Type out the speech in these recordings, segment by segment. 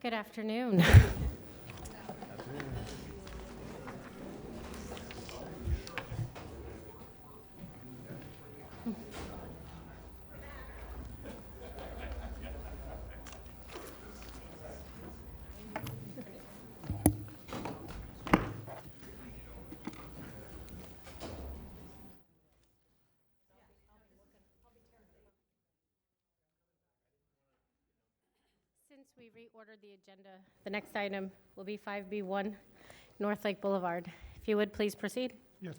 Good afternoon. Since we reordered the agenda, the next item will be 5B1, North Lake Boulevard. If you would, please proceed. Yes.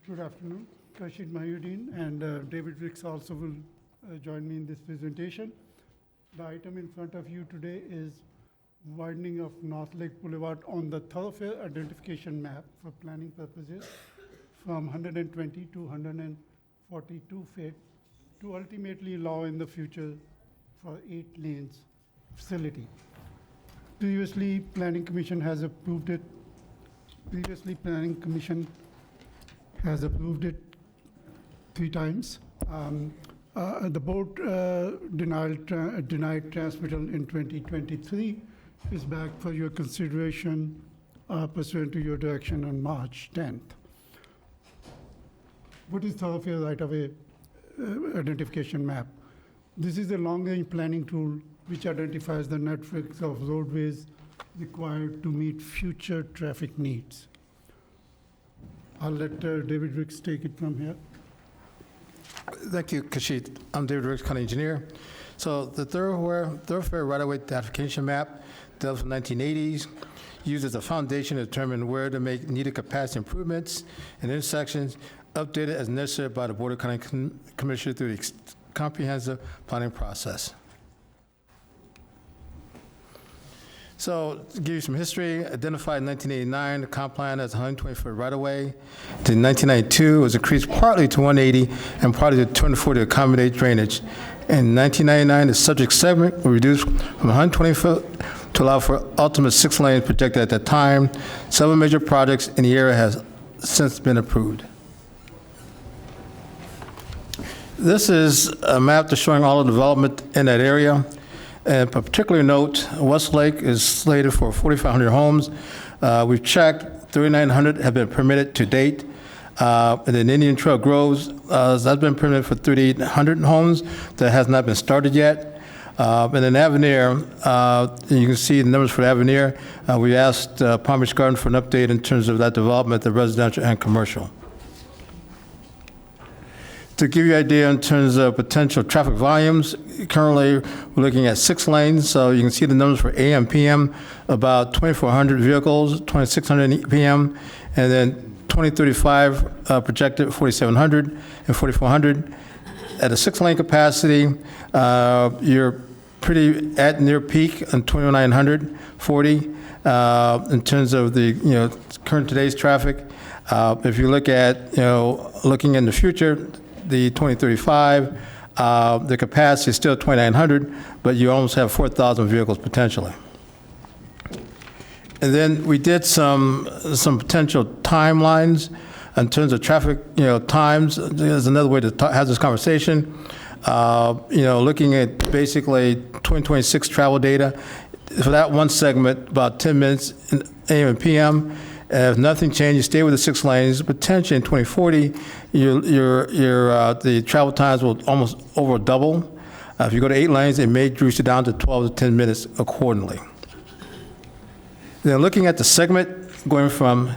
Good afternoon. Kashid Mayuddin and David Ricks also will join me in this presentation. The item in front of you today is widening of North Lake Boulevard on the thoroughfare identification map for planning purposes from 120 to 142 feet to ultimately allow in the future for 8 lanes facility. Previously, Planning Commission has approved it. Has approved it 3 times. The board denied transmittal in 2023. Is back for your consideration pursuant to your direction on March 10th. What is thoroughfare right-of-way identification map? This is a long-range planning tool which identifies the networks of roadways required to meet future traffic needs. I'll let David Ricks take it from here. Thank you, Kashid. I'm David Ricks, county engineer. So the thoroughfare right-of-way identification map, developed in the 1980s, used as a foundation to determine where to make needed capacity improvements and intersections, updated as necessary by the Board of County Commissioners through the comprehensive planning process. So to give you some history, identified in 1989, the comp plan as 120-foot right-of-way. In 1992, it was increased partly to 180 and partly to 240 to accommodate drainage. In 1999, the subject segment was reduced from 120 foot to allow for ultimate 6 lanes projected at that time. Several major projects in the area has since been approved. This is a map that's showing all the development in that area. And of particular note, Westlake is slated for 4,500 homes. We've checked, 3,900 have been permitted to date. And then Indian Trail Groves, that's been permitted for 3,800 homes that has not been started yet. And then Avenir, you can see the numbers for Avenir. We asked Palm Beach Garden for an update in terms of that development, the residential and commercial. To give you an idea in terms of potential traffic volumes, currently we're looking at 6 lanes, so you can see the numbers for AM, PM, about 2,400 vehicles, 2,600 PM, and then 2035 projected 4,700 and 4,400. At a 6-lane capacity, you're pretty at near peak on 2,940 in terms of the current today's traffic. If you look at looking in the future, the 2035, the capacity is still 2,900, but you almost have 4,000 vehicles potentially. And then we did some potential timelines in terms of traffic, times. There's another way to have this conversation. Looking at basically 2026 travel data. For that one segment, about 10 minutes in AM and PM. If nothing changes, stay with the 6 lanes. Potentially in 2040, the travel times will almost over double. If you go to 8 lanes, it may reduce it down to 12 to 10 minutes accordingly. Then looking at the segment going from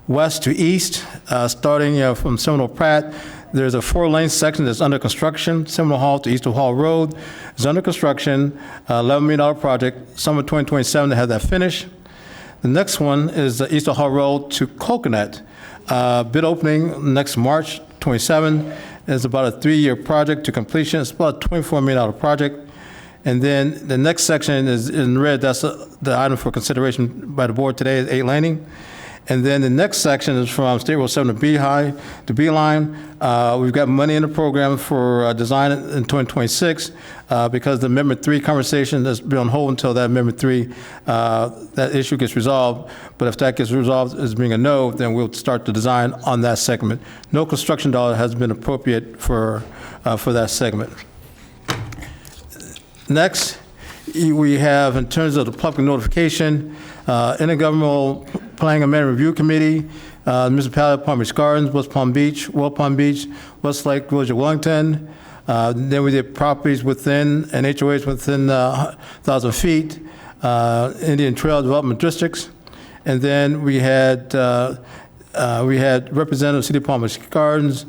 west to east, starting from Seminole Pratt, there's a 4-lane section that's under construction. Seminole Hall to Eastern Hall Road is under construction, $11 million project. Summer 2027 to have that finished. The next one is the Eastern Hall Road to Coconut. Bid opening next March 27. It's about a 3-year project to completion. It's about a $24 million project. And then the next section is in red. That's the item for consideration by the board today is 8 laning. And then the next section is from State Road 7 to Beeline. We've got money in the program for design in 2026 because the Amendment 3 conversation has been on hold until that Amendment 3, that issue gets resolved. But if that gets resolved as being a no, then we'll start the design on that segment. No construction dollar has been appropriate for that segment. Next, we have, in terms of the public notification, Intergovernmental Planning Amendment Review Committee, Municipality of Palm Beach Gardens, West Palm Beach, Westlake, Village of Wellington. Then we did properties within, and HOAs within 1,000 feet, Indian Trail Development Districts. And then we had Representative of City of Palm Beach Gardens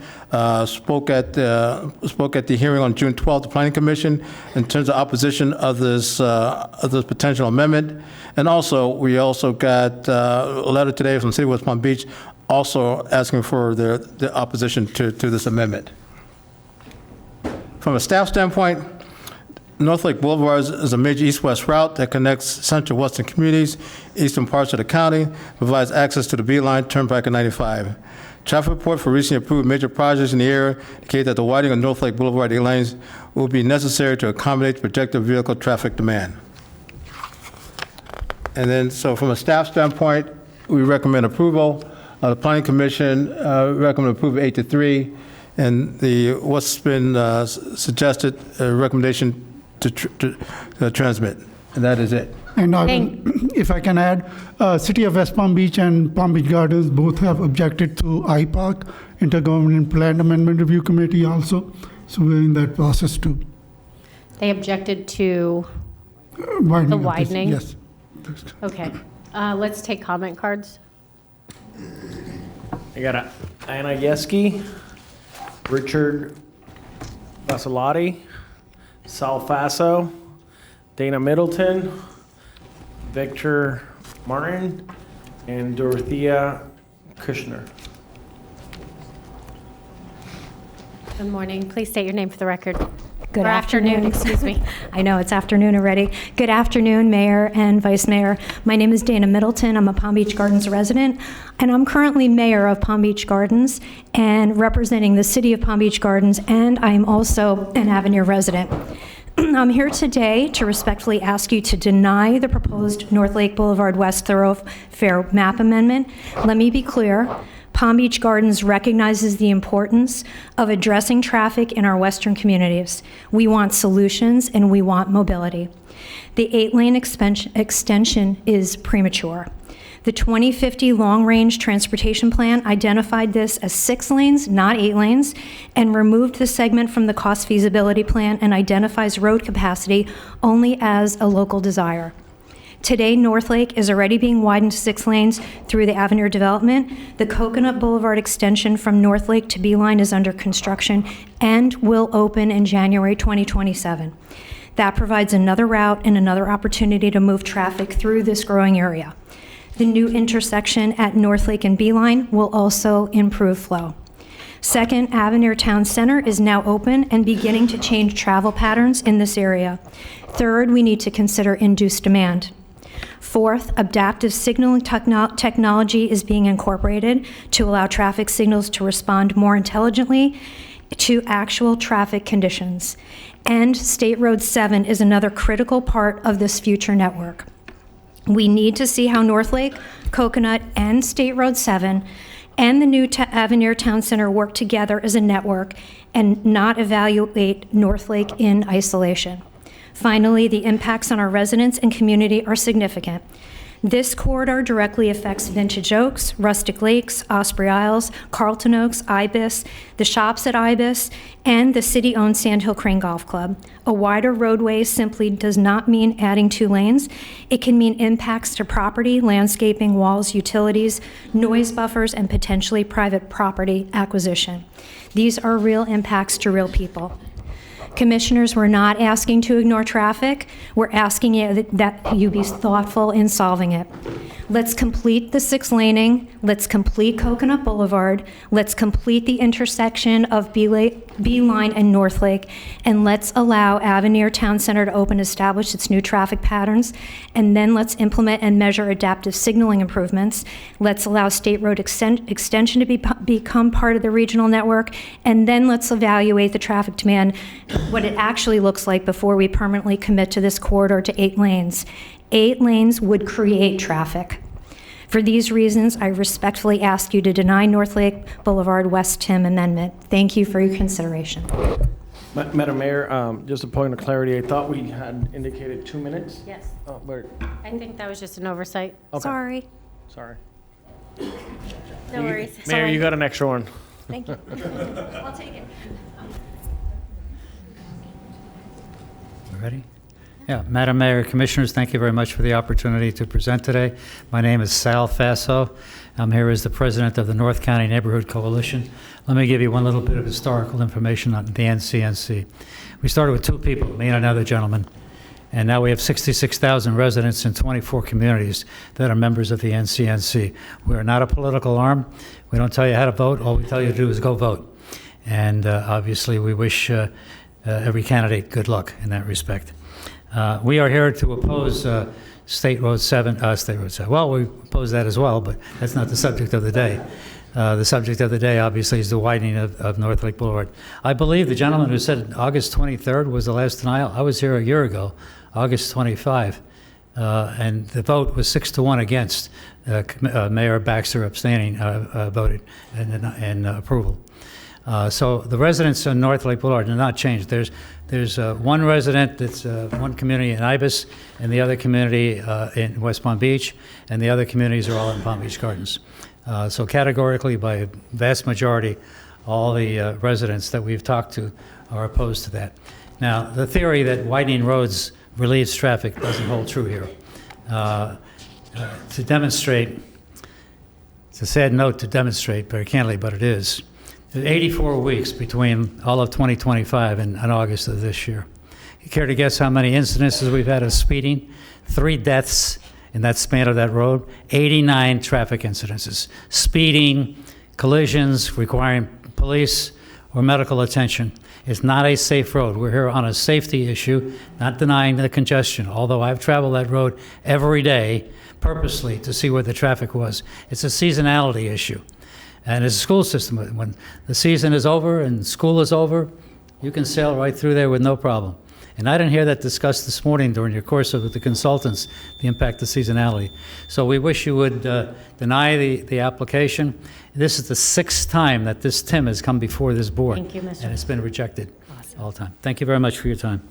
spoke at the hearing on June 12th, the Planning Commission, in terms of opposition of this potential amendment. And also, we also got a letter today from the City of West Palm Beach also asking for the opposition to this amendment. From a staff standpoint, North Lake Boulevard is a major east-west route that connects central western communities, eastern parts of the county, provides access to the B-Line, Turnpike, and 95. Traffic report for recently approved major projects in the area indicate that the widening of North Lake Boulevard 8 lanes will be necessary to accommodate projected vehicle traffic demand. And then, so from a staff standpoint, we recommend approval. The Planning Commission recommend approval 8-3, and what's been suggested recommendation to transmit, and that is it. And if I can add, City of West Palm Beach and Palm Beach Gardens both have objected to IPAC, Intergovernmental Plan Amendment Review Committee also, so we're in that process too. They objected to Widening the of this, widening? yes. Okay. Let's take comment cards. I got Anna Yeski, Richard Basilati, Sal Faso, Dana Middleton, Victor Martin, and Dorothea Kushner. Good morning. Please state your name for the record. Good Or afternoon. excuse me. I know, it's afternoon already. Good afternoon, Mayor and Vice Mayor. My name is Dana Middleton. I'm a Palm Beach Gardens resident, and I'm currently Mayor of Palm Beach Gardens and representing the City of Palm Beach Gardens, and I'm also an Avenir resident. I'm here today to respectfully ask you to deny the proposed North Lake Boulevard West Thoroughfare map amendment. Let me be clear. Palm Beach Gardens recognizes the importance of addressing traffic in our western communities. We want solutions and we want mobility. The 8-lane extension is premature. The 2050 Long-Range Transportation Plan identified this as 6 lanes, not 8 lanes, and removed the segment from the cost feasibility plan and identifies road capacity only as a local desire. Today, North Lake is already being widened to 6 lanes through the Avenir development. The Coconut Boulevard extension from North Lake to Beeline is under construction and will open in January 2027. That provides another route and another opportunity to move traffic through this growing area. The new intersection at North Lake and Beeline will also improve flow. Second, Avenir Town Center is now open and beginning to change travel patterns in this area. Third, we need to consider induced demand. Fourth, adaptive signaling technology is being incorporated to allow traffic signals to respond more intelligently to actual traffic conditions. And State Road 7 is another critical part of this future network. We need to see how North Lake, Coconut, and State Road 7 and the new Avenir Town Center work together as a network and not evaluate North Lake in isolation. Finally, the impacts on our residents and community are significant. This corridor directly affects Vintage Oaks, Rustic Lakes, Osprey Isles, Carlton Oaks, Ibis, the shops at Ibis, and the city-owned Sandhill Crane Golf Club. A wider roadway simply does not mean adding 2 lanes. It can mean impacts to property, landscaping, walls, utilities, noise buffers, and potentially private property acquisition. These are real impacts to real people. Commissioners, we're not asking to ignore traffic. We're asking you that you be thoughtful in solving it. Let's complete the 6-laning. Let's complete Coconut Boulevard. Let's complete the intersection of Beeline and North Lake. And let's allow Avenir Town Center to open, establish its new traffic patterns. And then let's implement and measure adaptive signaling improvements. Let's allow State Road extension to become part of the regional network. And then let's evaluate the traffic demand, what it actually looks like before we permanently commit to this corridor to 8 lanes. 8 lanes would create traffic. For these reasons, I respectfully ask you to deny North Lake Boulevard West Tim amendment. Thank you for your consideration. Madam Mayor, just a point of clarity, I thought we had indicated 2 minutes. Yes. Oh, but, I think that was just an oversight. okay, Sorry. sorry. No worries. Mayor, you got an extra one. Thank you. I'll take it. Ready? Yeah, Madam Mayor, Commissioners, thank you very much for the opportunity to present today. My name is Sal Faso. I'm here as the president of the North County Neighborhood Coalition. Let me give you one little bit of historical information on the NCNC. We started with 2 people, me and another gentleman, and now we have 66,000 residents in 24 communities that are members of the NCNC. We are not a political arm. We don't tell you how to vote. All we tell you to do is go vote. And obviously, we wish every candidate good luck in that respect. We are here to oppose State Road 7. Well, we oppose that as well, but that's not the subject of the day. The subject of the day, obviously, is the widening of North Lake Boulevard. I believe the gentleman who said August 23rd was the last denial. I was here a year ago, August 25, and the vote was 6-1 against. Mayor Baxter abstaining voted in approval. So the residents on North Lake Boulevard did not change. There's one resident that's one community in Ibis, and the other community in West Palm Beach, and the other communities are all in Palm Beach Gardens. So categorically, by a vast majority, all the residents that we've talked to are opposed to that. Now, the theory that widening roads relieves traffic doesn't hold true here. To demonstrate, it's a sad note to demonstrate very candidly, but it is. There's 84 weeks between all of 2025 and August of this year. You care to guess how many incidences we've had of speeding? 3 deaths in that span of that road, 89 traffic incidences. Speeding, collisions requiring police or medical attention. It's not a safe road. We're here on a safety issue, not denying the congestion, although I've traveled that road every day purposely to see where the traffic was. It's a seasonality issue. And as a school system, when the season is over and school is over, you can sail right through there with no problem. And I didn't hear that discussed this morning during your course with the consultants, the impact of seasonality. So we wish you would deny the application. This is the 6th time that this TIM has come before this board. Thank you, Mr. And it's been rejected all the time. Thank you very much for your time.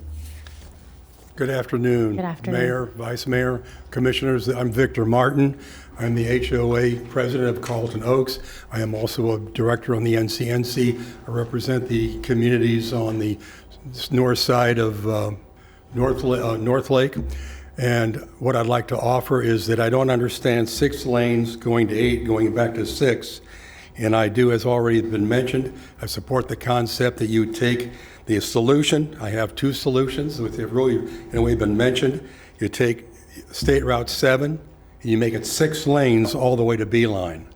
Good afternoon. Good afternoon. Mayor, Vice Mayor, Commissioners. I'm Victor Martin. I'm the HOA President of Carlton Oaks. I am also a Director on the NCNC. I represent the communities on the north side of North Lake. And what I'd like to offer is that I don't understand 6 lanes going to 8, going back to 6. And I do, as already been mentioned, I support the concept that you take the solution. I have 2 solutions, which have really, in a way, been mentioned. You take State Route 7, and you make it 6 lanes all the way to Beeline.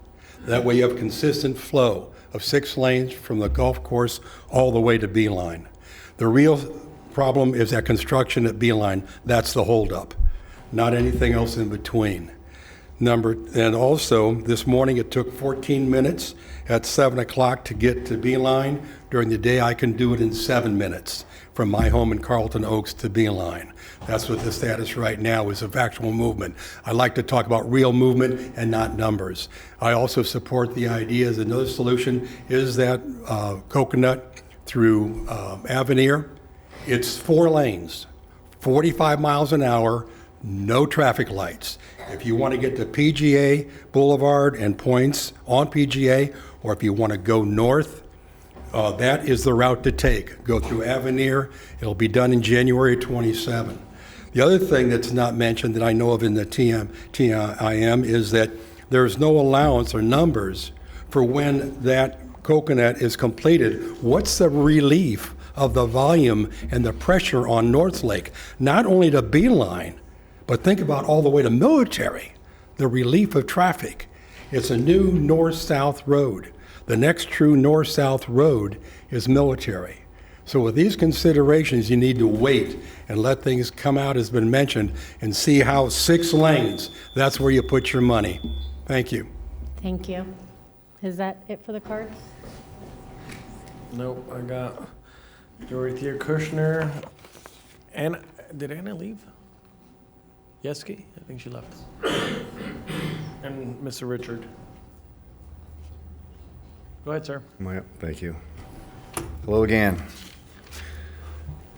That way you have consistent flow of 6 lanes from the golf course all the way to Beeline. The real problem is that construction at Beeline. That's the holdup, not anything else in between. And also, this morning it took 14 minutes at 7 o'clock to get to Beeline. During the day, I can do it in 7 minutes from my home in Carlton Oaks to Beeline. That's what the status right now is of actual movement. I like to talk about real movement and not numbers. I also support the idea that another solution is that Coconut through Avenir. It's 4 lanes, 45 miles an hour, no traffic lights. If you want to get to PGA Boulevard and points on PGA, or if you want to go north, that is the route to take. Go through Avenir. It'll be done in January 27. The other thing that's not mentioned that I know of in the TIM is that there's no allowance or numbers for when that Coconut is completed. What's the relief of the volume and the pressure on North Lake, not only to Beeline, but think about all the way to Military, the relief of traffic. It's a new north-south road. The next true north-south road is Military. So with these considerations, you need to wait and let things come out, as been mentioned, and see how 6 lanes, that's where you put your money. Thank you. Thank you. Is that it for the cards? Nope, I got Dorothea Kushner. And did Anna leave? Yeski? I think she left. And Mr. Richard. Go ahead, sir. Thank you. Hello again.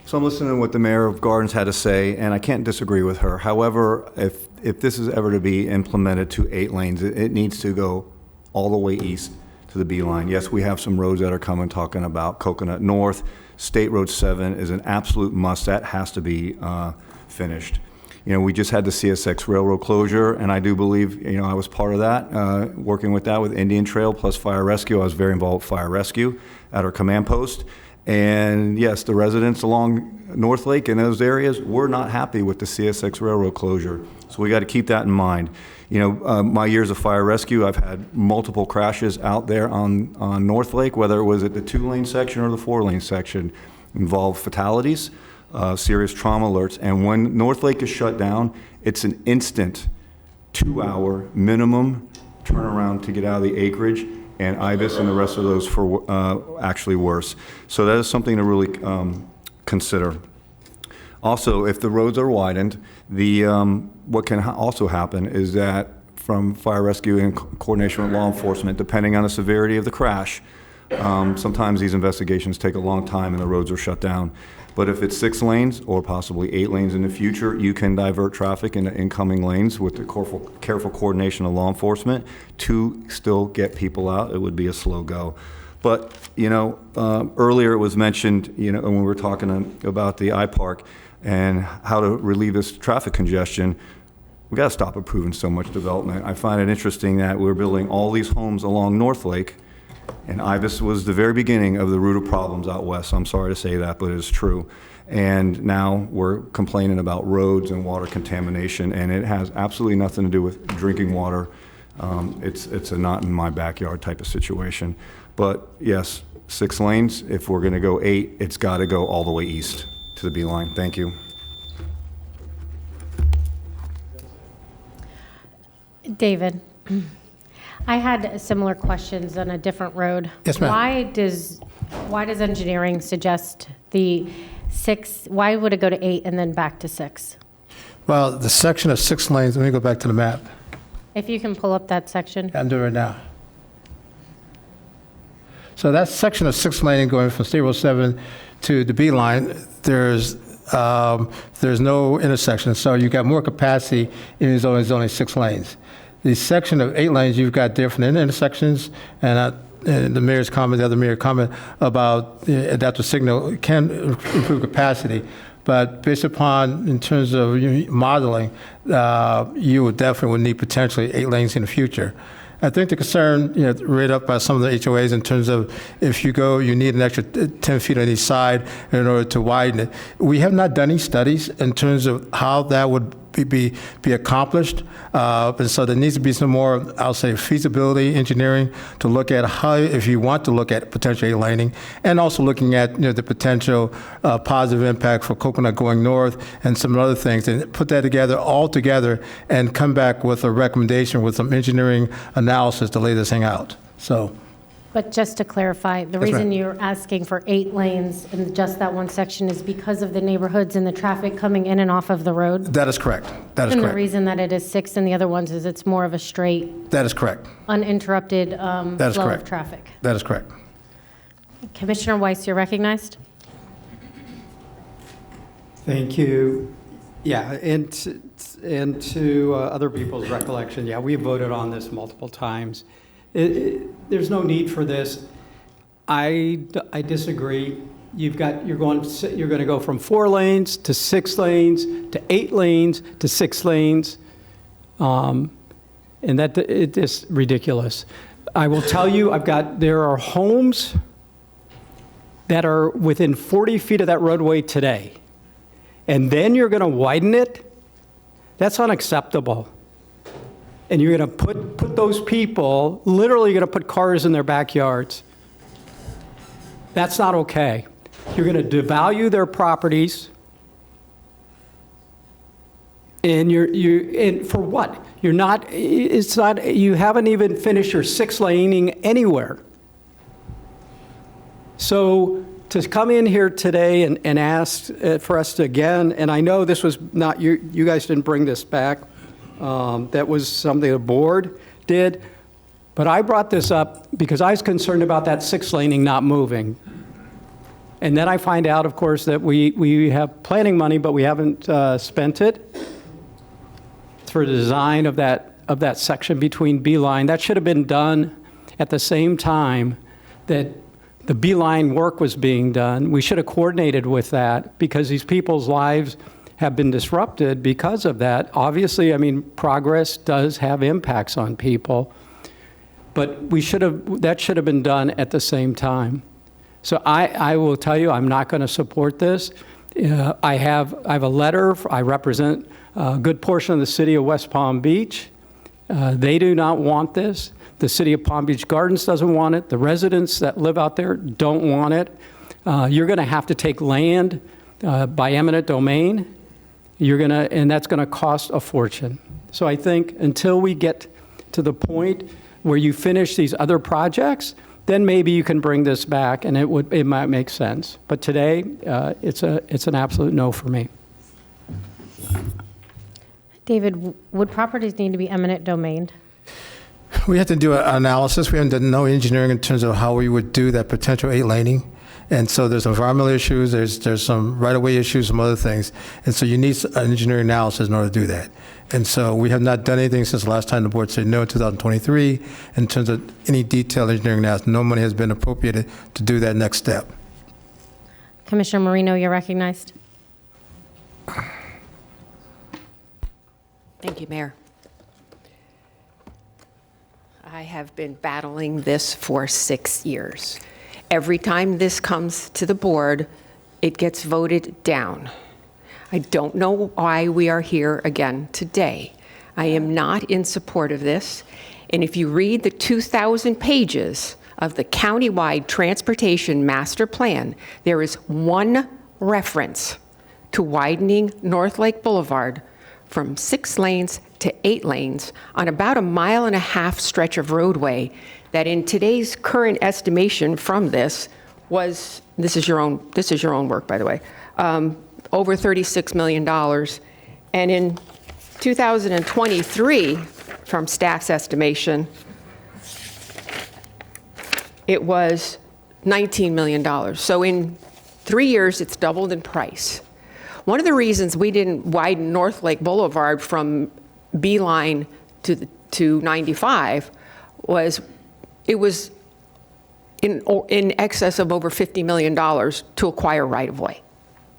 So I'm listening to what the mayor of Gardens had to say, and I can't disagree with her. However, if this is ever to be implemented to 8 lanes, it needs to go all the way east to the B line. Yes, we have some roads that are coming, talking about Coconut North. State Road 7 is an absolute must. That has to be finished. You know, we just had the CSX Railroad closure, and I do believe, you know, I was part of that, working with that with Indian Trail plus Fire Rescue. I was very involved with Fire Rescue at our command post. And yes, the residents along North Lake in those areas were not happy with the CSX Railroad closure. So we got to keep that in mind. You know, my years of fire rescue, I've had multiple crashes out there on North Lake, whether it was at the 2-lane section or the 4-lane section, involved fatalities, serious trauma alerts. And when North Lake is shut down, it's an instant 2-hour minimum turnaround to get out of the acreage, and IBIS and the rest of those for actually worse. So that is something to really consider. Also, if the roads are widened, what can also happen is that from fire rescue and coordination with law enforcement, depending on the severity of the crash, sometimes these investigations take a long time and the roads are shut down. But if it's 6 lanes or possibly 8 lanes in the future, you can divert traffic into incoming lanes with the careful coordination of law enforcement to still get people out. It would be a slow go. But, you know, earlier it was mentioned, you know, when we were talking about the iPark and how to relieve this traffic congestion, we got to stop approving so much development. I find it interesting that we're building all these homes along North Lake, and IBIS was the very beginning of the root of problems out west. I'm sorry to say that, but it's true. And now we're complaining about roads and water contamination, and it has absolutely nothing to do with drinking water. It's a not in my backyard type of situation. But yes, 6 lanes. If we're going to go 8, it's got to go all the way east to the B line. Thank you. David, I had similar questions on a different road. Yes, ma'am. Why does engineering suggest the 6, why would it go to 8 and then back to 6? Well, the section of 6 lanes, let me go back to the map. If you can pull up that section. I'm doing it now. So that section of 6 lane going from State Road 7 to the B line, there's no intersection, so you got more capacity, and it's only 6 lanes. The section of 8 lanes, you've got different intersections, and the mayor's comment, the other mayor comment about the adaptive signal can improve capacity. But based upon, in terms of modeling, you would definitely need potentially 8 lanes in the future. I think the concern, read up by some of the HOAs in terms of if you go, you need an extra 10 feet on each side in order to widen it. We have not done any studies in terms of how that would be accomplished. And so there needs to be some more, I'll say, feasibility engineering to look at how, if you want to look at potential 8 laning, and also looking at the potential positive impact for Coconut going north and some other things, and put that all together, and come back with a recommendation with some engineering analysis to lay this thing out. So. But just to clarify, the Yes, reason ma'am. you're asking for 8 lanes in just that one section is because of the neighborhoods and the traffic coming in and off of the road? That is correct. That is And the correct. reason that it is 6 in the other ones is it's more of a straight, That is correct. uninterrupted That is flow of correct. traffic. That is correct. Commissioner Weiss, you're recognized. Thank you. Yeah, and to other people's recollection, yeah, we voted on this multiple times. There's no need for this. I disagree. You're going to go from 4 lanes to 6 lanes to 8 lanes to 6 lanes, and that it is ridiculous. I will tell you, there are homes that are within 40 feet of that roadway today, and then you're going to widen it? That's unacceptable. And you're going to put those people, literally going to put cars in their backyards. That's not okay. You're going to devalue their properties. And and for what? You haven't even finished your 6 laning anywhere. So to come in here today and ask for us to again, and I know this was not, you guys didn't bring this back. That was something the board did. But I brought this up because I was concerned about that 6 laning not moving. And then I find out, of course, that we have planning money, but we haven't spent it for the design of that section between B-line. That should have been done at the same time that the B-line work was being done. We should have coordinated with that because these people's lives have been disrupted because of that. Obviously, I mean, progress does have impacts on people, but that should have been done at the same time. So I will tell you, I'm not going to support this. I have a letter. I represent a good portion of the city of West Palm Beach. They do not want this. The city of Palm Beach Gardens doesn't want it. The residents that live out there don't want it. You're going to have to take land by eminent domain. And that's going to cost a fortune. So I think until we get to the point where you finish these other projects, then maybe you can bring this back and it might make sense. But today, it's an absolute no for me. David, would properties need to be eminent domained? We have to do an analysis. We haven't done no engineering in terms of how we would do that potential 8-laning. And so there's environmental issues, there's some right-of-way issues, some other things. And so you need an engineering analysis in order to do that. And so we have not done anything since the last time the board said no in 2023 in terms of any detailed engineering analysis. No money has been appropriated to do that next step. Commissioner Marino, you're recognized. Thank you, Mayor. I have been battling this for 6 years. Every time this comes to the board, it gets voted down. I don't know why we are here again today. I am not in support of this. And if you read the 2,000 pages of the countywide transportation master plan, there is one reference to widening North Lake Boulevard from 6 lanes to 8 lanes on about a 1.5 mile stretch of roadway that in today's current estimation from this was, this is your own work, by the way, over $36 million. And in 2023, from staff's estimation, it was $19 million. So in 3 years, it's doubled in price. One of the reasons we didn't widen North Lake Boulevard from B-line to 95 was it was in excess of over $50 million to acquire right-of-way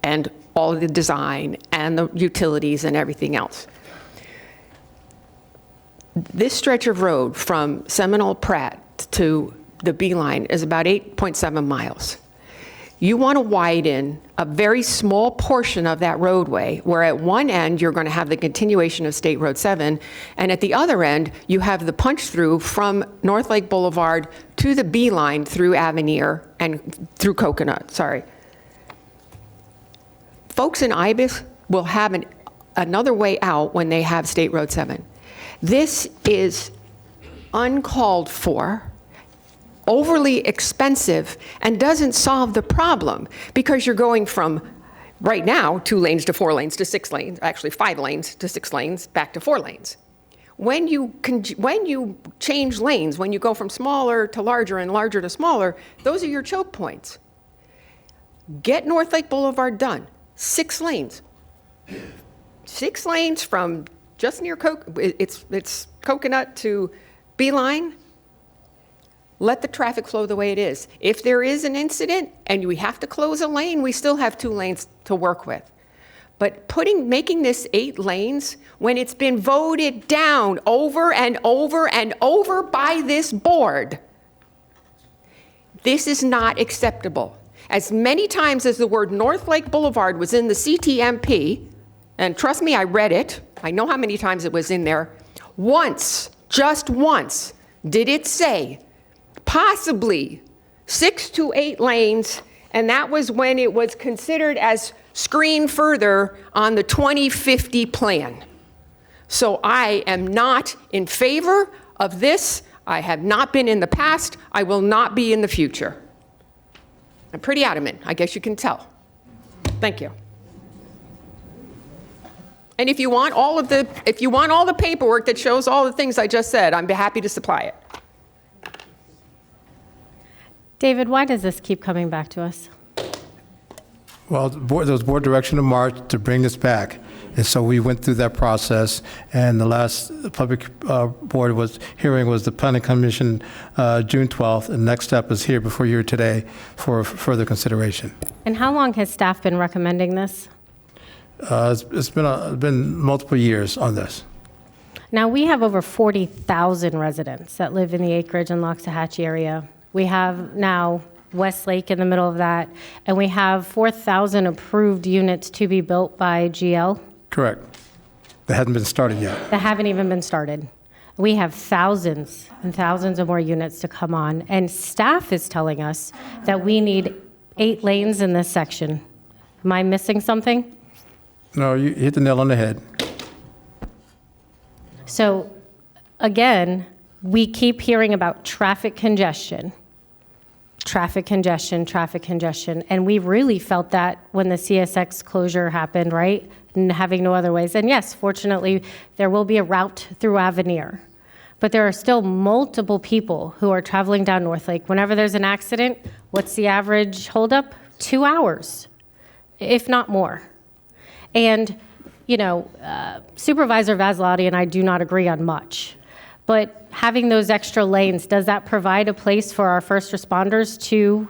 and all of the design and the utilities and everything else. This stretch of road from Seminole Pratt to the B-line is about 8.7 miles. You want to widen a very small portion of that roadway, where at one end you're going to have the continuation of State Road 7, and at the other end you have the punch through from North Lake Boulevard to the B-line through Avenir and through Coconut, sorry. Folks in Ibis will have another way out when they have State Road 7. This is uncalled for, overly expensive, and doesn't solve the problem because you're going from, right now, 2 lanes to 4 lanes to 6 lanes, actually 5 lanes to 6 lanes, back to 4 lanes. When you change lanes, when you go from smaller to larger and larger to smaller, those are your choke points. Get North Lake Boulevard done, 6 lanes. 6 lanes from just near it's Coconut to B-line. Let the traffic flow the way it is. If there is an incident and we have to close a lane, we still have 2 lanes to work with. But making this 8 lanes when it's been voted down over and over and over by this board, this is not acceptable. As many times as the word North Lake Boulevard was in the CTMP, and trust me, I read it, I know how many times it was in there, once, just once, did it say possibly 6 to 8 lanes, and that was when it was considered as screened further on the 2050 plan. So I am not in favor of this. I have not been in the past. I will not be in the future. I'm pretty adamant, I guess you can tell. Thank you. And if you want all the paperwork that shows all the things I just said, I'd be happy to supply it. David, why does this keep coming back to us? Well, there was board direction in March to bring this back. And so we went through that process, and the last public board hearing was the Planning Commission, June 12th, and next step is here before you today for further consideration. And how long has staff been recommending this? It's been multiple years on this. Now, we have over 40,000 residents that live in the Acreage and Loxahatchee area. We have now Westlake in the middle of that, and we have 4,000 approved units to be built by GL Correct. That hasn't been started yet. that haven't even been started. We have thousands and thousands of more units to come on, and staff is telling us that we need 8 lanes in this section. Am I missing something? No, you hit the nail on the head. So, again, we keep hearing about traffic congestion, and we really felt that when the CSX closure happened, right? And having no other ways. And yes, fortunately, there will be a route through Avenir, but there are still multiple people who are traveling down North Lake. Whenever there's an accident, what's the average holdup? 2 hours, if not more. And, Supervisor Vasilati and I do not agree on much. But having those extra lanes, does that provide a place for our first responders to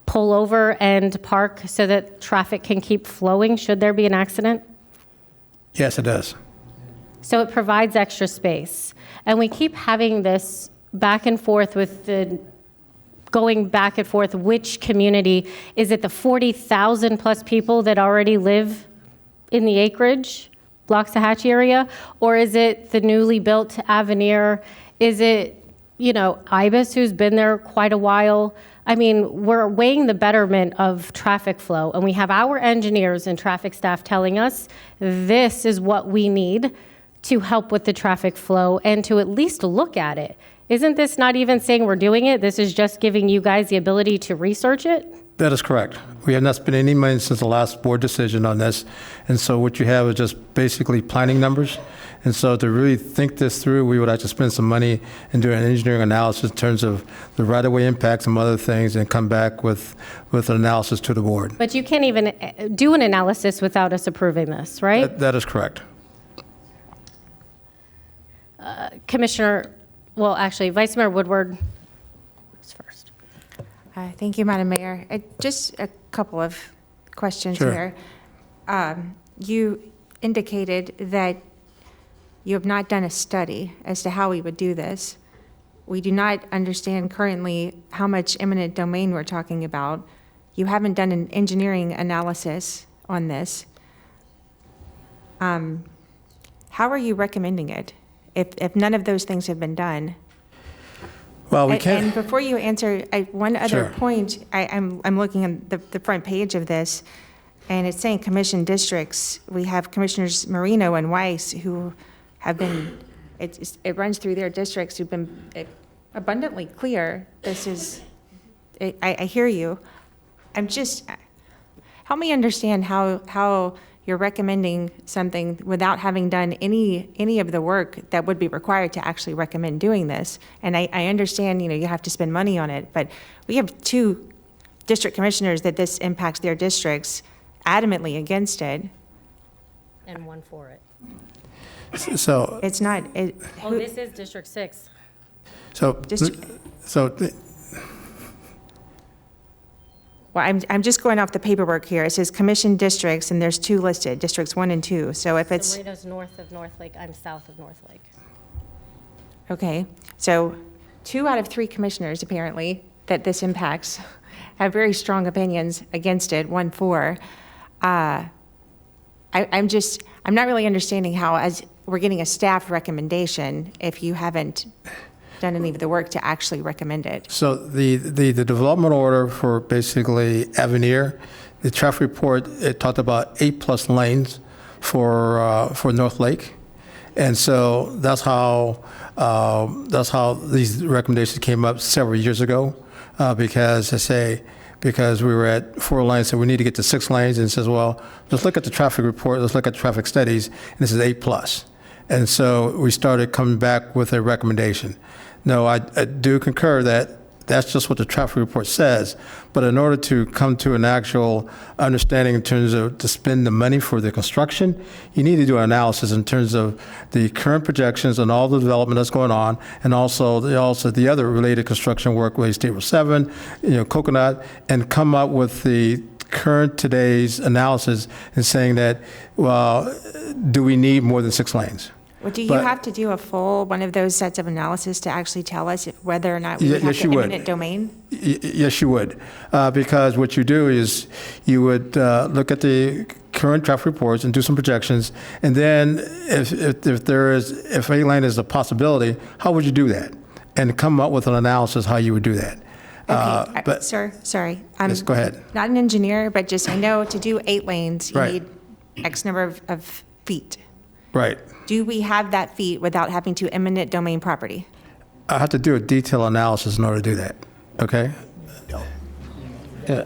pull over and park so that traffic can keep flowing should there be an accident? Yes, it does. So it provides extra space. And we keep having this back and forth going back and forth, which community? Is it the 40,000 plus people that already live in the Acreage, Loxahatchee area? Or is it the newly built Avenir? Is it, Ibis, who's been there quite a while? I mean, we're weighing the betterment of traffic flow, and we have our engineers and traffic staff telling us this is what we need to help with the traffic flow and to at least look at it. Isn't this not even saying we're doing it? This is just giving you guys the ability to research it? That is correct. We have not spent any money since the last board decision on this. And so what you have is just basically planning numbers. And so to really think this through, we would have to spend some money and do an engineering analysis in terms of the right-of-way impacts and other things and come back with an analysis to the board. But you can't even do an analysis without us approving this, right? That is correct. Vice Mayor Woodward is first. Thank you, Madam Mayor. Just a couple of questions Sure. here. You indicated that you have not done a study as to how we would do this. We do not understand currently how much eminent domain we're talking about. You haven't done an engineering analysis on this. How are you recommending it if none of those things have been done? Well, we And can't. before you answer, one other Sure. point, I'm looking at the front page of this, and it's saying commission districts. We have Commissioners Marino and Weiss who have been, it runs through their districts who've been abundantly clear. This is, I hear you. Help me understand how you're recommending something without having done any of the work that would be required to actually recommend doing this. And I understand, you have to spend money on it, but we have 2 district commissioners that this impacts their districts adamantly against it. And one for it. So, It's not, This is District 6. so, well, I'm just going off the paperwork here. It says commission districts, and there's 2 listed, districts 1 and 2. So if it's, Marino's north of North Lake, I'm south of North Lake. okay, so 2 out of 3 commissioners apparently that this impacts have very strong opinions against it, 1 for. I'm not really understanding how, as we're getting a staff recommendation, if you haven't done any of the work to actually recommend it. So the development order for basically Avenir, the traffic report, it talked about 8+ lanes for North Lake. And so that's how these recommendations came up several years ago, because we were at 4 lanes, so we need to get to 6 lanes, and it says, well, let's look at the traffic report, let's look at traffic studies, and this is 8+. And so we started coming back with a recommendation. No, I do concur that That's just what the traffic report says. But in order to come to an actual understanding in terms of to spend the money for the construction, you need to do an analysis in terms of the current projections and all the development that's going on, and also the other related construction work, like State Road 7, Coconut, and come up with the current today's analysis and saying that, well, do we need more than 6 lanes? Well, do you But- have to do a full one of those sets of analysis to actually tell us whether or not we would have Yes, to you would. eminent domain? Yes, you would, because what you do is you would look at the current traffic reports and do some projections, and then if 8 lane is a possibility, how would you do that? And come up with an analysis how you would do that. Okay, But sir, sorry. I'm yes, go ahead. not an engineer, but just I know to do 8 lanes, you Right. need X number of feet. Right. Do we have that feet without having to eminent domain property? I have to do a detailed analysis in order to do that. Okay. Yeah.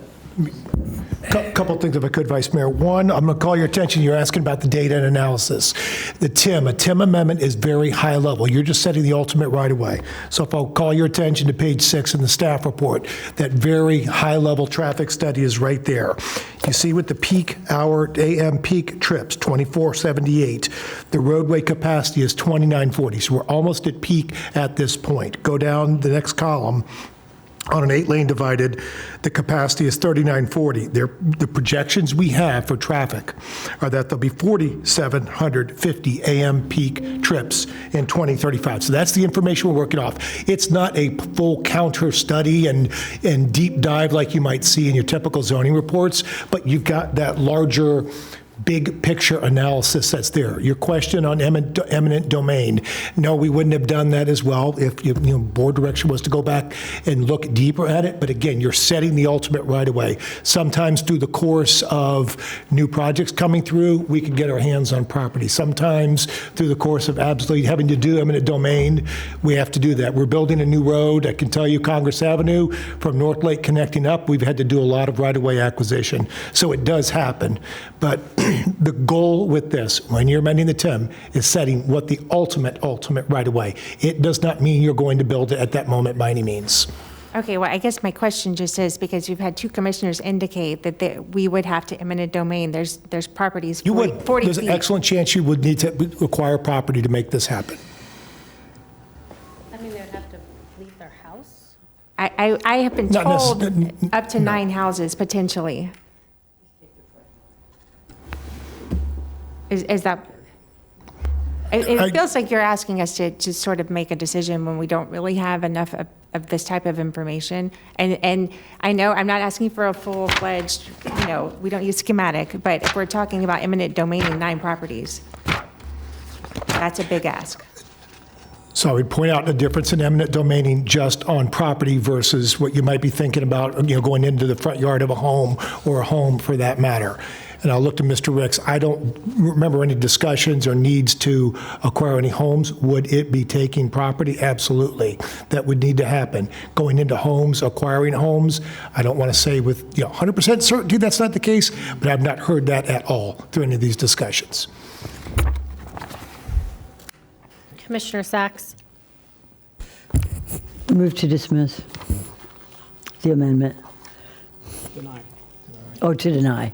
Couple things if I could, Vice Mayor. One, I'm going to call your attention, you're asking about the data and analysis. A TIM amendment is very high level. You're just setting the ultimate right of way. So if I'll call your attention to page 6 in the staff report, that very high level traffic study is right there. You see with the peak hour, AM peak trips, 2478, the roadway capacity is 2940. So we're almost at peak at this point. Go down the next column. On an 8-lane divided, the capacity is 3940. The projections we have for traffic are that there'll be 4,750 AM peak trips in 2035. So that's the information we're working off. It's not a full counter study and deep dive like you might see in your typical zoning reports, but you've got that larger big picture analysis that's there. Your question on eminent domain, no, we wouldn't have done that as well if board direction was to go back and look deeper at it. But again, you're setting the ultimate right away. Sometimes through the course of new projects coming through, we can get our hands on property. Sometimes through the course of absolutely having to do eminent domain, we have to do that. We're building a new road. I can tell you Congress Avenue from North Lake connecting up, we've had to do a lot of right-of-way acquisition. So it does happen. But the goal with this, when you're amending the TIM, is setting what the ultimate right away. It does not mean you're going to build it at that moment by any means. Okay, well, I guess my question just is, because you've had 2 commissioners indicate that we would have to eminent domain, there's properties 40 You would. 40 There's an feet. excellent chance you would need to acquire property to make this happen. I mean, they would have to leave their house? I have been Not told necess- up to 9 houses potentially. Is that, it feels like you're asking us to just sort of make a decision when we don't really have enough of this type of information. And I know I'm not asking for a full-fledged, we don't use schematic, but if we're talking about eminent domaining 9 properties, that's a big ask. So I would point out the difference in eminent domaining just on property versus what you might be thinking about, going into the front yard of a home or a home for that matter. And I'll look to Mr. Ricks. I don't remember any discussions or needs to acquire any homes. Would it be taking property? Absolutely. That would need to happen. Going into homes, acquiring homes, I don't want to say with 100% certainty that's not the case, but I've not heard that at all through any of these discussions. Commissioner Sacks? Move to dismiss the amendment. Deny. Oh, to deny.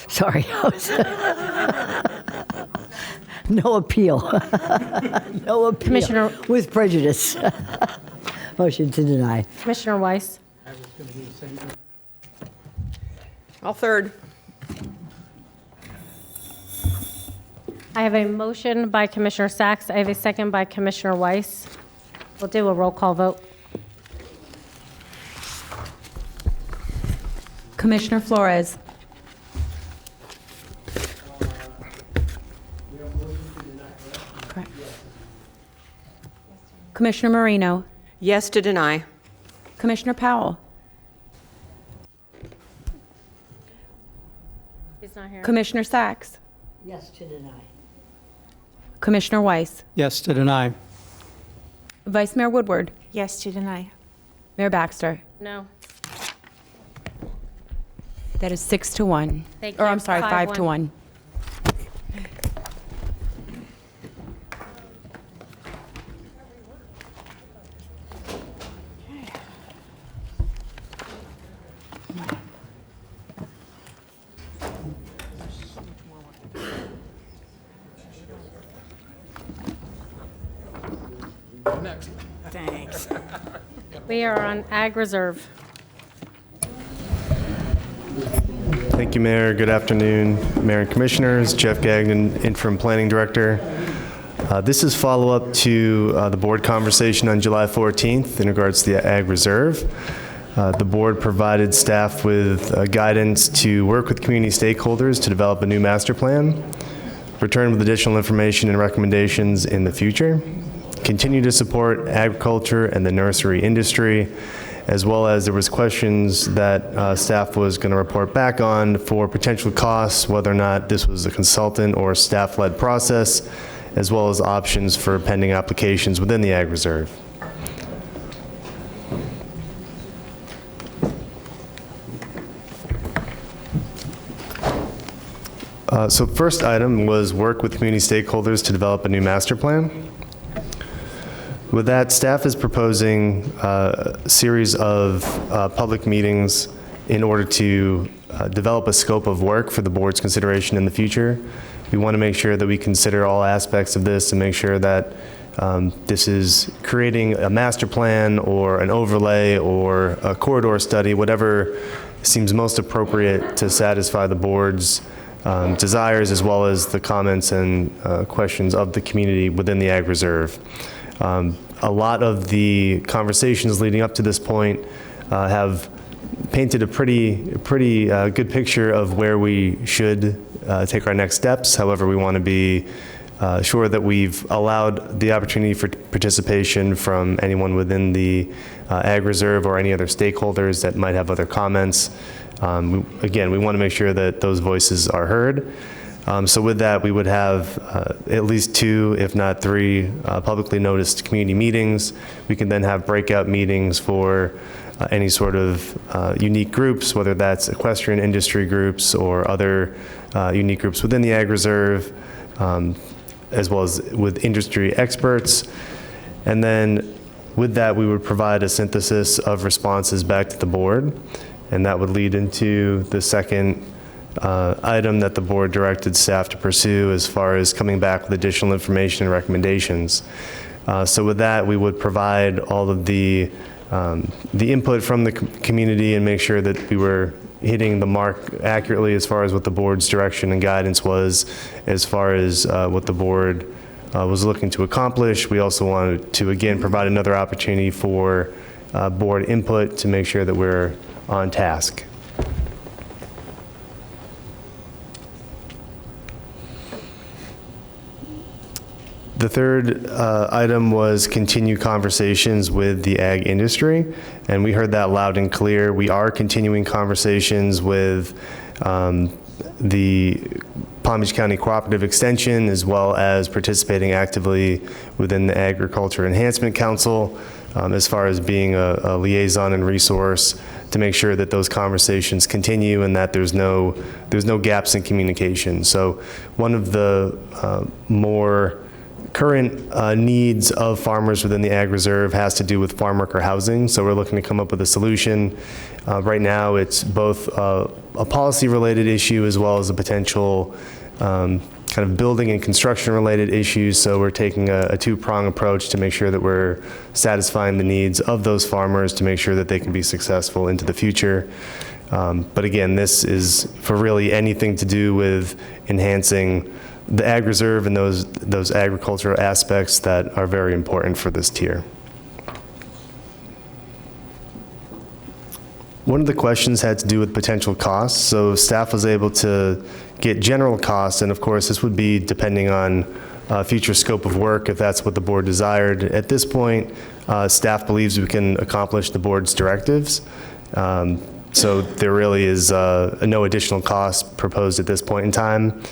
Sorry. No appeal. No appeal. Commissioner- With prejudice. Motion to deny. Commissioner Weiss? I'll third. I have a motion by Commissioner Sacks. I have a second by Commissioner Weiss. We'll do a roll call vote. Commissioner Flores. Correct. Commissioner Marino. Yes to deny. Commissioner Powell. He's not here. Commissioner Sacks. Yes to deny. Commissioner Weiss. Yes to deny. Vice Mayor Woodward. Yes to deny. Mayor Baxter. No. That is 6-1. Thank Or you. I'm sorry, 5-1. Next. Thanks. We are on Ag Reserve. Thank you, Mayor. Good afternoon, Mayor and Commissioners. Jeff Gagnon, Interim Planning Director. This is follow-up to the board conversation on July 14th in regards to the Ag Reserve. The board provided staff with guidance to work with community stakeholders to develop a new master plan, return with additional information and recommendations in the future, continue to support agriculture and the nursery industry, as well as there was questions that staff was going to report back on for potential costs, whether or not this was a consultant or staff-led process, as well as options for pending applications within the Ag Reserve. So first item was work with community stakeholders to develop a new master plan. With that, staff is proposing a series of public meetings in order to develop a scope of work for the board's consideration in the future. We want to make sure that we consider all aspects of this and make sure that this is creating a master plan or an overlay or a corridor study, whatever seems most appropriate to satisfy the board's desires, as well as the comments and questions of the community within the Ag Reserve. A lot of the conversations leading up to this point have painted a pretty good picture of where we should take our next steps. However, we want to be sure that we've allowed the opportunity for participation from anyone within the Ag Reserve or any other stakeholders that might have other comments. Again, we want to make sure that those voices are heard. So with that, we would have at least 2, if not 3, publicly noticed community meetings. We can then have breakout meetings for any sort of unique groups, whether that's equestrian industry groups or other unique groups within the Ag Reserve, as well as with industry experts. And then with that, we would provide a synthesis of responses back to the board. And that would lead into the second item that the board directed staff to pursue as far as coming back with additional information and recommendations. So with that, we would provide all of the input from the community and make sure that we were hitting the mark accurately as far as what the board's direction and guidance was, as far as what the board was looking to accomplish. We also wanted to, again, provide another opportunity for board input to make sure that we're on task. The third item was continue conversations with the ag industry, and we heard that loud and clear. We are continuing conversations with the Palm Beach County Cooperative Extension, as well as participating actively within the Agriculture Enhancement Council, as far as being a liaison and resource to make sure that those conversations continue and that there's no gaps in communication. So one of the more current needs of farmers within the Ag Reserve has to do with farm worker housing. So we're looking to come up with a solution. Right now, it's both a policy-related issue as well as a potential kind of building and construction-related issues. So we're taking a two-prong approach to make sure that we're satisfying the needs of those farmers to make sure that they can be successful into the future. But again, this is for really anything to do with enhancing the Ag Reserve and those agricultural aspects that are very important for this tier. One of the questions had to do with potential costs. So staff was able to get general costs, and of course this would be depending on future scope of work if that's what the board desired. At this point, staff believes we can accomplish the board's directives. So there really is no additional cost proposed at this point in time.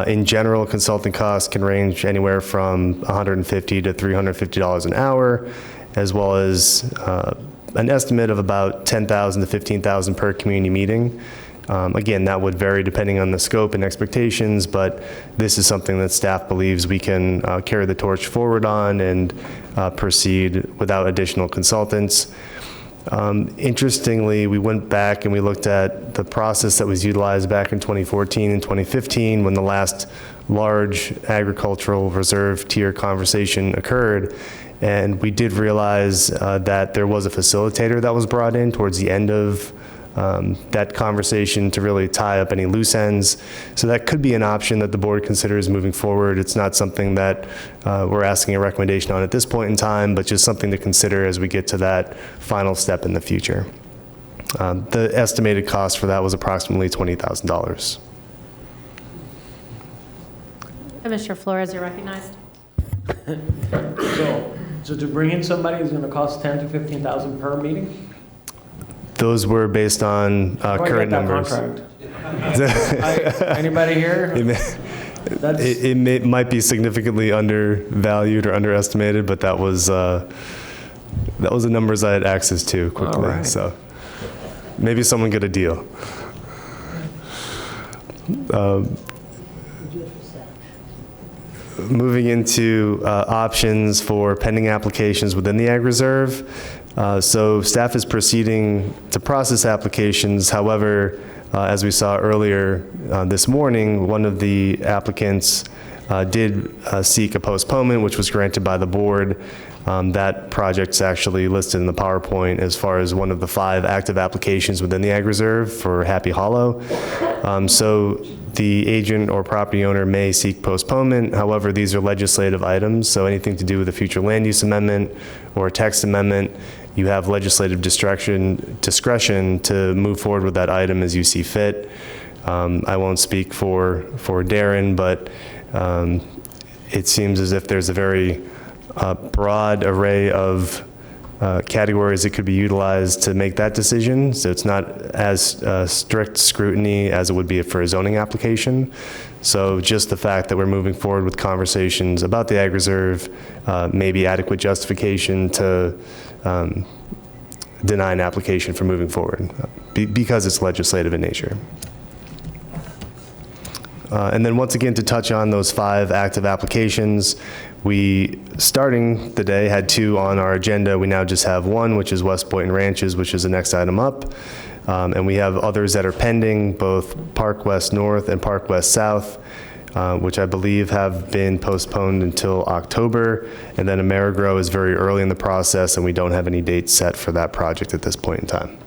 In general, consulting costs can range anywhere from $150 to $350 an hour, as well as an estimate of about $10,000 to $15,000 per community meeting. Again, that would vary depending on the scope and expectations, but this is something that staff believes we can carry the torch forward on and proceed without additional consultants. Interestingly, we went back and we looked at the process that was utilized back in 2014 and 2015 when the last large agricultural reserve tier conversation occurred. And we did realize that there was a facilitator that was brought in towards the end of that conversation to really tie up any loose ends. So that could be an option that the board considers moving forward. It's not something that we're asking a recommendation on at this point in time, but just something to consider as we get to that final step in the future. The estimated cost for that was approximately $20,000. Commissioner Flores, you're recognized. So to bring in somebody is going to cost 10 to 15,000 per meeting? Those were based on current numbers. Anybody here? It might be significantly undervalued or underestimated, but that was the numbers I had access to quickly. All right. So maybe someone get a deal. Moving into options for pending applications within the Ag Reserve. So staff is proceeding to process applications. However, as we saw earlier this morning, one of the applicants did seek a postponement, which was granted by the board. That project's actually listed in the PowerPoint as far as one of the 5 active applications within the Ag Reserve for Happy Hollow. So the agent or property owner may seek postponement. However, these are legislative items, so anything to do with a future land use amendment or a text amendment, you have legislative discretion to move forward with that item as you see fit. I won't speak for Darren, but it seems as if there's a very broad array of categories that could be utilized to make that decision. So it's not as strict scrutiny as it would be for a zoning application. So just the fact that we're moving forward with conversations about the Ag Reserve may be adequate justification to deny an application for moving forward because it's legislative in nature. And then once again, to touch on those 5 active applications, we, starting the day, had 2 on our agenda. We now just have 1, which is West Boynton Ranches, which is the next item up. And we have others that are pending, both Park West North and Park West South, which I believe have been postponed until October. And then Amerigrow is very early in the process, and we don't have any dates set for that project at this point in time.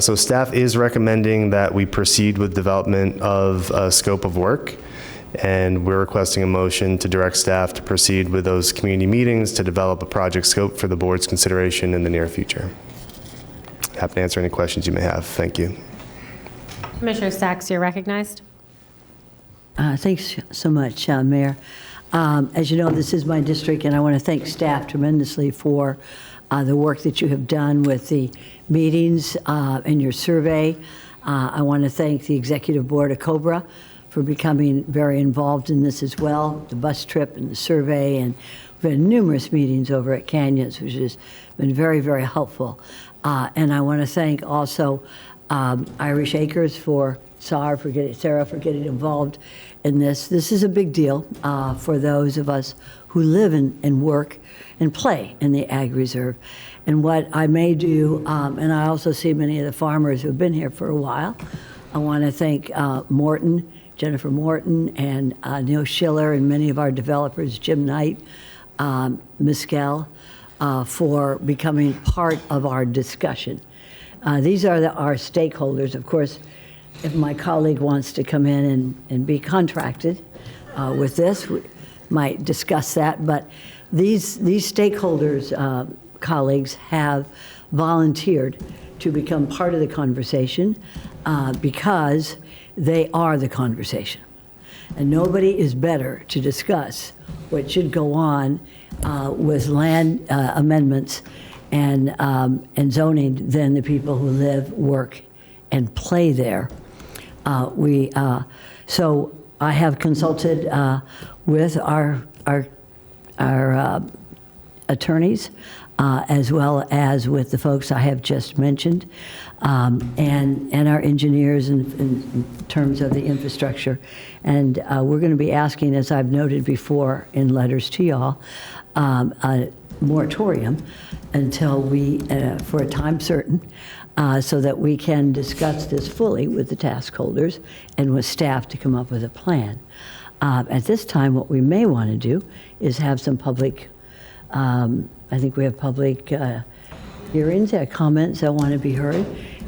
So staff is recommending that we proceed with development of a scope of work, and we're requesting a motion to direct staff to proceed with those community meetings to develop a project scope for the board's consideration in the near future. Happy to answer any questions you may have. Thank you. Commissioner Sachs, you're recognized. Thanks so much, Mayor. As you know, this is my district, and I want to thank staff tremendously for the work that you have done with the meetings and your survey. I want to thank the executive board of COBRA for becoming very involved in this as well, the bus trip and the survey, and we've had numerous meetings over at Canyons, which has been very, very helpful. And I want to thank also Irish Acres for Sarah for getting involved in this. This is a big deal for those of us who live and work and play in the Ag Reserve. And what I may do, and I also see many of the farmers who have been here for a while, I want to thank Jennifer Morton, and Neil Schiller, and many of our developers, Jim Knight, Miskel, for becoming part of our discussion. These are our stakeholders. Of course, if my colleague wants to come in and be contracted with this, we might discuss that. But these stakeholders, colleagues, have volunteered to become part of the conversation because they are the conversation. And nobody is better to discuss what should go on with land amendments and zoning than the people who live, work, and play there. So I have consulted with our attorneys, as well as with the folks I have just mentioned, and our engineers in terms of the infrastructure. And we're going to be asking, as I've noted before in letters to y'all, a moratorium until we, for a time certain, so that we can discuss this fully with the task holders and with staff to come up with a plan. At this time, what we may want to do is have some public, I think we have public hearings, comments that want to be heard,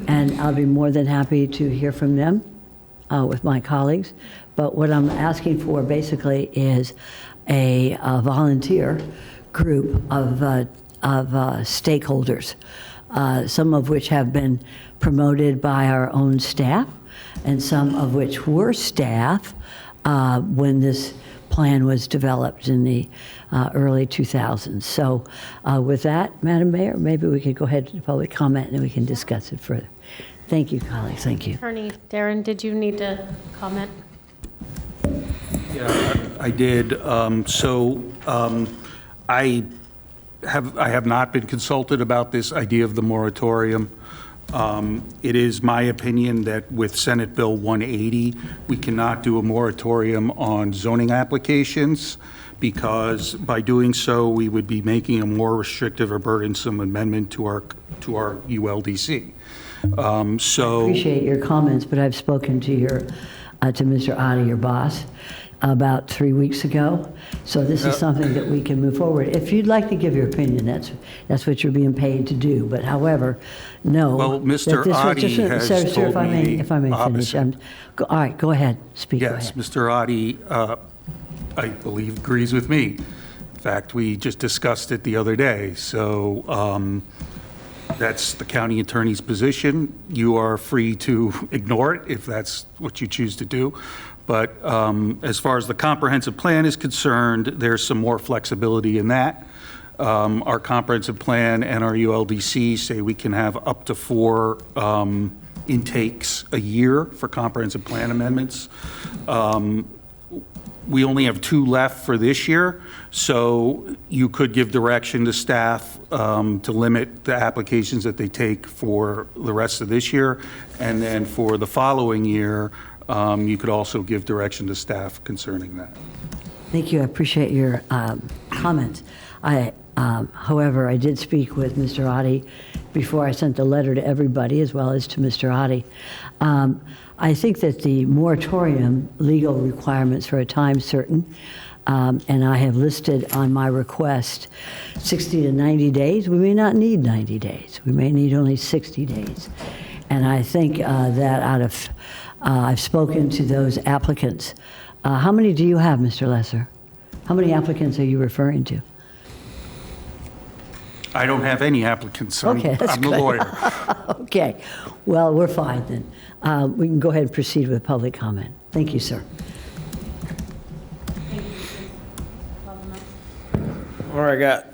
and I'll be more than happy to hear from them with my colleagues. But what I'm asking for basically is a volunteer group of stakeholders, some of which have been promoted by our own staff, and some of which were staff when this plan was developed in the early 2000s. So with that, Madam Mayor, maybe we could go ahead to public comment and we can discuss it further. Thank you, colleagues. Thank you. Attorney Darren, did you need to comment? Yeah, I did. I have not been consulted about this idea of the moratorium. It is my opinion that with Senate Bill 180, we cannot do a moratorium on zoning applications, because by doing so, we would be making a more restrictive or burdensome amendment to our ULDC. I appreciate your comments, but I've spoken to to Mr. Oddie, your boss, about 3 weeks ago. So this is something that we can move forward. If you'd like to give your opinion, that's what you're being paid to do. But however, no. Well, Mr. Oddie has sir, told me if I may finish. opposite. All right, go ahead. Speak. Yes, go ahead. Mr. Oddie, I believe, agrees with me. In fact, we just discussed it the other day. So that's the county attorney's position. You are free to ignore it if that's what you choose to do. But as far as the comprehensive plan is concerned, there's some more flexibility in that. Our comprehensive plan and our ULDC say we can have up to 4 intakes a year for comprehensive plan amendments. We only have 2 left for this year, so you could give direction to staff to limit the applications that they take for the rest of this year. And then for the following year, you could also give direction to staff concerning that. Thank you. I appreciate your comments. However, I did speak with Mr. Oddie before I sent the letter to everybody, as well as to Mr. Oddie. I think that the moratorium legal requirements for a time certain, and I have listed on my request 60 to 90 days. We may not need 90 days. We may need only 60 days. And I think that I've spoken to those applicants. How many do you have, Mr. Lesser? How many applicants are you referring to? I don't have any applicants. Okay, that's I'm the good. lawyer. Okay, well, we're fine then. We can go ahead and proceed with public comment. Thank you, sir. All right, I got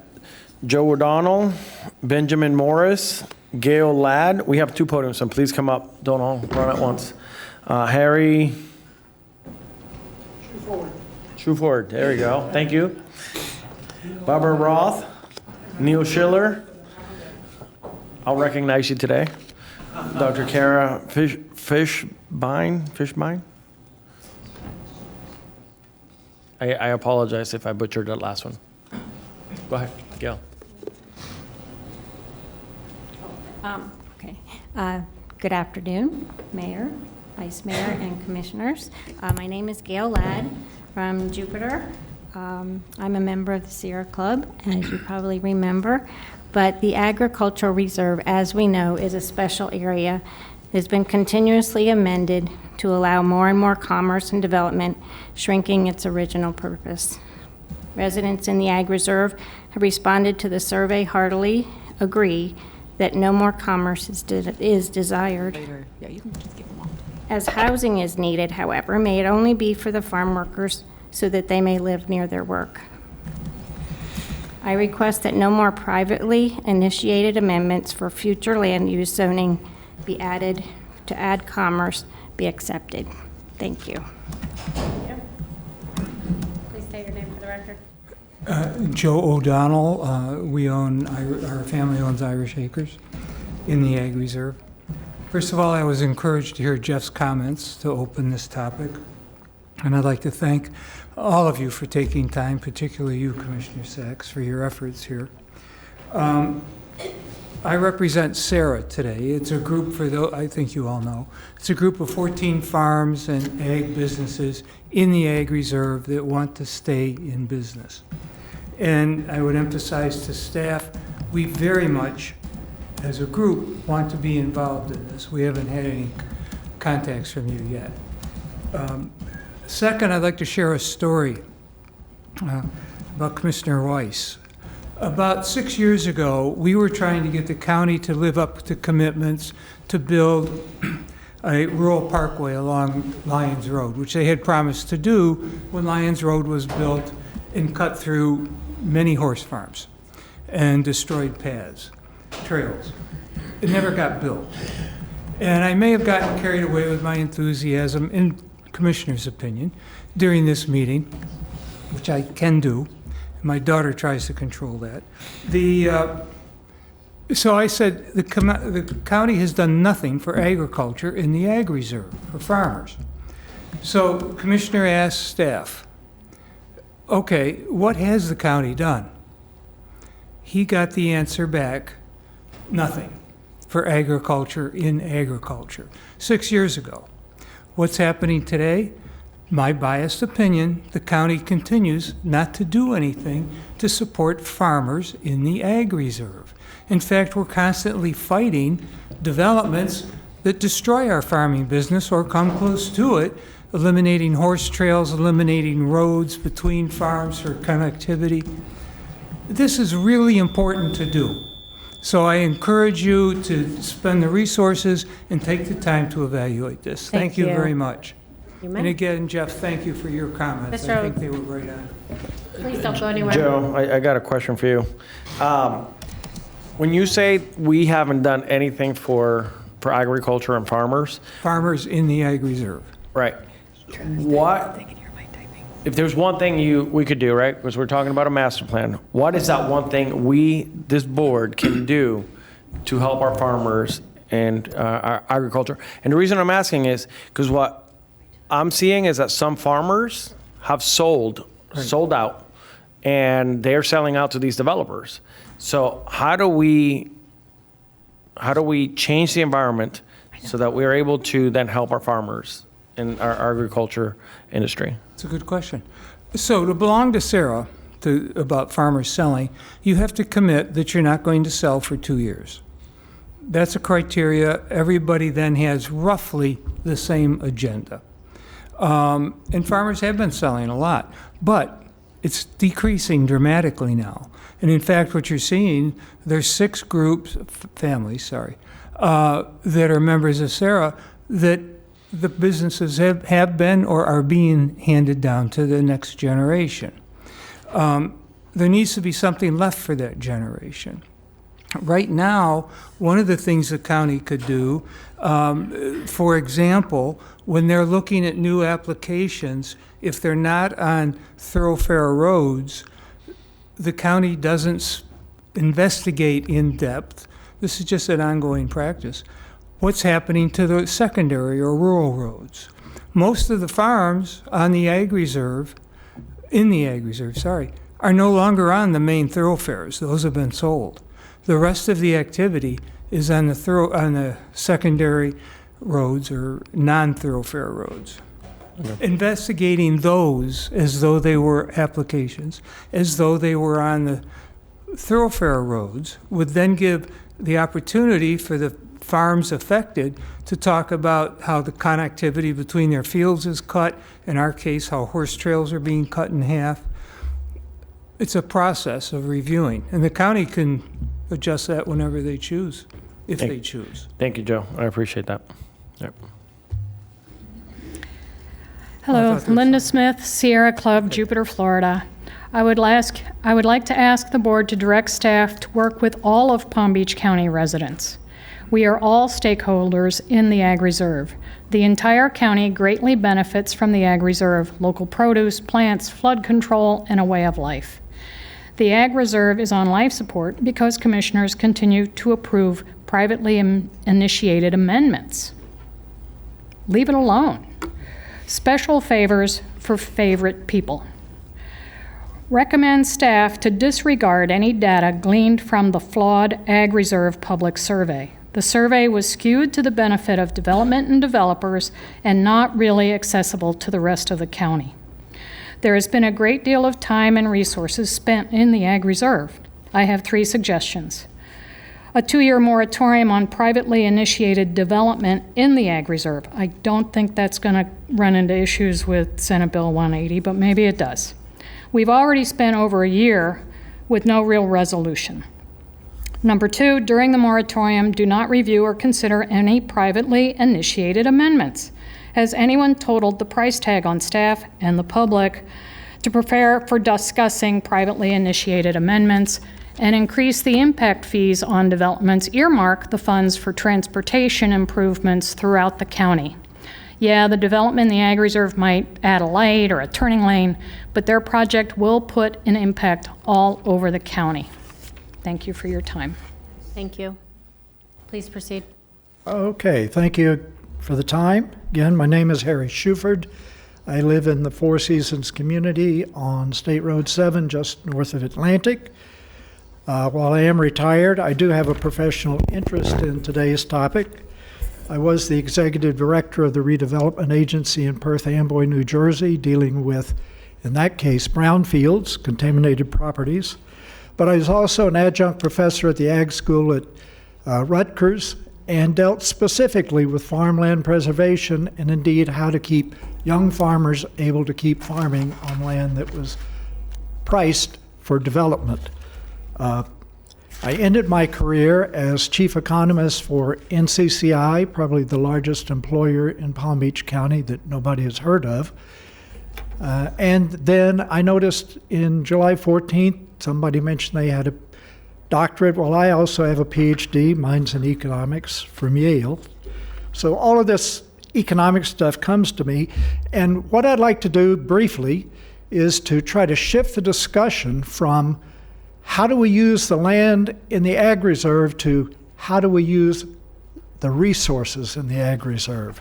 Joe O'Donnell, Benjamin Morris, Gail Ladd. We have 2 podiums, so please come up. Don't all run at once. Harry. True forward. There we go. Thank you. Barbara Roth, Neil Schiller. I'll recognize you today. Dr. Kara Fishbein. I apologize if I butchered that last one. Go ahead, Gail. Okay. Good afternoon, Mayor, Vice Mayor, and Commissioners. My name is Gail Ladd from Jupiter. I'm a member of the Sierra Club, as you probably remember. But the Agricultural Reserve, as we know, is a special area. It has been continuously amended to allow more and more commerce and development, shrinking its original purpose. Residents in the Ag Reserve have responded to the survey heartily agree that no more commerce is desired. Yeah, you can just give them all. As housing is needed, however, may it only be for the farm workers so that they may live near their work. I request that no more privately initiated amendments for future land use zoning be added to add commerce be accepted. Thank you. Please state your name for the record. Joe O'Donnell. Our family owns Irish Acres in the Ag Reserve. First of all, I was encouraged to hear Jeff's comments to open this topic. And I'd like to thank all of you for taking time, particularly you, Commissioner Sachs, for your efforts here. I represent Sarah today. It's a group for those, I think you all know. It's a group of 14 farms and ag businesses in the Ag Reserve that want to stay in business. And I would emphasize to staff, we very much, as a group, want to be involved in this. We haven't had any contacts from you yet. Second, I'd like to share a story about Commissioner Weiss. About 6 years ago, we were trying to get the county to live up to commitments to build a rural parkway along Lyons Road, which they had promised to do when Lyons Road was built and cut through many horse farms and destroyed paths, trails. It never got built. And I may have gotten carried away with my enthusiasm, in Commissioner's opinion, during this meeting, which I can do. My daughter tries to control that. So I said, the county has done nothing for agriculture in the Ag Reserve, for farmers. So Commissioner asked staff, okay, what has the county done? He got the answer back, nothing for agriculture in agriculture, 6 years ago. What's happening today? My biased opinion, the county continues not to do anything to support farmers in the Ag Reserve. In fact, we're constantly fighting developments that destroy our farming business or come close to it, eliminating horse trails, eliminating roads between farms for connectivity. This is really important to do. So I encourage you to spend the resources and take the time to evaluate this. Thank you very much. And again, Jeff, thank you for your comments. I think they were right on. Please don't go anywhere. Joe, I got a question for you. When you say we haven't done anything for agriculture and farmers. Farmers in the Ag Reserve. Right. What, if there's one thing we could do, right, because we're talking about a master plan, what is that one thing this board can do to help our farmers and our agriculture? And the reason I'm asking is because what I'm seeing is that some farmers have sold out, and they're selling out to these developers. So how do we change the environment so that we're able to then help our farmers in our agriculture industry? That's a good question. So to belong to Sarah, about farmers selling, you have to commit that you're not going to sell for 2 years. That's a criteria. Everybody then has roughly the same agenda. And farmers have been selling a lot, but it's decreasing dramatically now. And in fact, what you're seeing, there's 6 groups, families, that are members of Sarah, that the businesses have been or are being handed down to the next generation. There needs to be something left for that generation. Right now, one of the things the county could do, for example, when they're looking at new applications, if they're not on thoroughfare roads, the county doesn't investigate in depth. This is just an ongoing practice. What's happening to the secondary or rural roads? Most of the farms on the Ag Reserve, are no longer on the main thoroughfares. Those have been sold. The rest of the activity is on the secondary roads or non-thoroughfare roads. Okay. Investigating those as though they were applications, as though they were on the thoroughfare roads, would then give the opportunity for the farms affected to talk about how the connectivity between their fields is cut, in our case, how horse trails are being cut in half. It's a process of reviewing, and the county can adjust that whenever they choose, if they choose. Thank you, Joe. I appreciate that. Yep. Hello, Linda Smith, Sierra Club, Jupiter, Florida. I would like to ask the board to direct staff to work with all of Palm Beach County residents. We are all stakeholders in the Ag Reserve. The entire county greatly benefits from the Ag Reserve, local produce, plants, flood control, and a way of life. The Ag Reserve is on life support because commissioners continue to approve privately initiated amendments. Leave it alone. Special favors for favorite people. recommend staff to disregard any data gleaned from the flawed Ag Reserve public survey. The survey was skewed to the benefit of development and developers and not really accessible to the rest of the county. There has been a great deal of time and resources spent in the Ag Reserve. I have 3 suggestions. A 2-year moratorium on privately initiated development in the Ag Reserve. I don't think that's going to run into issues with Senate Bill 180, but maybe it does. We've already spent over a year with no real resolution. Number 2, during the moratorium, do not review or consider any privately initiated amendments. Has anyone totaled the price tag on staff and the public to prepare for discussing privately initiated amendments and increase the impact fees on developments, earmark the funds for transportation improvements throughout the county? Yeah, the development in the Ag Reserve might add a light or a turning lane, but their project will put an impact all over the county. Thank you for your time. Thank you. Please proceed. Okay, thank you for the time. Again, my name is Harry Shuford. I live in the Four Seasons community on State Road 7, just north of Atlantic. While I am retired, I do have a professional interest in today's topic. I was the executive director of the redevelopment agency in Perth Amboy, New Jersey, dealing with, in that case, brownfields, contaminated properties. But I was also an adjunct professor at the Ag School at Rutgers and dealt specifically with farmland preservation and indeed how to keep young farmers able to keep farming on land that was priced for development. I ended my career as chief economist for NCCI, probably the largest employer in Palm Beach County that nobody has heard of. And then I noticed in July 14th, somebody mentioned they had a doctorate. Well, I also have a PhD, mine's in economics from Yale. So all of this economic stuff comes to me. And what I'd like to do briefly is to try to shift the discussion from how do we use the land in the Ag Reserve to how do we use the resources in the Ag Reserve.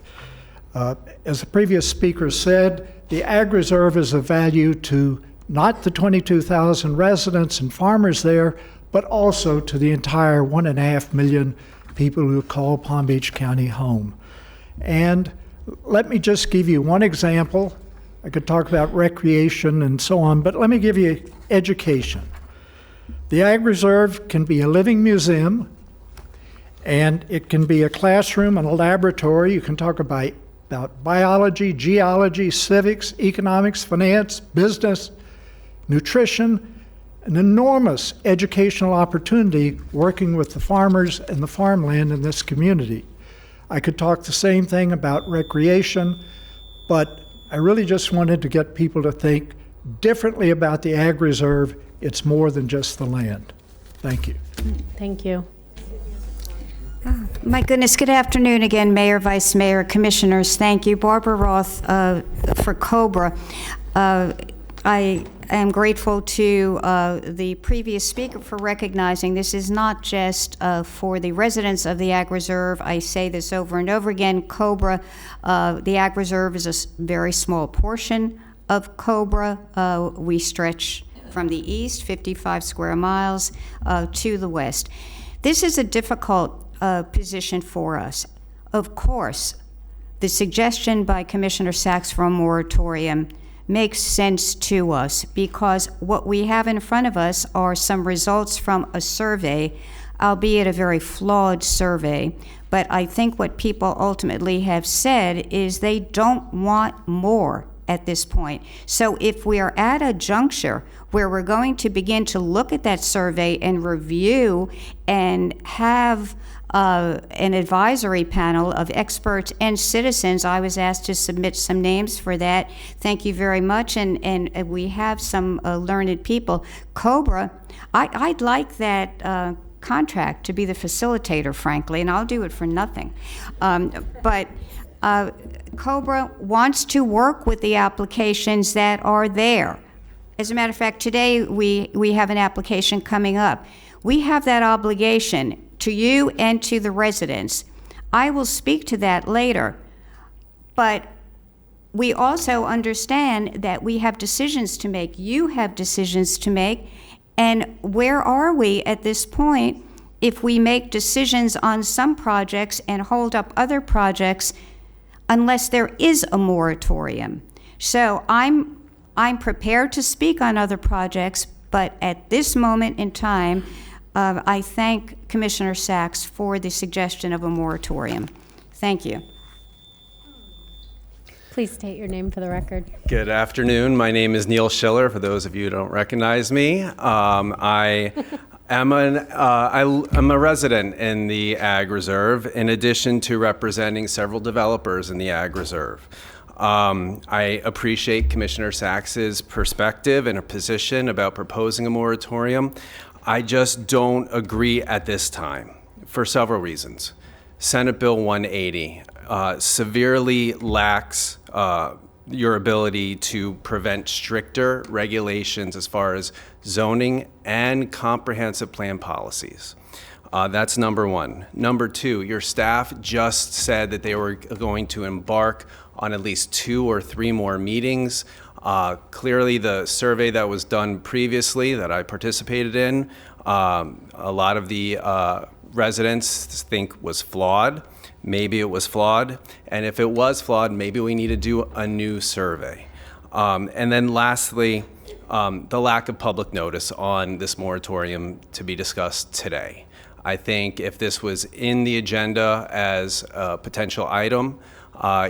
As the previous speaker said, the Ag Reserve is of value to not the 22,000 residents and farmers there, but also to the entire 1.5 million people who call Palm Beach County home. And let me just give you one example. I could talk about recreation and so on, but let me give you education. The Ag Reserve can be a living museum, and it can be a classroom and a laboratory. You can talk about biology, geology, civics, economics, finance, business, nutrition, an enormous educational opportunity working with the farmers and the farmland in this community. I could talk the same thing about recreation, but I really just wanted to get people to think differently about the Ag Reserve. It's more than just the land. Thank you. Thank you. My goodness, good afternoon again, Mayor, Vice Mayor, Commissioners. Thank you. Barbara Roth for COBRA. I am grateful to the previous speaker for recognizing this is not just for the residents of the Ag Reserve. I say this over and over again. COBRA, the Ag Reserve is a very small portion of COBRA. We stretch from the east, 55 square miles, to the west. This is a difficult position for us. Of course, the suggestion by Commissioner Sachs for a moratorium makes sense to us because what we have in front of us are some results from a survey, albeit a very flawed survey. But I think what people ultimately have said is they don't want more at this point. So if we are at a juncture where we're going to begin to look at that survey and review and have an advisory panel of experts and citizens, I was asked to submit some names for that. Thank you very much. And we have some learned people. COBRA, I'd like that contract to be the facilitator, frankly, and I'll do it for nothing. But COBRA wants to work with the applications that are there. As a matter of fact, today we have an application coming up. We have that obligation to you and to the residents. I will speak to that later, but we also understand that we have decisions to make. You have decisions to make. And where are we at this point if we make decisions on some projects and hold up other projects unless there is a moratorium? So I'm prepared to speak on other projects, but at this moment in time, I thank Commissioner Sachs for the suggestion of a moratorium. Thank you. Please state your name for the record. Good afternoon. My name is Neil Schiller, for those of you who don't recognize me. I'm a resident in the Ag Reserve, in addition to representing several developers in the Ag Reserve. I appreciate Commissioner Sachs's perspective and a position about proposing a moratorium. I just don't agree at this time for several reasons. Senate Bill 180 severely lacks your ability to prevent stricter regulations as far as zoning and comprehensive plan policies. That's number one. Number two, your staff just said that they were going to embark on at least 2 or 3 more meetings. Clearly, the survey that was done previously that I participated in, a lot of the residents think was flawed. Maybe it was flawed. And if it was flawed, maybe we need to do a new survey. And then lastly, the lack of public notice on this moratorium to be discussed today. I think if this was in the agenda as a potential item,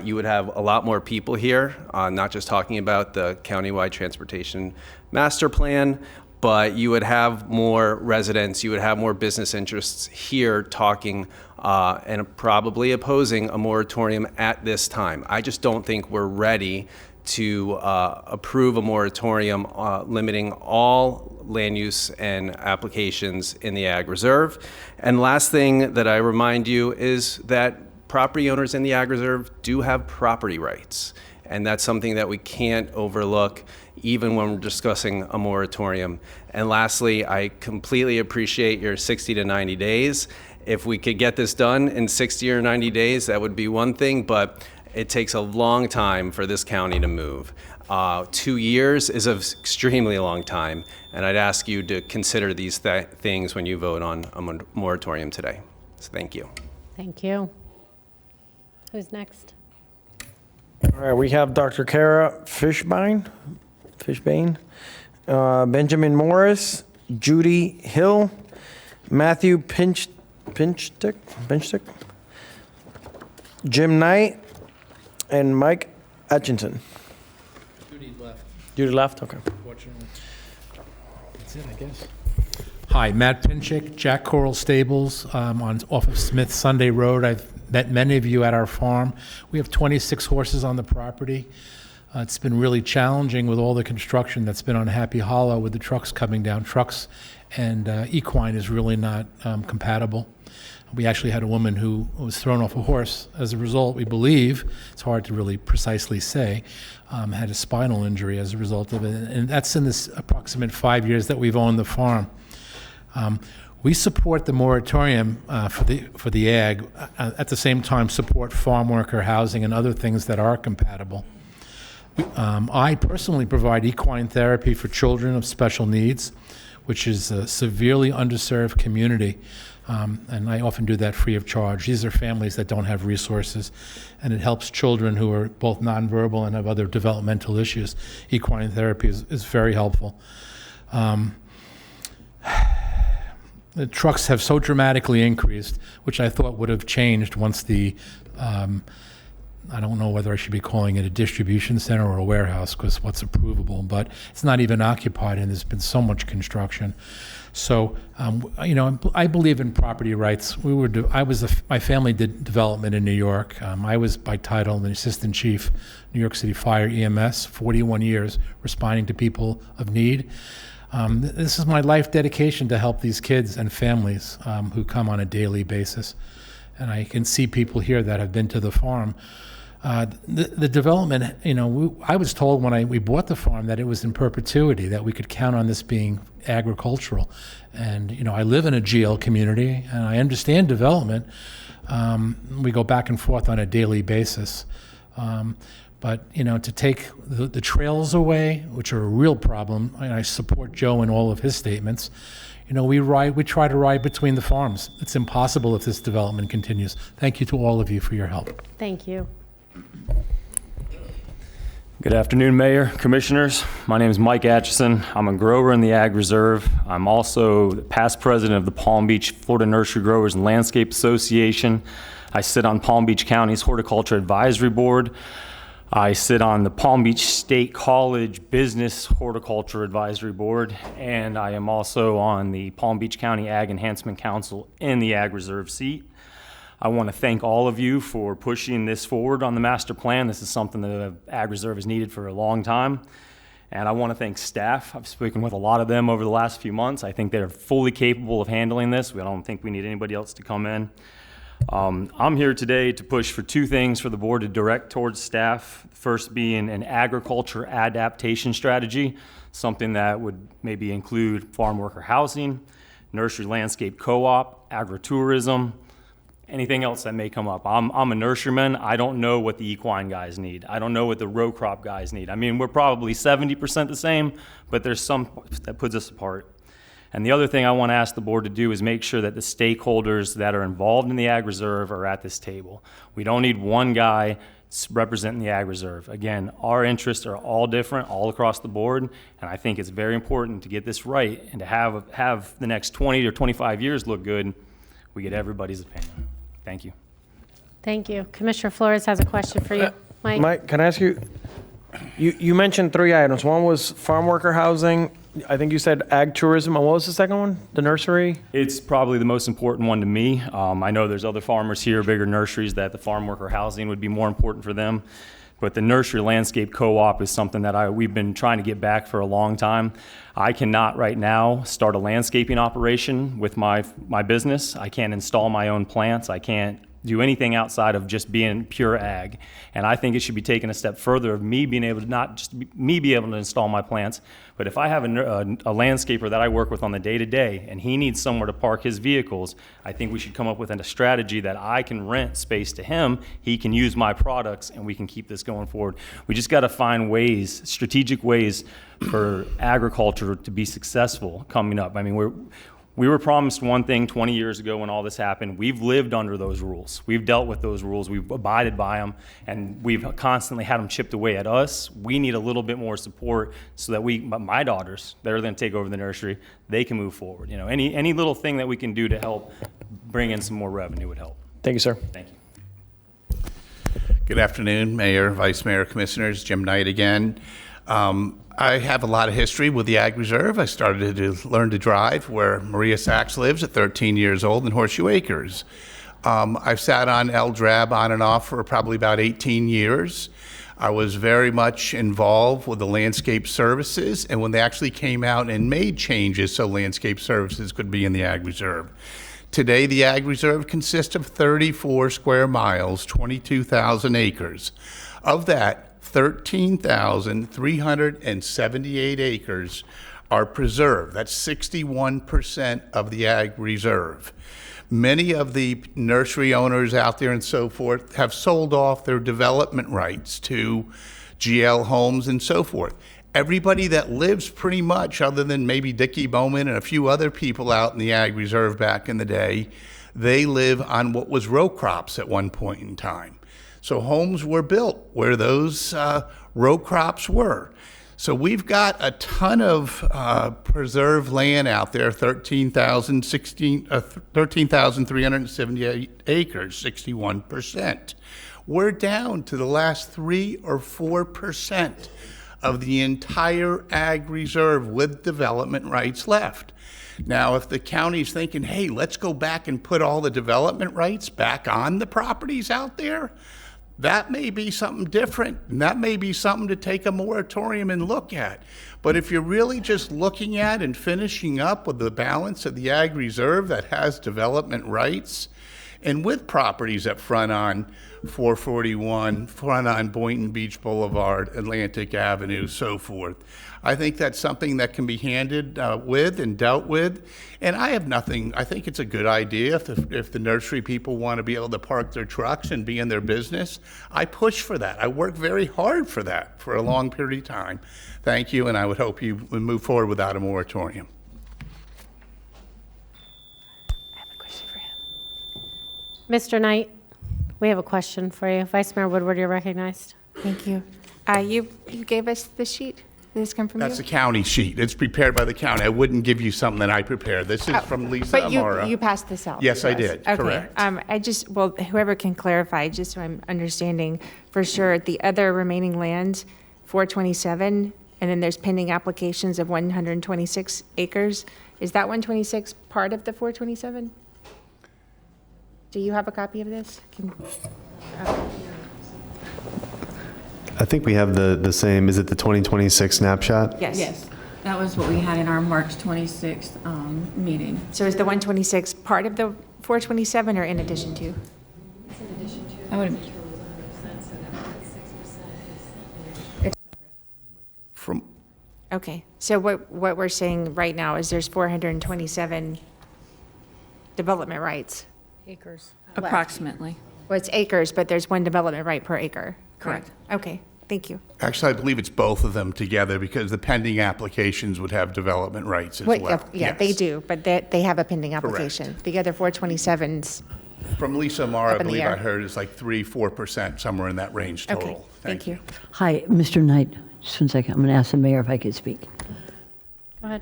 you would have a lot more people here, not just talking about the countywide transportation master plan, but you would have more residents, you would have more business interests here talking and probably opposing a moratorium at this time. I just don't think we're ready to approve a moratorium limiting all land use and applications in the Ag Reserve. And last thing that I remind you is that property owners in the Ag Reserve do have property rights. And that's something that we can't overlook even when we're discussing a moratorium. And lastly, I completely appreciate your 60 to 90 days. If we could get this done in 60 or 90 days, that would be one thing, but it takes a long time for this county to move. 2 years is an extremely long time, and I'd ask you to consider these things when you vote on a moratorium today. So thank you. Thank you. Who's next? All right, we have Dr. Kara Fishbein, Benjamin Morris, Judy Hill, Matthew Pinchtick, Jim Knight, and Mike Atchison. Judy left. Judy left, okay. Fortunately. That's it, I guess. Hi, Matt Pinchik, Jack Coral Stables off of Smith Sunday Road. I've met many of you at our farm. We have 26 horses on the property. It's been really challenging with all the construction that's been on Happy Hollow with the trucks coming down. Trucks and equine is really not compatible. We actually had a woman who was thrown off a horse as a result, we believe, it's hard to really precisely say, had a spinal injury as a result of it. And that's in this approximate 5 years that we've owned the farm. We support the moratorium for the ag, at the same time support farm worker housing and other things that are compatible. I personally provide equine therapy for children of special needs, which is a severely underserved community, and I often do that free of charge. These are families that don't have resources, and it helps children who are both nonverbal and have other developmental issues. Equine therapy is very helpful. The trucks have so dramatically increased, which I thought would have changed once the, I don't know whether I should be calling it a distribution center or a warehouse, because what's approvable, but it's not even occupied, and there's been so much construction. So, I believe in property rights. My family did development in New York. I was by title an assistant chief, New York City Fire EMS, 41 years, responding to people of need. This is my life dedication to help these kids and families who come on a daily basis. And I can see people here that have been to the farm. The development, I was told when we bought the farm that it was in perpetuity, that we could count on this being agricultural. And, I live in a GL community, and I understand development. We go back and forth on a daily basis. But, you know, to take the trails away, which are a real problem, and I support Joe in all of his statements, you know, we try to ride between the farms. It's impossible if this development continues. Thank you to all of you for your help. Thank you. Good afternoon, Mayor, Commissioners. My name is Mike Atchison. I'm a grower in the Ag Reserve. I'm also the past president of the Palm Beach, Florida Nursery Growers and Landscape Association. I sit on Palm Beach County's Horticulture Advisory Board. I sit on the Palm Beach State College Business Horticulture Advisory Board, and I am also on the Palm Beach County Ag Enhancement Council in the Ag Reserve seat. I want to thank all of you for pushing this forward on the master plan. This is something that the Ag Reserve has needed for a long time. And I want to thank staff. I've spoken with a lot of them over the last few months. I think they're fully capable of handling this. I don't think we need anybody else to come in. I'm here today to push for two things for the board to direct towards staff. First being an agriculture adaptation strategy, something that would maybe include farm worker housing, nursery landscape co-op, agritourism, anything else that may come up. I'm a nurseryman. I don't know what the equine guys need. I don't know what the row crop guys need. I mean, we're probably 70% the same, but there's some that puts us apart. And the other thing I want to ask the board to do is make sure that the stakeholders that are involved in the Ag Reserve are at this table. We don't need one guy representing the Ag Reserve. Again, our interests are all different all across the board, and I think it's very important to get this right and to have the next 20 or 25 years look good. We get everybody's opinion. Thank you. Thank you. Commissioner Flores has a question for you. Mike? Mike, can I ask you, you mentioned three items. One was farm worker housing. I think you said ag tourism. And what was the second one? The nursery? It's probably the most important one to me. I know there's other farmers here, bigger nurseries, that the farm worker housing would be more important for them. But the nursery landscape co-op is something that we've been trying to get back for a long time. I cannot right now start a landscaping operation with my business. I can't install my own plants. I can't do anything outside of just being pure ag. And I think it should be taken a step further of me being able to not just me be able to install my plants, but if I have a landscaper that I work with on the day-to-day and he needs somewhere to park his vehicles, I think we should come up with a strategy that I can rent space to him, he can use my products, and we can keep this going forward. We just got to find ways, strategic ways for agriculture to be successful coming up. I mean, we were promised one thing 20 years ago when all this happened. We've lived under those rules. We've dealt with those rules. We've abided by them, and we've constantly had them chipped away at us. We need a little bit more support so that my daughters, they're going to take over the nursery, they can move forward. You know, any little thing that we can do to help bring in some more revenue would help. Thank you, sir. Thank you. Good afternoon, Mayor, Vice Mayor, Commissioners. Jim Knight again. I have a lot of history with the Ag Reserve. I started to learn to drive where Maria Sachs lives at 13 years old in Horseshoe Acres. I've sat on LDRAB on and off for probably about 18 years. I was very much involved with the landscape services, and when they actually came out and made changes so landscape services could be in the Ag Reserve. Today, the Ag Reserve consists of 34 square miles, 22,000 acres. Of that, 13,378 acres are preserved. That's 61% of the Ag Reserve. Many of the nursery owners out there and so forth have sold off their development rights to GL Homes and so forth. Everybody that lives pretty much, other than maybe Dickie Bowman and a few other people out in the Ag Reserve back in the day, they live on what was row crops at one point in time. So homes were built where those row crops were. So we've got a ton of preserved land out there, 13,378 acres, 61%. We're down to the last 3 or 4% of the entire Ag Reserve with development rights left. Now, if the county's thinking, hey, let's go back and put all the development rights back on the properties out there, that may be something different, and that may be something to take a moratorium and look at. But if you're really just looking at and finishing up with the balance of the Ag Reserve that has development rights, and with properties that front on 441, front on Boynton Beach Boulevard, Atlantic Avenue, so forth. I think that's something that can be handed with and dealt with. And I have nothing, I think it's a good idea if the nursery people want to be able to park their trucks and be in their business. I push for that. I work very hard for that for a long period of time. Thank you, and I would hope you would move forward without a moratorium. Mr. Knight, we have a question for you. Vice Mayor Woodward, you're recognized. Thank you. You gave us the sheet? Did this come from That's you? a county sheet. It's prepared by the county. I wouldn't give you something that I prepared. This is from Lisa But Amara. you passed this out? Yes, to I us. did. Okay. Correct. Well, whoever can clarify, just so I'm understanding for sure, the other remaining lands, 427, and then there's pending applications of 126 acres. Is that 126 part of the 427? Do you have a copy of this? I think we have the same, is it the 2026 snapshot? Yes. That was what we had in our March 26th meeting. So is the 126 part of the 427 or in addition to? It's in addition to. I would have. Okay, so what we're saying right now is there's 427 development rights. Acres. Approximately. Well, it's acres, but there's one development right per acre. Correct. Okay, thank you. Actually, I believe it's both of them together because the pending applications would have development rights as Wait, well. yeah, Yes. they do, but they have a pending application. The other 427s. From Lisa Amara, I Up in the believe I air. heard it's like 3-4%, somewhere in that range total. Okay, thank you. Hi, Mr. Knight. Just 1 second. I'm going to ask the mayor if I could speak. Go ahead.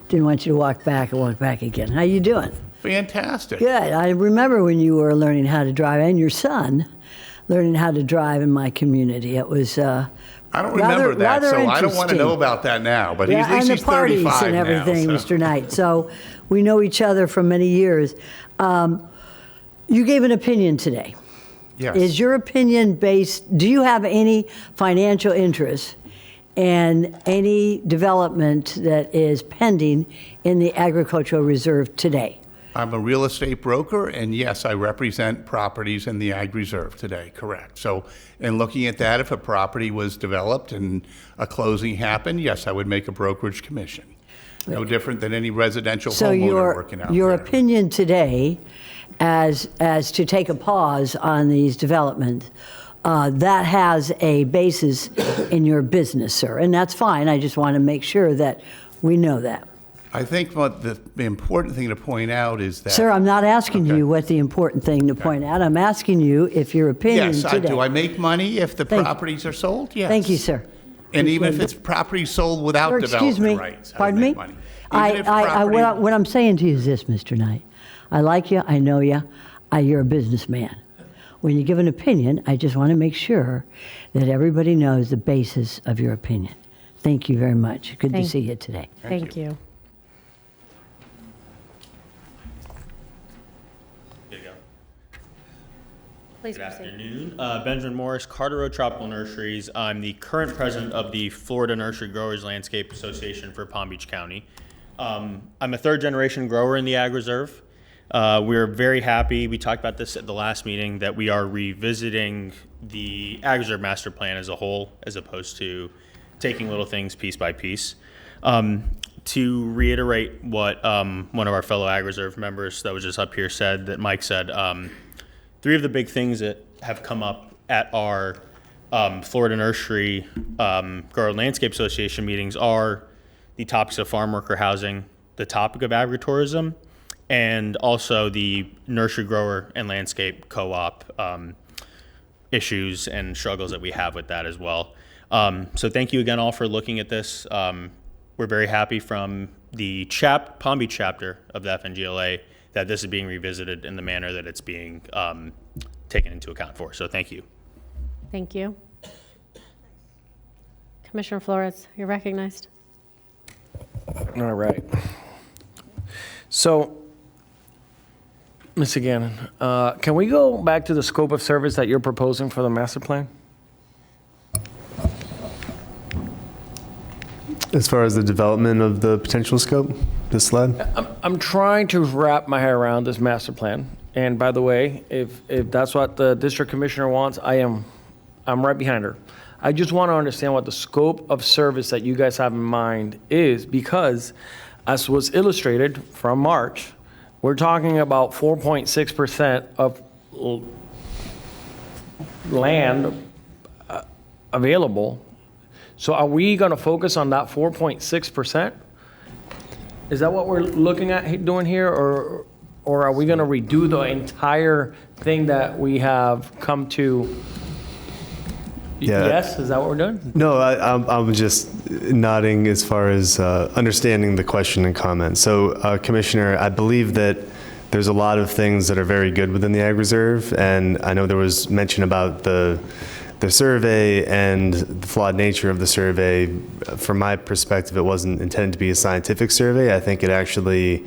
Didn't want you to walk back and walk back again. How you doing? Fantastic. Good. I remember when you were learning how to drive, and your son learning how to drive in my community. It was I don't remember that, so I don't want to know about that now, but at least he's 35 now. And the parties and everything, so. Mr. Knight. So we know each other for many years. You gave an opinion today. Yes. Is your opinion based, do you have any financial interest in any development that is pending in the agricultural reserve today? I'm a real estate broker, and yes, I represent properties in the Ag Reserve today, correct. So in looking at that, if a property was developed and a closing happened, yes, I would make a brokerage commission. No different than any residential So homeowner working out your there. opinion today, as to take a pause on these developments, that has a basis in your business, sir, and that's fine. I just want to make sure that we know that. I think what the important thing to point out is that... Sir, I'm not asking you what the important thing to point out. I'm asking you if your opinion Yes, today. do I make money if the Thank you. properties are sold? Yes. Thank you, sir. And even if it's property sold without Sir, excuse me. development rights, I would Pardon me? make money. Even if property- What I'm saying to you is this, Mr. Knight. I like you. I know you. You're a businessman. When you give an opinion, I just want to make sure that everybody knows the basis of your opinion. Thank you very much. Good to Thank- see you today. Thank you. Please Good proceed. afternoon. Benjamin Morris, Carter Road Tropical Nurseries. I'm the current president of the Florida Nursery Growers Landscape Association for Palm Beach County. I'm a third-generation grower in the Ag Reserve. We're very happy, we talked about this at the last meeting, that we are revisiting the Ag Reserve Master Plan as a whole, as opposed to taking little things piece by piece. To reiterate what one of our fellow Ag Reserve members that was just up here said, that Mike said, three of the big things that have come up at our Florida Nursery Grower Landscape Association meetings are the topics of farm worker housing, the topic of agritourism, and also the nursery grower and landscape co-op issues and struggles that we have with that as well. So thank you again all for looking at this. We're very happy from the Palm Beach chapter of the FNGLA that this is being revisited in the manner that it's being taken into account for. So thank you. Thank you. Commissioner Flores, you're recognized. All right. So, Ms. Gannon, can we go back to the scope of service that you're proposing for the master plan? As far as the development of the potential scope, this slide? I'm trying to wrap my head around this master plan And by the way, if that's what the district commissioner wants, I'm right behind her. I just want to understand what the scope of service that you guys have in mind is, because as was illustrated from March, we're talking about 4.6% of land available. So are we going to focus on that 4.6%? Is that what we're looking at doing here, or are we going to redo the entire thing that we have come to? Yeah. Yes, is that what we're doing? No, I'm just nodding as far as understanding the question and comment. So, Commissioner, I believe that there's a lot of things that are very good within the Ag Reserve, and I know there was mention about the survey and the flawed nature of the survey. From my perspective, it wasn't intended to be a scientific survey. I think it actually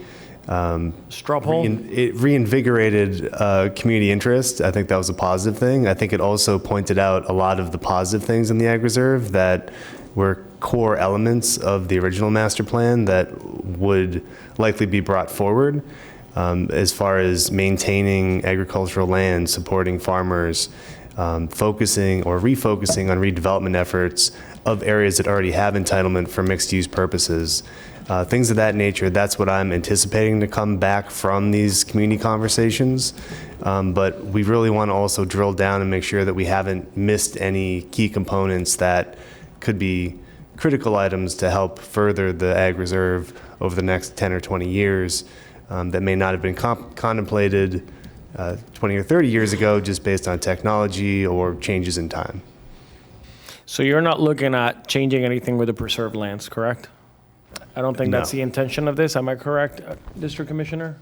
straw poll. It reinvigorated community interest. I think that was a positive thing. I think it also pointed out a lot of the positive things in the Ag Reserve that were core elements of the original master plan that would likely be brought forward, as far as maintaining agricultural land, supporting farmers, focusing or refocusing on redevelopment efforts of areas that already have entitlement for mixed-use purposes. Things of that nature, that's what I'm anticipating to come back from these community conversations. But we really want to also drill down and make sure that we haven't missed any key components that could be critical items to help further the Ag Reserve over the next 10 or 20 years that may not have been contemplated 20 or 30 years ago just based on technology or changes in time. So you're not looking at changing anything with the preserved lands, correct? I don't think that's the intention of this. Am I correct, District Commissioner?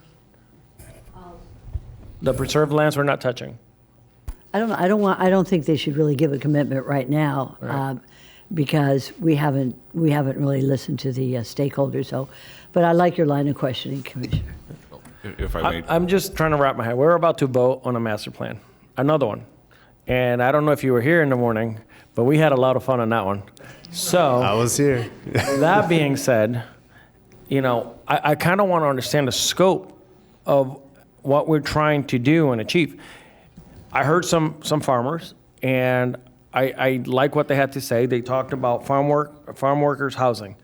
The preserved lands we're not touching. I don't think they should really give a commitment right now, Right. because we haven't really listened to the stakeholders. So, but I like your line of questioning, Commissioner. If I may. I'm just trying to wrap my head. We're about to vote on a master plan, another one. And I don't know if you were here in the morning, but we had a lot of fun on that one. So I was here. That being said, I kind of want to understand the scope of what we're trying to do and achieve. I heard some farmers, and I like what they had to say. They talked about farm workers housing.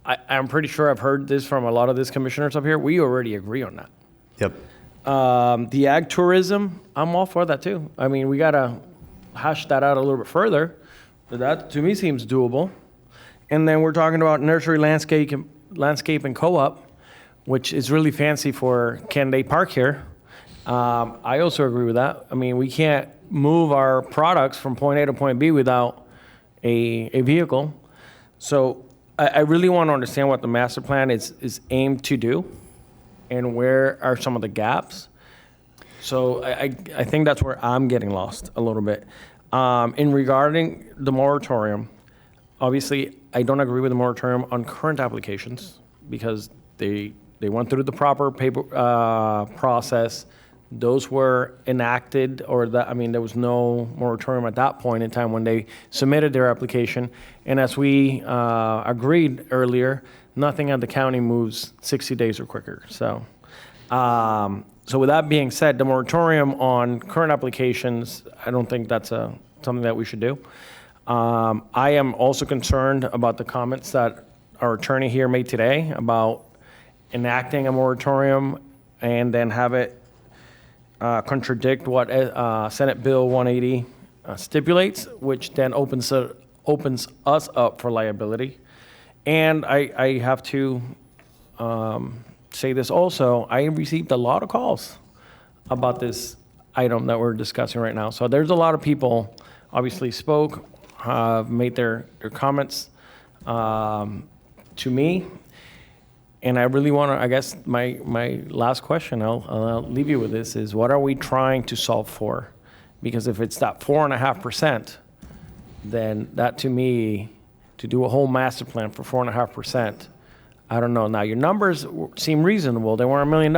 I'm pretty sure I've heard this from a lot of these commissioners up here. We already agree on that. Yep. The ag tourism, I'm all for that too. I mean, we got to hash that out a little bit further, but that to me seems doable. And then we're talking about nursery landscape and co-op, which is really fancy for can they park here? I also agree with that. I mean, we can't move our products from point A to point B without a vehicle. So I really want to understand what the master plan is aimed to do and where are some of the gaps. So I think that's where I'm getting lost a little bit. In regarding the moratorium, obviously I don't agree with the moratorium on current applications because they went through the proper paper process. Those were enacted, there was no moratorium at that point in time when they submitted their application. And as we agreed earlier, nothing at the county moves 60 days or quicker. So with that being said, the moratorium on current applications, I don't think that's something that we should do. I am also concerned about the comments that our attorney here made today about enacting a moratorium and then have it contradict what Senate Bill 180 stipulates, which then opens us up for liability. And I have to say this also, I received a lot of calls about this item that we're discussing right now. So there's a lot of people obviously spoke, made their comments to me. And I really want to, I guess my last question, I'll leave you with this, is what are we trying to solve for? Because if it's that 4.5%, then that to me, to do a whole master plan for 4.5%, I don't know. Now your numbers seem reasonable. They weren't $1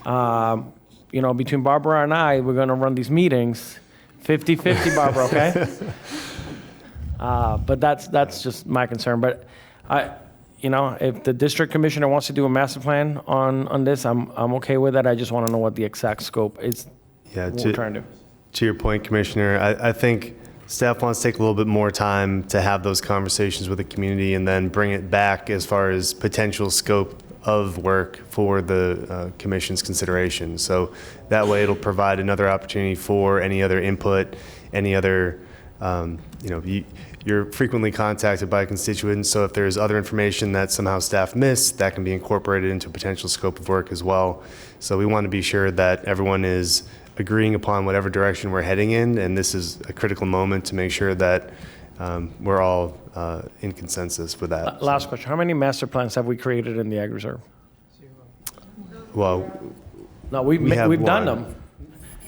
million. Between Barbara and I, we're going to run these meetings 50-50, Barbara, okay? But that's just my concern. But if the district commissioner wants to do a master plan on this, I'm okay with that. I just want to know what the exact scope is. Yeah, what we're trying to do. To your point, Commissioner, I think staff wants to take a little bit more time to have those conversations with the community and then bring it back as far as potential scope of work for the commission's consideration. So that way it'll provide another opportunity for any other input, any other, you're frequently contacted by constituents, so if there's other information that somehow staff missed, that can be incorporated into potential scope of work as well. So we want to be sure that everyone is agreeing upon whatever direction we're heading in, and this is a critical moment to make sure that we're all in consensus with that. Last question. How many master plans have we created in the Ag Reserve? Well, no, we've done them.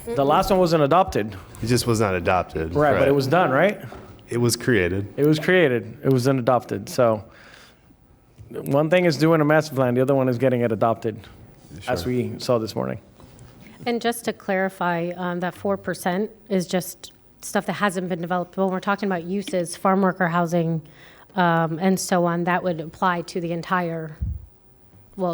The last one wasn't adopted. It just was not adopted. Right, but it was done, right? It was created. It was created. It wasn't adopted. So one thing is doing a master plan. The other one is getting it adopted, as we saw this morning. And just to clarify, that 4% is just stuff that hasn't been developed. When we're talking about uses, farm worker housing, and so on, that would apply to the entire,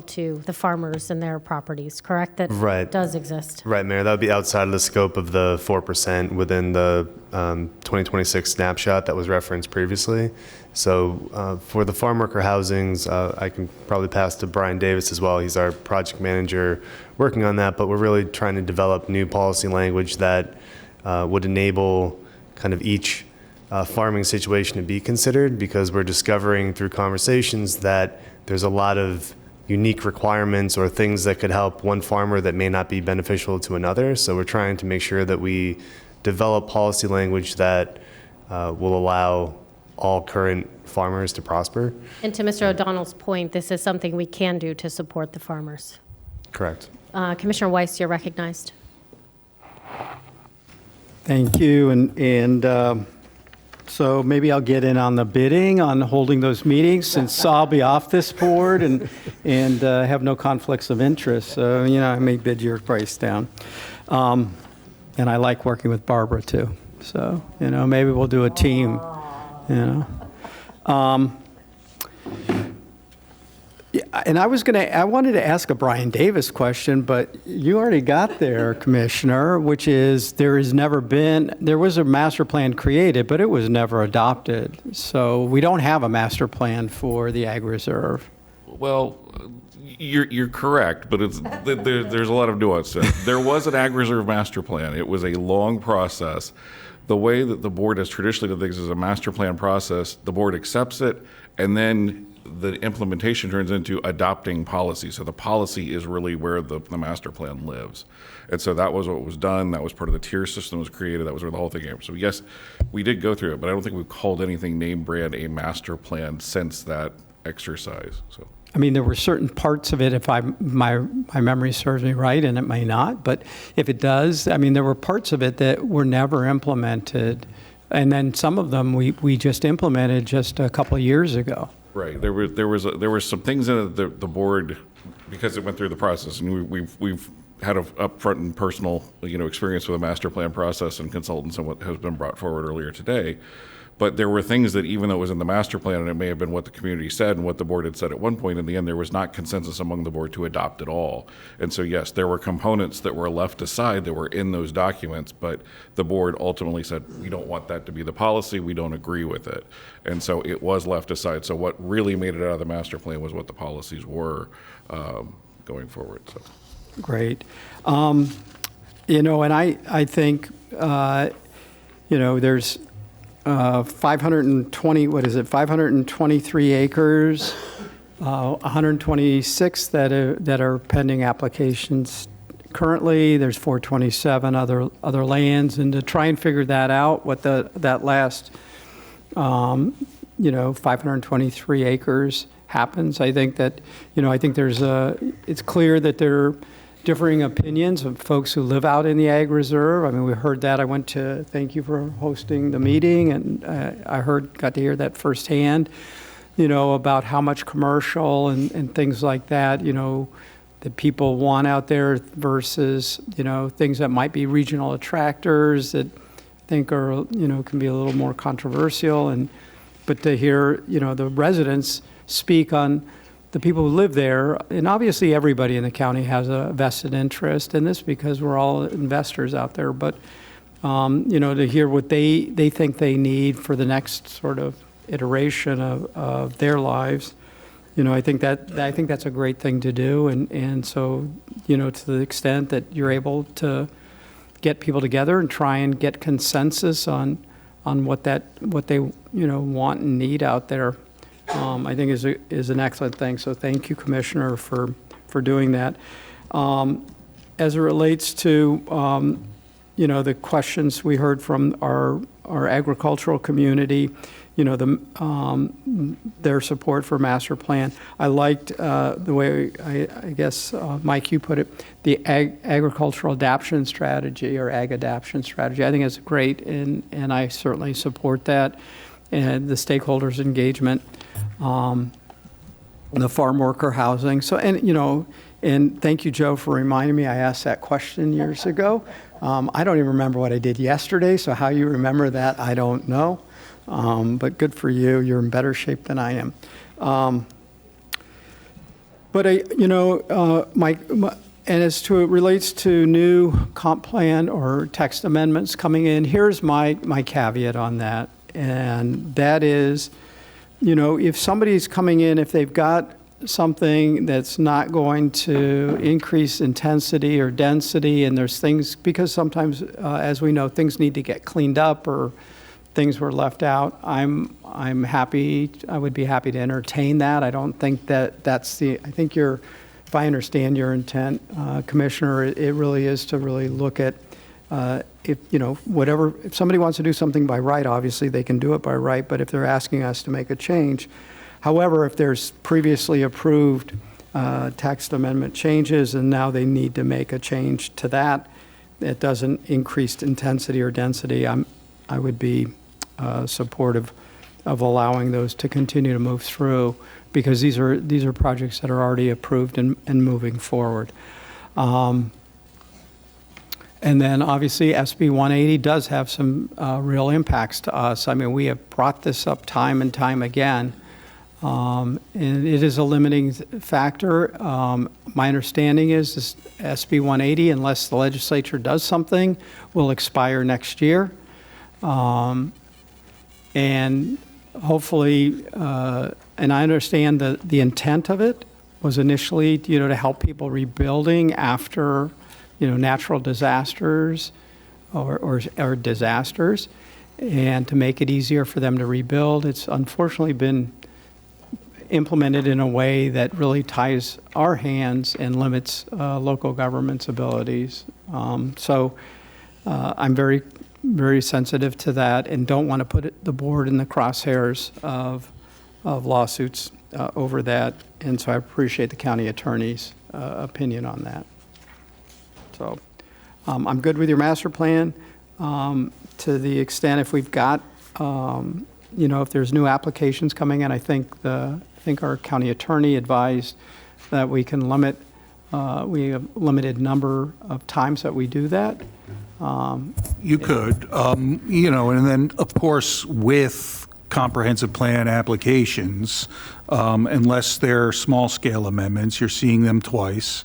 to the farmers and their properties, correct? That Right. does exist. Right, Mayor. That would be outside of the scope of the 4% within the 2026 snapshot that was referenced previously. So for the farm worker housings, I can probably pass to Brian Davis as well. He's our project manager working on that, but we're really trying to develop new policy language that would enable kind of each farming situation to be considered, because we're discovering through conversations that there's a lot of unique requirements or things that could help one farmer that may not be beneficial to another. So we're trying to make sure that we develop policy language that will allow all current farmers to prosper. And to Mr. O'Donnell's point, this is something we can do to support the farmers. Correct. Commissioner Weiss, you're recognized. Thank you. And so maybe I'll get in on the bidding on holding those meetings, since I'll be off this board and have no conflicts of interest. So, I may bid your price down. And I like working with Barbara too. So, maybe we'll do a team, And I wanted to ask a Brian Davis question, but you already got there, Commissioner, which is there was a master plan created, but it was never adopted. So we don't have a master plan for the Ag Reserve. Well, you're correct, but there's a lot of nuance. There was an Ag Reserve master plan. It was a long process. The way that the board has traditionally done things is a master plan process. The board accepts it, and then the implementation turns into adopting policy. So the policy is really where the master plan lives. And so that was what was done. That was part of the tier system was created. That was where the whole thing came from. So yes, we did go through it, but I don't think we've called anything name brand a master plan since that exercise. So. I mean, there were certain parts of it, if my memory serves me right, and it may not, but if it does, I mean, there were parts of it that were never implemented. And then some of them we just implemented just a couple of years ago. Right. There were some things in the board, because it went through the process, and we've had an upfront and personal experience with a master plan process and consultants and what has been brought forward earlier today. But there were things that, even though it was in the master plan and it may have been what the community said and what the board had said at one point, in the end there was not consensus among the board to adopt it all. And so yes, there were components that were left aside that were in those documents, but the board ultimately said, we don't want that to be the policy, we don't agree with it. And so it was left aside. So what really made it out of the master plan was what the policies were going forward. So. Great. And I think, there's 523 acres, 126 that are pending applications currently. There's 427 other lands, and to try and figure that out, what that last 523 acres happens. I think that it's clear that there are differing opinions of folks who live out in the Ag Reserve. I mean, we heard that. Thank you for hosting the meeting, and got to hear that firsthand, about how much commercial and things like that, that people want out there versus, things that might be regional attractors that I think are, can be a little more controversial. But to hear, the residents speak on the people who live there, and obviously everybody in the county has a vested interest in this because we're all investors out there, but to hear what they think they need for the next sort of iteration of their lives, I think that's a great thing to do, and so to the extent that you're able to get people together and try and get consensus on what they want and need out there, I think is an excellent thing. So thank you, Commissioner, for doing that. As it relates to the questions we heard from our agricultural community, their support for master plan. I liked the way, I guess, Mike, you put it, the agricultural adaptation strategy or ag adaptation strategy. I think it's great, and I certainly support that, and the stakeholders' engagement, the farm worker housing. So, and thank you, Joe, for reminding me. I asked that question years ago. I don't even remember what I did yesterday, so how you remember that, I don't know. But good for you. You're in better shape than I am. Mike, and as to it relates to new comp plan or text amendments coming in, here's my caveat on that, and that is, if somebody's coming in, if they've got something that's not going to increase intensity or density, and there's things, because sometimes, as we know, things need to get cleaned up or things were left out, I would be happy to entertain that. I don't think that's I think if I understand your intent, Commissioner, it really is to really look at, if somebody wants to do something by right, obviously they can do it by right, but if they're asking us to make a change, however, if there's previously approved text amendment changes and now they need to make a change to that, it doesn't increase intensity or density, I would be supportive of allowing those to continue to move through, because these are projects that are already approved and moving forward. And then obviously SB 180 does have some real impacts to us. I mean, we have brought this up time and time again. And it is a limiting factor. My understanding is this SB 180, unless the legislature does something, will expire next year. And hopefully, and I understand the intent of it was initially, to help people rebuilding after, natural disasters or disasters, and to make it easier for them to rebuild. It's unfortunately been implemented in a way that really ties our hands and limits local government's abilities. So I'm very, very sensitive to that and don't want to put the board in the crosshairs of lawsuits over that. And so I appreciate the county attorney's opinion on that. So I'm good with your master plan to the extent if we've got, if there's new applications coming in, I think our county attorney advised that we can limit, we have limited number of times that we do that. You could, and then, of course, with comprehensive plan applications, unless they're small-scale amendments, you're seeing them twice.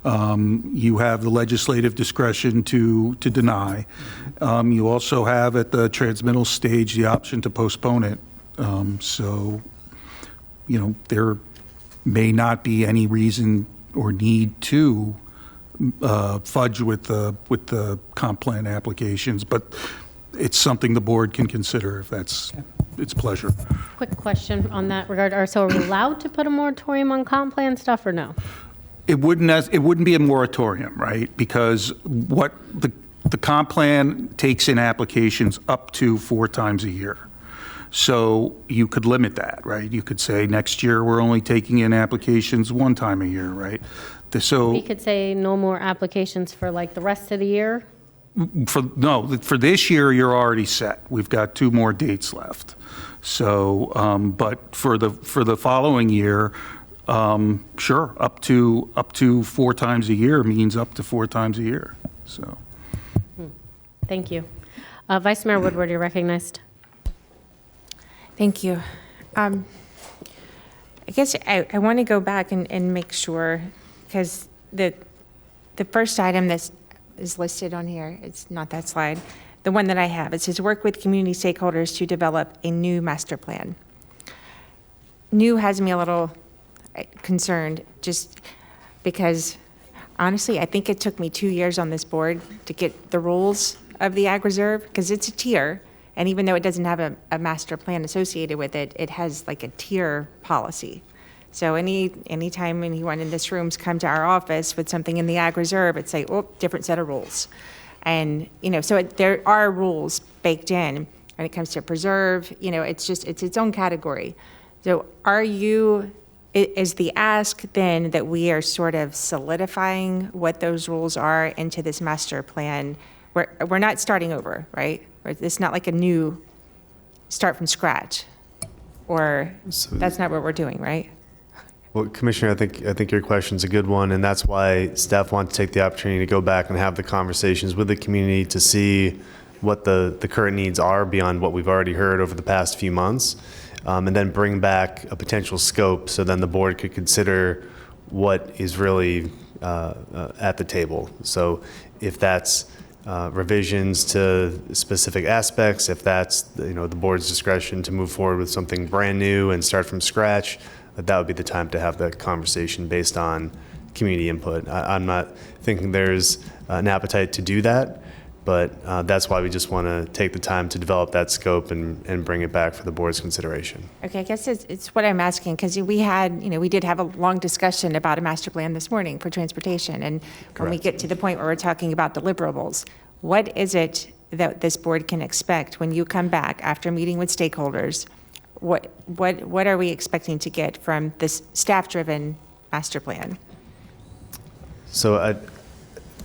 You have the legislative discretion to deny. You also have, at the transmittal stage, the option to postpone it. So, there may not be any reason or need to fudge with the comp plan applications, but it's something the board can consider if that's its pleasure. Quick question on that regard. So are we allowed to put a moratorium on comp plan stuff or no? It wouldn't be a moratorium, right? Because what the comp plan takes in applications up to 4 times a year. So you could limit that, right? You could say next year we're only taking in applications 1 time a year, right? So We could say no more applications for like the rest of the year? For this year, you're already set. We've got 2 more dates left. So, but for the following year, sure, up to 4 times a year means up to 4 times a year. So, Thank you. Vice Mayor Woodward, you're recognized. Thank you. guess I want to go back and make sure, because the first item that is listed on here, it's not that slide, the one that I have, it says work with community stakeholders to develop a new master plan. New has me a little concerned, just because honestly, I think it took me 2 years on this board to get the rules of the Ag Reserve, because it's a tier. And even though it doesn't have a master plan associated with it, it has like a tier policy. So anytime anyone in this room's come to our office with something in the Ag Reserve, it's like, oh, different set of rules. And, so there are rules baked in when it comes to preserve, it's its own category. So is the ask then that we are sort of solidifying what those rules are into this master plan? We're not starting over, right? It's not like a new start from scratch, or that's not what we're doing, right? Well, Commissioner, I think your question's a good one, and that's why staff wants to take the opportunity to go back and have the conversations with the community to see what the current needs are beyond what we've already heard over the past few months, and then bring back a potential scope so then the board could consider what is really at the table. So if that's revisions to specific aspects, if that's the board's discretion to move forward with something brand new and start from scratch, that would be the time to have that conversation based on community input. I'm not thinking there's an appetite to do that, but that's why we just want to take the time to develop that scope and bring it back for the board's consideration. Okay, I guess it's what I'm asking, because we did have a long discussion about a master plan this morning for transportation, and when we get to the point where we're talking about deliverables, what is it that this board can expect when you come back after meeting with stakeholders? What are we expecting to get from this staff-driven master plan? So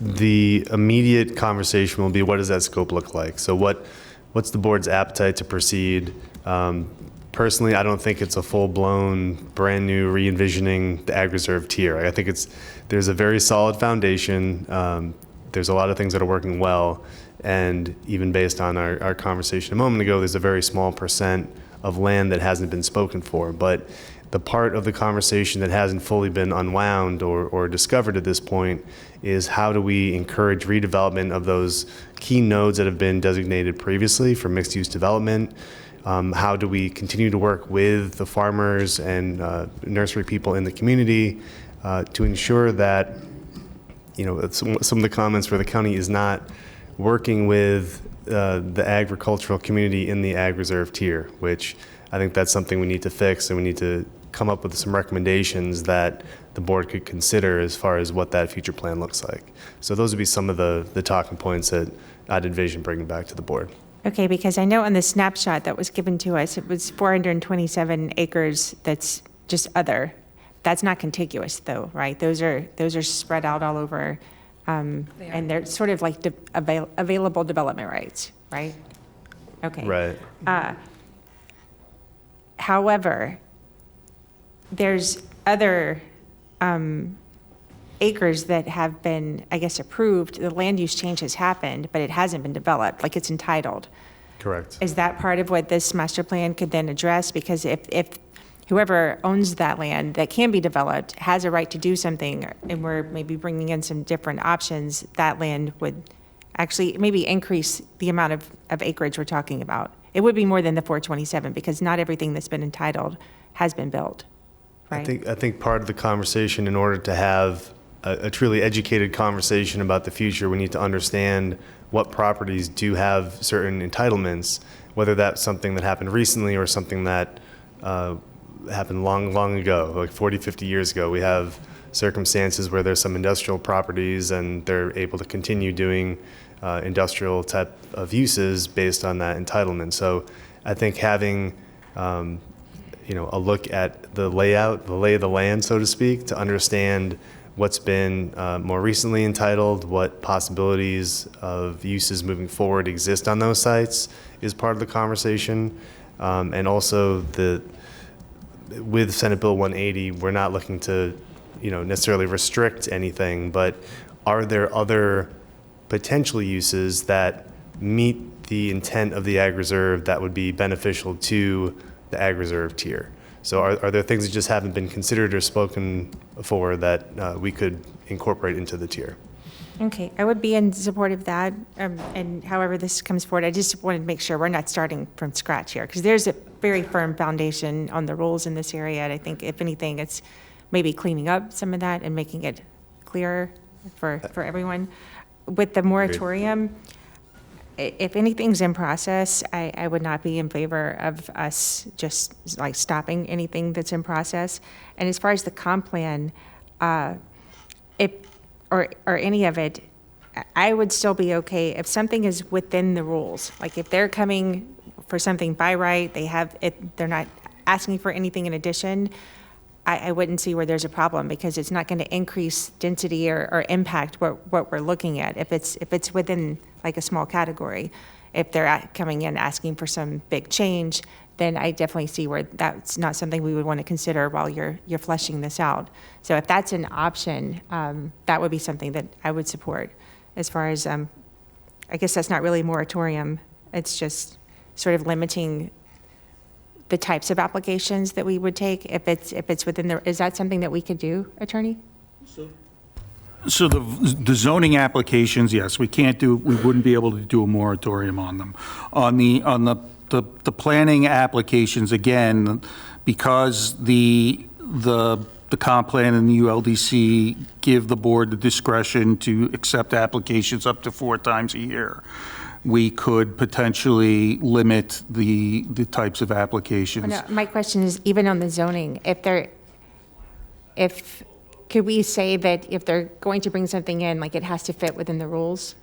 the immediate conversation will be, what does that scope look like? So what's the board's appetite to proceed? Personally, I don't think it's a full-blown, brand new re-envisioning the Ag Reserve tier. I think there's a very solid foundation. There's a lot of things that are working well, and even based on our conversation a moment ago, there's a very small percent of land that hasn't been spoken for. But the part of the conversation that hasn't fully been unwound or discovered at this point is, how do we encourage redevelopment of those key nodes that have been designated previously for mixed-use development? How do we continue to work with the farmers and nursery people in the community to ensure that some of the comments where the county is not working with the agricultural community in the Ag Reserve tier, which I think that's something we need to fix, and we need to come up with some recommendations that the board could consider as far as what that future plan looks like. So those would be some of the talking points that I'd envision bringing back to the board. Okay, because I know on the snapshot that was given to us, it was 427 acres that's just other. That's not contiguous though, right? Those are spread out all over, and they're sort of like available development rights, right? Okay. Right. However, there's other acres that have been, I guess, approved. The land use change has happened, but it hasn't been developed, like it's entitled. Correct. Is that part of what this master plan could then address? Because if whoever owns that land that can be developed has a right to do something, and we're maybe bringing in some different options, that land would actually maybe increase the amount of acreage we're talking about. It would be more than the 427, because not everything that's been entitled has been built, right? I think part of the conversation, in order to have a truly educated conversation about the future, we need to understand what properties do have certain entitlements, whether that's something that happened recently or something that happened long ago, like 40, 50 years ago. We have circumstances where there's some industrial properties and they're able to continue doing industrial type of uses based on that entitlement. So I think having a look at the layout, the lay of the land, so to speak, to understand what's been more recently entitled, what possibilities of uses moving forward exist on those sites is part of the conversation. And also with Senate Bill 180, we're not looking to necessarily restrict anything, but are there other potential uses that meet the intent of the Ag Reserve that would be beneficial to the Ag Reserve tier? So are there things that just haven't been considered or spoken for that we could incorporate into the tier? Okay, I would be in support of that, and however this comes forward, I just wanted to make sure we're not starting from scratch here, because there's a very firm foundation on the rules in this area, and I think if anything, it's maybe cleaning up some of that and making it clearer for everyone. With the moratorium, if anything's in process, I would not be in favor of us just like stopping anything that's in process. And as far as the comp plan, or any of it, I would still be okay if something is within the rules. Like if they're coming for something by right, they're not asking for anything in addition, I wouldn't see where there's a problem, because it's not going to increase density or impact what we're looking at. If it's within like a small category, if they're coming in asking for some big change, then I definitely see where that's not something we would want to consider while you're fleshing this out. So if that's an option, that would be something that I would support. As far as, I guess that's not really a moratorium. It's just sort of limiting the types of applications that we would take if it's within is that something that we could do, Attorney? So the zoning applications, yes, we wouldn't be able to do a moratorium on them. On the planning applications, again, because the comp plan and the ULDC give the board the discretion to accept applications up to 4 times a year, we could potentially limit the types of applications. No, my question is, even on the zoning, could we say that if they're going to bring something in, like it has to fit within the rules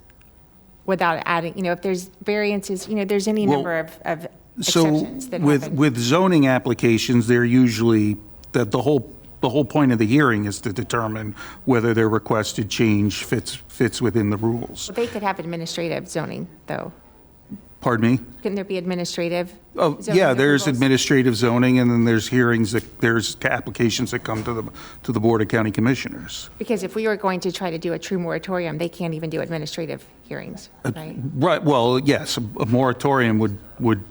without adding, if there's variances, there's any number of exceptions that happen. With zoning applications, they're usually, the whole point of the hearing is to determine whether their requested change fits within the rules. Well, they could have administrative zoning, though. Pardon me? Couldn't there be administrative? Oh, zoning yeah, there's approvals? administrative zoning, and then there's there's applications that come to the Board of County Commissioners. Because if we were going to try to do a true moratorium, they can't even do administrative hearings, right? Right, well, yes, a moratorium would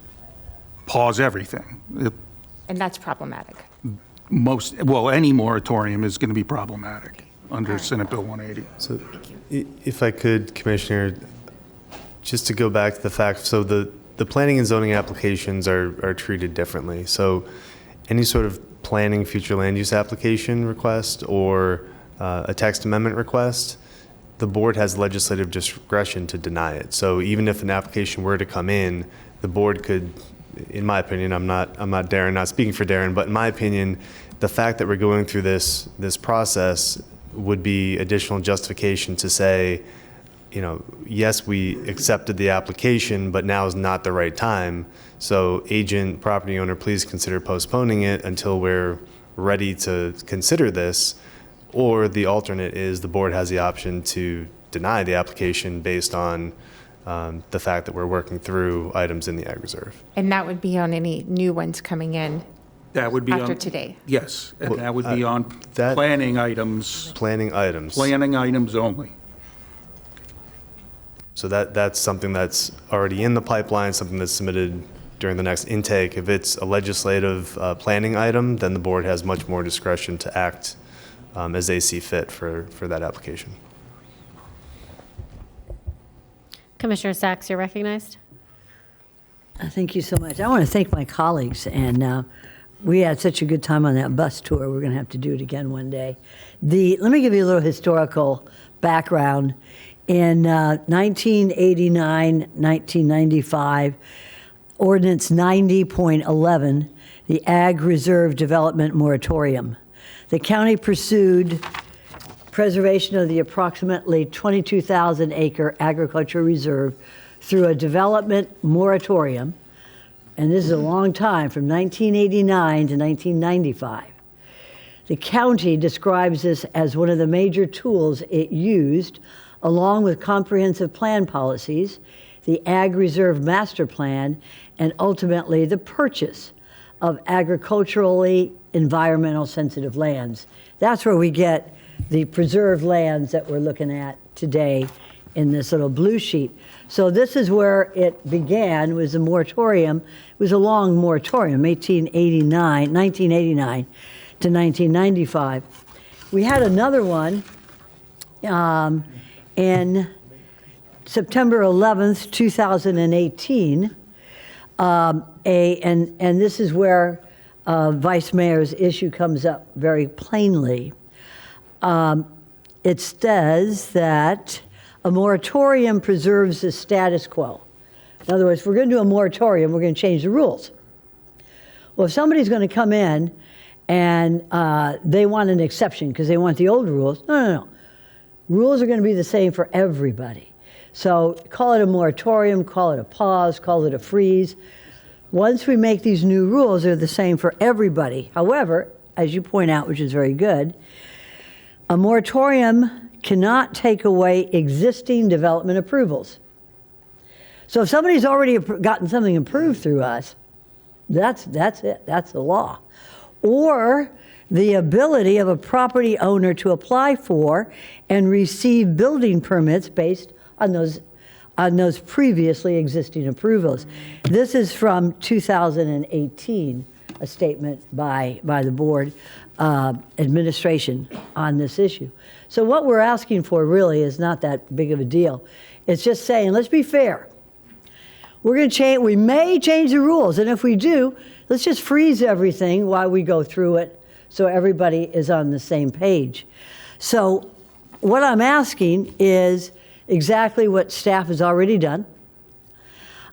pause everything. And that's problematic. Any moratorium is going to be problematic under Senate Bill 180. So if I could, Commissioner, just to go back to the fact, so the planning and zoning applications are treated differently. So any sort of planning future land use application request or a text amendment request, the board has legislative discretion to deny it. So even if an application were to come in, the board could, in my opinion, I'm not Darren, not speaking for Darren, but in my opinion, the fact that we're going through this process would be additional justification to say, yes, we accepted the application, but now is not the right time. So agent, property owner, please consider postponing it until we're ready to consider this. Or the alternate is the board has the option to deny the application based on the fact that we're working through items in the Ag Reserve. And that would be on any new ones coming in That would be after on, today? yes, and that would be on planning items. Planning items. Planning items only. So that's something that's already in the pipeline, something that's submitted during the next intake. If it's a legislative planning item, then the board has much more discretion to act as they see fit for that application. Commissioner Sachs, you're recognized. Thank you so much. I want to thank my colleagues, and we had such a good time on that bus tour. We're going to have to do it again one day. Let me give you a little historical background. In 1989, 1995, Ordinance 90.11, the Ag Reserve Development Moratorium. The county pursued preservation of the approximately 22,000 acre agricultural reserve through a development moratorium, and this is a long time, from 1989 to 1995. The county describes this as one of the major tools it used, along with comprehensive plan policies, the Ag Reserve Master Plan, and ultimately the purchase of agriculturally environmental sensitive lands. That's where we get the preserved lands that we're looking at today in this little blue sheet. So this is where it began, was a moratorium. It was a long moratorium, 1989 to 1995. We had another one in September 11th, 2018. And this is where Vice Mayor's issue comes up very plainly. It says that a moratorium preserves the status quo. In other words, if we're going to do a moratorium, we're going to change the rules. Well, if somebody's going to come in and they want an exception because they want the old rules, no. Rules are going to be the same for everybody. So call it a moratorium, call it a pause, call it a freeze. Once we make these new rules, they're the same for everybody. However, as you point out, which is very good, a moratorium cannot take away existing development approvals. So if somebody's already gotten something approved through us, that's it, that's the law. Or the ability of a property owner to apply for and receive building permits based on those previously existing approvals. This is from 2018, a statement by the board administration on this issue. So what we're asking for really is not that big of a deal. It's just saying, let's be fair. We're going to change, we may change the rules, and if we do, let's just freeze everything while we go through it so everybody is on the same page. So what I'm asking is exactly what staff has already done.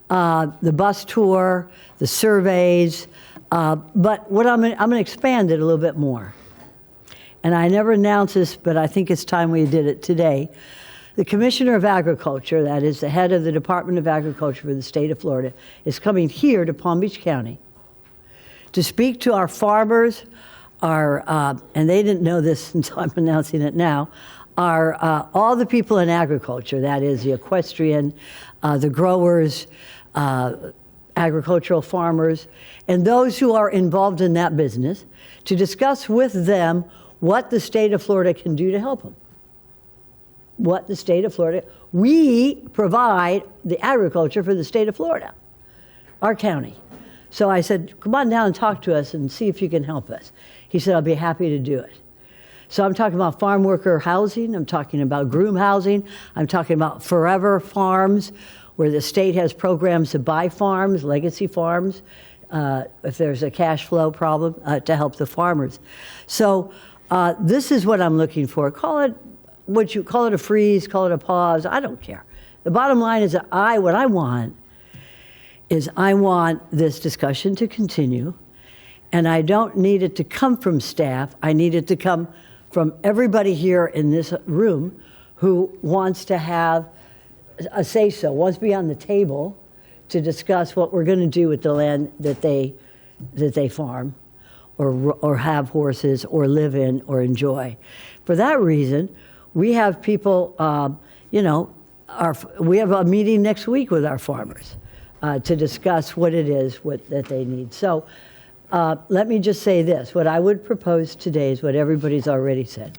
The bus tour, the surveys, but what I'm going to expand it a little bit more. And I never announced this, but I think it's time we did it today. The Commissioner of Agriculture, that is the head of the Department of Agriculture for the state of Florida, is coming here to Palm Beach County to speak to our farmers, and they didn't know this until I'm announcing it now, all the people in agriculture, that is the equestrian, the growers, agricultural farmers, and those who are involved in that business, to discuss with them what the state of Florida can do to help them. What the state of Florida, we provide the agriculture for the state of Florida, our county. So I said, come on down and talk to us and see if you can help us. He said, I'll be happy to do it. So I'm talking about farm worker housing, I'm talking about groom housing, I'm talking about forever farms, where the state has programs to buy farms, legacy farms, if there's a cash flow problem, to help the farmers. So this is what I'm looking for. Call it what you call it, a freeze, call it a pause, I don't care. The bottom line is that what I want this discussion to continue, and I don't need it to come from staff, I need it to come from everybody here in this room who wants to have a say-so, wants to be on the table to discuss what we're going to do with the land that they farm or have horses or live in or enjoy. For that reason, we have people, we have a meeting next week with our farmers to discuss what it is that they need. So let me just say this. What I would propose today is what everybody's already said.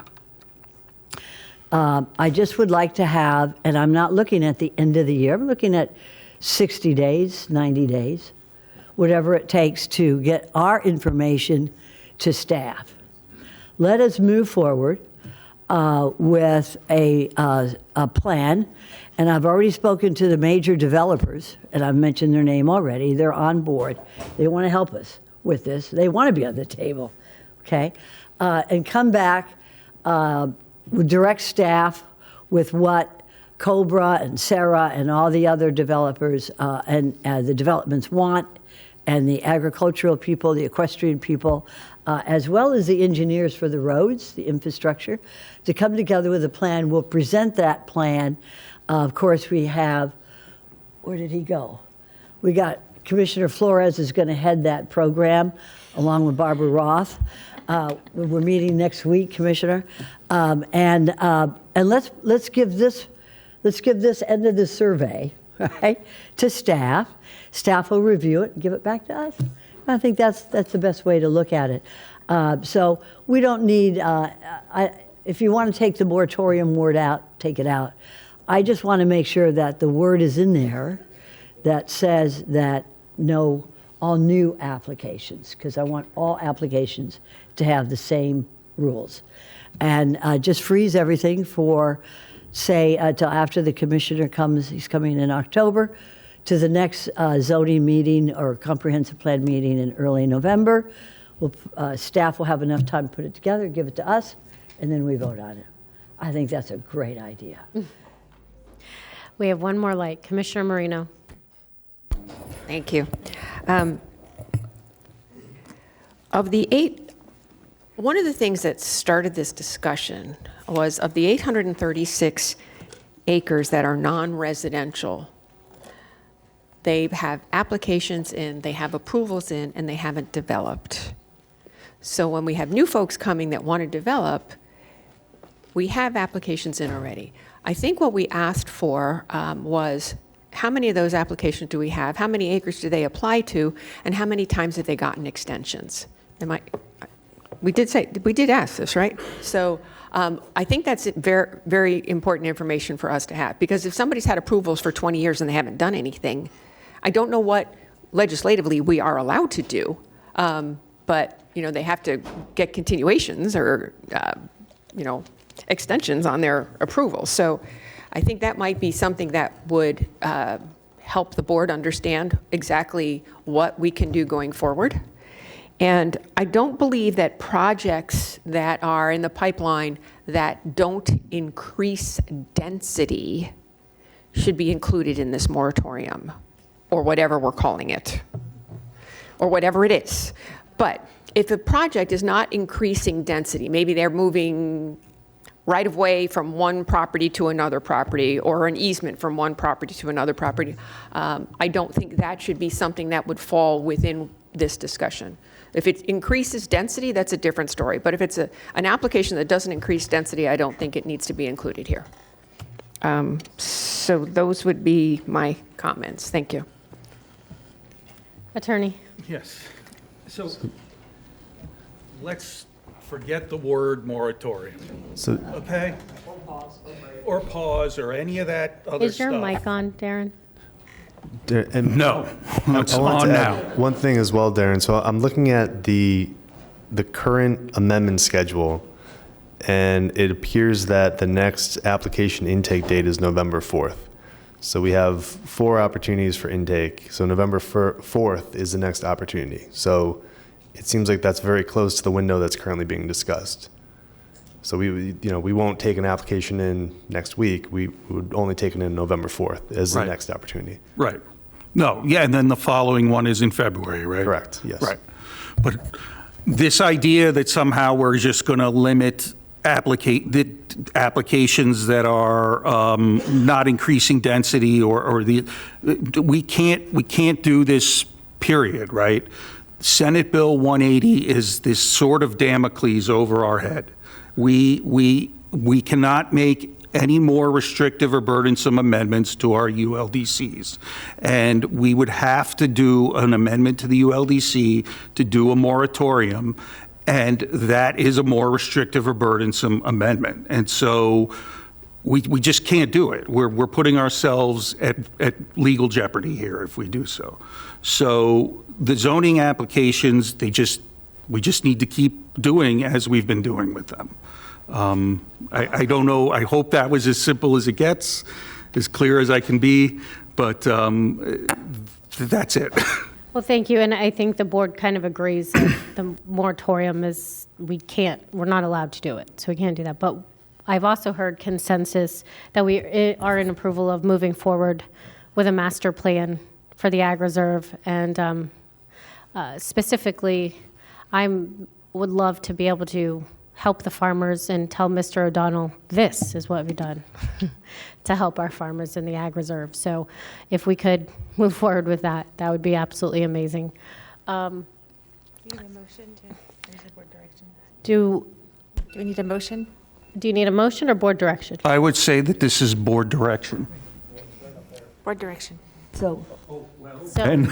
I just would like to have, and I'm not looking at the end of the year, I'm looking at 60 days, 90 days, whatever it takes to get our information to staff. Let us move forward with a plan, and I've already spoken to the major developers, and I've mentioned their name already. They're on board. They want to help us with this. They want to be on the table, okay? And come back with direct staff with what Cobra and Sarah and all the other developers and the developments want, and the agricultural people, the equestrian people, as well as the engineers for the roads, the infrastructure, to come together with a plan. We'll present that plan. Of course, we have, where did he go? We got Commissioner Flores is going to head that program along with Barbara Roth. We're meeting next week, Commissioner, and let's give this end of the survey, right, to staff. Staff will review it and give it back to us. I think that's the best way to look at it. So we don't need. If you want to take the moratorium word out, take it out. I just want to make sure that the word is in there that says that no, all new applications, because I want all applications to have the same rules. And just freeze everything for, say, till after the commissioner comes, he's coming in October, to the next zoning meeting or comprehensive plan meeting in early November. Staff will have enough time to put it together, give it to us, and then we vote on it. I think that's a great idea. We have one more light. Commissioner Marino. Thank you. Of the 8, one of the things that started this discussion was of the 836 acres that are non-residential, they have applications in, they have approvals in, and they haven't developed. So when we have new folks coming that want to develop, we have applications in already. I think what we asked for was how many of those applications do we have? How many acres do they apply to? And how many times have they gotten extensions? We did ask this, right? So I think that's very, very important information for us to have, because if somebody's had approvals for 20 years and they haven't done anything, I don't know what legislatively we are allowed to do, but they have to get continuations or extensions on their approvals. So I think that might be something that would help the board understand exactly what we can do going forward. And I don't believe that projects that are in the pipeline that don't increase density should be included in this moratorium, or whatever we're calling it, or whatever it is. But if a project is not increasing density, maybe they're moving right of way from one property to another property, or an easement from one property to another property, I don't think that should be something that would fall within this discussion. If it increases density, that's a different story. But if it's an application that doesn't increase density, I don't think it needs to be included here. So those would be my comments. Thank you. Attorney. Yes. So let's forget the word moratorium. Okay? Or pause, or any of that other stuff. Is your mic on, Darren? No, it's on now. One thing as well, Darren. So I'm looking at the current amendment schedule, and it appears that the next application intake date is November 4th. So we have 4 opportunities for intake. So November 4th is the next opportunity. So it seems like that's very close to the window that's currently being discussed. So we won't take an application in next week. We would only take it in November 4th as the next opportunity. Right. No, yeah, and then the following one is in February, right? Correct, yes. Right. But this idea that somehow we're just going to limit the applications that are not increasing density we can't do this, period, right? Senate Bill 180 is this sword of Damocles over our head. We cannot make any more restrictive or burdensome amendments to our ULDCs. And we would have to do an amendment to the ULDC to do a moratorium, and that is a more restrictive or burdensome amendment. And so we just can't do it. We're putting ourselves at legal jeopardy here if we do so. So the zoning applications, we just need to keep doing as we've been doing with them. I don't know, I hope that was as simple as it gets, as clear as I can be, but that's it. Well, thank you, and I think the board kind of agrees that the moratorium is, we're not allowed to do it, so we can't do that. But I've also heard consensus that we are in approval of moving forward with a master plan for the Ag Reserve, and specifically, I would love to be able to help the farmers and tell Mr. O'Donnell, this is what we've done to help our farmers in the Ag Reserve. So if we could move forward with that, that would be absolutely amazing. Do you need a motion or is it board direction? Do we need a motion? Do you need a motion or board direction? I would say that this is board direction. Board direction. So And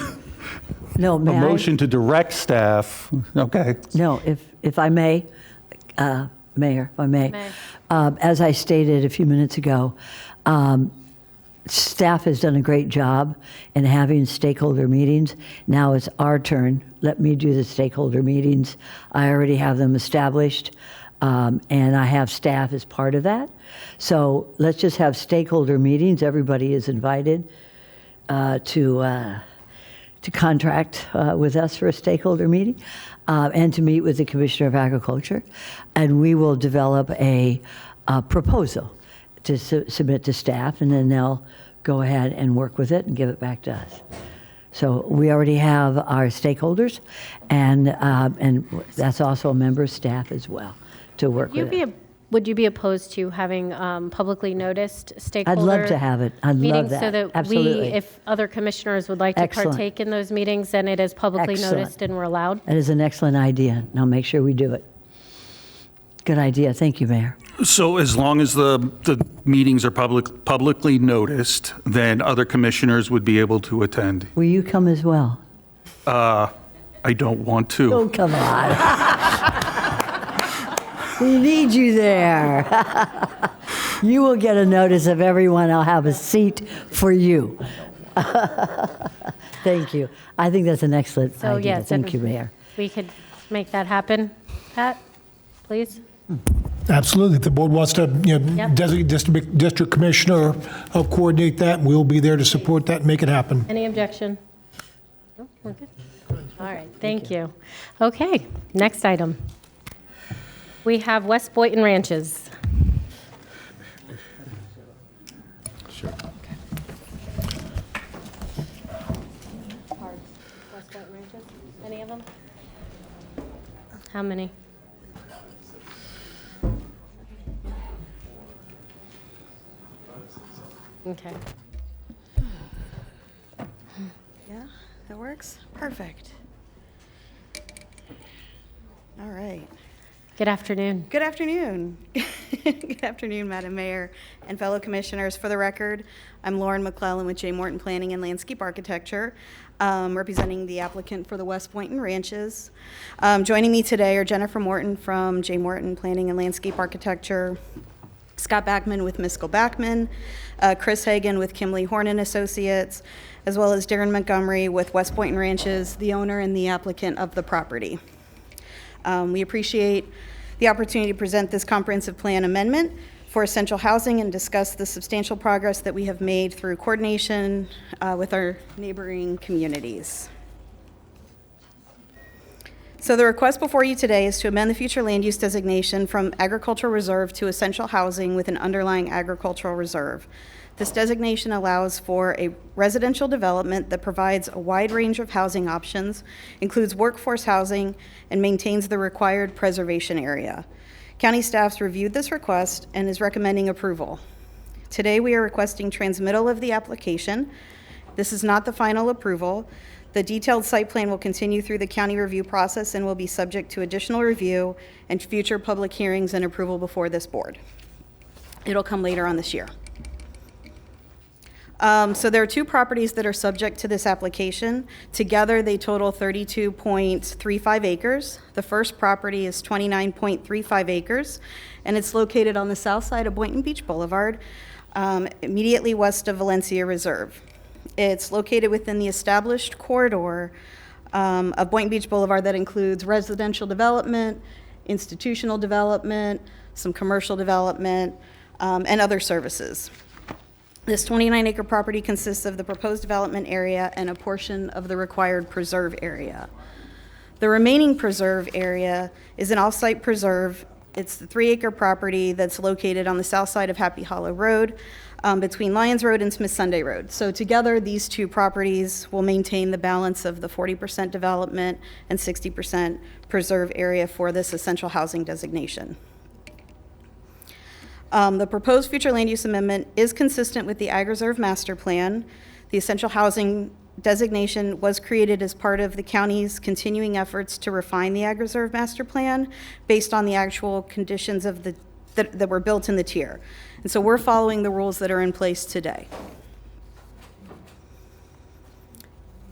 no, a may I? motion to direct staff, okay. No, if I may, Mayor, if I may. May. As I stated a few minutes ago, staff has done a great job in having stakeholder meetings. Now it's our turn. Let me do the stakeholder meetings. I already have them established, and I have staff as part of that. So let's just have stakeholder meetings. Everybody is invited to contract with us for a stakeholder meeting and to meet with the Commissioner of Agriculture. And we will develop a proposal to submit to staff, and then they'll go ahead and work with it and give it back to us. So we already have our stakeholders, and that's also a member of staff as well to work with it. Would you be opposed to having publicly noticed stakeholder I'd love to have it. I'd love meetings that. so that Absolutely. if other commissioners would like to Excellent. partake in those meetings, then it is publicly Excellent. noticed and we're allowed? That is an excellent idea, and I'll make sure we do it. Good idea. Thank you, Mayor. So as long as the meetings are publicly noticed, then other commissioners would be able to attend. Will you come as well? I don't want to. Oh, come on. We need you there. You will get a notice of everyone. I'll have a seat for you. Thank you. I think that's an excellent So idea. yes, Thank you, Mayor. We could make that happen. Pat, please? Absolutely. If the board wants to, Yep. designate district commissioner, help coordinate that, we'll be there to support that and make it happen. Any objection? No, we're good. All right, thank you. Okay, next item. We have West Boynton Ranches. Sure. West Boynton Ranches, any of them? How many? Okay. Yeah, that works? Perfect. All right. Good afternoon. Good afternoon. Good afternoon, Madam Mayor and fellow commissioners. For the record, I'm Lauren McClellan with J. Morton Planning and Landscape Architecture, representing the applicant for the West Boynton Ranches. Joining me today are Jennifer Morton from J. Morton Planning and Landscape Architecture, Scott Backman with Miskell Backman, Chris Hagan with Kimley Horn and Associates, as well as Darren Montgomery with West Boynton Ranches, the owner and the applicant of the property. We appreciate the opportunity to present this comprehensive plan amendment for essential housing and discuss the substantial progress that we have made through coordination with our neighboring communities. So the request before you today is to amend the future land use designation from agricultural reserve to essential housing with an underlying agricultural reserve. This designation allows for a residential development that provides a wide range of housing options, includes workforce housing, and maintains the required preservation area. County staff's reviewed this request and is recommending approval. Today we are requesting transmittal of the application. This is not the final approval. The detailed site plan will continue through the county review process and will be subject to additional review and future public hearings and approval before this board. It'll come later on this year. So there are two properties that are subject to this application. Together, they total 32.35 acres. The first property is 29.35 acres, and it's located on the south side of Boynton Beach Boulevard, immediately west of Valencia Reserve. It's located within the established corridor of Boynton Beach Boulevard that includes residential development, institutional development, some commercial development, and other services. This 29-acre property consists of the proposed development area and a portion of the required preserve area. The remaining preserve area is an off-site preserve. It's the 3-acre property that's located on the south side of Happy Hollow Road, between Lyons Road and Smith Sunday Road. So together, these two properties will maintain the balance of the 40% development and 60% preserve area for this essential housing designation. The proposed future land use amendment is consistent with the Ag Reserve Master Plan. The essential housing designation was created as part of the county's continuing efforts to refine the Ag Reserve Master Plan based on the actual conditions of that were built in the tier. And so we're following the rules that are in place today.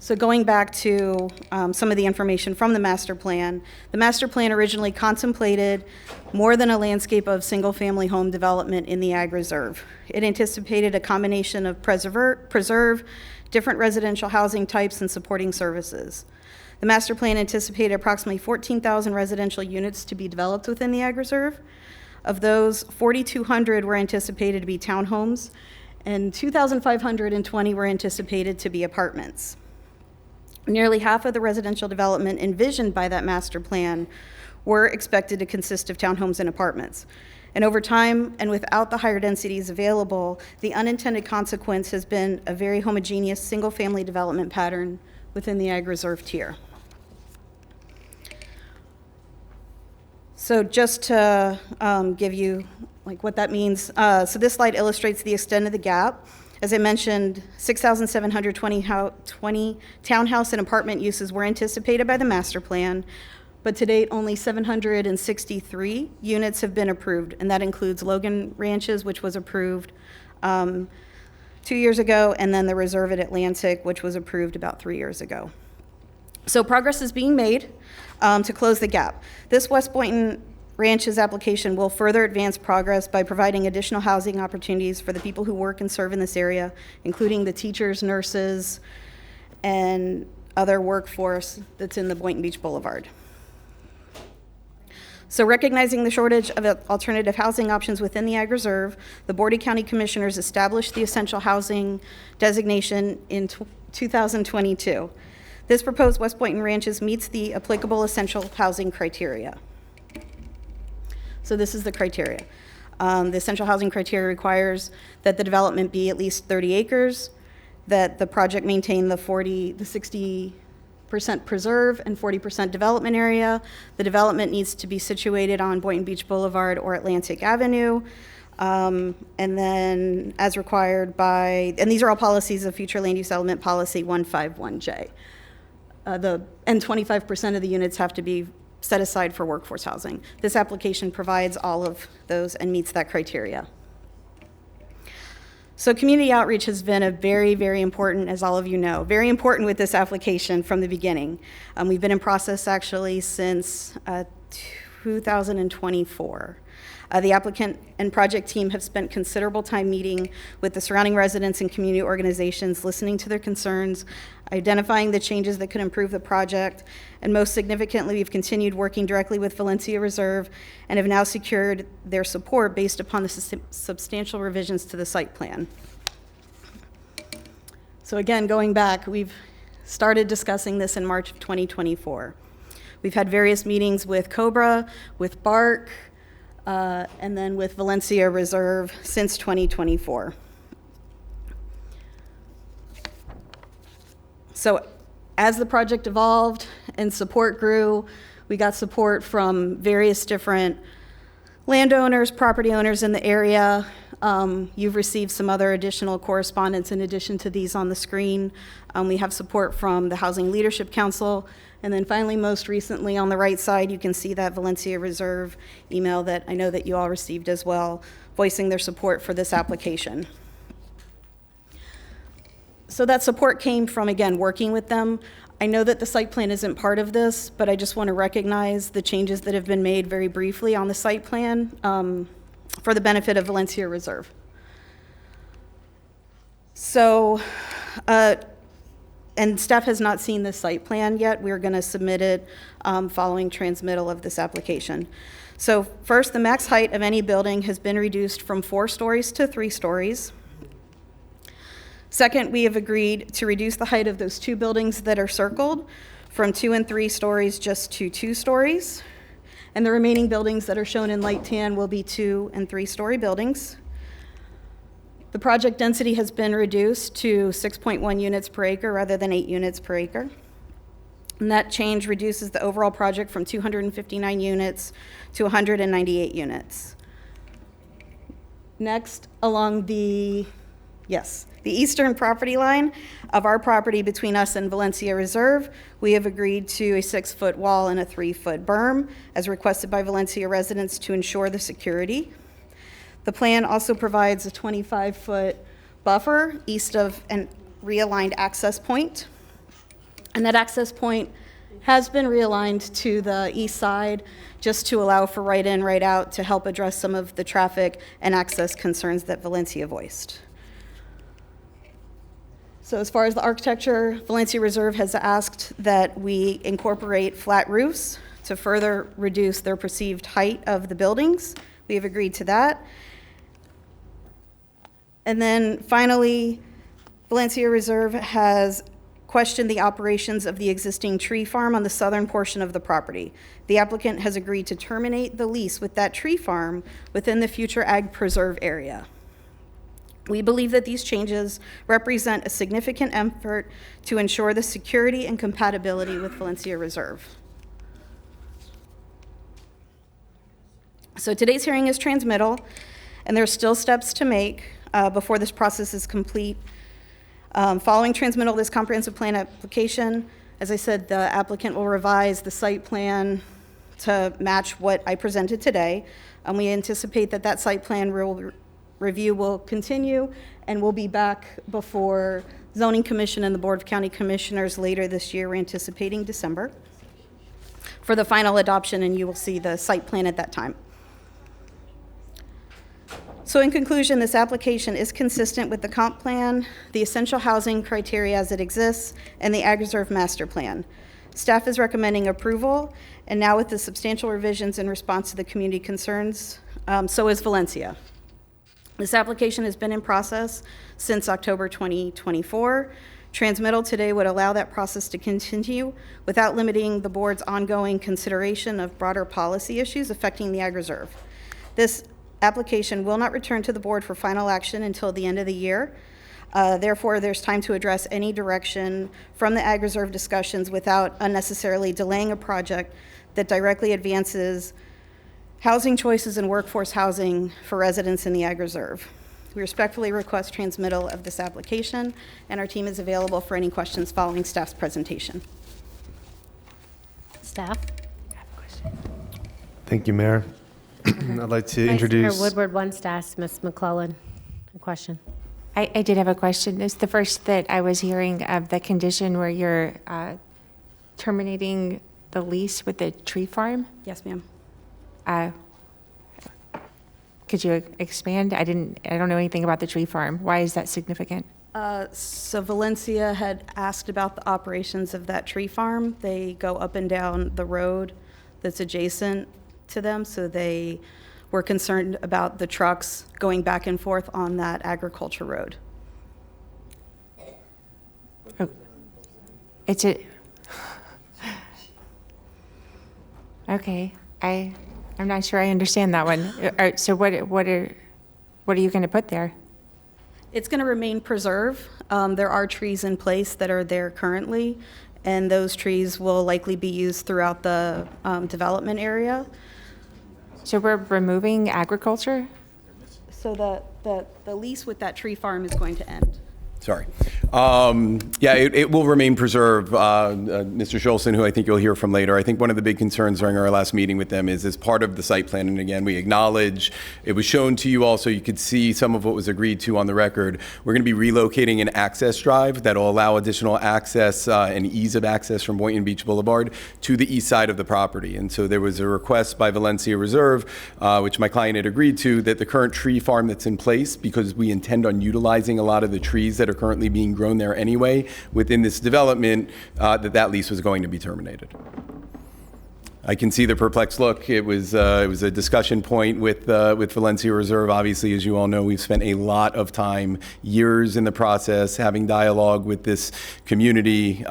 So going back to some of the information from the master plan originally contemplated more than a landscape of single-family home development in the ag reserve. It anticipated a combination of preserve, different residential housing types, and supporting services. The master plan anticipated approximately 14,000 residential units to be developed within the ag reserve. Of those, 4,200 were anticipated to be townhomes, and 2,520 were anticipated to be apartments. Nearly half of the residential development envisioned by that master plan were expected to consist of townhomes and apartments. And over time, and without the higher densities available, the unintended consequence has been a very homogeneous single-family development pattern within the ag reserve tier. So just to give you what that means, so this slide illustrates the extent of the gap. As I mentioned, 6,720 townhouse and apartment uses were anticipated by the master plan, but to date, only 763 units have been approved, and that includes Logan Ranches, which was approved 2 years ago, and then the Reserve at Atlantic, which was approved about 3 years ago. So progress is being made to close the gap. This West Boynton Ranches application will further advance progress by providing additional housing opportunities for the people who work and serve in this area, including the teachers, nurses, and other workforce that's in the Boynton Beach Boulevard. So recognizing the shortage of alternative housing options within the Ag Reserve, the Board of County Commissioners established the essential housing designation in 2022. This proposed West Boynton Ranches meets the applicable essential housing criteria. So this is the criteria. The essential housing criteria requires that the development be at least 30 acres, that the project maintain the 60% preserve and 40% development area. The development needs to be situated on Boynton Beach Boulevard or Atlantic Avenue. And then as required by, and these are all policies of future land use element policy 151J. And 25% of the units have to be set aside for workforce housing. This application provides all of those and meets that criteria. So community outreach has been a very, very important, as all of you know, very important with this application from the beginning. We've been in process actually since 2024. The applicant and project team have spent considerable time meeting with the surrounding residents and community organizations, listening to their concerns, identifying the changes that could improve the project, and most significantly, we've continued working directly with Valencia Reserve and have now secured their support based upon the substantial revisions to the site plan. So again, going back, we've started discussing this in March of 2024. We've had various meetings with Cobra, with BARC, and then with Valencia Reserve since 2024. So as the project evolved and support grew, we got support from various different landowners, property owners in the area. You've received some other additional correspondence in addition to these on the screen. We have support from the Housing Leadership Council. And then finally, most recently on the right side, you can see that Valencia Reserve email that I know that you all received as well, voicing their support for this application. So that support came from, again, working with them. I know that the site plan isn't part of this, but I just want to recognize the changes that have been made very briefly on the site plan for the benefit of Valencia Reserve. So, and staff has not seen the site plan yet. We're going to submit it following transmittal of this application. So first, the max height of any building has been reduced from 4 stories to 3 stories. Second, we have agreed to reduce the height of those 2 buildings that are circled from 2 and 3 stories just to 2 stories. And the remaining buildings that are shown in light tan will be 2 and 3 story buildings. The project density has been reduced to 6.1 units per acre rather than 8 units per acre. And that change reduces the overall project from 259 units to 198 units. Next, along the eastern property line of our property between us and Valencia Reserve, we have agreed to a 6-foot wall and a 3-foot berm as requested by Valencia residents to ensure the security. The plan also provides a 25-foot buffer east of an realigned access point. And that access point has been realigned to the east side just to allow for right in, right out to help address some of the traffic and access concerns that Valencia voiced. So as far as the architecture, Valencia Reserve has asked that we incorporate flat roofs to further reduce their perceived height of the buildings. We have agreed to that. And then finally, Valencia Reserve has questioned the operations of the existing tree farm on the southern portion of the property. The applicant has agreed to terminate the lease with that tree farm within the future ag preserve area. We believe that these changes represent a significant effort to ensure the security and compatibility with Valencia Reserve. So today's hearing is transmittal, and there are still steps to make before this process is complete. Following transmittal of this comprehensive plan application, as I said, the applicant will revise the site plan to match what I presented today. We anticipate that that site plan review will continue, and we'll be back before Zoning Commission and the Board of County Commissioners later this year. We're anticipating December for the final adoption, and you will see the site plan at that time. So in conclusion, this application is consistent with the comp plan, the essential housing criteria as it exists, and the Ag Reserve Master Plan. Staff is recommending approval, and now with the substantial revisions in response to the community concerns, so is Valencia. This application has been in process since October 2024. Transmittal today would allow that process to continue without limiting the board's ongoing consideration of broader policy issues affecting the Ag Reserve. This application will not return to the board for final action until the end of the year. Therefore, there's time to address any direction from the Ag Reserve discussions without unnecessarily delaying a project that directly advances housing choices and workforce housing for residents in the Ag Reserve. We respectfully request transmittal of this application, and our team is available for any questions following staff's presentation. Staff? Thank you, Mayor. I'd like to Vice introduce. Chair Woodward wants to ask Ms. McClellan a question. I did have a question. It's the first that I was hearing of the condition where you're terminating the lease with the tree farm. Yes, ma'am. Could you expand? I don't know anything about the tree farm. Why is that significant? So Valencia had asked about the operations of that tree farm. They go up and down the road that's adjacent to them, so they were concerned about the trucks going back and forth on that agriculture road. Oh, okay. I'm not sure I understand that one. So what are you going to put there? It's going to remain preserve. There are trees in place that are there currently, and those trees will likely be used throughout the development area. So we're removing agriculture? So the lease with that tree farm is going to end. Sorry. Yeah, it will remain preserved. Mr. Scholson, who I think you'll hear from later, I think one of the big concerns during our last meeting with them is as part of the site plan, and again, we acknowledge, it was shown to you also, you could see some of what was agreed to on the record. We're going to be relocating an access drive that will allow additional access and ease of access from Boynton Beach Boulevard to the east side of the property. And so there was a request by Valencia Reserve, which my client had agreed to, that the current tree farm that's in place, because we intend on utilizing a lot of the trees that are currently being grown there anyway within this development, that lease was going to be terminated. I can see the perplexed look. It was a discussion point with Valencia Reserve. Obviously, as you all know, we've spent a lot of time, years in the process, having dialogue with this community.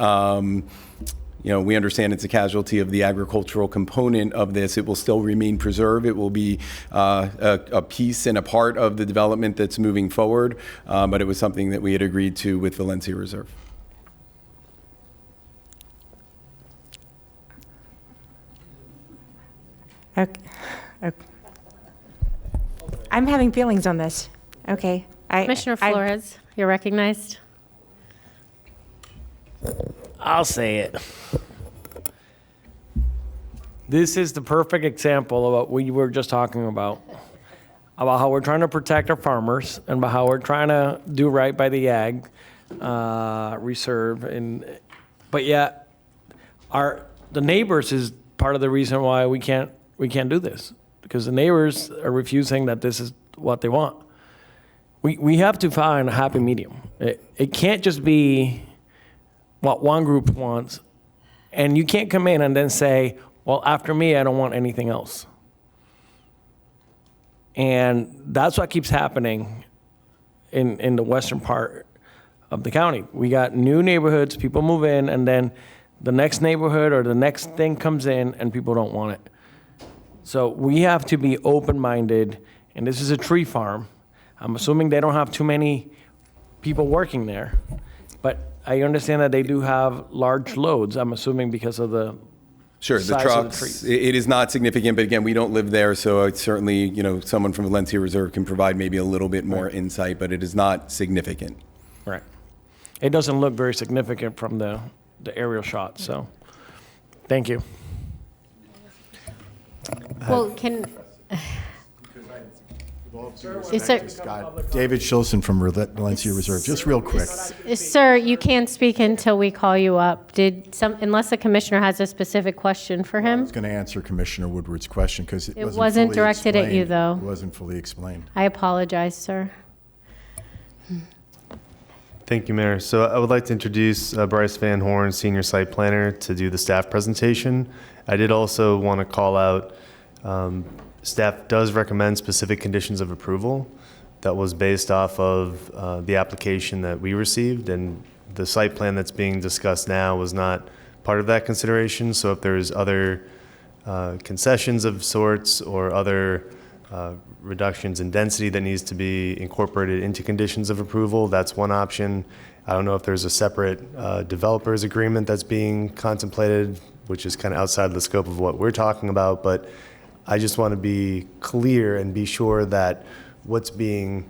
We understand it's a casualty of the agricultural component of this. It will still remain preserved. It will be a piece and a part of the development that's moving forward, but it was something that we had agreed to with Valencia Reserve. Okay. I'm having feelings on this. Okay. Commissioner Flores, you're recognized. I'll say it. This is the perfect example of what we were just talking about how we're trying to protect our farmers and about how we're trying to do right by the ag reserve. but yet the neighbors is part of the reason why we can't do this, because the neighbors are refusing that this is what they want. We have to find a happy medium. It can't just be what one group wants, and you can't come in and then say, well, after me, I don't want anything else. And that's what keeps happening in the western part of the county. We got new neighborhoods, people move in, and then the next neighborhood or the next thing comes in and people don't want it. So we have to be open-minded, and this is a tree farm. I'm assuming they don't have too many people working there, but I understand that they do have large loads, I'm assuming because of the Sure, the size of trucks, trees. it is not significant, but again, we don't live there, so it's certainly, someone from Valencia Reserve can provide maybe a little bit more insight, but it is not significant. Right. It doesn't look very significant from the aerial shot, so, thank you. Well, can, David Schulson from Valencia Reserve. Just real quick. sir, you can't speak until we call you up. Unless the commissioner has a specific question for I him? was going to answer Commissioner Woodward's question because it wasn't fully directed at you, explained. though. It wasn't fully explained. I apologize, sir. Thank you, Mayor. So I would like to introduce Bryce Van Horn, Senior Site Planner, to do the staff presentation. I did also want to call out, staff does recommend specific conditions of approval that was based off of the application that we received, and the site plan that's being discussed now was not part of that consideration. So if there's other concessions of sorts or other reductions in density that needs to be incorporated into conditions of approval, that's one option. I don't know if there's a separate developers agreement that's being contemplated, which is kind of outside of the scope of what we're talking about, but I just want to be clear and be sure that what's being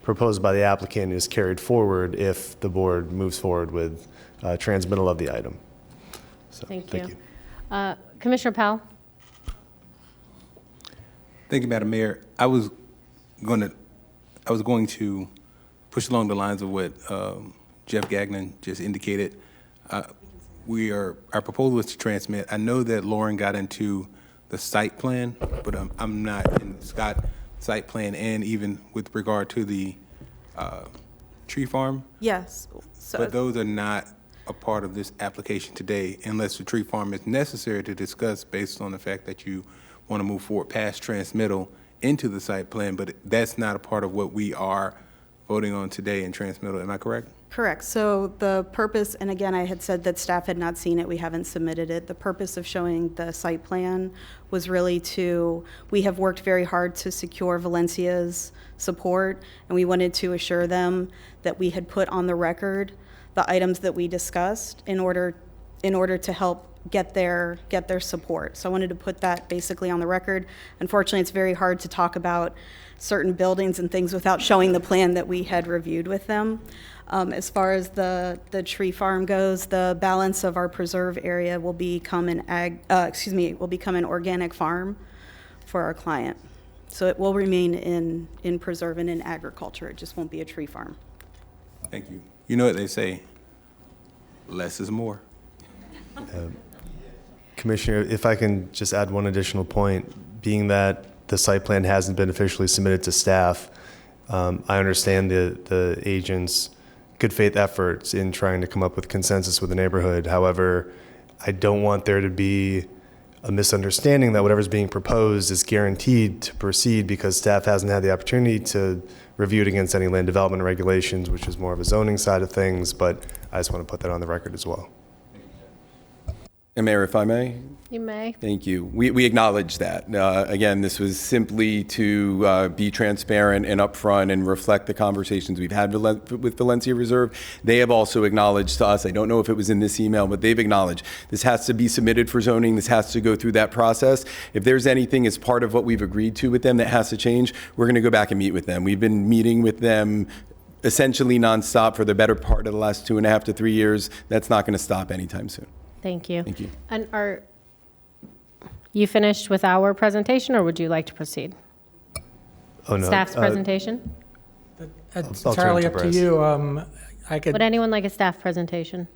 proposed by the applicant is carried forward if the board moves forward with transmittal of the item. So, Thank you. Commissioner Powell? Thank you, Madam Mayor. I was going to push along the lines of what Jeff Gagnon just indicated. Our proposal is to transmit. I know that Lauren got into the site plan, but I'm not in Scott site plan, and even with regard to the tree farm. Yes. But those are not a part of this application today, unless the tree farm is necessary to discuss based on the fact that you want to move forward past transmittal into the site plan, but that's not a part of what we are voting on today in transmittal. Am I correct? Correct. So the purpose, and again, I had said that staff had not seen it, we haven't submitted it. The purpose of showing the site plan was really we have worked very hard to secure Valencia's support, and we wanted to assure them that we had put on the record the items that we discussed in order to help get their support. So I wanted to put that basically on the record. Unfortunately, it's very hard to talk about certain buildings and things without showing the plan that we had reviewed with them. As far as the tree farm goes, the balance of our preserve area will become an organic farm for our client. So it will remain in preserve and in agriculture. It just won't be a tree farm. Thank you. You know what they say, less is more. Commissioner, if I can just add one additional point, being that the site plan hasn't been officially submitted to staff, I understand the agent's good faith efforts in trying to come up with consensus with the neighborhood. However, I don't want there to be a misunderstanding that whatever's being proposed is guaranteed to proceed because staff hasn't had the opportunity to review it against any land development regulations, which is more of a zoning side of things, but I just want to put that on the record as well. And Mayor, if I may? You may. Thank you. We acknowledge that. Again, this was simply to be transparent and upfront and reflect the conversations we've had with Valencia Reserve. They have also acknowledged to us, I don't know if it was in this email, but they've acknowledged this has to be submitted for zoning. This has to go through that process. If there's anything as part of what we've agreed to with them that has to change, we're going to go back and meet with them. We've been meeting with them essentially nonstop for the better part of the last 2.5 to 3 years. That's not going to stop anytime soon. Thank you. Thank you. And are you finished with our presentation, or would you like to proceed? Oh, no. Staff's presentation? It's I'll turn entirely to up to Bryce. you. I could. Would anyone like a staff presentation?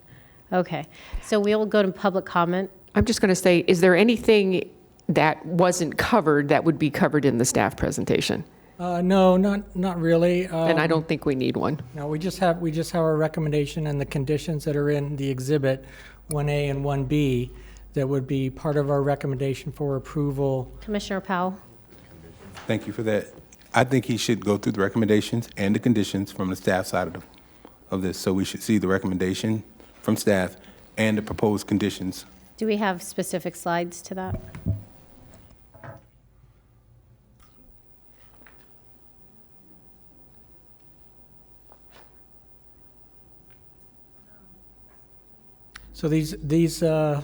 Okay, so we'll go to public comment. I'm just going to say, is there anything that wasn't covered that would be covered in the staff presentation? No, not really. And I don't think we need one. No, we just have our recommendation and the conditions that are in the exhibit 1A and 1B that would be part of our recommendation for approval. Commissioner Powell. Thank you for that. I think he should go through the recommendations and the conditions from the staff side of this. So we should see the recommendation from staff and the proposed conditions. Do we have specific slides to that? So these are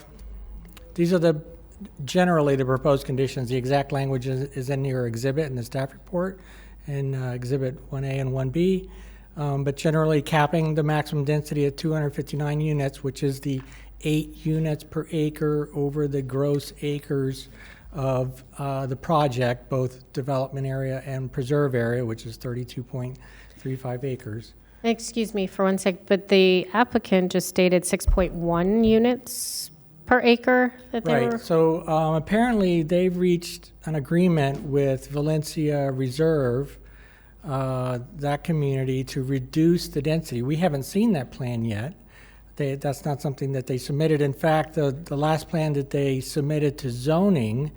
generally the proposed conditions. The exact language is in your exhibit in the staff report in exhibit 1A and 1B. But generally capping the maximum density at 259 units, which is the 8 units per acre over the gross acres of the project, both development area and preserve area, which is 32.35 acres. Excuse me for one sec, but the applicant just stated 6.1 units per acre that they were. Right, so apparently they've reached an agreement with Valencia Reserve, that community, to reduce the density. We haven't seen that plan yet. That's not something that they submitted. In fact, the last plan that they submitted to zoning,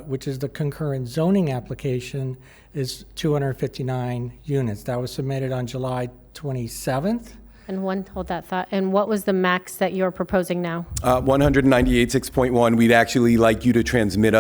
which is the concurrent zoning application, is 259 units. That was submitted on July 27th. And hold that thought. And what was the max that you're proposing now? 198.6.1. We'd actually like you to transmit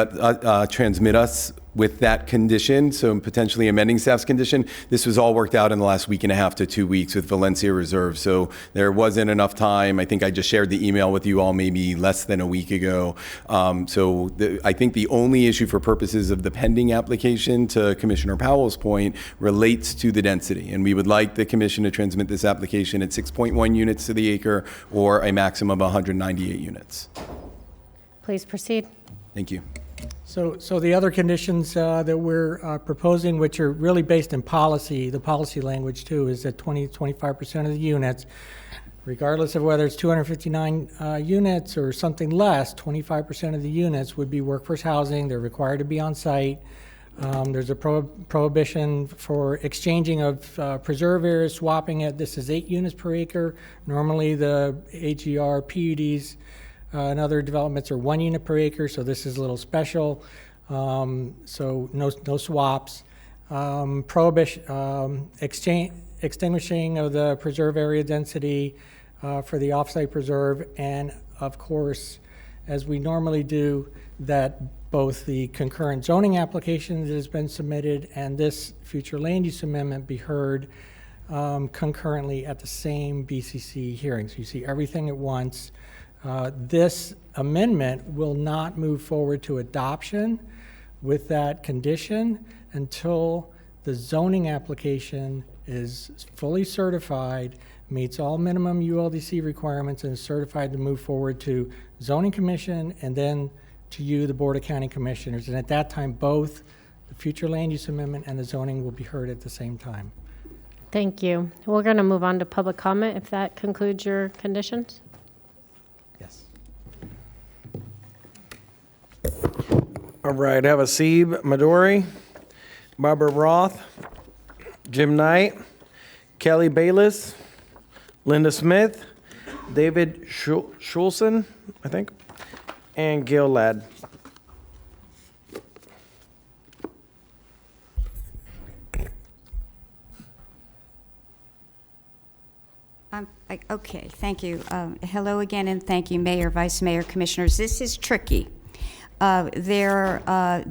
us with that condition, so potentially amending staff's condition. This was all worked out in the last week and a half to 2 weeks with Valencia Reserve, so there wasn't enough time. I think I just shared the email with you all maybe less than a week ago. I think the only issue for purposes of the pending application, to Commissioner Powell's point, relates to the density. And we would like the commission to transmit this application at 6.1 units to the acre or a maximum of 198 units. Please proceed. Thank you. So the other conditions that we're proposing, which are really based in policy, the policy language too, is that 25% of the units, regardless of whether it's 259 units or something less, 25% of the units would be workforce housing. They're required to be on site. There's a prohibition for exchanging of preserve areas, swapping it. This is 8 units per acre. Normally the AGR PUDs and other developments are 1 unit per acre, so this is a little special. So no swaps. Prohibition, extinguishing of the preserve area density for the offsite preserve, and of course, as we normally do, that both the concurrent zoning application that has been submitted and this future land use amendment be heard concurrently at the same BCC hearing. So you see everything at once. This amendment will not move forward to adoption with that condition until the zoning application is fully certified, meets all minimum ULDC requirements, and is certified to move forward to zoning commission and then to you, the Board of County Commissioners. And at that time, both the future land use amendment and the zoning will be heard at the same time. Thank you. We're going to move on to public comment if that concludes your conditions. Yes. All right, I have Asib Madori, Barbara Roth, Jim Knight, Kelly Bayless, Linda Smith, David Schulson, I think, and Gil Ladd. Okay, thank you. Hello again, and thank you, Mayor, Vice Mayor, Commissioners. This is tricky. There are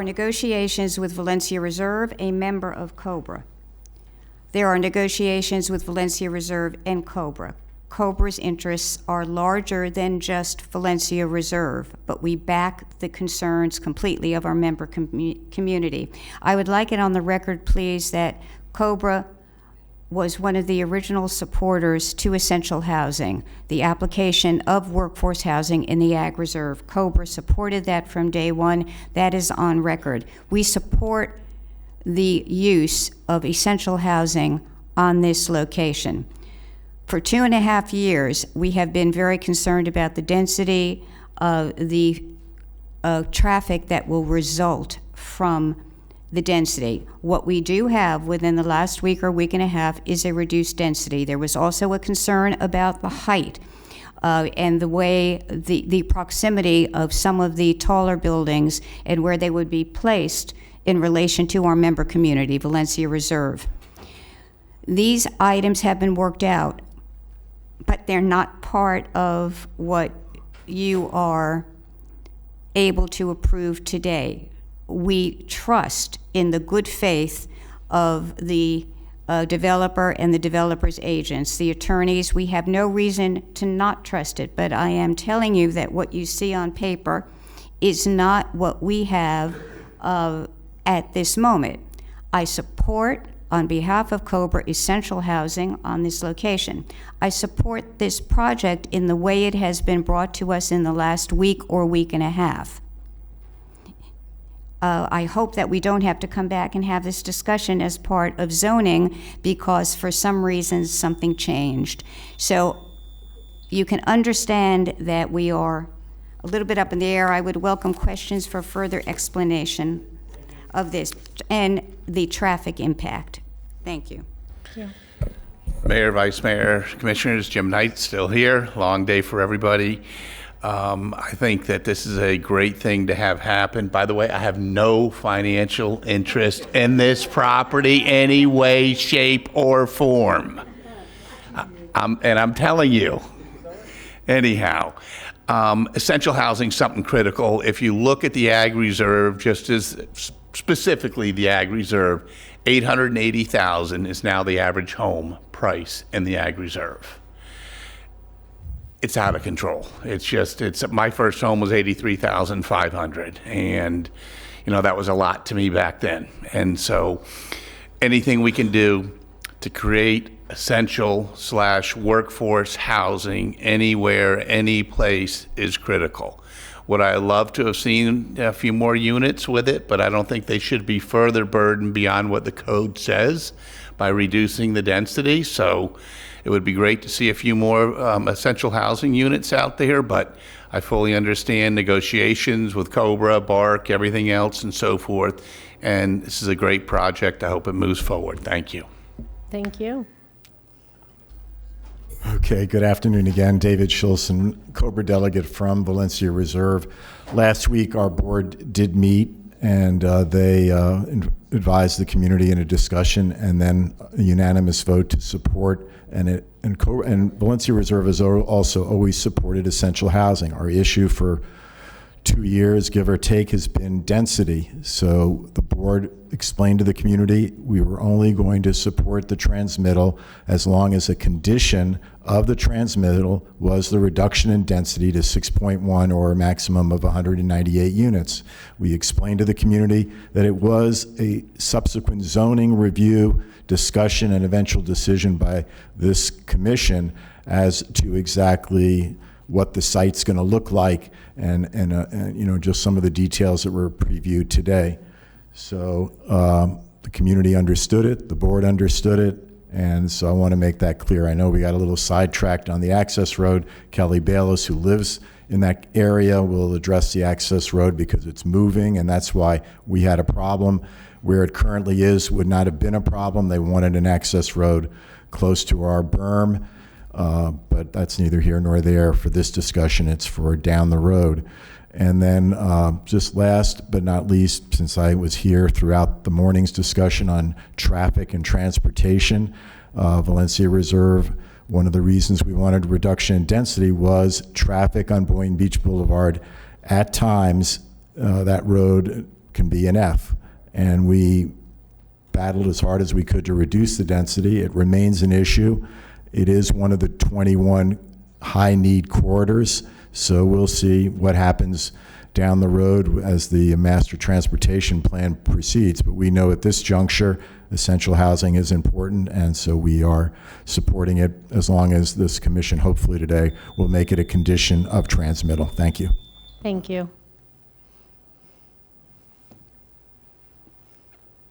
negotiations with Valencia Reserve, a member of COBRA. There are negotiations with Valencia Reserve and COBRA. COBRA's interests are larger than just Valencia Reserve, but we back the concerns completely of our member community. I would like it on the record, please, that COBRA was one of the original supporters to essential housing, the application of workforce housing in the Ag Reserve. COBRA supported that from day one. That is on record. We support the use of essential housing on this location. For 2.5 years, we have been very concerned about the density of the traffic that will result from the density. What we do have within the last week or week and a half is a reduced density. There was also a concern about the height and the way, the proximity of some of the taller buildings and where they would be placed in relation to our member community, Valencia Reserve. These items have been worked out, but they're not part of what you are able to approve today. We trust in the good faith of the developer and the developer's agents, the attorneys. We have no reason to not trust it, but I am telling you that what you see on paper is not what we have at this moment. I support, on behalf of Cobra, essential housing on this location. I support this project in the way it has been brought to us in the last week or week and a half. I hope that we don't have to come back and have this discussion as part of zoning because for some reason something changed. So you can understand that we are a little bit up in the air. I would welcome questions for further explanation of this and the traffic impact. Thank you. Yeah. Mayor, Vice Mayor, Commissioners, Jim Knight still here. Long day for everybody. I think that this is a great thing to have happen. By the way, I have no financial interest in this property any way, shape, or form. And I'm telling you. Anyhow, essential housing is something critical. If you look at the Ag Reserve, just as specifically the Ag Reserve, $880,000 is now the average home price in the Ag Reserve. It's out of control. My first home was $83,500, and that was a lot to me back then. And so anything we can do to create essential/workforce housing anywhere, any place is critical. Would I love to have seen a few more units with it, but I don't think they should be further burdened beyond what the code says by reducing the density. So it would be great to see a few more essential housing units out there, but I fully understand negotiations with Cobra, Bark, everything else and so forth. And this is a great project. I hope it moves forward. Thank you. Thank you. Okay, good afternoon again. David Schulson, Cobra delegate from Valencia Reserve. Last week, our board did meet, and they advised the community in a discussion, and then a unanimous vote to support. And Valencia Reserve has also always supported essential housing. Our issue for 2 years, give or take, has been density. So the board explained to the community we were only going to support the transmittal as long as a condition of the transmittal was the reduction in density to 6.1 or a maximum of 198 units. We explained to the community that it was a subsequent zoning review, discussion, and eventual decision by this commission as to exactly what the site's going to look like and just some of the details that were previewed today. So the community understood it, the board understood it, and so I want to make that clear. I know we got a little sidetracked on the access road. Kelly Bayless, who lives in that area, will address the access road because it's moving, and that's why we had a problem. Where it currently is would not have been a problem. They wanted an access road close to our berm. But that's neither here nor there for this discussion. It's for down the road. And then just last but not least, since I was here throughout the morning's discussion on traffic and transportation, Valencia Reserve, one of the reasons we wanted reduction in density was traffic on Boynton Beach Boulevard. At times, that road can be an F. And we battled as hard as we could to reduce the density. It remains an issue. It is one of the 21 high-need corridors, so we'll see what happens down the road as the master transportation plan proceeds. But we know at this juncture, essential housing is important, and so we are supporting it as long as this commission, hopefully today, will make it a condition of transmittal. Thank you. Thank you.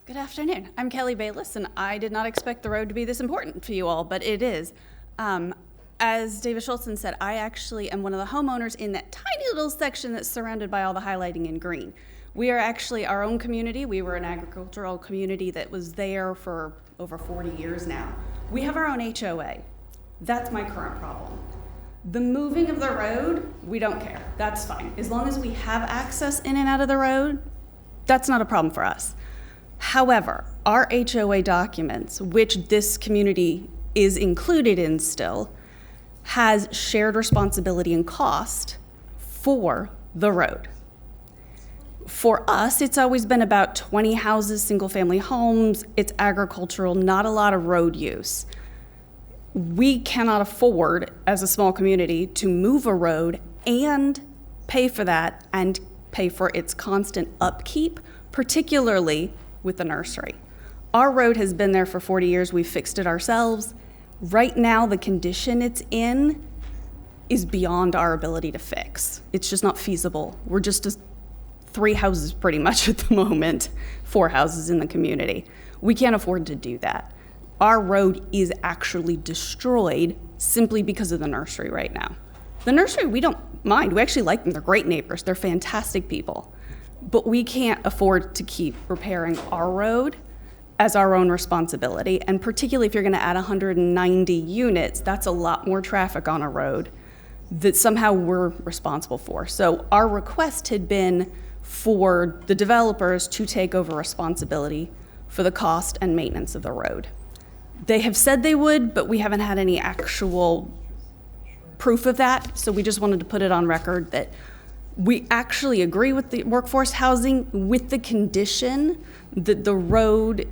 Good afternoon. I'm Kelly Bayless, and I did not expect the road to be this important to you all, but it is. As David Schultzen said, I actually am one of the homeowners in that tiny little section that's surrounded by all the highlighting in green. We are actually our own community. We were an agricultural community that was there for over 40 years now. We have our own HOA. That's my current problem. The moving of the road, we don't care. That's fine. As long as we have access in and out of the road, that's not a problem for us. However, our HOA documents, which this community is included in still, has shared responsibility and cost for the road. For us, it's always been about 20 houses, single-family homes. It's agricultural, not a lot of road use. We cannot afford, as a small community, to move a road and pay for that and pay for its constant upkeep, particularly with the nursery. Our road has been there for 40 years. We've fixed it ourselves. Right now, the condition it's in is beyond our ability to fix. It's just not feasible. We're just 3 houses pretty much at the moment, 4 houses in the community. We can't afford to do that. Our road is actually destroyed simply because of the nursery right now. The nursery, we don't mind. We actually like them. They're great neighbors. They're fantastic people. But we can't afford to keep repairing our road as our own responsibility. And particularly if you're gonna add 190 units, that's a lot more traffic on a road that somehow we're responsible for. So our request had been for the developers to take over responsibility for the cost and maintenance of the road. They have said they would, but we haven't had any actual proof of that. So we just wanted to put it on record that we actually agree with the workforce housing with the condition that the road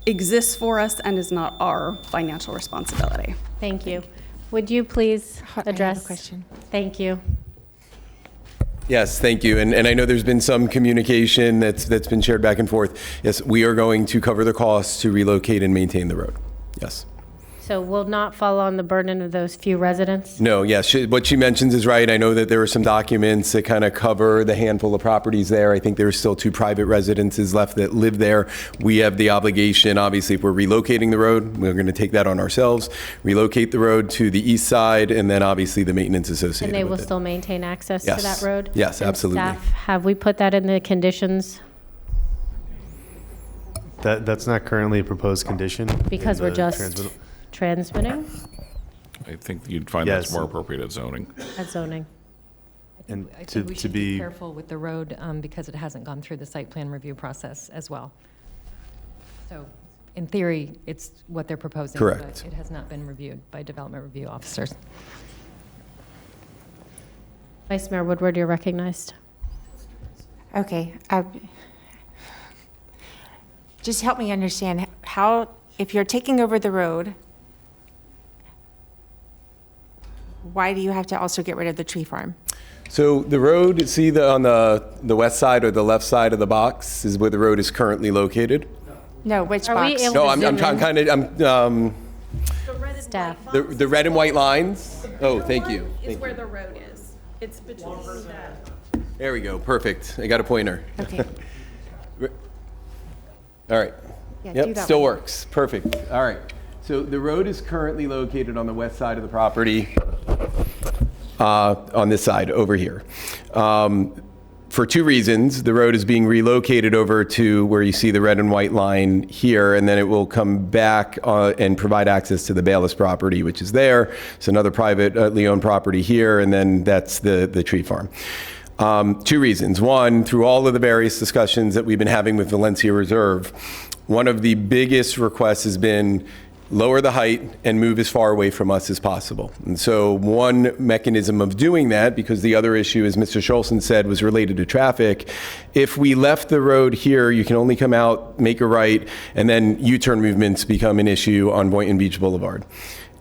exists for us and is not our financial responsibility. Thank you. Would you please address? I have a question. Thank you. Yes, thank you. And I know there's been some communication that's been shared back and forth. Yes, we are going to cover the costs to relocate and maintain the road. Yes. So will not fall on the burden of those few residents? No, yes, what she mentions is right. I know that there are some documents that kind of cover the handful of properties there. I think there's still 2 private residences left that live there. We have the obligation, obviously, if we're relocating the road, we're going to take that on ourselves, relocate the road to the east side, and then obviously the maintenance associated with it. And they will still maintain access to that road? Yes, And absolutely. Staff, have we put that in the conditions? That's not currently a proposed condition. Because in we're the just transmitting I think you'd find that's more appropriate at zoning. at zoning. And I think we should be careful with the road because it hasn't gone through the site plan review process as well. So in theory, it's what they're proposing. Correct. But it has not been reviewed by development review officers. Vice Mayor Woodward, you're recognized. Okay. Just help me understand how, if you're taking over the road, why do you have to also get rid of the tree farm? So the road, see on the west side or the left side of the box is where the road is currently located? No, which Are we box? able No, to I'm zoom in? Staff. The red and white lines? Oh, thank you. Is where the road is. It's between that. There we go, perfect. I got a pointer. Okay. All right. Yeah, do Yep, that still one. works. Perfect. All right. So the road is currently located on the west side of the property, on this side over here. For 2 reasons. The road is being relocated over to where you see the red and white line here, and then it will come back and provide access to the Bayless property, which is there. It's another privately owned property here, and then that's the tree farm. 2 reasons. One, through all of the various discussions that we've been having with Valencia Reserve, one of the biggest requests has been lower the height and move as far away from us as possible. And so one mechanism of doing that, because the other issue, as Mr. Schulzen said, was related to traffic, if we left the road here, you can only come out, make a right, and then U-turn movements become an issue on Boynton Beach Boulevard.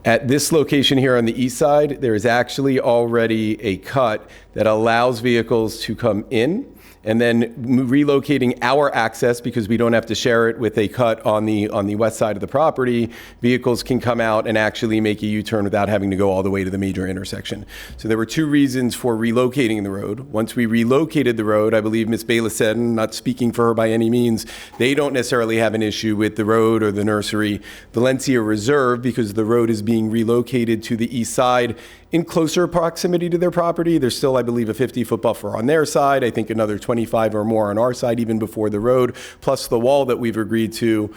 At this location here on the east side, there is actually already a cut that allows vehicles to come in and then relocating our access, because we don't have to share it with a cut on the west side of the property, vehicles can come out and actually make a U-turn without having to go all the way to the major intersection. So there were two reasons for relocating the road. Once we relocated the road, I believe Ms. Bayless said, and not speaking for her by any means, they don't necessarily have an issue with the road or the nursery. Valencia Reserve, because the road is being relocated to the east side in closer proximity to their property. There's still, I believe, a 50-foot buffer on their side. I think another 25 or more on our side, even before the road, plus the wall that we've agreed to.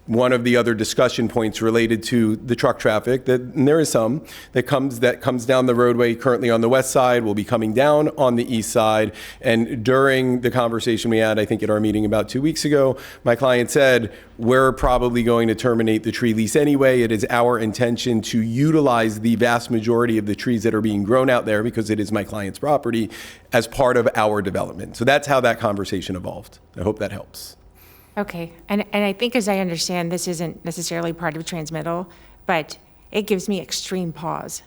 One of the other discussion points related to the truck traffic, and there is some, that comes down the roadway currently on the west side, will be coming down on the east side. And during the conversation we had, I think at our meeting about 2 weeks ago, my client said, we're probably going to terminate the tree lease anyway. It is our intention to utilize the vast majority of the trees that are being grown out there, because it is my client's property, as part of our development. So that's how that conversation evolved. I hope that helps. Okay, and I think, as I understand, this isn't necessarily part of transmittal, but it gives me extreme pause.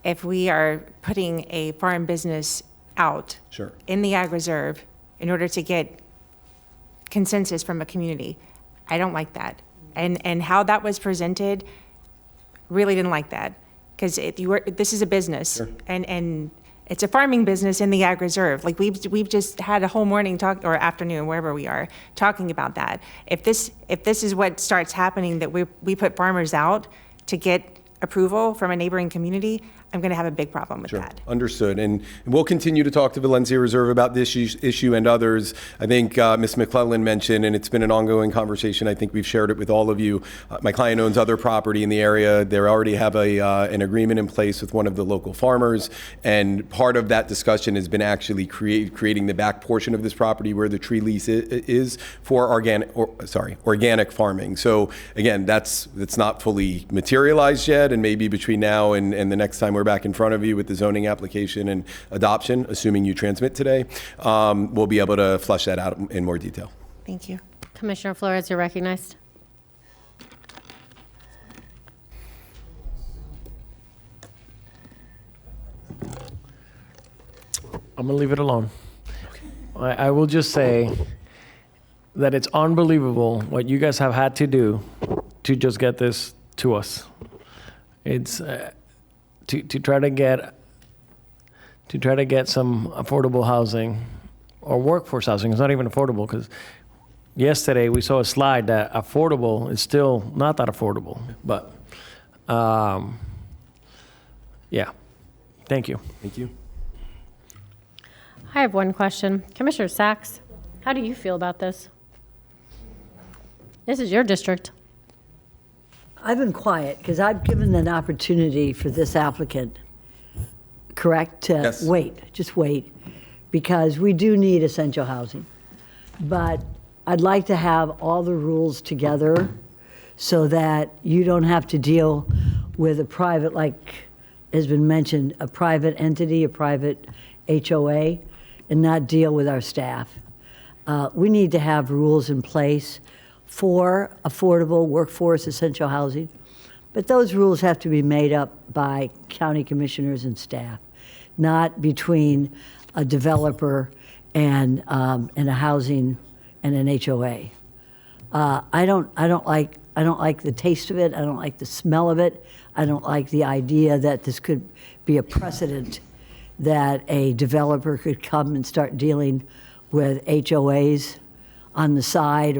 If we are putting a farm business out Sure. in the ag reserve in order to get consensus from a community, I don't like that. And how that was presented, really didn't like that. Because this is a business, Sure. and it's a farming business in the ag reserve. Like we've just had a whole morning talk, or afternoon, wherever we are, talking about that. If this is what starts happening, that we put farmers out to get approval from a neighboring community, I'm going to have a big problem with that. Understood. And we'll continue to talk to Valencia Reserve about this issue and others. I think Ms. McClellan mentioned, and it's been an ongoing conversation, I think we've shared it with all of you. My client owns other property in the area. They already have an agreement in place with one of the local farmers. And part of that discussion has been actually creating the back portion of this property where the tree lease is for organic farming. So again, that's not fully materialized yet. And maybe between now and the next time we're back in front of you with the zoning application and adoption, assuming you transmit today, we'll be able to flesh that out in more detail. Thank you. Commissioner Flores, you're recognized. I'm gonna leave it alone. I will just say that it's unbelievable what you guys have had to do to just get this to us. It's to try to get some affordable housing or workforce housing. It's not even affordable, because yesterday we saw a slide that affordable is still not that affordable. But yeah, thank you. Thank you. I have one question. Commissioner Sachs, how do you feel about this? This is your district. I've been quiet because I've given an opportunity for this applicant, correct, to Yes. just wait, because we do need essential housing. But I'd like to have all the rules together so that you don't have to deal with a private, like has been mentioned, a private entity, a private HOA, and not deal with our staff. We need to have rules in place for affordable workforce essential housing, but those rules have to be made up by county commissioners and staff, not between a developer and a housing and an HOA. I don't like the taste of it. I don't like the smell of it. I don't like the idea that this could be a precedent that a developer could come and start dealing with HOAs on the side,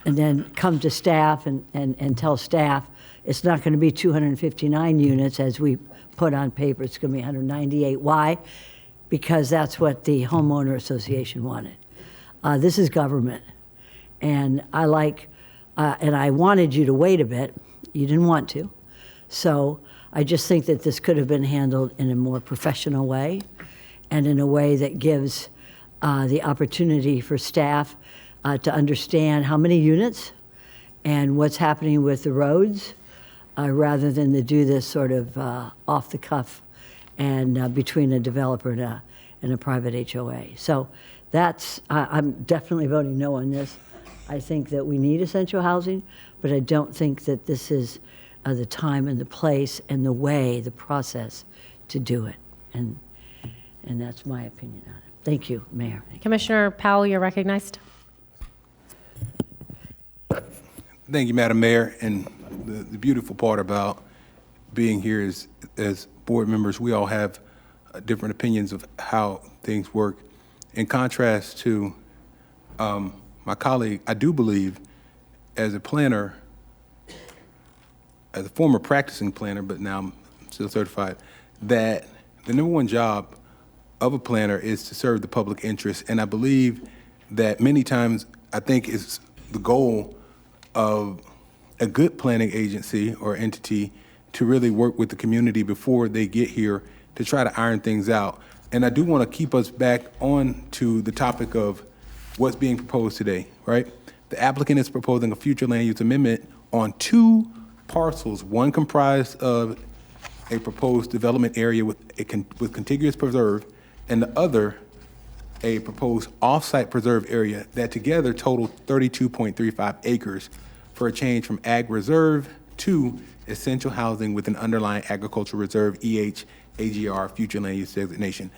and then come to staff and tell staff it's not going to be 259 units as we put on paper. It's going to be 198. Why? Because that's what the homeowner association wanted. This is government, and I wanted you to wait a bit. You didn't want to, so I just think that this could have been handled in a more professional way, and in a way that gives the opportunity for staff to understand how many units and what's happening with the roads, rather than to do this sort of off the cuff and between a developer and a private HOA. So I'm definitely voting no on this. I think that we need essential housing, but I don't think that this is the time and the place and the way, the process to do it. And that's my opinion on it. Thank you, Mayor. Commissioner Powell, you're recognized. Thank you, Madam Mayor. And the beautiful part about being here is, as board members, we all have different opinions of how things work. In contrast to my colleague, I do believe, as a planner, as a former practicing planner, but now I'm still certified, that the number one job of a planner is to serve the public interest. And I believe that many times, I think it's the goal of a good planning agency or entity to really work with the community before they get here to try to iron things out. And I do want to keep us back on to the topic of what's being proposed today, right? The applicant is proposing a future land use amendment on 2 parcels, one comprised of a proposed development area with contiguous preserve, and the other a proposed off-site preserve area that together total 32.35 acres for a change from ag reserve to essential housing with an underlying agricultural reserve, AGR, future land use designation.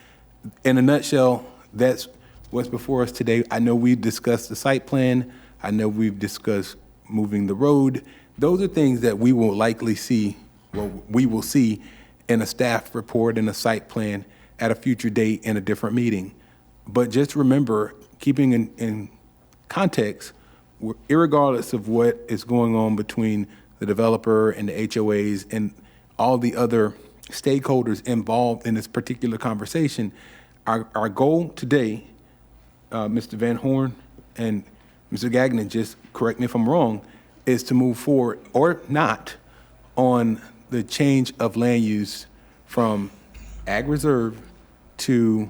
In a nutshell, that's what's before us today. I know we've discussed the site plan. I know we've discussed moving the road. Those are things that we will likely see, well, we will see in a staff report and a site plan at a future date in a different meeting. But just remember, keeping in context, irregardless of what is going on between the developer and the HOAs and all the other stakeholders involved in this particular conversation, our goal today, Mr. Van Horn and Mr. Gagnon, just correct me if I'm wrong, is to move forward or not on the change of land use from ag reserve to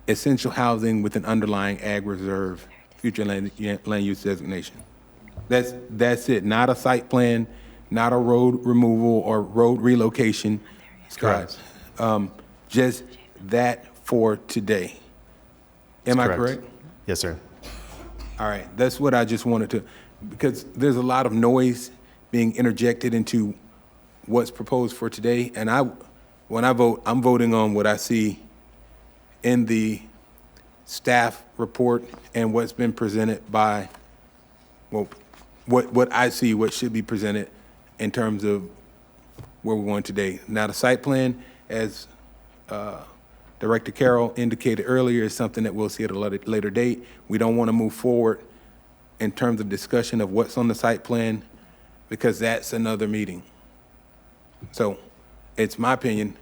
essential housing with an underlying ag reserve future land use designation. That's it. Not a site plan, not a road removal or road relocation. Correct. Just that for today. Am I correct? Yes, sir. All right. That's what I just wanted to, because there's a lot of noise being interjected into what's proposed for today. And when I vote, I'm voting on what I see in the staff report and what's been presented by, well, what I see, what should be presented in terms of where we're going today. Now, the site plan, as Director Carroll indicated earlier, is something that we'll see at a later date. We don't want to move forward in terms of discussion of what's on the site plan because that's another meeting. So it's my opinion,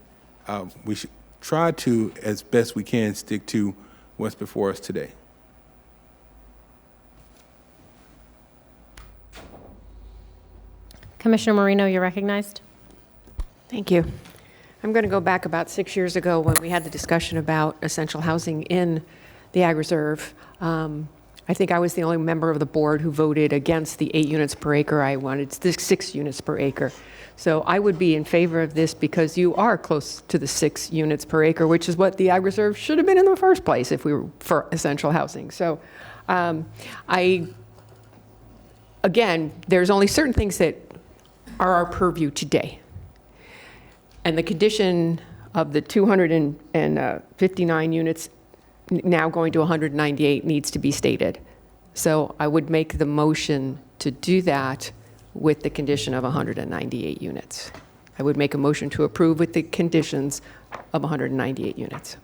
we should try to, as best we can, stick to what's before us today. Commissioner Marino, you're recognized. Thank you. I'm going to go back about 6 years ago when we had the discussion about essential housing in the Ag Reserve. I think I was the only member of the board who voted against the 8 units per acre. I wanted 6 units per acre. So I would be in favor of this because you are close to the 6 units per acre, which is what the Ag Reserve should have been in the first place if we were for essential housing. So again, there's only certain things that are our purview today. And the condition of the 259 units now going to 198 needs to be stated. So I would make the motion to do that with the condition of 198 units. I would make a motion to approve with the conditions of 198 units.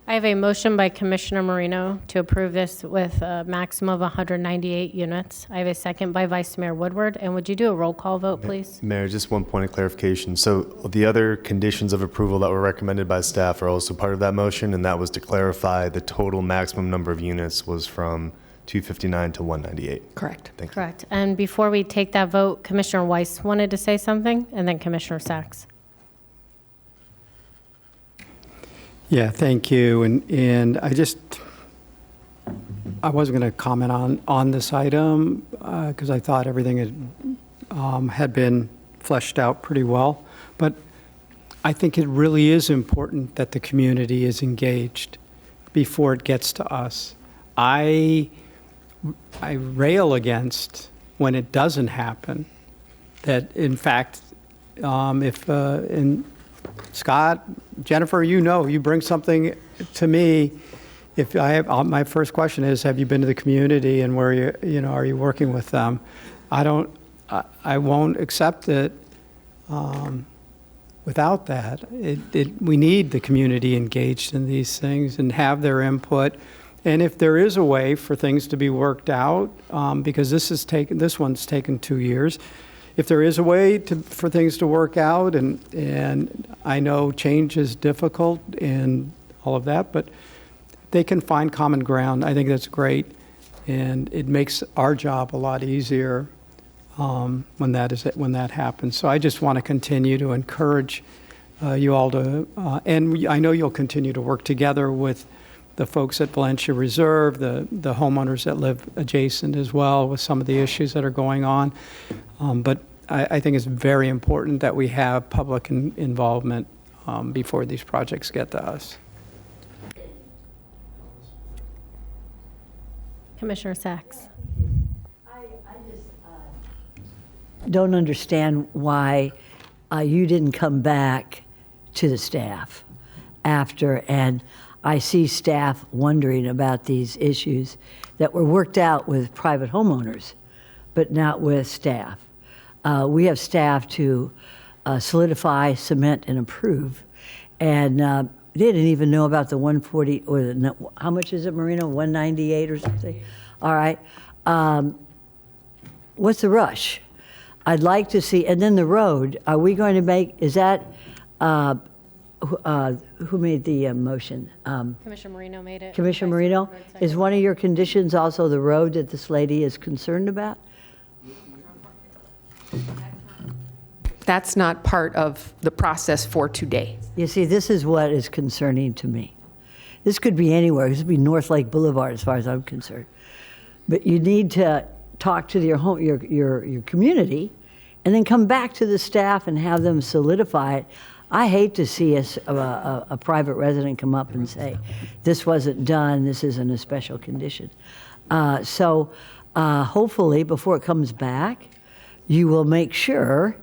I have a motion by Commissioner Marino to approve this with a maximum of 198 units. I have a second by Vice Mayor Woodward. And would you do a roll call vote, please? Mayor, just one point of clarification. So the other conditions of approval that were recommended by staff are also part of that motion, and that was to clarify the total maximum number of units was from 259 to 198. Correct. Thank you. Correct. And before we take that vote, Commissioner Weiss wanted to say something, and then Commissioner Sachs. Yeah, thank you. And I wasn't going to comment on this item because I thought everything had been fleshed out pretty well. But I think it really is important that the community is engaged before it gets to us. I rail against when it doesn't happen, that in fact, if Scott, Jennifer, you bring something to me. If I have, my first question is, have you been to the community and where are you working with them? I won't accept it without that. We need the community engaged in these things and have their input. And if there is a way for things to be worked out, because this one's taken 2 years, if there is a way for things to work out, and I know change is difficult and all of that, but they can find common ground. I think that's great, and it makes our job a lot easier when that happens. So I just want to continue to encourage you all to, and I know you'll continue to work together with the folks at Valencia Reserve, the homeowners that live adjacent as well with some of the issues that are going on. But I think it's very important that we have public involvement before these projects get to us. Commissioner Sachs. I just don't understand why you didn't come back to the staff after, and I see staff wondering about these issues that were worked out with private homeowners, but not with staff. We have staff to solidify, cement, and approve, and they didn't even know about the 140, or how much is it, Marina, 198 or something? All right. What's the rush? I'd like to see, and then the road, are we going to make, is that, who made the motion? Commissioner Marino made it. Commissioner Marino? Is one of your conditions also the road that this lady is concerned about? That's not part of the process for today. You see, this is what is concerning to me. This could be anywhere. This could be North Lake Boulevard as far as I'm concerned. But you need to talk to your community and then come back to the staff and have them solidify it. I hate to see a private resident come up and say, this wasn't done, this isn't a special condition. So hopefully before it comes back, you will make sure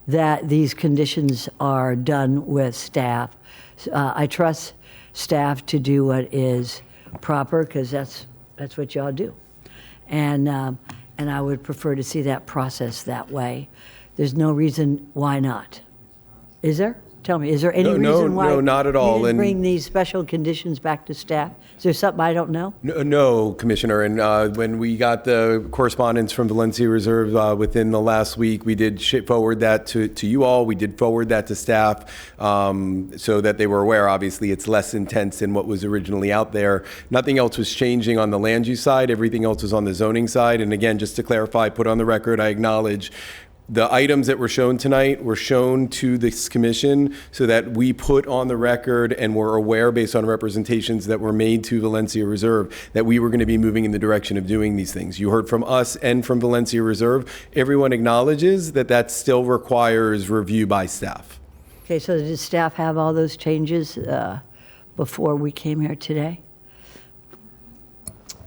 that these conditions are done with staff. I trust staff to do what is proper, because that's what y'all do. And I would prefer to see that process that way. There's no reason why not. Is there? Tell me, is there any reason why No, not at all. you didn't bring these special conditions back to staff? Is there something I don't know? No, Commissioner. And when we got the correspondence from Valencia Reserve within the last week, we did forward that to you all. We did forward that to staff so that they were aware. Obviously, it's less intense than what was originally out there. Nothing else was changing on the land use side. Everything else was on the zoning side. And again, just to clarify, put on the record, I acknowledge the items that were shown tonight were shown to this commission so that we put on the record and were aware, based on representations that were made to Valencia Reserve, that we were going to be moving in the direction of doing these things. You heard from us and from Valencia Reserve. Everyone acknowledges that that still requires review by staff. Okay, so did staff have all those changes before we came here today?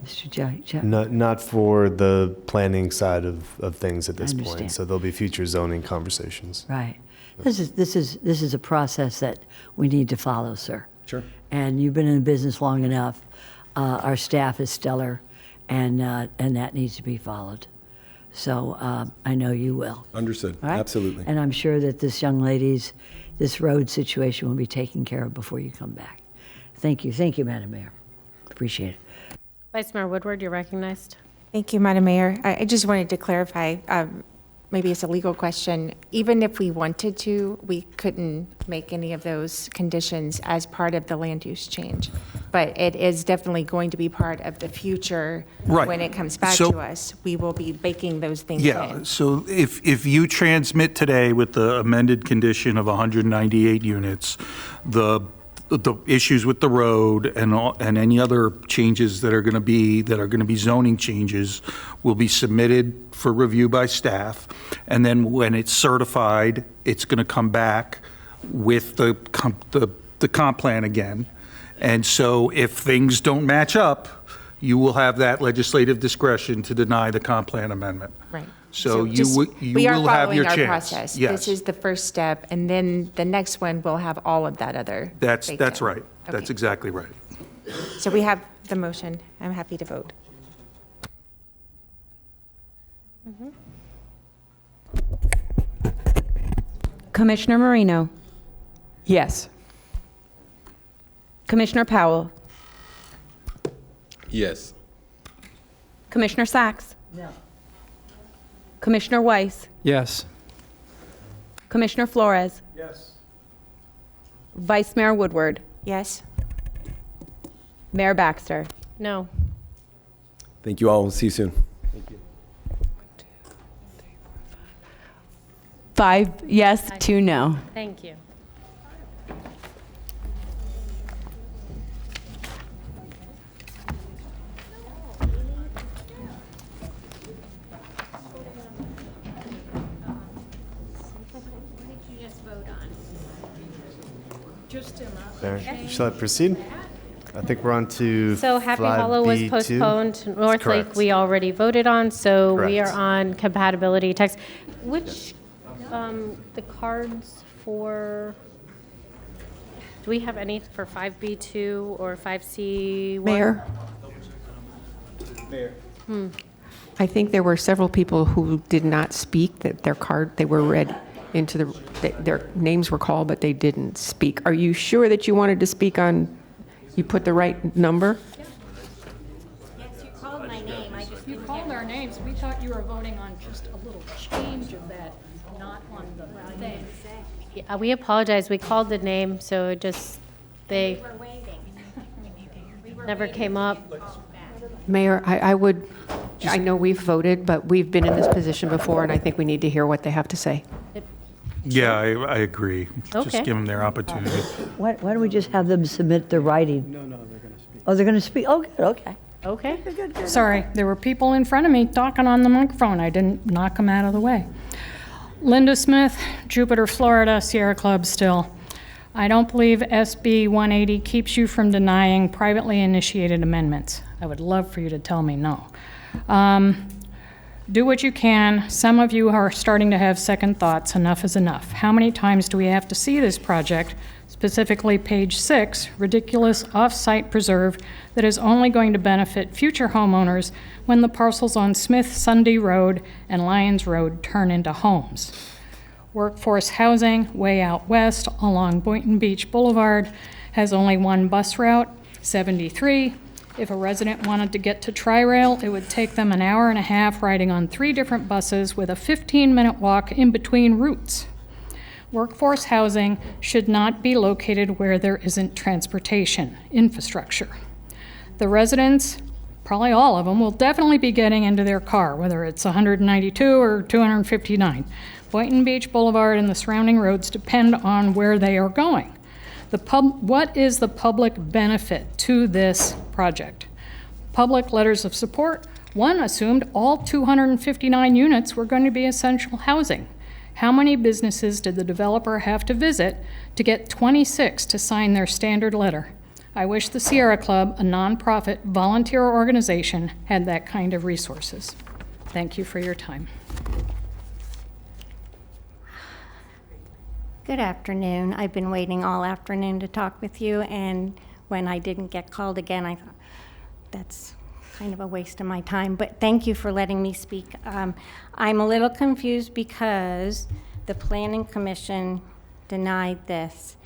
Mr. Jack? Not for the planning side of things at this point. understand. So there'll be future zoning conversations. Right. This is a process that we need to follow, sir. Sure. And you've been in the business long enough. Our staff is stellar, and that needs to be followed. So I know you will. Understood. All right? Absolutely. And I'm sure that this road situation will be taken care of before you come back. Thank you. Thank you, Madam Mayor. Appreciate it. Vice Mayor Woodward, you're recognized. Thank you, Madam Mayor. I just wanted to clarify, maybe it's a legal question. Even if we wanted to, we couldn't make any of those conditions as part of the land use change. But it is definitely going to be part of the future. Right. When it comes back So- to us, we will be baking those things Yeah, in. so if you transmit today with the amended condition of 198 units, the issues with the road and any other changes that are going to be zoning changes will be submitted for review by staff. And then when it's certified, it's going to come back with the comp plan again. And so if things don't match up, you will have that legislative discretion to deny the comp plan amendment. Right. So you just- you we are will have your following our chance. process. Yes, This is the first step, and then the next one will have all of that other. that's baked that's in. right. That's Okay. exactly right. So we have the motion. I'm happy to vote. Commissioner Marino, Yes. Commissioner Powell, Yes. Commissioner Sacks. No. Commissioner Weiss, Yes. Commissioner Flores, Yes. Vice Mayor Woodward, Yes? Mayor Baxter. No. Thank you all. We'll see you soon. 5 yes, 2 no. Thank you. Shall I proceed? I think we're on to So Happy Hollow was 5B2. postponed. North Lake, Correct. we already voted on, so we Correct. are on compatibility text. Which, the cards for, do we have any for 5B2 or 5C1? Mayor? I think there were several people who did not speak, that their card, they were read into their names were called, but they didn't speak. Are you sure that you wanted to speak on, you put the right number? Yes, you called my name. You called our names. We thought you were voting on just a little change of that, not on the thing. Yeah, we apologize. We called the name, so it just, they never came up. Mayor, I know we've voted, but we've been in this position before, and I think we need to hear what they have to say. Yeah, I agree. Okay. Just give them their opportunity. Why don't we just have them submit their writing? No, they're going to speak. Oh, they're going to speak? Oh, good, okay. Okay. Sorry, there were people in front of me talking on the microphone. I didn't knock them out of the way. Linda Smith, Jupiter, Florida, Sierra Club still. I don't believe SB 180 keeps you from denying privately initiated amendments. I would love for you to tell me no. Do what you can. Some of you are starting to have second thoughts. Enough is enough. How many times do we have to see this project, specifically page 6, ridiculous off-site preserve that is only going to benefit future homeowners when the parcels on Smith Sunday Road and Lyons Road turn into homes? Workforce housing way out west along Boynton Beach Boulevard has only one bus route, 73. If a resident wanted to get to Tri-Rail, it would take them an hour and a half riding on 3 different buses with a 15-minute walk in between routes. Workforce housing should not be located where there isn't transportation infrastructure. The residents, probably all of them, will definitely be getting into their car, whether it's 192 or 259. Boynton Beach Boulevard and the surrounding roads depend on where they are going. What is the public benefit to this project? Public letters of support. One assumed all 259 units were going to be essential housing. How many businesses did the developer have to visit to get 26 to sign their standard letter? I wish the Sierra Club, a nonprofit volunteer organization, had that kind of resources. Thank you for your time. Good afternoon. I've been waiting all afternoon to talk with you, and when I didn't get called again, I thought that's kind of a waste of my time, but thank you for letting me speak. I'm a little confused because the Planning Commission denied this,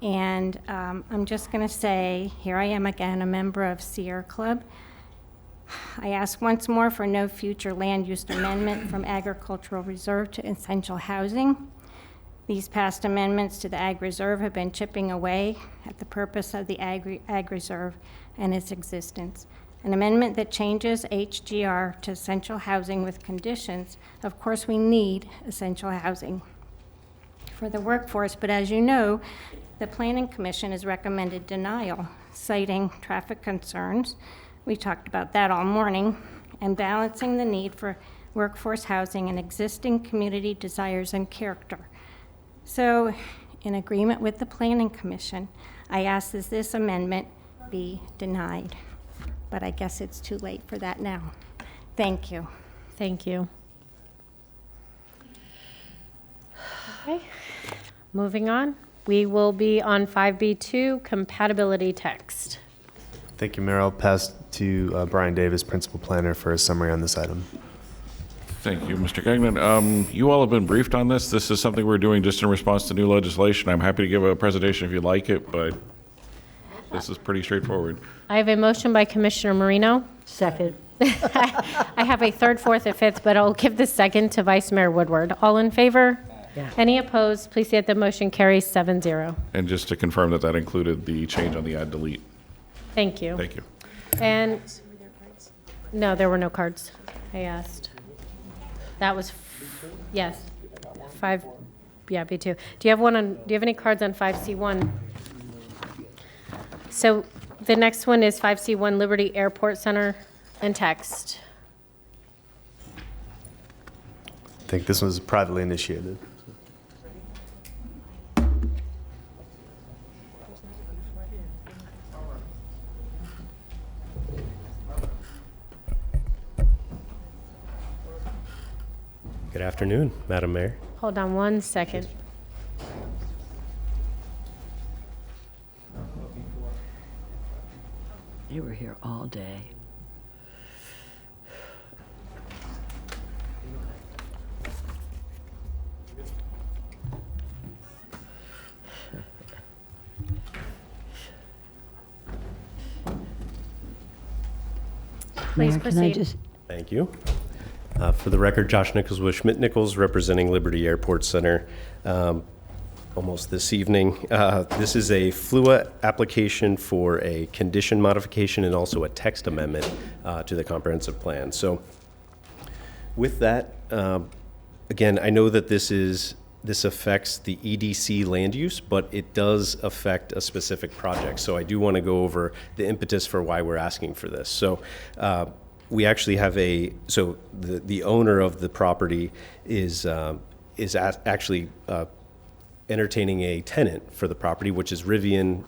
and I'm just going to say, here I am again, a member of Sierra Club. I ask once more for no future land use amendment from agricultural reserve to essential housing. These past amendments to the Ag Reserve have been chipping away at the purpose of the Ag Reserve and its existence. An amendment that changes HGR to essential housing with conditions. Of course, we need essential housing for the workforce, but as you know, the Planning Commission has recommended denial, citing traffic concerns. We talked about that all morning, and balancing the need for workforce housing and existing community desires and character. So, in agreement with the Planning Commission, I ask that this amendment be denied. But I guess it's too late for that now. Thank you. Thank you. Okay, moving on. We will be on 5B2, compatibility text. Thank you, Mayor. I'll pass to Brian Davis, Principal Planner, for a summary on this item. Thank you, Mr. Gagnon. You all have been briefed on this. This is something we're doing just in response to new legislation. I'm happy to give a presentation if you'd like it, but this is pretty straightforward. I have a motion by Commissioner Marino. Second. I have a third, fourth, and fifth, but I'll give the second to Vice Mayor Woodward. All in favor? Yeah. Any opposed? Please see that the motion carries 7-0. And just to confirm that that included the change on the add delete. Thank you. Thank you. And, no, there were no cards. I asked. That was, yes, 5, yeah, B2. Do you have any cards on 5C1? So the next one is 5C1 Liberty Airport Center and text. I think this was privately initiated. Good afternoon, Madam Mayor. Hold on one second. They were here all day. Please Mayor, can I proceed. just Thank you. For the record, Josh Nichols with Schmidt-Nichols, representing Liberty Airport Center almost this evening. This is a FLUA application for a condition modification and also a text amendment to the comprehensive plan. So with that, again, I know that this affects the EDC land use, but it does affect a specific project. So I do want to go over the impetus for why we're asking for this. So we actually have the owner of the property is actually entertaining a tenant for the property, which is Rivian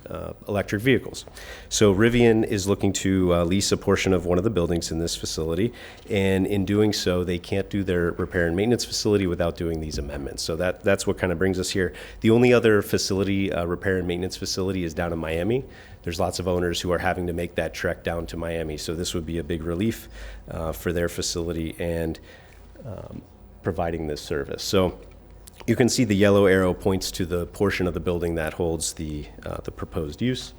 Electric Vehicles. So Rivian is looking to lease a portion of one of the buildings in this facility, and in doing so, they can't do their repair and maintenance facility without doing these amendments. So that's what kind of brings us here. The only other facility, repair and maintenance facility, is down in Miami. There's lots of owners who are having to make that trek down to Miami, so this would be a big relief for their facility and providing this service. So you can see the yellow arrow points to the portion of the building that holds the proposed use.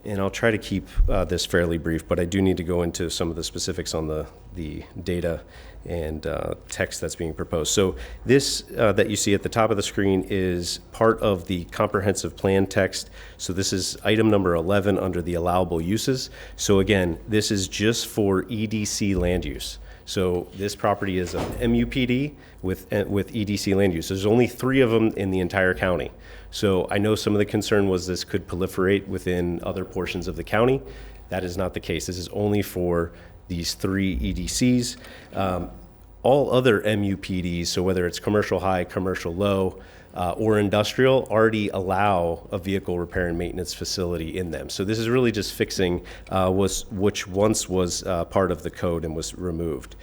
And I'll try to keep this fairly brief, but I do need to go into some of the specifics on the data and text that's being proposed. So this that you see at the top of the screen is part of the comprehensive plan text. So this is item number 11 under the allowable uses. So again, this is just for EDC land use. So this property is an MUPD with EDC land use. There's only 3 of them in the entire county. So I know some of the concern was this could proliferate within other portions of the county. That is not the case. This is only for these 3 EDCs. All other MUPDs, so whether it's commercial high, commercial low, or industrial, already allow a vehicle repair and maintenance facility in them. So this is really just fixing which once was part of the code and was removed.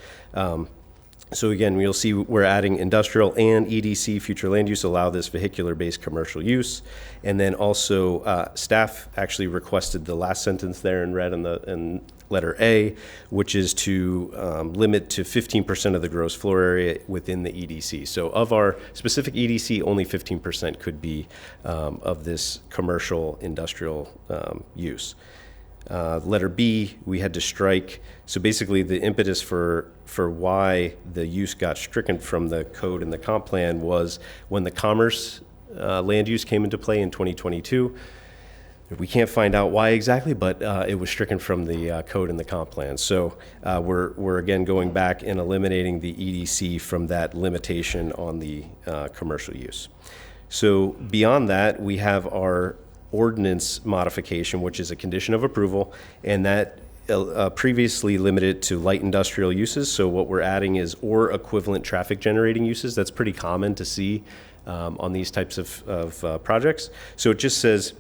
So again, you'll see we're adding industrial and EDC future land use allow this vehicular-based commercial use. And then also staff actually requested the last sentence there in red in letter A, which is to limit to 15% of the gross floor area within the EDC. So of our specific EDC, only 15% could be of this commercial industrial use. Letter B, we had to strike. So basically the impetus for why the use got stricken from the code and the comp plan was when the commerce land use came into play in 2022. We can't find out why exactly, but it was stricken from the code and the comp plan. So we're again going back and eliminating the EDC from that limitation on the commercial use. So beyond that, we have our ordinance modification, which is a condition of approval, and that previously limited to light industrial uses. So what we're adding is or equivalent traffic generating uses. That's pretty common to see on these types of projects. So it just says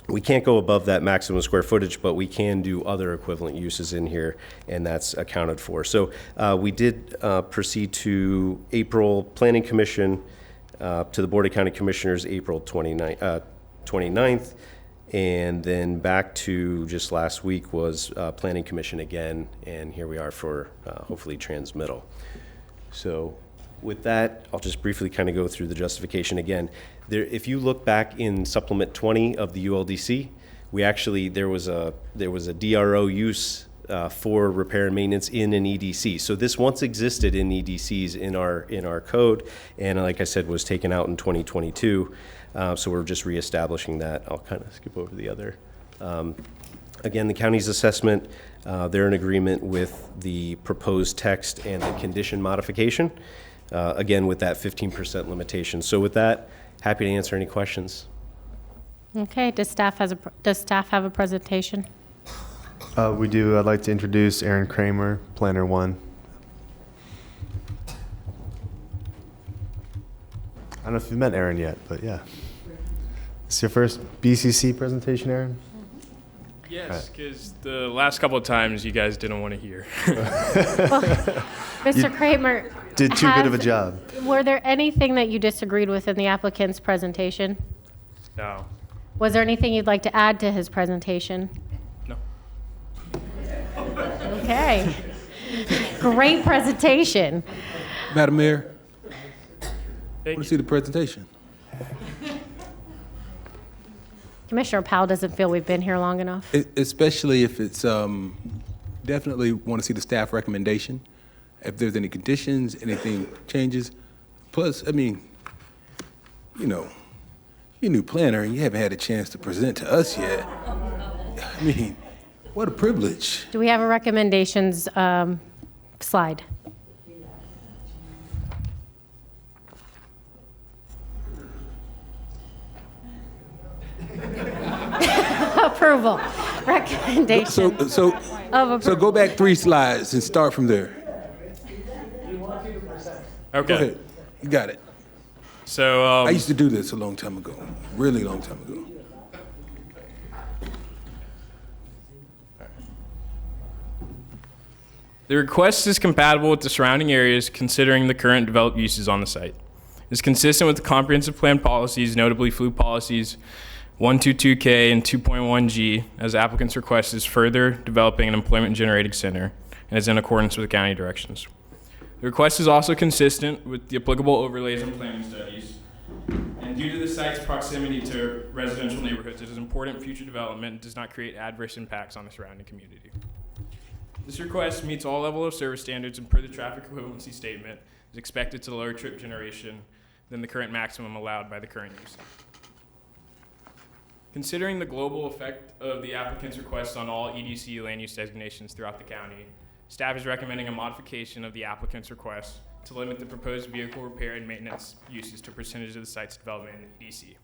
we can't go above that maximum square footage, but we can do other equivalent uses in here, and that's accounted for. So we did proceed to April Planning Commission to the Board of County Commissioners April 29th, and then back to just last week was Planning Commission again, and here we are for hopefully transmittal. So with that, I'll just briefly kind of go through the justification again. If you look back in Supplement 20 of the ULDC, there was a DRO use for repair and maintenance in an EDC. So this once existed in EDCs in our code, and like I said, was taken out in 2022. So we're just reestablishing that. I'll kind of skip over the other. Again, the county's assessment, they're in agreement with the proposed text and the condition modification. Again, with that 15% limitation. So with that, happy to answer any questions. Okay, does staff have a presentation? We do. I'd like to introduce Aaron Kramer, Planner 1. I don't know if you've met Aaron yet, but yeah. It's your first BCC presentation, Aaron? Yes, because the last couple of times you guys didn't want to hear. Mr. Kramer. Did too good of a job. Were there anything that you disagreed with in the applicant's presentation? No. Was there anything you'd like to add to his presentation? No. Okay. Great presentation. Madam Mayor, I want to see the presentation. Commissioner Powell doesn't feel we've been here long enough. Especially if it's, definitely want to see the staff recommendation. If there's any conditions, anything changes. Plus, I mean, you know, you're a new planner and you haven't had a chance to present to us yet. I mean, what a privilege. Do we have a recommendations slide? Approval. Recommendation. So go back 3 slides and start from there. Okay. Go ahead. You got it. So I used to do this a long time ago, really long time ago. the request is compatible with the surrounding areas considering the current developed uses on the site. It's consistent with the comprehensive plan policies, notably FLU policies 122K and 2.1G, as the applicant's request is further developing an employment generating center and is in accordance with the county directions. The request is also consistent with the applicable overlays and planning studies. And due to the site's proximity to residential neighborhoods, it is important future development does not create adverse impacts on the surrounding community. This request meets all level of service standards and per the traffic equivalency statement is expected to lower trip generation than the current maximum allowed by the current use. Considering the global effect of the applicant's request on all EDC land use designations throughout the county, staff is recommending a modification of the applicant's request to limit the proposed vehicle repair and maintenance uses to a percentage of the site's development in EDC.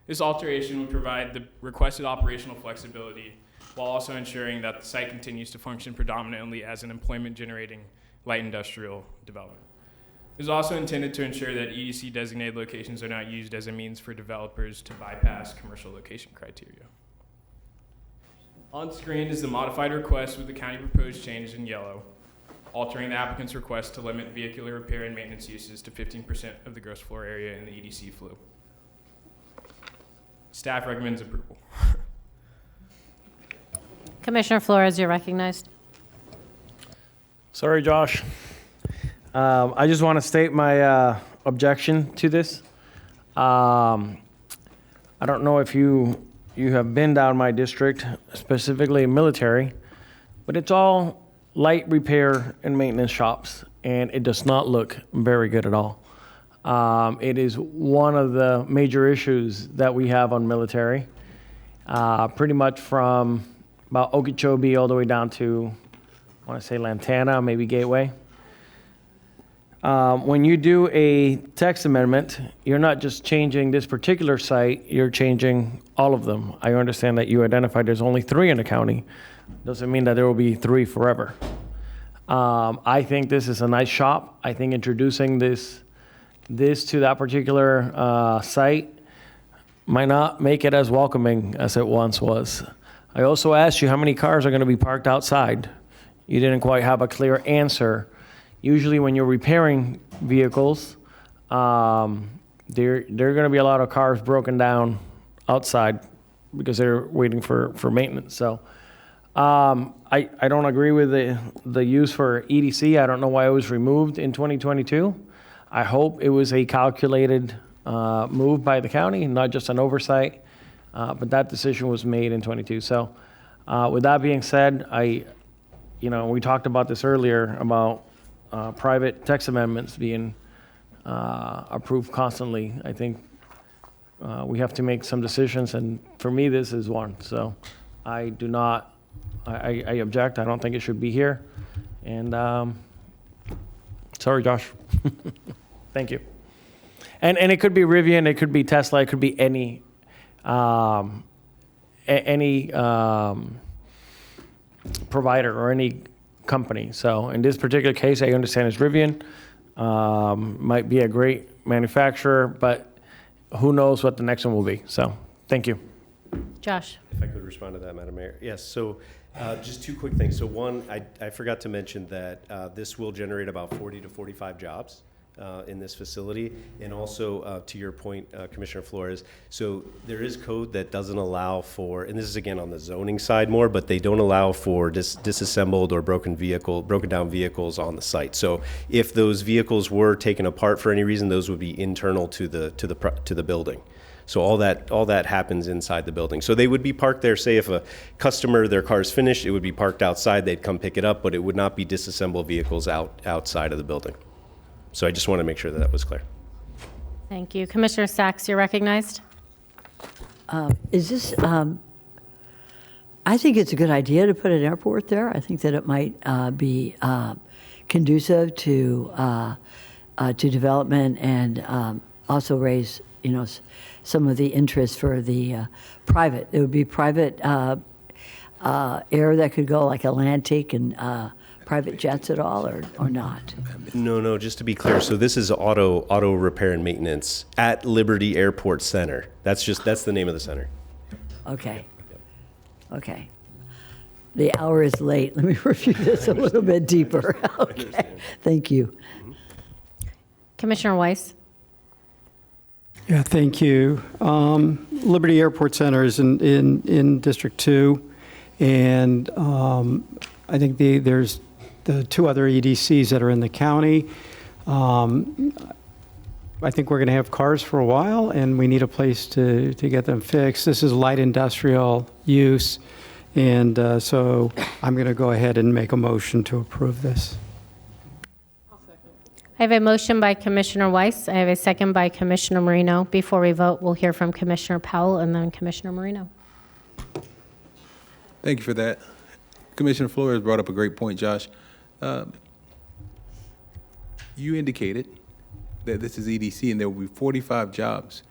This alteration would provide the requested operational flexibility while also ensuring that the site continues to function predominantly as an employment-generating light industrial development. It is also intended to ensure that EDC designated locations are not used as a means for developers to bypass commercial location criteria. On screen is the modified request with the county proposed changes in yellow, altering the applicant's request to limit vehicular repair and maintenance uses to 15% of the gross floor area in the EDC FLU. Staff recommends approval. Commissioner Flores, you're recognized. Sorry, Josh. I just want to state my objection to this. I don't know if you have been down my district, specifically military, but it's all light repair and maintenance shops, and it does not look very good at all. It is one of the major issues that we have on military, pretty much from about Okeechobee all the way down to, I want to say Lantana, maybe Gateway. When you do a text amendment, you're not just changing this particular site, you're changing all of them. I understand that you identified there's only 3 in the county. Doesn't mean that there will be 3 forever. I think this is a nice shop. I think introducing this to that particular site might not make it as welcoming as it once was. I also asked you how many cars are going to be parked outside. You didn't quite have a clear answer. Usually when you're repairing vehicles, there are going to be a lot of cars broken down outside because they're waiting for maintenance. So I don't agree with the use for EDC. I don't know why it was removed in 2022. I hope it was a calculated move by the county, not just an oversight. But that decision was made in 22. So with that being said, we talked about this earlier about private text amendments being approved constantly. I think we have to make some decisions, and for me, this is one. So I object. I don't think it should be here. And sorry, Josh. Thank you. And it could be Rivian, it could be Tesla, it could be any provider or any company. So in this particular case, I understand it's Rivian. Might be a great manufacturer, but who knows what the next one will be. So thank you. Josh. If I could respond to that, Madam Mayor. Yes, so just two quick things. So one, I forgot to mention that this will generate about 40 to 45 jobs in this facility. And also, to your point, Commissioner Flores, so there is code that doesn't allow for, and this is again on the zoning side more, but they don't allow for disassembled or broken down vehicles on the site. So if those vehicles were taken apart for any reason, those would be internal to the building. So all that happens inside the building. So they would be parked there. Say if a customer, their car is finished, it would be parked outside. They'd come pick it up, but it would not be disassembled vehicles outside of the building. So I just want to make sure that was clear. Thank you. Commissioner Sachs, you're recognized. Is this, I think it's a good idea to put an airport there. I think that it might be conducive to development and also raise, some of the interest for the private. It would be private air that could go like Atlantic and private jets at all, or not? No, just to be clear, so this is auto repair and maintenance at Liberty Airport Center. That's the name of the center. Okay. Okay. The hour is late. Let me review this a little bit deeper. Okay. Thank you. Commissioner Weiss. Yeah, thank you. Liberty Airport Center is in District 2, and I think there's the two other EDCs that are in the county. I think we're going to have cars for a while, and we need a place to get them fixed. This is light industrial use, and so I'm going to go ahead and make a motion to approve this. I have a motion by Commissioner Weiss. I have a second by Commissioner Marino. Before we vote, we'll hear from Commissioner Powell and then Commissioner Marino. Thank you for that. Commissioner Flores brought up a great point, Josh. You indicated that this is EDC and there will be 45 jobs.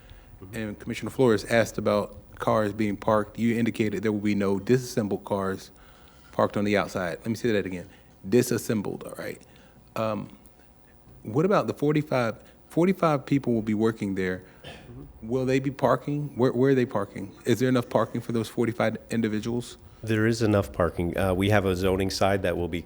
And Commissioner Flores asked about cars being parked. You indicated there will be no disassembled cars parked on the outside. Let me say that again. Disassembled, all right? What about the 45? 45 people will be working there. Will they be parking? Where are they parking? Is there enough parking for those 45 individuals? There is enough parking. We have a zoning side that will be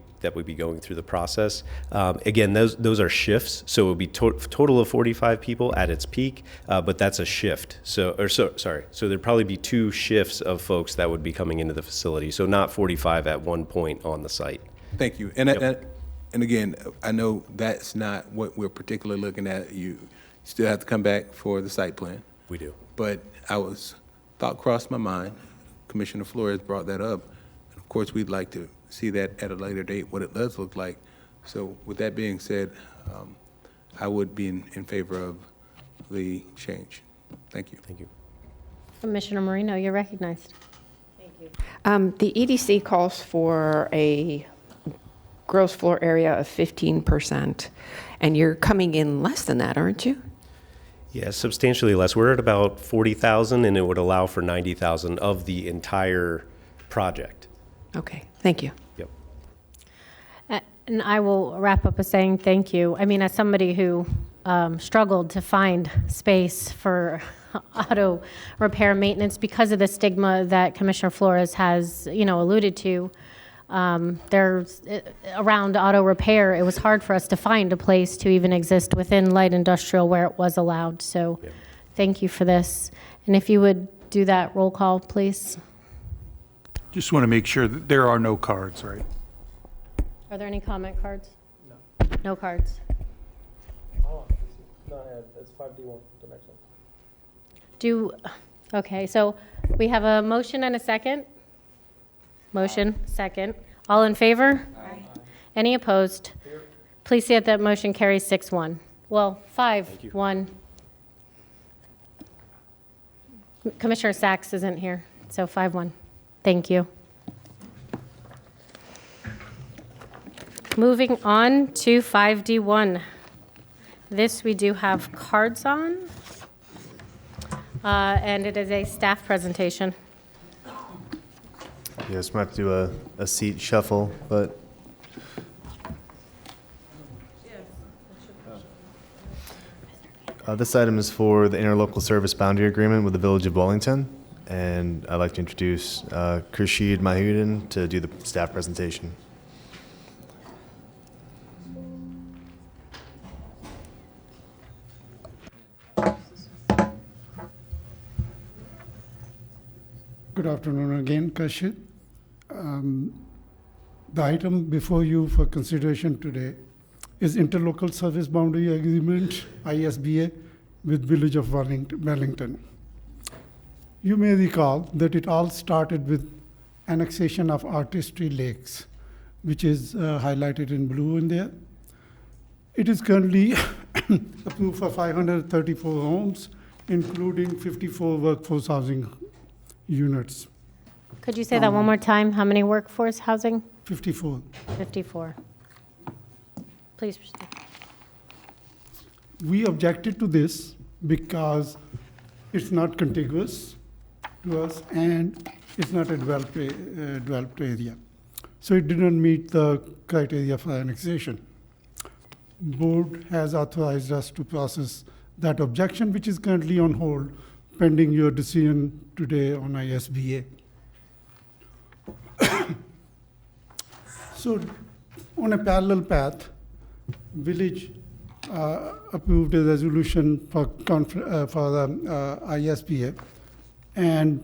going through the process. Again, those are shifts, so it will be total of 45 people at its peak, but that's a shift. So there'd probably be 2 shifts of folks that would be coming into the facility. So not 45 at one point on the site. Thank you. And again, I know that's not what we're particularly looking at. You still have to come back for the site plan. We do. But thought crossed my mind. Commissioner Flores brought that up. And of course, we'd like to see that at a later date, what it does look like. So with that being said, I would be in favor of the change. Thank you. Thank you. Commissioner Marino, you're recognized. Thank you. The EDC calls for a gross floor area of 15%, and you're coming in less than that, aren't you? Yeah, substantially less. We're at about 40,000, and it would allow for 90,000 of the entire project. Okay, thank you. Yep. And I will wrap up with saying thank you. I mean, as somebody who struggled to find space for auto repair maintenance because of the stigma that Commissioner Flores has, alluded to, Around auto repair, it was hard for us to find a place to even exist within light industrial where it was allowed. So thank you for this. And if you would do that roll call, please. Just want to make sure that there are no cards, right? Are there any comment cards? No. No cards. It's 5D1, the next one. Okay, so we have a motion and a second. Motion, second. All in favor? Aye. Any opposed? Please see that motion carries 6-1. Well, 5-1. Commissioner Sachs isn't here, so 5-1. Thank you. Moving on to 5D1. This we do have cards on, and it is a staff presentation. Yes, we might have to do a seat shuffle, but this item is for the interlocal service boundary agreement with the Village of Wellington, and I'd like to introduce Khurshid Mahiuddin to do the staff presentation. Good afternoon again, Khurshid. The item before you for consideration today is Interlocal Service Boundary Agreement, ISBA, with Village of Wellington. You may recall that it all started with annexation of Artistry Lakes, which is highlighted in blue in there. It is currently approved for 534 homes, including 54 workforce housing units. Could you say that one more time? How many workforce housing? 54. 54. Please proceed. We objected to this because it's not contiguous to us and it's not a developed area. So it didn't meet the criteria for annexation. Board has authorized us to process that objection, which is currently on hold, pending your decision today on ISBA. So on a parallel path, Village approved a resolution for the ISBA, and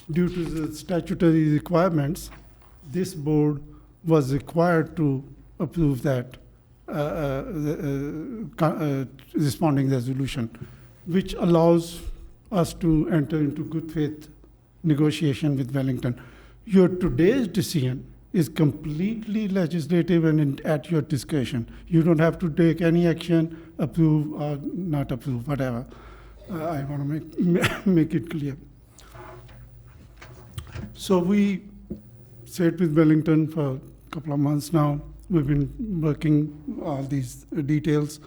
due to the statutory requirements, this board was required to approve that responding resolution, which allows us to enter into good faith negotiation with Wellington. Your today's decision is completely legislative and at your discretion. You don't have to take any action, approve or not approve, whatever. I want to make it clear. So we sat with Wellington for a couple of months now. We've been working all these details.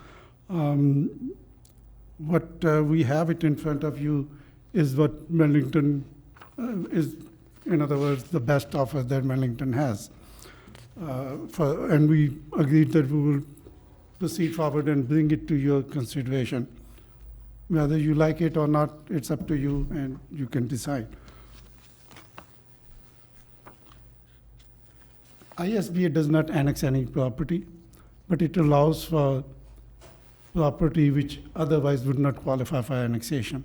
What we have it in front of you is what Wellington is, in other words, the best offer that Wellington has. And we agreed that we will proceed forward and bring it to your consideration. Whether you like it or not, it's up to you and you can decide. ISBA does not annex any property, but it allows for property which otherwise would not qualify for annexation.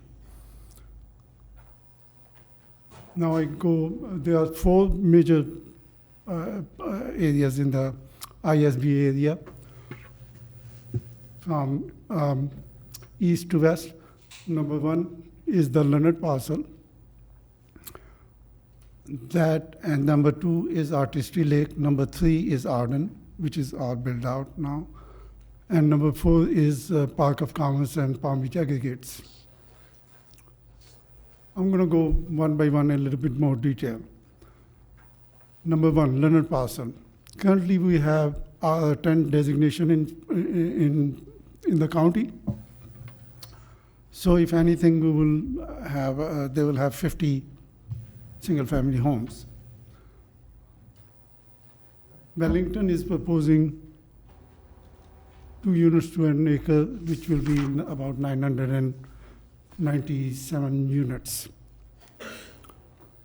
Now there are 4 major areas in the ISBA area, from east to west. Number 1 is the Leonard parcel. And number 2 is Artistry Lake. Number 3 is Arden, which is all built out now. And number 4 is Park of Commerce and Palm Beach Aggregates. I'm going to go one by one in a little bit more detail. Number 1, Leonard parcel. Currently, we have our 10 designation in the county. So if anything, we will have they will have 50 single-family homes. Wellington is proposing 2 units to an acre, which will be about 997 units.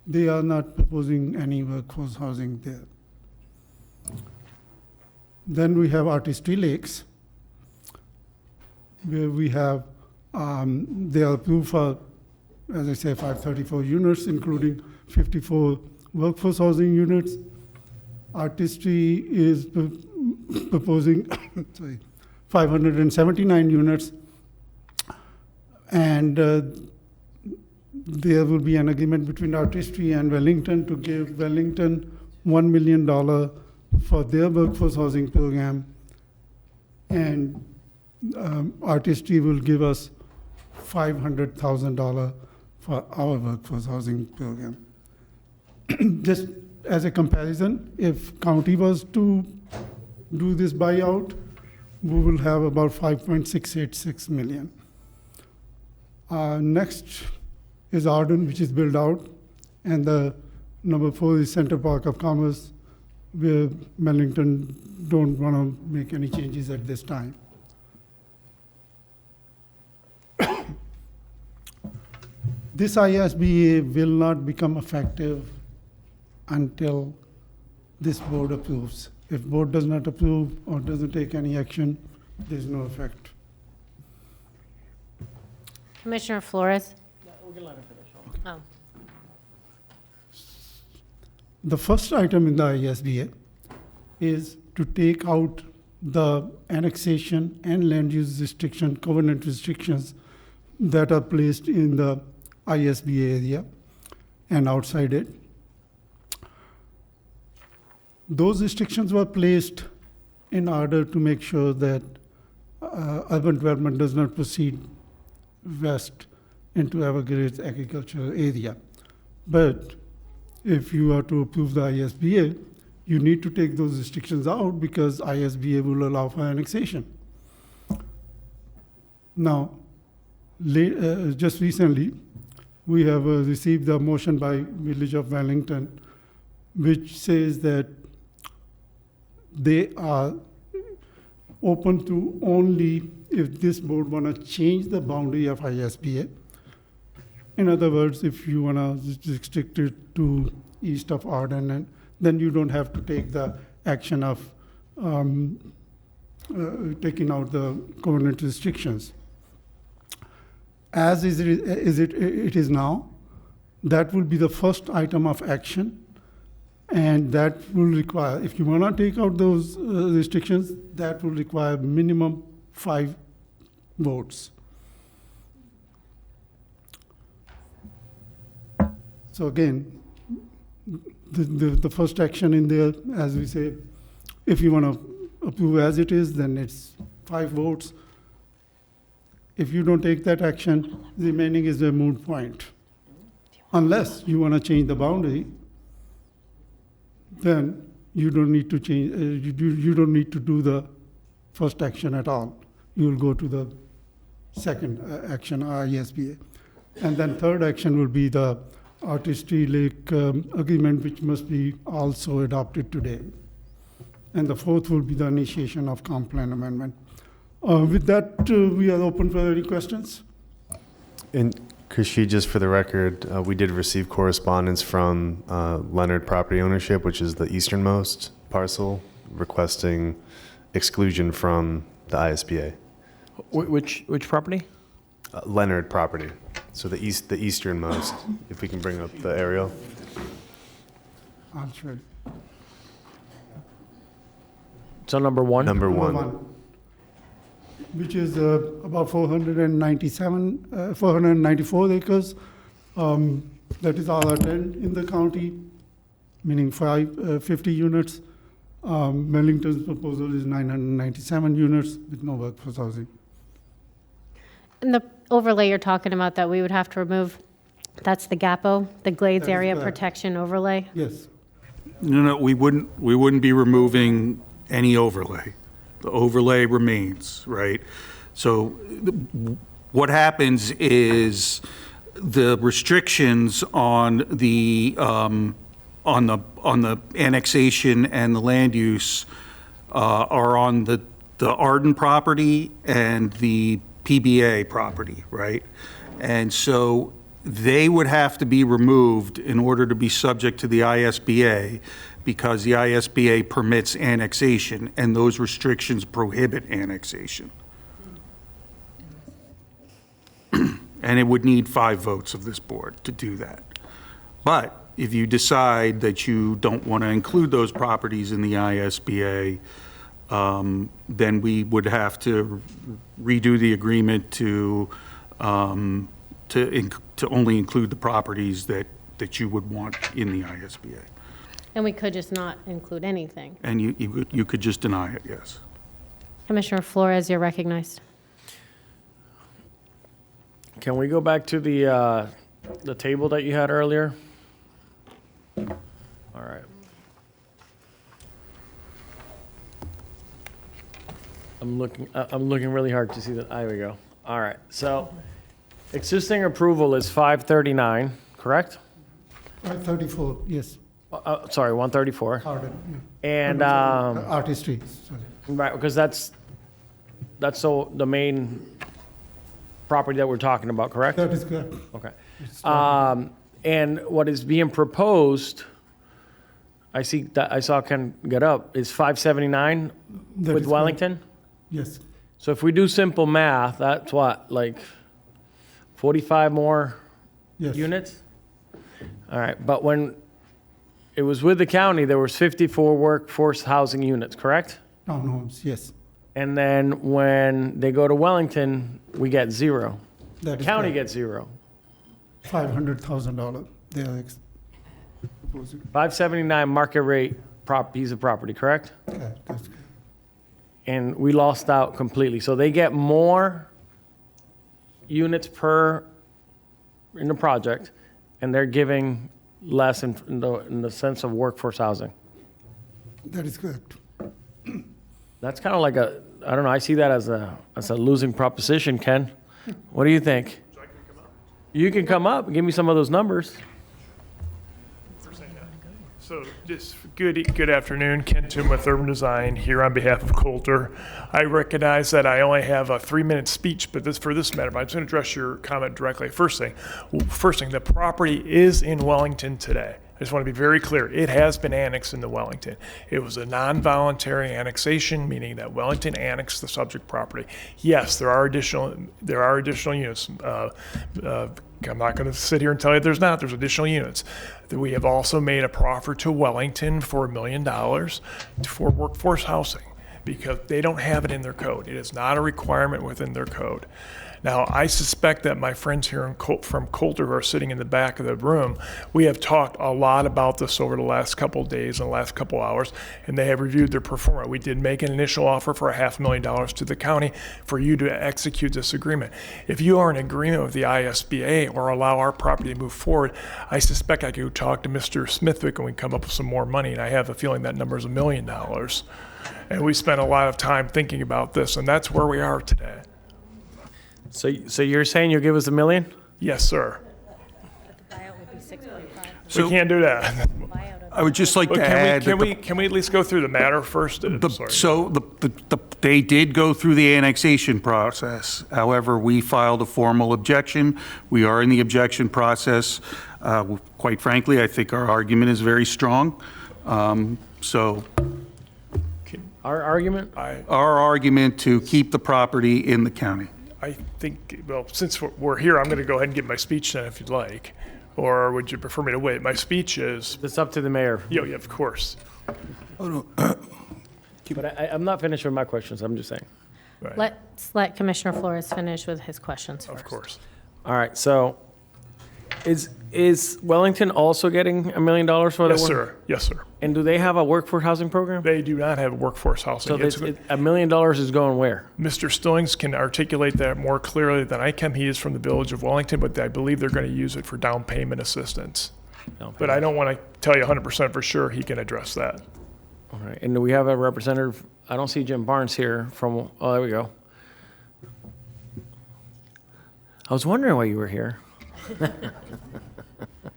They are not proposing any workforce housing there. Then we have Artistry Lakes, where we have, they are approved for, as I say, 534 units, including 54 workforce housing units. Artistry is proposing 579 units, and there will be an agreement between Artistry and Wellington to give Wellington $1 million for their workforce housing program, and Artistry will give us $500,000 for our workforce housing program. Just as a comparison, if county was to do this buyout, we will have about 5.686 million. Next is Arden, which is built out, and the number 4 is Center Park of Commerce, where Wellington don't want to make any changes at this time. This ISBA will not become effective until this board approves. If board does not approve or doesn't take any action, there's no effect. Commissioner Flores? We can let him finish. Oh. The first item in the ISBA is to take out the annexation and land use restriction, covenant restrictions that are placed in the ISBA area and outside it. Those restrictions were placed in order to make sure that urban development does not proceed west into Everglades agricultural area. But if you are to approve the ISBA, you need to take those restrictions out because ISBA will allow for annexation. Now, just recently, we have received a motion by Village of Wellington, which says that they are open to only if this board want to change the boundary of ISBA. In other words, if you want to restrict it to east of Arden, and then you don't have to take the action of taking out the covenant restrictions. As it is now, that will be the first item of action, and that will require, if you want to take out those restrictions, that will require minimum 5 votes. So again, the first action in there, as we say, if you want to approve as it is, then it's 5 votes. If you don't take that action, the remaining is a moot point. Unless you want to change the boundary, then you don't need to change. You don't need to do the first action at all. You will go to the second action, ISBA, and then third action will be the Artistry Lake agreement, which must be also adopted today, and the fourth will be the initiation of comp plan amendment. With that, we are open for any questions. And Krishi, just for the record, we did receive correspondence from Leonard Property Ownership, which is the easternmost parcel, requesting exclusion from the ISBA. Which property? Leonard Property. So the easternmost. If we can bring up the aerial. I'll show you. So number 1? Number one. Which is about 494 acres. That is all attend in the county, meaning 50 units. Wellington's proposal is 997 units with no workforce housing. And the overlay you're talking about that we would have to remove, that's the GAPO, the Glades That is Area correct. Protection Overlay? Yes. No, we wouldn't be removing any overlay. The overlay remains, right? So what happens is the restrictions on the annexation and the land use are on the Arden property and the PBA property, right? And so they would have to be removed in order to be subject to the ISBA, because the ISBA permits annexation, and those restrictions prohibit annexation. And it would need 5 votes of this board to do that. But if you decide that you don't want to include those properties in the ISBA, then we would have to redo the agreement to only include the properties that you would want in the ISBA. And we could just not include anything. And you could just deny it, yes. Commissioner Flores, you're recognized. Can we go back to the table that you had earlier? All right. I'm looking really hard to see that. There we go. All right. So existing approval is 539, correct? 534, yes. Sorry, 134. Pardon, yeah. And artistry, sorry. right, because that's the main property that we're talking about, correct? That is correct. Okay. And what is being proposed, I saw Ken get up, is 579 That with is Wellington? correct. Yes. So if we do simple math, that's what, like 45 more Yes. units? All right, but when it was with the county, there was 54 workforce housing units, correct? Townhomes, yes. And then when they go to Wellington, we get 0. That is County correct. gets 0. $500,000 they are proposing. 579 market rate piece of property, correct? Okay, that's good. And we lost out completely. So they get more units in the project, and they're giving less in the sense of workforce housing. That is correct. That's kind of like I don't know, I see that as a losing proposition, Ken. What do you think? You can come up and give me some of those numbers. So just good afternoon, Ken Toom with Urban Design here on behalf of Coulter. I recognize that I only have a 3-minute speech, but for this matter, but I'm just going to address your comment directly. First thing, the property is in Wellington today. I just want to be very clear. It has been annexed into Wellington. It was a non-voluntary annexation, meaning that Wellington annexed the subject property. Yes, there are additional units. I'm not going to sit here and tell you there's not. There's additional units. We have also made a proffer to Wellington for $1 million for workforce housing because they don't have it in their code. It is not a requirement within their code. Now, I suspect that my friends here from Coulter who are sitting in the back of the room, we have talked a lot about this over the last couple of days and the last couple of hours, and they have reviewed their performance. We did make an initial offer for $500,000 to the county for you to execute this agreement. If you are in agreement with the ISBA or allow our property to move forward, I suspect I could talk to Mr. Smithwick and we can come up with some more money, and I have a feeling that number is $1 million. And we spent a lot of time thinking about this, and that's where we are today. So you're saying you'll give us $1 million? Yes, sir. So- We can't do that. I would just like But to add. that the- can we at least go through the matter first? Sorry. So they did go through the annexation process. However, we filed a formal objection. We are in the objection process. Quite frankly, I think our argument is very strong. So Our argument? our argument to keep the property in the county. I think, well, since we're here, I'm going to go ahead and give my speech then if you'd like. Or would you prefer me to wait? My speech is... It's up to the mayor. Yeah, of course. But I'm not finished with my questions, I'm just saying. Right. Let's let Commissioner Flores finish with his questions first. Of course. All right, so is Wellington also getting $1 million for that Yes, work? sir. Yes, sir. And do they have a workforce housing program? They do not have workforce housing. So $1 million is going where? Mr. Stillings can articulate that more clearly than I can. He is from the village of Wellington, but I believe they're going to use it for down payment assistance. But I don't want to tell you 100% for sure. He can address that. All right, and do we have a representative? I don't see Jim Barnes here from, oh, there we go. I was wondering why you were here.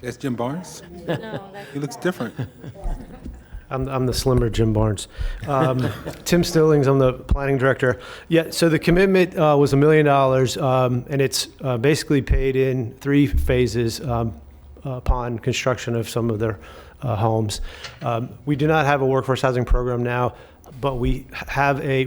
That's Jim Barnes? No, He looks different. I'm the slimmer Jim Barnes. Tim Stillings, I'm the planning director. Yeah, so the commitment was $1 million, and it's basically paid in 3 phases upon construction of some of their homes. We do not have a workforce housing program now, but we've had a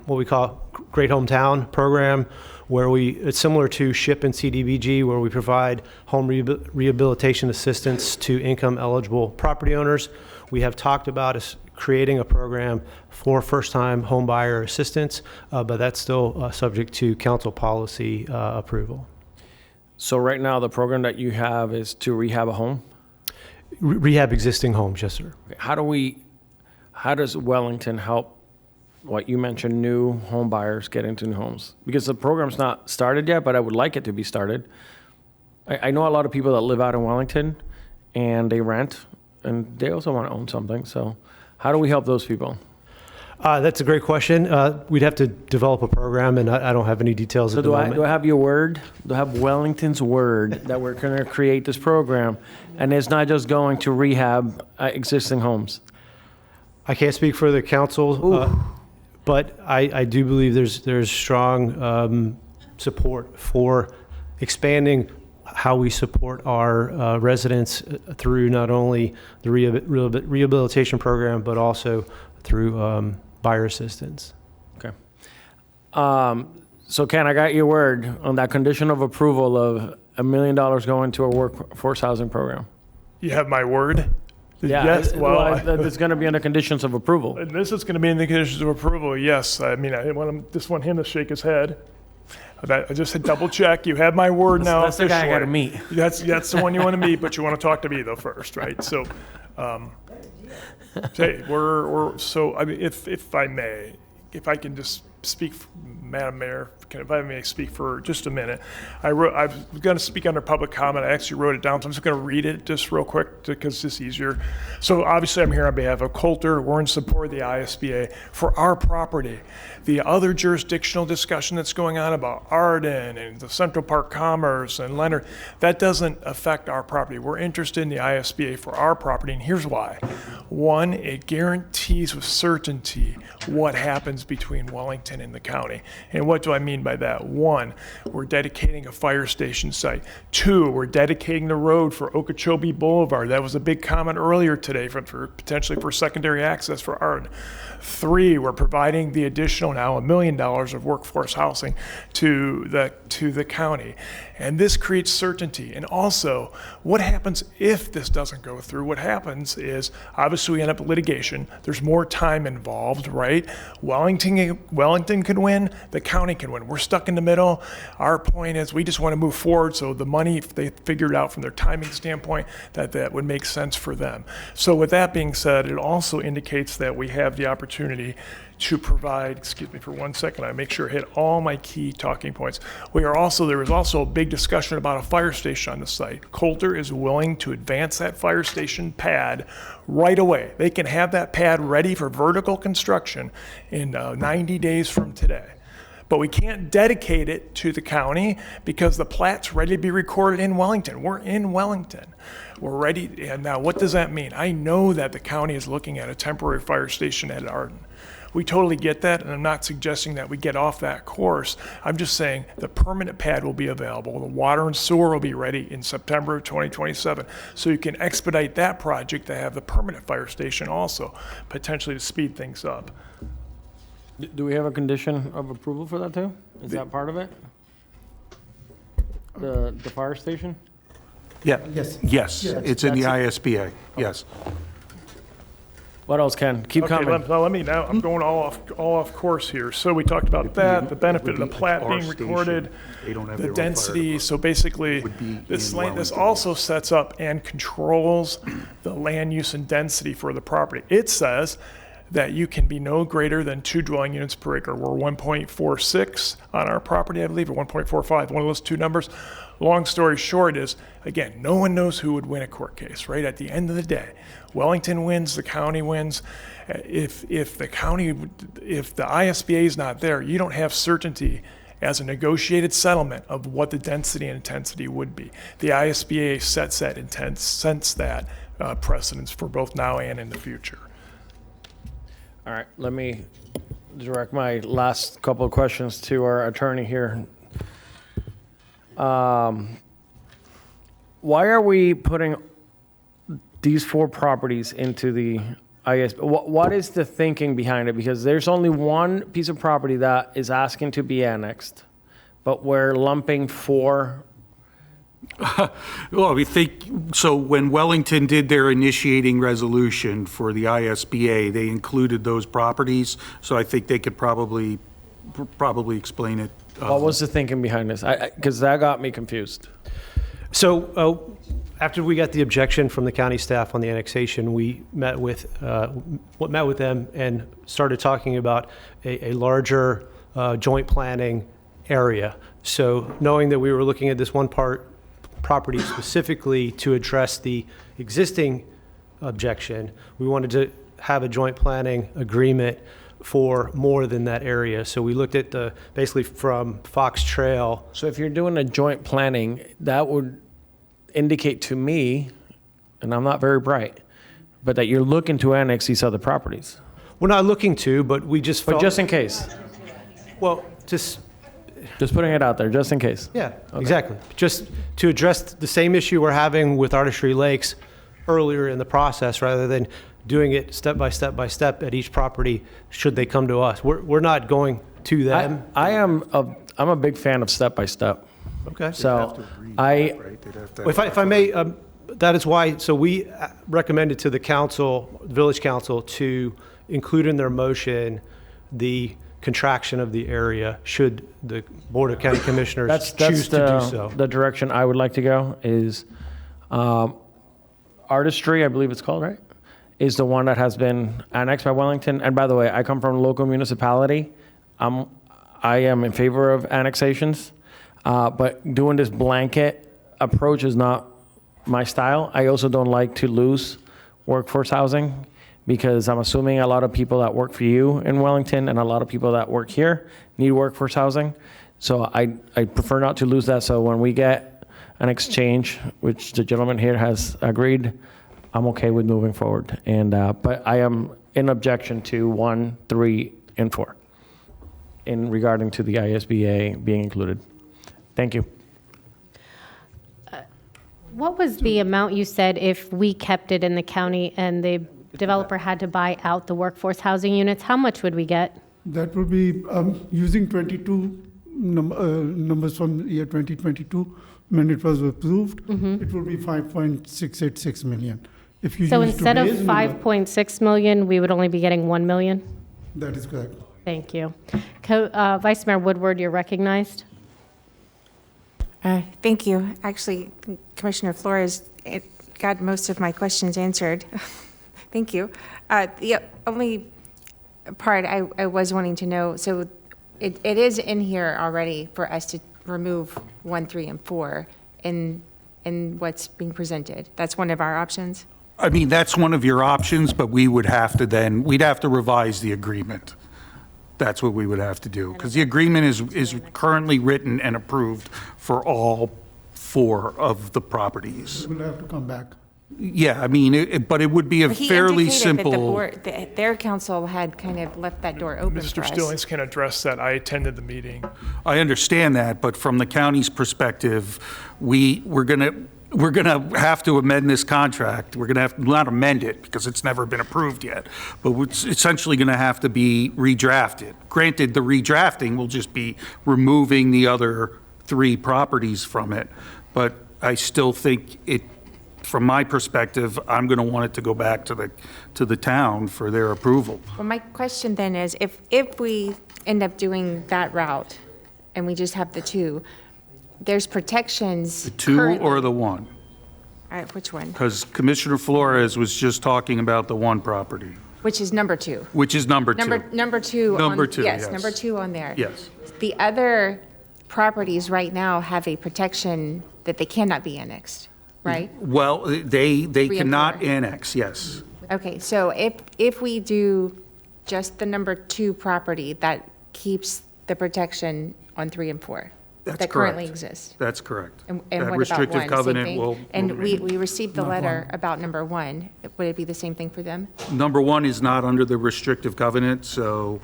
what we call Great Hometown program, where it's similar to SHIP and CDBG, where we provide home rehabilitation assistance to income eligible property owners. We have talked about creating a program for first-time home buyer assistance, but that's still subject to council policy approval. So right now, the program that you have is to rehab a home? Rehab existing homes, yes, sir. How does Wellington help, what you mentioned, new home buyers get into new homes? Because the program's not started yet, but I would like it to be started. I know a lot of people that live out in Wellington and they rent, and they also want to own something. So how do we help those people? That's a great question. We'd have to develop a program, and I don't have any details at the moment. Do I have your word? Do I have Wellington's word that we're going to create this program, and it's not just going to rehab existing homes? I can't speak for the council, but I do believe there's strong support for expanding how we support our residents through not only the rehabilitation program, but also through buyer assistance. Okay. So Ken, I got your word on that condition of approval of $1 million going to a workforce housing program. You have my word? Yeah, Yes. Well, it's going to be under conditions of approval. and this is going to be in the conditions of approval, yes. I mean, just want him to shake his head. I just said double check. You have my word now. That's the guy I officially. got to meet. That's the one you want to meet, but you want to talk to me though first, right? So, hey, so I mean, if I may, if I can just speak, Madam Mayor, if I may speak for just a minute. I was going to speak under public comment. I actually wrote it down, so I'm just going to read it just real quick because it's just easier. So obviously I'm here on behalf of Coulter. We're in support of the ISBA for our property. The other jurisdictional discussion that's going on about Arden and the Central Park Commerce and Leonard, that doesn't affect our property. We're interested in the ISBA for our property, and here's why. One, it guarantees with certainty what happens between Wellington and the county. And what do I mean by that? One, we're dedicating a fire station site. Two, we're dedicating the road for Okeechobee Boulevard. That was a big comment earlier today for potentially for secondary access for Arden. Three, we're providing the additional now $1 million of workforce housing to the county. And this creates certainty. And also, what happens if this doesn't go through? What happens is, obviously we end up with litigation. There's more time involved, right? Wellington can win, the county can win. We're stuck in the middle. Our point is we just want to move forward, so the money, if they figured out from their timing standpoint, that would make sense for them. So with that being said, it also indicates that we have the opportunity to provide, excuse me for 1 second, I make sure I hit all my key talking points. There was also a big discussion about a fire station on the site. Coulter is willing to advance that fire station pad right away. They can have that pad ready for vertical construction in 90 days from today. But we can't dedicate it to the county because the plat's ready to be recorded in Wellington. We're in Wellington. We're ready. And now what does that mean? I know that the county is looking at a temporary fire station at Arden. We totally get that, and I'm not suggesting that we get off that course. I'm just saying the permanent pad will be available. The water and sewer will be ready in September of 2027. So you can expedite that project to have the permanent fire station also, potentially to speed things up. Do we have a condition of approval for that too? Is that part of it? The fire station? Yeah. Yes, it's in the ISBA, yes. What else, Ken? Keep coming. Now I'm going all off course here. So we talked about that, the benefit of the plat being recorded, the density. So basically, this also sets up and controls the land use and density for the property. It says that you can be no greater than 2 dwelling units per acre. We're 1.46 on our property, I believe, or 1.45, one of those two numbers. Long story short is, again, no one knows who would win a court case, right? At the end of the day, Wellington wins, the county wins. If the ISBA is not there, you don't have certainty as a negotiated settlement of what the density and intensity would be. The ISBA sets that precedents for both now and in the future. All right, let me direct my last couple of questions to our attorney here. Why are we putting these 4 properties into the IS? What is the thinking behind it? Because there's only one piece of property that is asking to be annexed, but we're lumping 4. Well, we think, so when Wellington did their initiating resolution for the ISBA, they included those properties, so I think they could probably explain it. What was the thinking behind this? Because that got me confused. So after we got the objection from the county staff on the annexation, we met with them and started talking about a larger joint planning area. So knowing that we were looking at this one property specifically to address the existing objection, we wanted to have a joint planning agreement for more than that area. So we looked at basically from Fox Trail. So if you're doing a joint planning, that would indicate to me, and I'm not very bright, but that you're looking to annex these other properties. We're not looking to, but we just felt. But just in case. Well, just putting it out there, just in case. Yeah, exactly. Just to address the same issue we're having with Artistry Lakes earlier in the process, rather than doing it step by step by step at each property should they come to us. We're not going to them. I'm a big fan of step by step. Okay. So if I may, that is why, so we recommended to the council, village council, to include in their motion the contraction of the area should the Board of County Commissioners choose to do so. The direction I would like to go is Artistry, I believe it's called, right? Is the one that has been annexed by Wellington. And by the way, I come from a local municipality. I am in favor of annexations, but doing this blanket approach is not my style. I also don't like to lose workforce housing, because I'm assuming a lot of people that work for you in Wellington and a lot of people that work here need workforce housing. So I prefer not to lose that. So when we get an exchange, which the gentleman here has agreed, I'm okay with moving forward. And but I am in objection to 1, 3, and 4 in regarding to the ISBA being included. Thank you. What was the amount you said if we kept it in the county and the developer had to buy out the workforce housing units? How much would we get? That would be using 22 numbers from year 2022 when it was approved. It would be 5.686 million. If you So use instead of today's number, 5.6 million, we would only be getting 1 million? that is correct. Thank you. Vice Mayor Woodward, you're recognized. Thank you. Actually, Commissioner Flores got most of my questions answered. Thank you. The only part I was wanting to know, so it is in here already for us to remove 1, 3, and 4 in what's being presented. That's one of our options? I mean, that's one of your options, but we would have to then, we'd have to revise the agreement. That's what we would have to do, because the agreement is currently written and approved for all 4 of the properties. We'll have to come back. Yeah, I mean, but it would be a He fairly indicated that the simple. board, their council had kind of left that door open for Mr. us. Stillings can address that. I attended the meeting. I understand that, but from the county's perspective, we're gonna have to amend this contract. We're gonna have, not amend it, because it's never been approved yet, but it's essentially gonna have to be redrafted. Granted, the redrafting will just be removing the other 3 properties from it, but I still think it, from my perspective, I'm gonna want it to go back to the town for their approval. Well, my question then is, if we end up doing that route and we just have the 2, there's protections. The 2 currently- or the 1? All right, which one? Because Commissioner Flores was just talking about the 1 property, Which is number 2. which is number 2. Number 2. Number 2, Yes, yes. number 2 on there. Yes. The other properties right now have a protection that they cannot be annexed, right? Well, they 3 and cannot 4. annex, yes. Okay, so if we do just the number 2 property, that keeps the protection on 3 and 4. That's that currently correct. exists? That's correct. And That what about restrictive one? Same covenant thing? will And we remain. received the Not letter one. about number one. Would it be the same thing for them? Number one is not under the restrictive covenant, so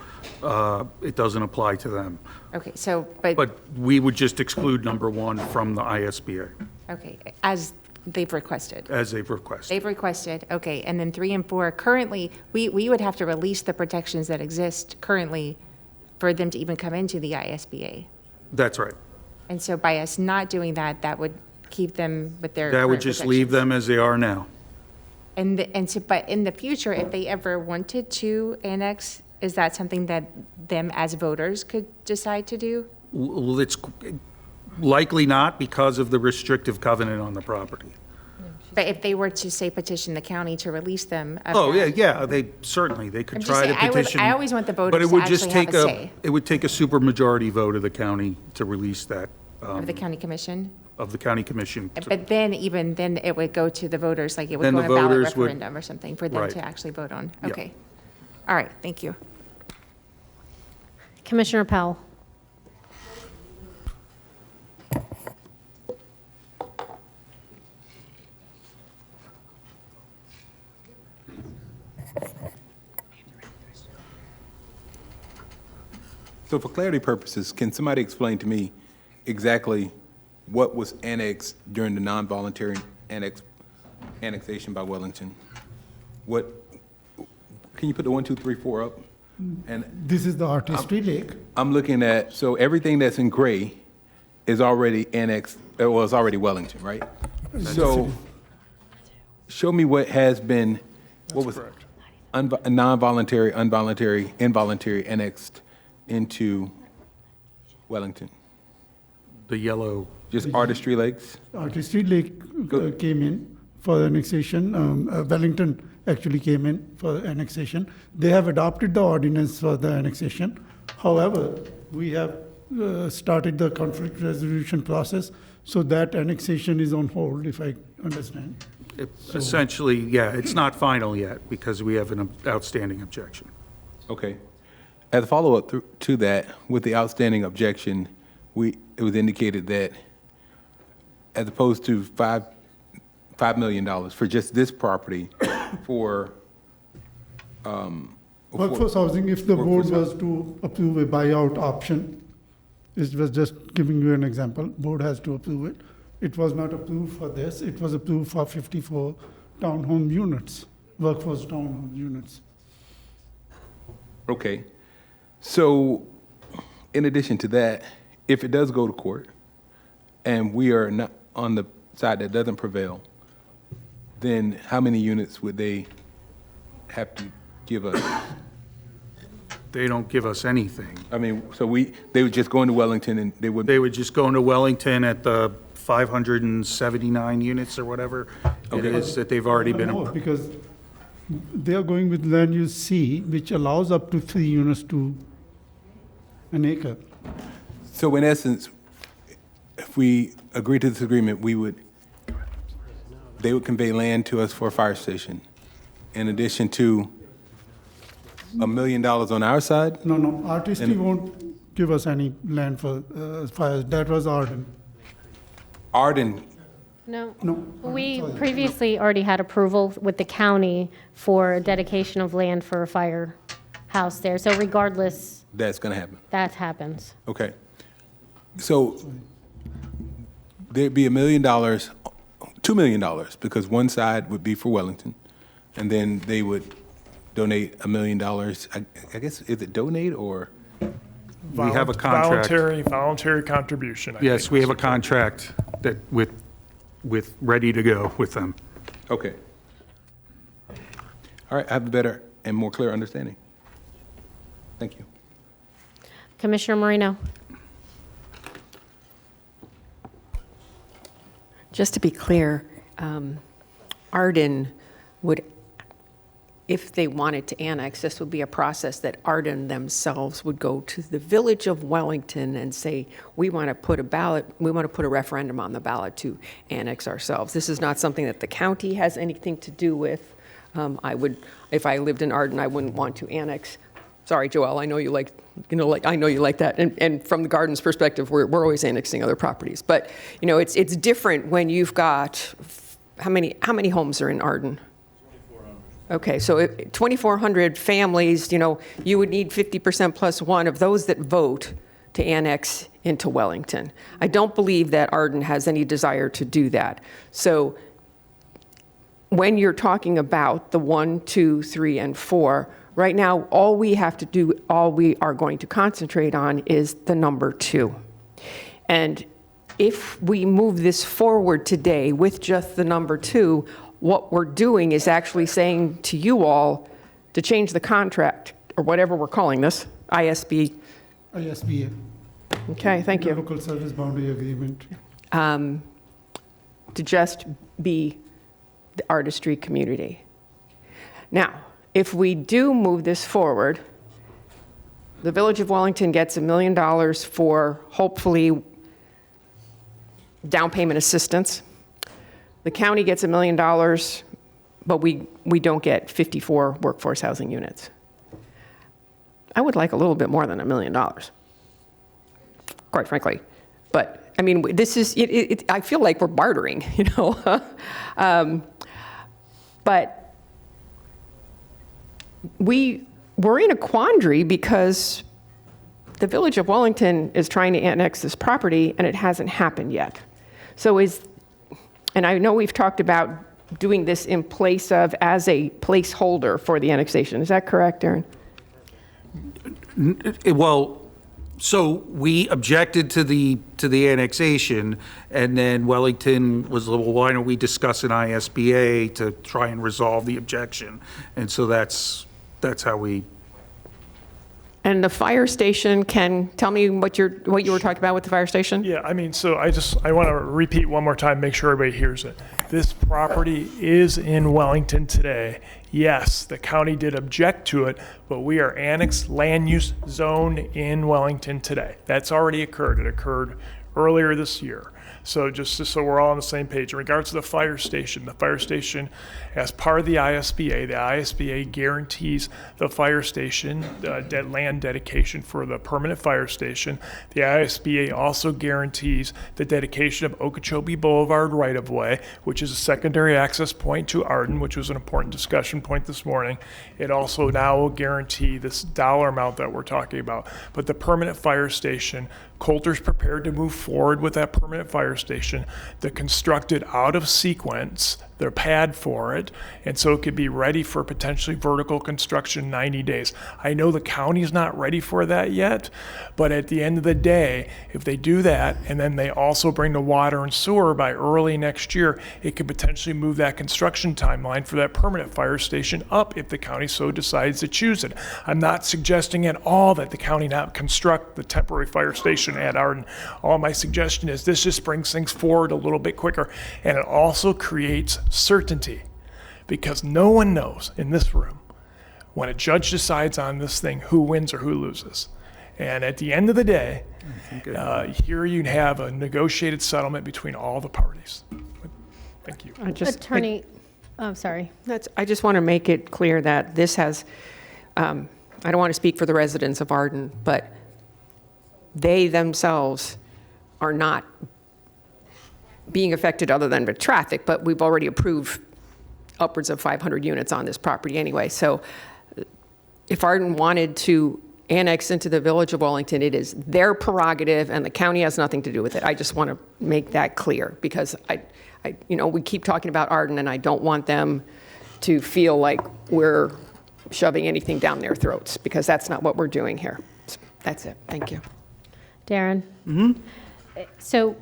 it doesn't apply to them. Okay, so, but, But we would just exclude number one from the ISBA okay, as they've requested. as they've requested. They've requested, okay, and then 3 and 4, currently, we would have to release the protections that exist currently for them to even come into the ISBA. That's right. And so by us not doing that, that would keep them with their That would current just leave protections. them as they are now. But in the future, if they ever wanted to annex, is that something that them as voters could decide to do? Well, it's likely not because of the restrictive covenant on the property. But if they were to, say, petition the county to release them of Oh, that- yeah, they certainly, they could I'm just try to saying, petition. I always want the voters but it to would just actually have take a say. It would take a supermajority vote of the county to release that, Of the county commission? of the county commission. But then, even then, it would go to the voters, like it would Then go the on a ballot voters would- referendum or something for them Right. to actually vote on. Yeah. Okay. All right, thank you. Commissioner Powell. So for clarity purposes, can somebody explain to me exactly what was annexed during the non-voluntary annexation by Wellington? What, can you put the 1, 2, 3, 4 up? And This is the artistry lake. I'm looking at, so everything that's in gray is already annexed, well, it's already Wellington, right? So show me what has been, what was non-voluntary, involuntary annexed into Wellington? The yellow. Just artistry lakes? Artistry lake came in for annexation. Wellington actually came in for annexation. They have adopted the ordinance for the annexation. However, we have started the conflict resolution process, so that annexation is on hold, if I understand. Essentially, yeah, it's not final yet because we have an outstanding objection. Okay. As a follow-up to that, with the outstanding objection, it was indicated that as opposed to $5 million for just this property for Workforce housing, if the board was to approve a buyout option, it was just giving you an example, board has to approve it. It was not approved for this, it was approved for 54 townhome units, workforce townhome units. Okay. So, in addition to that, if it does go to court and we are not on the side that doesn't prevail, then how many units would they have to give us? They don't give us anything. I mean, so they would just go into Wellington and they would. They would just go into Wellington at the 579 units or whatever it is that they've already been. No, because they are going with land use C, which allows up to 3 units to an acre. So in essence, if we agree to this agreement, they would convey land to us for a fire station, in addition to $1 million on our side? No, artistry won't give us any land for fires. That was Arden. Arden? No. No. We previously already had approval with the county for dedication of land for a firehouse there. So regardless, That's going to happen. that happens. Okay. So there'd be $1 million, $2 million, because one side would be for Wellington, and then they would donate $1 million. I guess, is it donate or? We have a contract. Voluntary contribution. I Yes, think we was have a the term. contract that with ready to go with them. Okay. All right, I have a better and more clear understanding. Thank you. Commissioner Moreno. Just to be clear, Arden would, if they wanted to annex, this would be a process that Arden themselves would go to the village of Wellington and say, we want to put a referendum on the ballot to annex ourselves. This is not something that the county has anything to do with. If I lived in Arden, I wouldn't want to annex Sorry, Joelle, I know you like, I know you like that. And from the garden's perspective, we're always annexing other properties. But, it's different when you've got, how many homes are in Arden? 2,400. Okay, so 2,400 families, you would need 50% plus one of those that vote to annex into Wellington. I don't believe that Arden has any desire to do that. So when you're talking about the 1, 2, 3, and 4, right now, all we are going to concentrate on is the number 2. And if we move this forward today with just the number 2, what we're doing is actually saying to you all to change the contract, or whatever we're calling this, ISBA. Okay, thank you. Local Service Boundary Agreement. To just be the artistry community. Now, if we do move this forward, the Village of Wellington gets $1 million for hopefully down payment assistance. The county gets $1 million, but we don't get 54 workforce housing units. I would like a little bit more than $1 million, quite frankly. But I mean, this is, I feel like we're bartering, but we're in a quandary because the Village of Wellington is trying to annex this property and it hasn't happened yet. So and I know we've talked about doing this in place of as a placeholder for the annexation. Is that correct, Aaron? Well, so we objected to the annexation, and then Wellington was, well, why don't we discuss an ISBA to try and resolve the objection? And so that's how we. And the fire station, Ken, tell me what you were talking about with the fire station? Yeah, I mean, so I want to repeat one more time, make sure everybody hears it. This property is in Wellington today. Yes, the county did object to it, but we are annexed land use zone in Wellington today. That's already occurred. It occurred earlier this year. So just so we're all on the same page. In regards to the fire station, as part of the ISBA guarantees the fire station land dedication for the permanent fire station. The ISBA also guarantees the dedication of Okeechobee Boulevard right-of-way, which is a secondary access point to Arden, which was an important discussion point this morning. It also now will guarantee this dollar amount that we're talking about. But the permanent fire station, Coulter's prepared to move forward with that permanent fire station. They're constructed out of sequence, their pad for it, and so it could be ready for potentially vertical construction 90 days. I know the county's not ready for that yet, but at the end of the day, if they do that, and then they also bring the water and sewer by early next year, it could potentially move that construction timeline for that permanent fire station up if the county so decides to choose it. I'm not suggesting at all that the county not construct the temporary fire station at Arden. All my suggestion is this just brings things forward a little bit quicker, and it also creates certainty, because no one knows in this room when a judge decides on this thing who wins or who loses. And at the end of the day, here you have a negotiated settlement between all the parties. Thank you. Sorry. I just want to make it clear that this has, I don't want to speak for the residents of Arden, but they themselves are not being affected other than with traffic, but we've already approved upwards of 500 units on this property anyway. So if Arden wanted to annex into the Village of Wellington, it is their prerogative and the county has nothing to do with it. I just want to make that clear because we keep talking about Arden and I don't want them to feel like we're shoving anything down their throats because that's not what we're doing here. So that's it. Thank you. Darren? So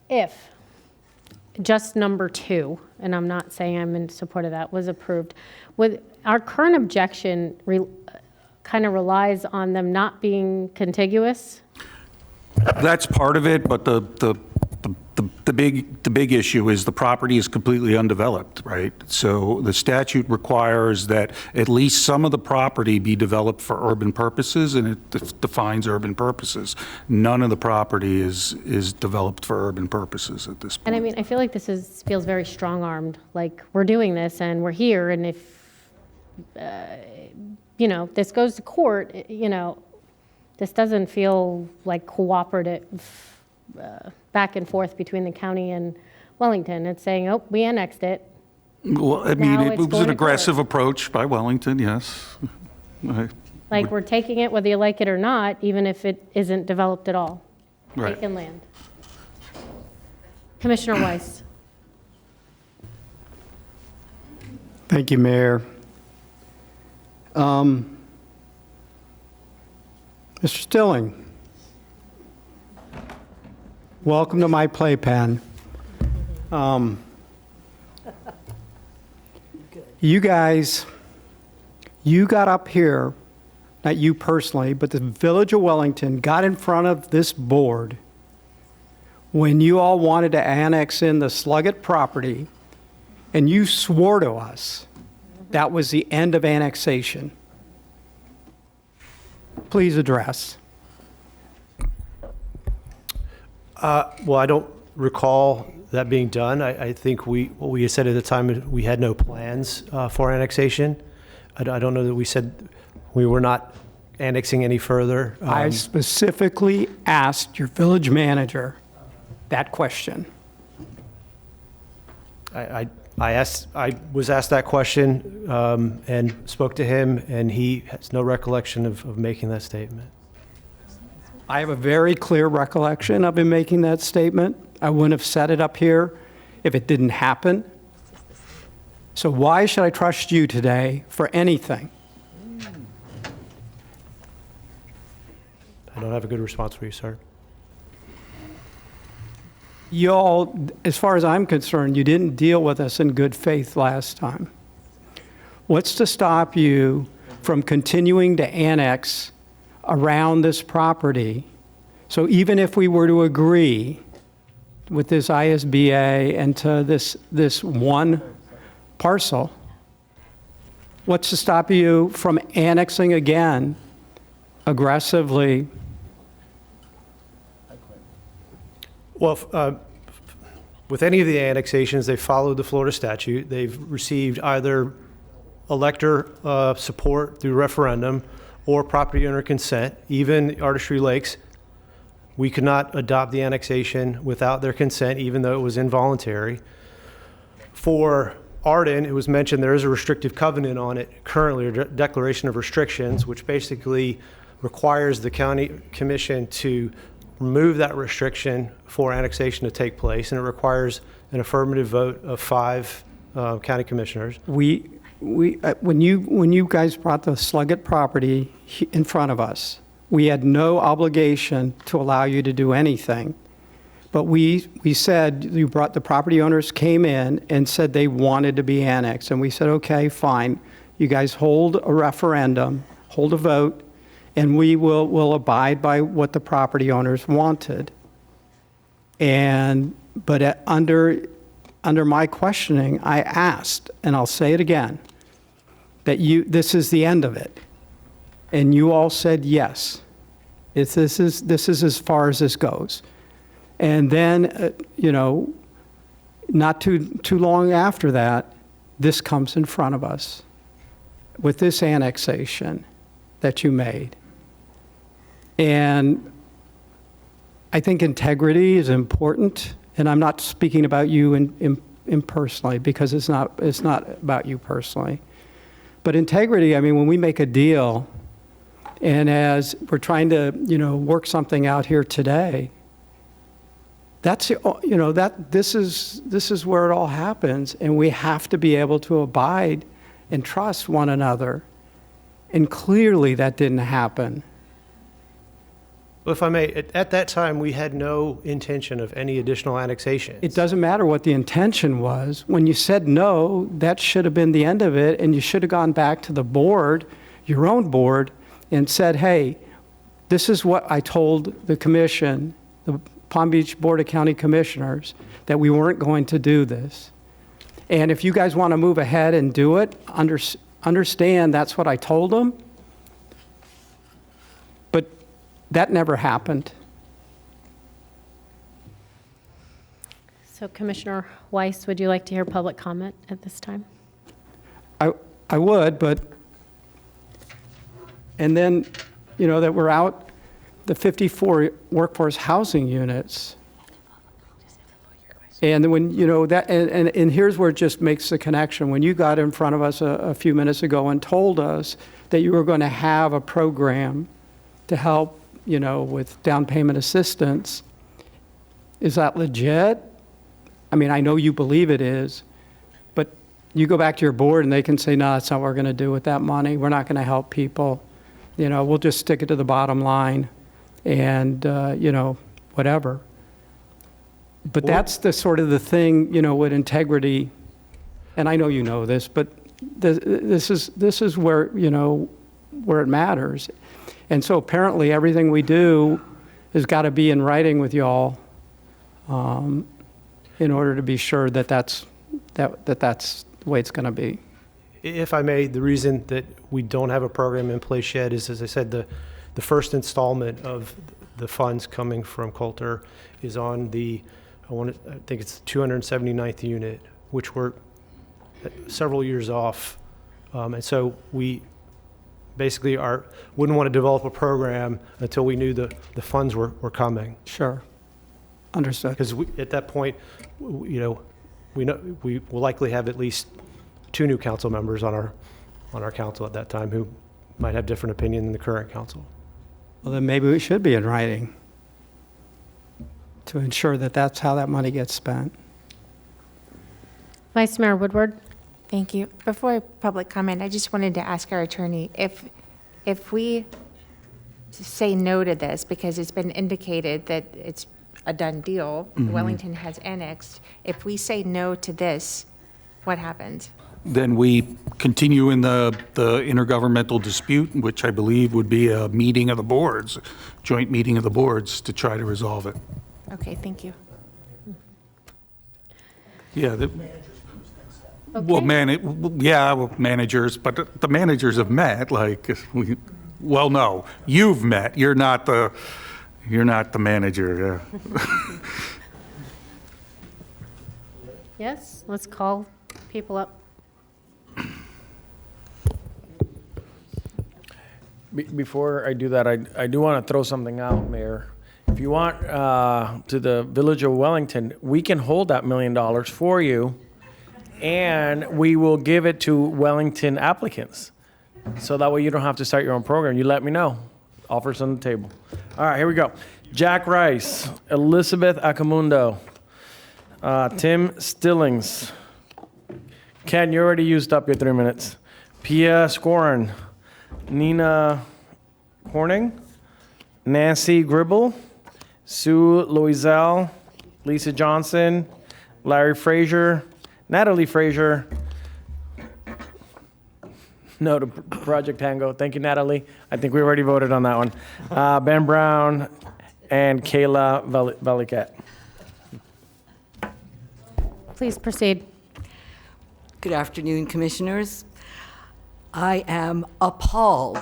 if just number 2, and I'm not saying I'm in support of that, was approved, our current objection kind of relies on them not being contiguous? That's part of it, but the big issue is the property is completely undeveloped, right? So the statute requires that at least some of the property be developed for urban purposes, and it defines urban purposes. None of the property is developed for urban purposes at this point. And I mean, I feel like this feels very strong-armed, like we're doing this and we're here, and if this goes to court, this doesn't feel like cooperative back and forth between the county and Wellington. It's saying, oh, we annexed it. Well, I mean, Now it it's was going an to court. aggressive approach by Wellington, yes. Like, we're taking it whether you like it or not, even if it isn't developed at all. Right. Taken land. Commissioner Weiss. Thank you, Mayor. Mr. Stilling, welcome to my playpen. You guys, you got up here, not you personally, but the Village of Wellington got in front of this board when you all wanted to annex in the Sluggett property, and you swore to us that was the end of annexation. Please address. Well, I don't recall that being done. I think what we said at the time, we had no plans for annexation. I don't know that we said we were not annexing any further. I specifically asked your village manager that question. I was asked that question and spoke to him, and he has no recollection of making that statement. I have a very clear recollection of him making that statement. I wouldn't have said it up here if it didn't happen. So why should I trust you today for anything? I don't have a good response for you, sir. Y'all, as far as I'm concerned, you didn't deal with us in good faith last time. What's to stop you from continuing to annex around this property? So even if we were to agree with this ISBA and to this one parcel, what's to stop you from annexing again aggressively? Well, with any of the annexations, they followed the Florida statute. They've received either elector support through referendum or property owner consent. Even Artistry Lakes, we could not adopt the annexation without their consent, even though it was involuntary. For Arden, it was mentioned there is a restrictive covenant on it currently, a declaration of restrictions, which basically requires the county commission to remove that restriction for annexation to take place, and it requires an affirmative vote of 5 county commissioners. When you guys brought the Sluggett property in front of us, we had no obligation to allow you to do anything. But we said, the property owners came in and said they wanted to be annexed. And we said, okay, fine. You guys hold a referendum, hold a vote, and we will abide by what the property owners wanted. But under my questioning, I asked, and I'll say it again, that this is the end of it. And you all said yes. This is as far as this goes. And then, not too long after that, this comes in front of us with this annexation that you made. And I think integrity is important, and I'm not speaking about you in personally, because it's not about you personally. But integrity, I mean, when we make a deal, and as we're trying to, work something out here today, this is where it all happens, and we have to be able to abide and trust one another. And clearly that didn't happen. Well, if I may, at that time, we had no intention of any additional annexation. It doesn't matter what the intention was. When you said no, that should have been the end of it, and you should have gone back to the board, your own board, and said, hey, this is what I told the commission, the Palm Beach Board of County Commissioners, that we weren't going to do this. And if you guys want to move ahead and do it, understand that's what I told them. But that never happened. So Commissioner Weiss, would you like to hear public comment at this time? I I would, but, and then, that we're out the 54 workforce housing units. And when, that, and here's where it just makes the connection. When you got in front of us a few minutes ago and told us that you were going to have a program to help, with down payment assistance, is that legit? I mean, I know you believe it is, but you go back to your board and they can say, no, that's not what we're going to do with that money. We're not going to help people. We'll just stick it to the bottom line and, whatever. But that's the sort of the thing, with integrity, and I know you know this, but this is where, where it matters. And so apparently everything we do has got to be in writing with y'all in order to be sure that that's the way it's going to be. If I may, the reason that we don't have a program in place yet is, as I said, the first installment of the funds coming from Coulter is on I think it's the 279th unit, which we're several years off. And so we basically wouldn't want to develop a program until we knew the funds were coming. Sure. Understood. Because at that point, we know we will likely have at least 2 new council members on our council at that time who might have different opinion than the current council. Well, then maybe we should be in writing to ensure that that's how that money gets spent. Vice Mayor Woodward. Thank you. Before public comment, I just wanted to ask our attorney if we say no to this, because it's been indicated that it's a done deal, Wellington has annexed. If we say no to this, what happens? Then we continue in the intergovernmental dispute, which I believe would be a meeting of the boards, joint meeting of the boards to try to resolve it. Okay, thank you. Yeah. Okay. Managers, but the managers have met. No, you've met. You're not the manager. Yeah. Yes, let's call people up. Before I do that, I do want to throw something out, Mayor. If you want to the Village of Wellington, we can hold that $1 million for you, and we will give it to Wellington applicants. So that way you don't have to start your own program. You let me know. Offers on the table. All right, here we go. Jack Rice, Elizabeth Acamundo, Tim Stillings. Ken, you already used up your 3 minutes. Pia Scorin, Nina Horning, Nancy Gribble, Sue Loisel, Lisa Johnson, Larry Frazier, Natalie Frazier. No to Project Tango. Thank you, Natalie. I think we already voted on that one. Ben Brown and Kayla Valicat. Please proceed. Good afternoon, Commissioners. I am appalled,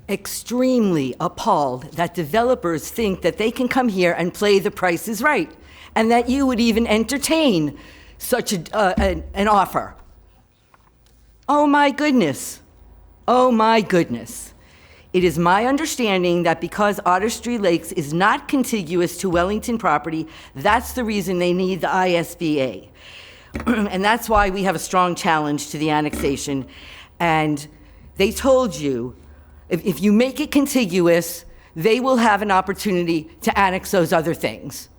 extremely appalled, that developers think that they can come here and play The Price is Right, and that you would even entertain such an offer. Oh my goodness. Oh my goodness. It is my understanding that because Otter Street Lakes is not contiguous to Wellington property, that's the reason they need the ISBA. And that's why we have a strong challenge to the annexation. And they told you, if you make it contiguous, they will have an opportunity to annex those other things.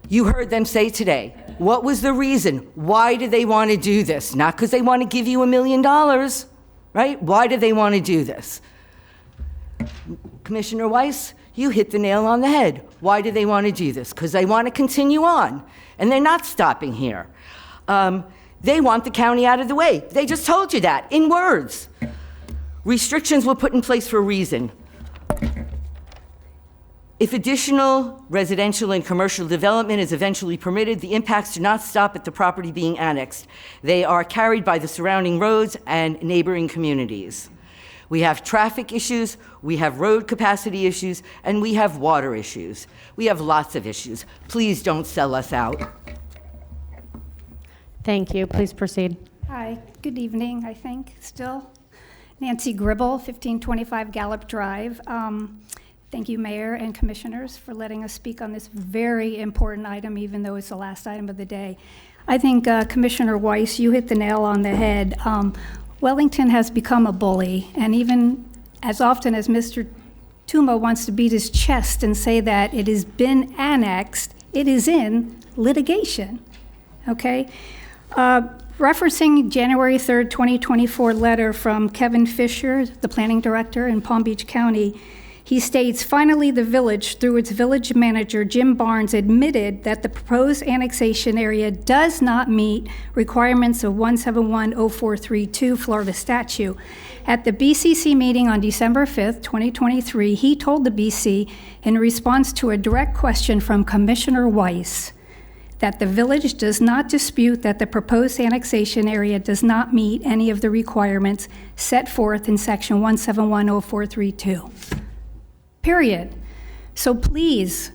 You heard them say today, what was the reason? Why do they want to do this? Not because they want to give you $1 million, right? Why do they want to do this? Commissioner Weiss, you hit the nail on the head. Why do they want to do this? Because they want to continue on, and they're not stopping here. They want the county out of the way. They just told you that in words. Restrictions were put in place for a reason. If additional residential and commercial development is eventually permitted, the impacts do not stop at the property being annexed. They are carried by the surrounding roads and neighboring communities. We have traffic issues, we have road capacity issues, and we have water issues. We have lots of issues. Please don't sell us out. Thank you. Please proceed. Hi, good evening, I think, still. Nancy Gribble, 1525 Gallup Drive. Thank you, Mayor and Commissioners, for letting us speak on this very important item, even though it's the last item of the day. I think, Commissioner Weiss, you hit the nail on the head. Wellington has become a bully, and even as often as Mr. Tuma wants to beat his chest and say that it has been annexed, it is in litigation, okay? Referencing January 3rd, 2024 letter from Kevin Fisher, the planning director in Palm Beach County, he states, finally, the village, through its village manager, Jim Barnes, admitted that the proposed annexation area does not meet requirements of 1710432 Florida statute. At the BCC meeting on December 5th, 2023, he told the BC, in response to a direct question from Commissioner Weiss, that the village does not dispute that the proposed annexation area does not meet any of the requirements set forth in section 1710432. Period. So please,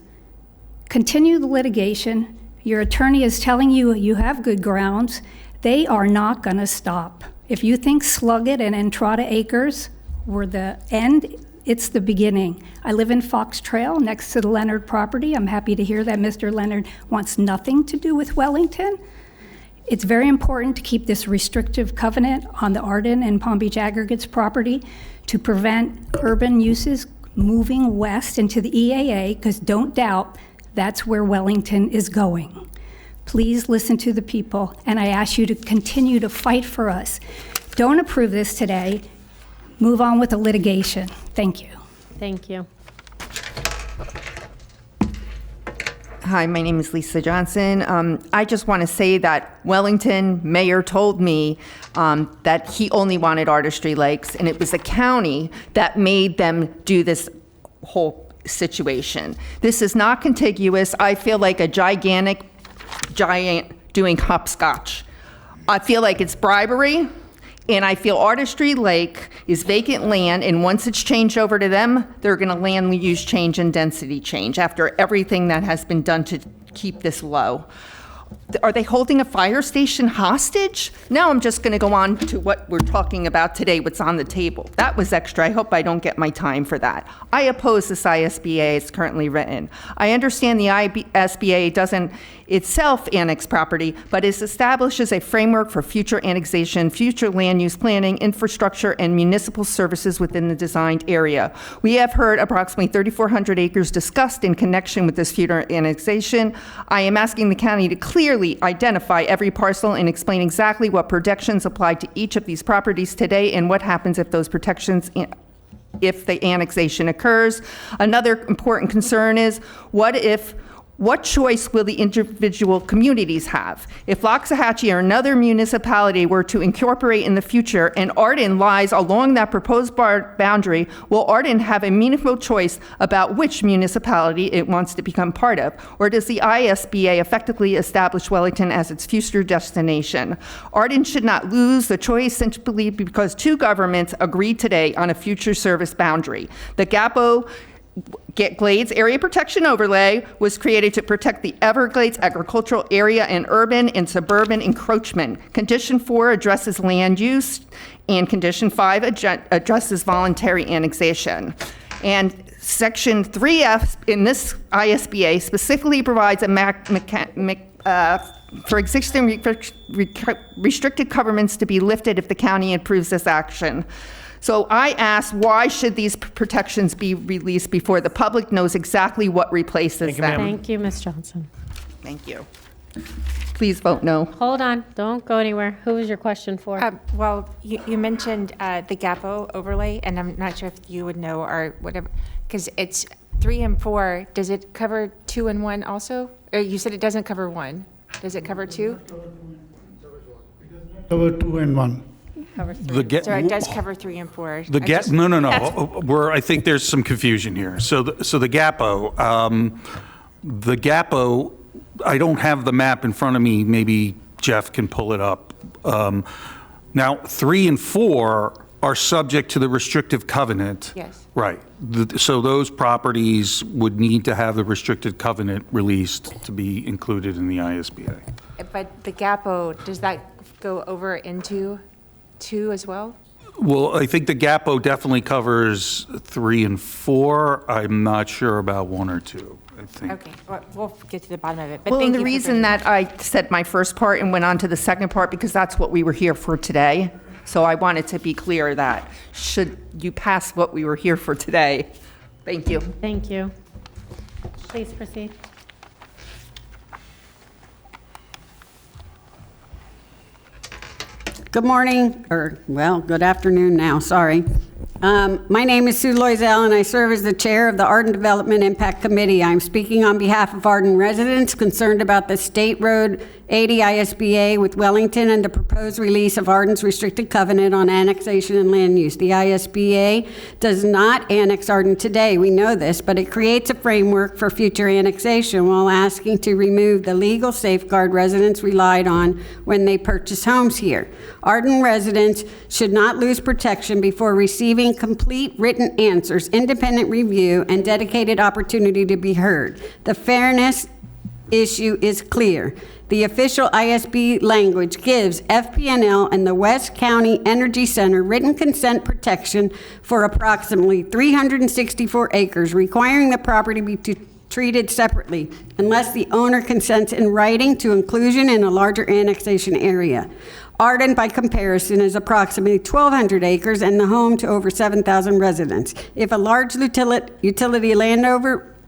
continue the litigation. Your attorney is telling you you have good grounds. They are not gonna stop. If you think Sluggett and Entrada Acres were the end, it's the beginning. I live in Fox Trail next to the Leonard property. I'm happy to hear that Mr. Leonard wants nothing to do with Wellington. It's very important to keep this restrictive covenant on the Arden and Palm Beach Aggregates property to prevent urban uses moving west into the EAA, because don't doubt that's where Wellington is going. Please listen to the people, and I ask you to continue to fight for us. Don't approve this today. Move on with the litigation. Thank you. Thank you. Hi, my name is Lisa Johnson. I just want to say that Wellington mayor told me that he only wanted Artistry Lakes, and it was the county that made them do this whole situation. This is not contiguous. I feel like a giant doing hopscotch. I feel like it's bribery. And I feel Artistry Lake is vacant land, and once it's changed over to them, they're going to land use change and density change after everything that has been done to keep this low. Are they holding a fire station hostage? Now I'm just going to go on to what we're talking about today, what's on the table. That was extra. I hope I don't get my time for that. I oppose this ISBA as currently written. I understand the ISBA doesn't itself annex property, but it establishes a framework for future annexation, future land use planning, infrastructure, and municipal services within the designed area. We have heard approximately 3,400 acres discussed in connection with this future annexation. I am asking the county to clearly identify every parcel and explain exactly what protections apply to each of these properties today and what happens if those protections if the annexation occurs. Another important concern is what choice will the individual communities have? If Loxahatchee or another municipality were to incorporate in the future and Arden lies along that proposed boundary, will Arden have a meaningful choice about which municipality it wants to become part of? Or does the ISBA effectively establish Wellington as its future destination? Arden should not lose the choice simply because two governments agreed today on a future service boundary. The GAPO Glades Area Protection Overlay was created to protect the Everglades agricultural area and urban and suburban encroachment. Condition 4 addresses land use, and Condition 5 addresses voluntary annexation. And Section 3F in this ISBA specifically provides for existing restricted covenants to be lifted if the county approves this action. So I ask, why should these protections be released before the public knows exactly what replaces them? Thank you, Ms. Johnson. Thank you. Please vote no. Hold on, don't go anywhere. Who was your question for? Well, you mentioned the GAPO overlay, and I'm not sure if you would know or whatever, because it's 3 and 4. Does it cover 2 and 1 also? Or you said it doesn't cover 1. Does it cover 2? Cover 2 and 1. So it does cover 3 and 4. No. I think there's some confusion here. So the GAPO, I don't have the map in front of me. Maybe Jeff can pull it up. Now, 3 and 4 are subject to the restrictive covenant. Yes. Right. So those properties would need to have the restricted covenant released to be included in the ISBA. But the GAPO, does that go over into 2 as well? Well, I think the GAPO definitely covers 3 and 4. I'm not sure about 1 or 2, I think. Okay, we'll get to the bottom of it. But Well, thank and the you for reason bringing that I said my first part and went on to the second part, because that's what we were here for today. So I wanted to be clear that should you pass what we were here for today. Thank you. Thank you. Please proceed. Good morning, or, well, good afternoon now, sorry. My name is Sue Loisel, and I serve as the chair of the Arden Development Impact Committee. I'm speaking on behalf of Arden residents concerned about the State Road 80 ISBA with Wellington and the proposed release of Arden's restricted covenant on annexation and land use. The ISBA does not annex Arden today, we know this, but it creates a framework for future annexation while asking to remove the legal safeguard residents relied on when they purchase homes here. Arden residents should not lose protection before receiving complete written answers, independent review, and dedicated opportunity to be heard. The fairness issue is clear. The official ISB language gives FPNL and the West County Energy Center written consent protection for approximately 364 acres, requiring the property be treated separately unless the owner consents in writing to inclusion in a larger annexation area. Arden, by comparison, is approximately 1,200 acres and the home to over 7,000 residents. If a large utility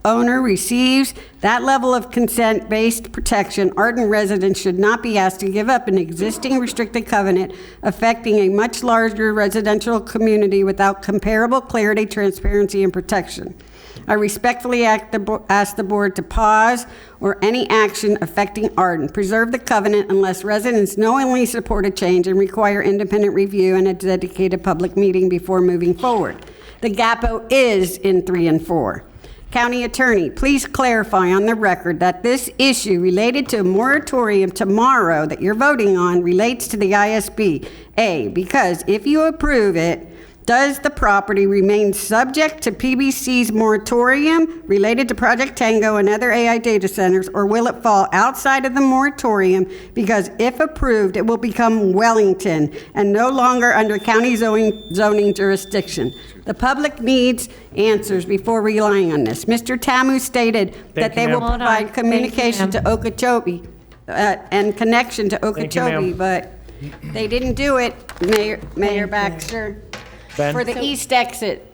owner receives that level of consent-based protection, Arden residents should not be asked to give up an existing restricted covenant affecting a much larger residential community without comparable clarity, transparency, and protection. I respectfully ask the board to pause or any action affecting Arden. Preserve the covenant unless residents knowingly support a change and require independent review and a dedicated public meeting before moving forward. The GAPO is in 3 and 4. County Attorney, please clarify on the record that this issue related to a moratorium tomorrow that you're voting on relates to the ISB. A, because if you approve it, does the property remain subject to PBC's moratorium related to Project Tango and other AI data centers, or will it fall outside of the moratorium because if approved, it will become Wellington and no longer under county zoning jurisdiction? The public needs answers before relying on this. Mr. Tamu stated that they will provide communication to Okeechobee and connection to Okeechobee, but they didn't do it, Mayor Baxter. Ben? For the east exit,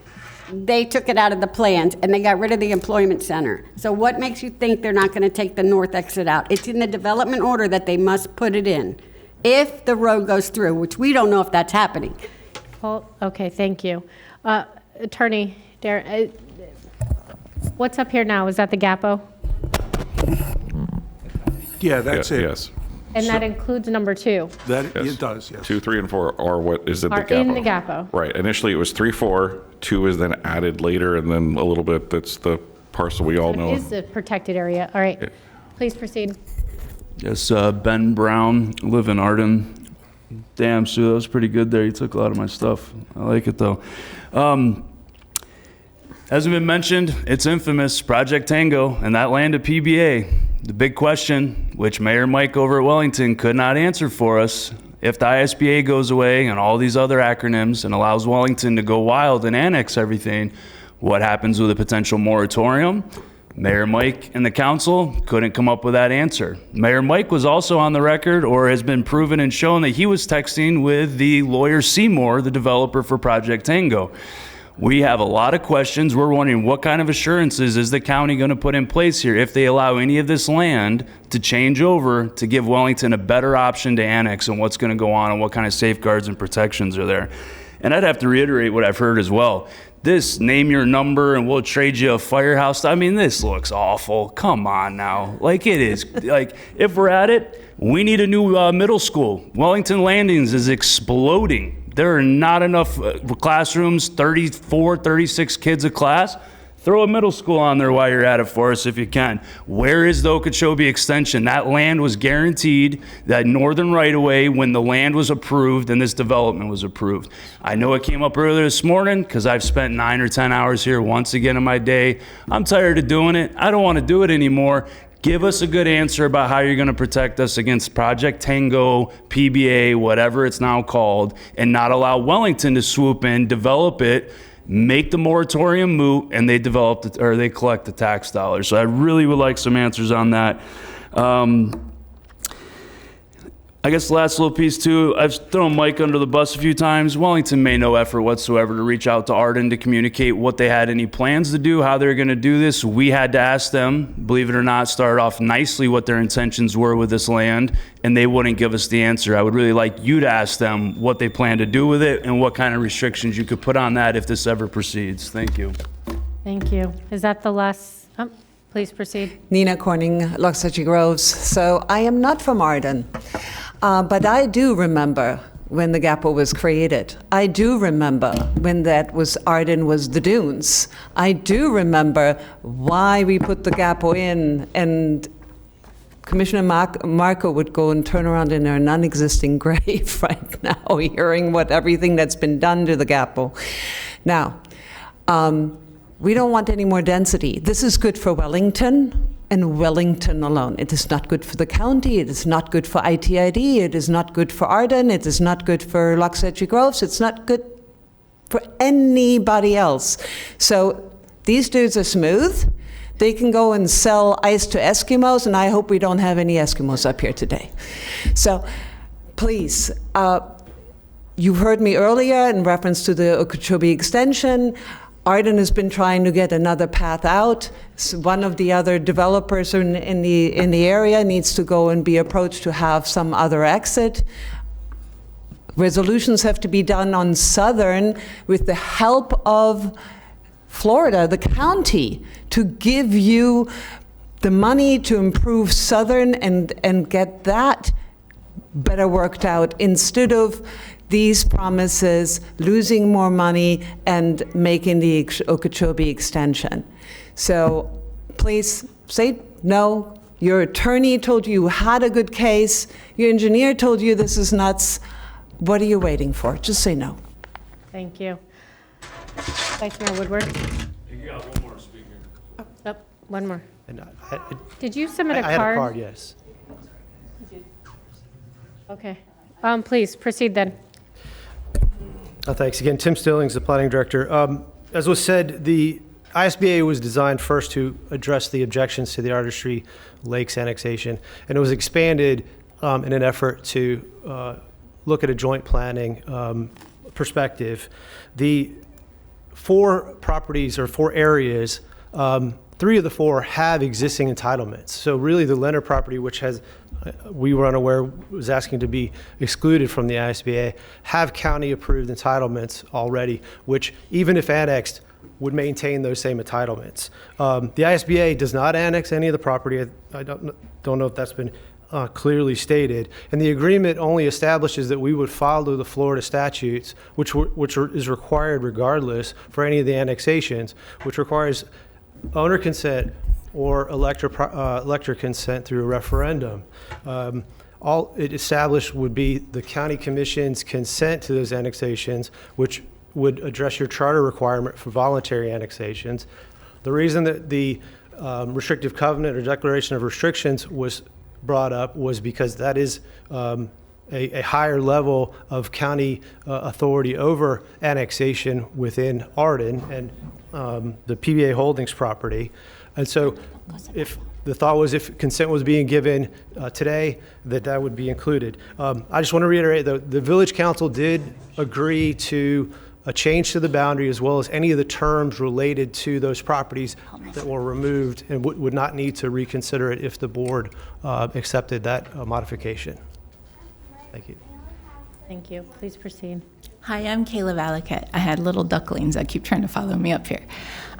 they took it out of the plans and they got rid of the employment center. So what makes you think they're not going to take the north exit out? It's in the development order that they must put it in if the road goes through, which we don't know if that's happening. Well, okay, thank you. Attorney Darren, what's up here now? Is that the GAPO? Yeah, that's it. Yes. And that includes number 2. That, Yes. it does, yes. 2, 3, and 4 are what is in the Are GAPO. in the GAPO. Right. Initially, it was 3, 4. 2 is then added later, and then a little bit, that's the parcel we all know. It is a protected area. All right, please proceed. Yes, Ben Brown, live in Arden. Damn, Sue, that was pretty good there. You took a lot of my stuff. I like it, though. Hasn't been mentioned, it's infamous, Project Tango and that land at PBA. The big question, which Mayor Mike over at Wellington could not answer for us, if the ISBA goes away and all these other acronyms and allows Wellington to go wild and annex everything, what happens with a potential moratorium? Mayor Mike and the council couldn't come up with that answer. Mayor Mike was also on the record, or has been proven and shown, that he was texting with the lawyer Seymour, the developer for Project Tango. We have a lot of questions. We're wondering what kind of assurances is the county going to put in place here if they allow any of this land to change over to give Wellington a better option to annex, and what's going to go on and what kind of safeguards and protections are there. And I'd have to reiterate what I've heard as well. This name your number and we'll trade you a firehouse. I mean, this looks awful. Come on now. Like, it is. Like, if we're at it, we need a new middle school. Wellington Landings is exploding. There are not enough classrooms, 34, 36 kids a class. Throw a middle school on there while you're at it for us if you can. Where is the Okeechobee extension? That land was guaranteed, that northern right-of-way, when the land was approved and this development was approved. I know it came up earlier this morning because I've spent 9 or 10 hours here once again in my day. I'm tired of doing it. I don't want to do it anymore. Give us a good answer about how you're going to protect us against Project Tango, PBA, whatever it's now called, and not allow Wellington to swoop in, develop it, make the moratorium moot, and they collect the tax dollars. So I really would like some answers on that. I guess the last little piece too, I've thrown Mike under the bus a few times. Wellington made no effort whatsoever to reach out to Arden to communicate what they had any plans to do, how they're going to do this. We had to ask them, believe it or not, started off nicely what their intentions were with this land, and they wouldn't give us the answer. I would really like you to ask them what they plan to do with it and what kind of restrictions you could put on that if this ever proceeds. Thank you. Thank you. Is that the last? Please proceed. Nina Corning, Loxachi Groves. So I am not from Arden, but I do remember when the GAPO was created. I do remember when Arden was the dunes. I do remember why we put the GAPO in, and Commissioner Marco would go and turn around in her non-existing grave right now, hearing everything that's been done to the GAPO. Now, we don't want any more density. This is good for Wellington and Wellington alone. It is not good for the county. It is not good for ITID. It is not good for Arden. It is not good for Loxachi Groves. It's not good for anybody else. So these dudes are smooth. They can go and sell ice to Eskimos, and I hope we don't have any Eskimos up here today. So please, you heard me earlier in reference to the Okeechobee extension. Arden has been trying to get another path out. So one of the other developers in the area needs to go and be approached to have some other exit. Resolutions have to be done on Southern with the help of Florida, the county, to give you the money to improve Southern and get that better worked out instead of these promises, losing more money, and making the Okeechobee extension. So please say no. Your attorney told you had a good case. Your engineer told you this is nuts. What are you waiting for? Just say no. Thank you. Vice Mayor Woodward. You got one more speaker. Oh, one more. And Did you submit a I card? had a card, yes. Okay. Please proceed then. Thanks again. Tim Stillings, the planning director. As was said, the ISBA was designed first to address the objections to the Artistry Lakes annexation, and it was expanded in an effort to look at a joint planning perspective. The 4 properties or 4 areas, 3 of the 4 have existing entitlements. So really the Leonard property, which has, we were unaware, was asking to be excluded from the ISBA, have county approved entitlements already, which even if annexed, would maintain those same entitlements. The ISBA does not annex any of the property. I don't know if that's been clearly stated. And the agreement only establishes that we would follow the Florida statutes, which is required regardless for any of the annexations, which requires owner consent or elector consent through a referendum. All it established would be the county commission's consent to those annexations, which would address your charter requirement for voluntary annexations. The reason that the restrictive covenant or declaration of restrictions was brought up was because that is a higher level of county authority over annexation within Arden and the PBA Holdings property. And so if the thought was if consent was being given today, that would be included. I just want to reiterate, though, the Village Council did agree to a change to the boundary as well as any of the terms related to those properties that were removed and would not need to reconsider it if the board accepted that modification. Thank you. Thank you. Please proceed. Hi, I'm Kayla Valaket. I had little ducklings that keep trying to follow me up here.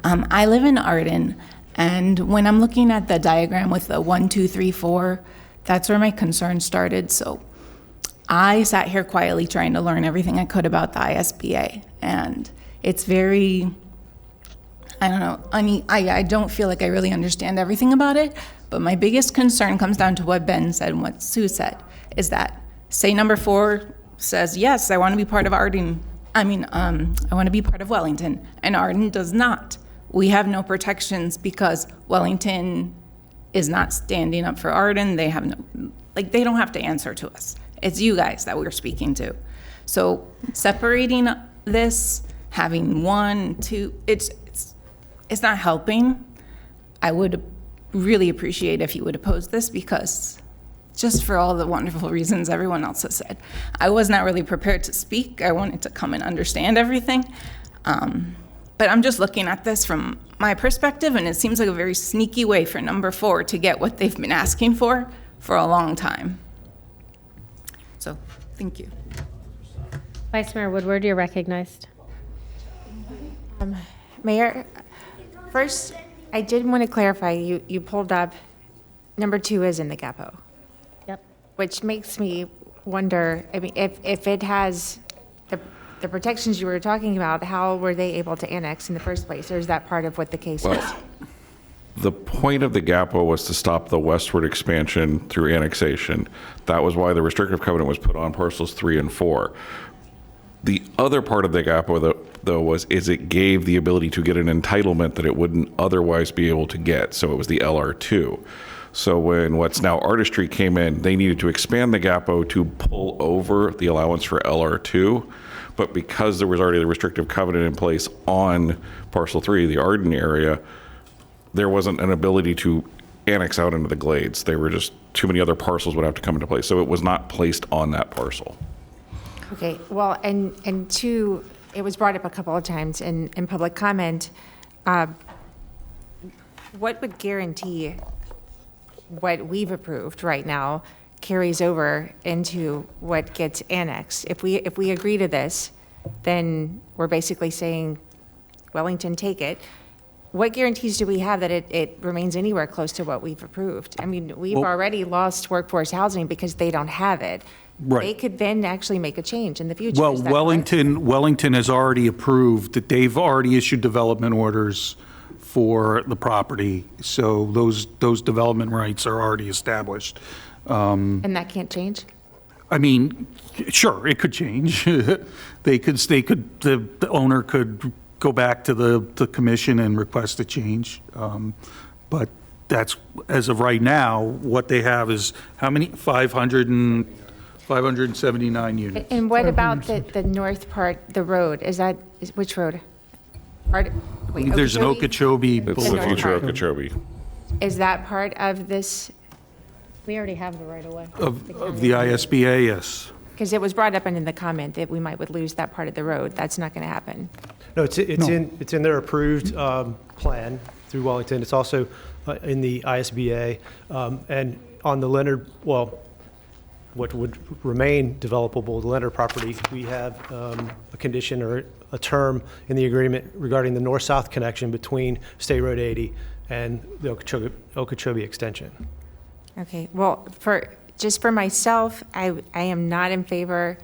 I live in Arden, and when I'm looking at the diagram with the 1, 2, 3, 4, that's where my concern started. So I sat here quietly trying to learn everything I could about the ISBA, and it's very, I don't know, I don't feel like I really understand everything about it, but my biggest concern comes down to what Ben said and what Sue said, is that say number 4 says, yes, I want to be part of Arden. I want to be part of Wellington, and Arden does not. We have no protections because Wellington is not standing up for Arden. They have no, like, they don't have to answer to us. It's you guys that we're speaking to. So separating this, having one, two, it's not helping. I would really appreciate if you would oppose this, because just for all the wonderful reasons everyone else has said. I was not really prepared to speak. I wanted to come and understand everything. But I'm just looking at this from my perspective, and it seems like a very sneaky way for number 4 to get what they've been asking for a long time. So, thank you. Vice Mayor Woodward, you're recognized. Mayor, first, I did want to clarify, you pulled up, number 2 is in the GAPO. Yep. Which makes me wonder, I mean, if it has the protections you were talking about, how were they able to annex in the first place? Or is that part of what the case is? The point of the GAPO was to stop the westward expansion through annexation. That was why the restrictive covenant was put on parcels 3 and 4. The other part of the GAPO, though, is it gave the ability to get an entitlement that it wouldn't otherwise be able to get. So it was the LR2. So when what's now Artistry came in, they needed to expand the GAPO to pull over the allowance for LR2. But because there was already the restrictive covenant in place on parcel 3, the Arden area, there wasn't an ability to annex out into the glades. They were just, too many other parcels would have to come into place. So it was not placed on that parcel. Okay, well, and 2, it was brought up a couple of times in public comment. What would guarantee what we've approved right now carries over into what gets annexed? If we agree to this, then we're basically saying, Wellington, take it. What guarantees do we have that it remains anywhere close to what we've approved? I mean, we've already lost workforce housing because they don't have it. Right. They could then actually make a change in the future. Well, Is that Wellington has already approved that they've already issued development orders for the property, so those development rights are already established. And that can't change? I mean, sure, it could change. The owner could go back to the commission and request a change. But that's, as of right now, what they have is how many? 579 units. And what about the north part, the road? Which road? There's an Okeechobee. It's the future Okeechobee. Is that part of this? We already have the right of way. Of the ISBA, yes. Because it was brought up in the comment that we would lose that part of the road. That's not going to happen. No, it's in their approved plan through Wellington. It's also in the ISBA. And on the Leonard, well, what would remain developable, the Leonard property, we have a condition or a term in the agreement regarding the north-south connection between State Road 80 and the Okeechobee extension. Okay, well, just for myself, I am not in favor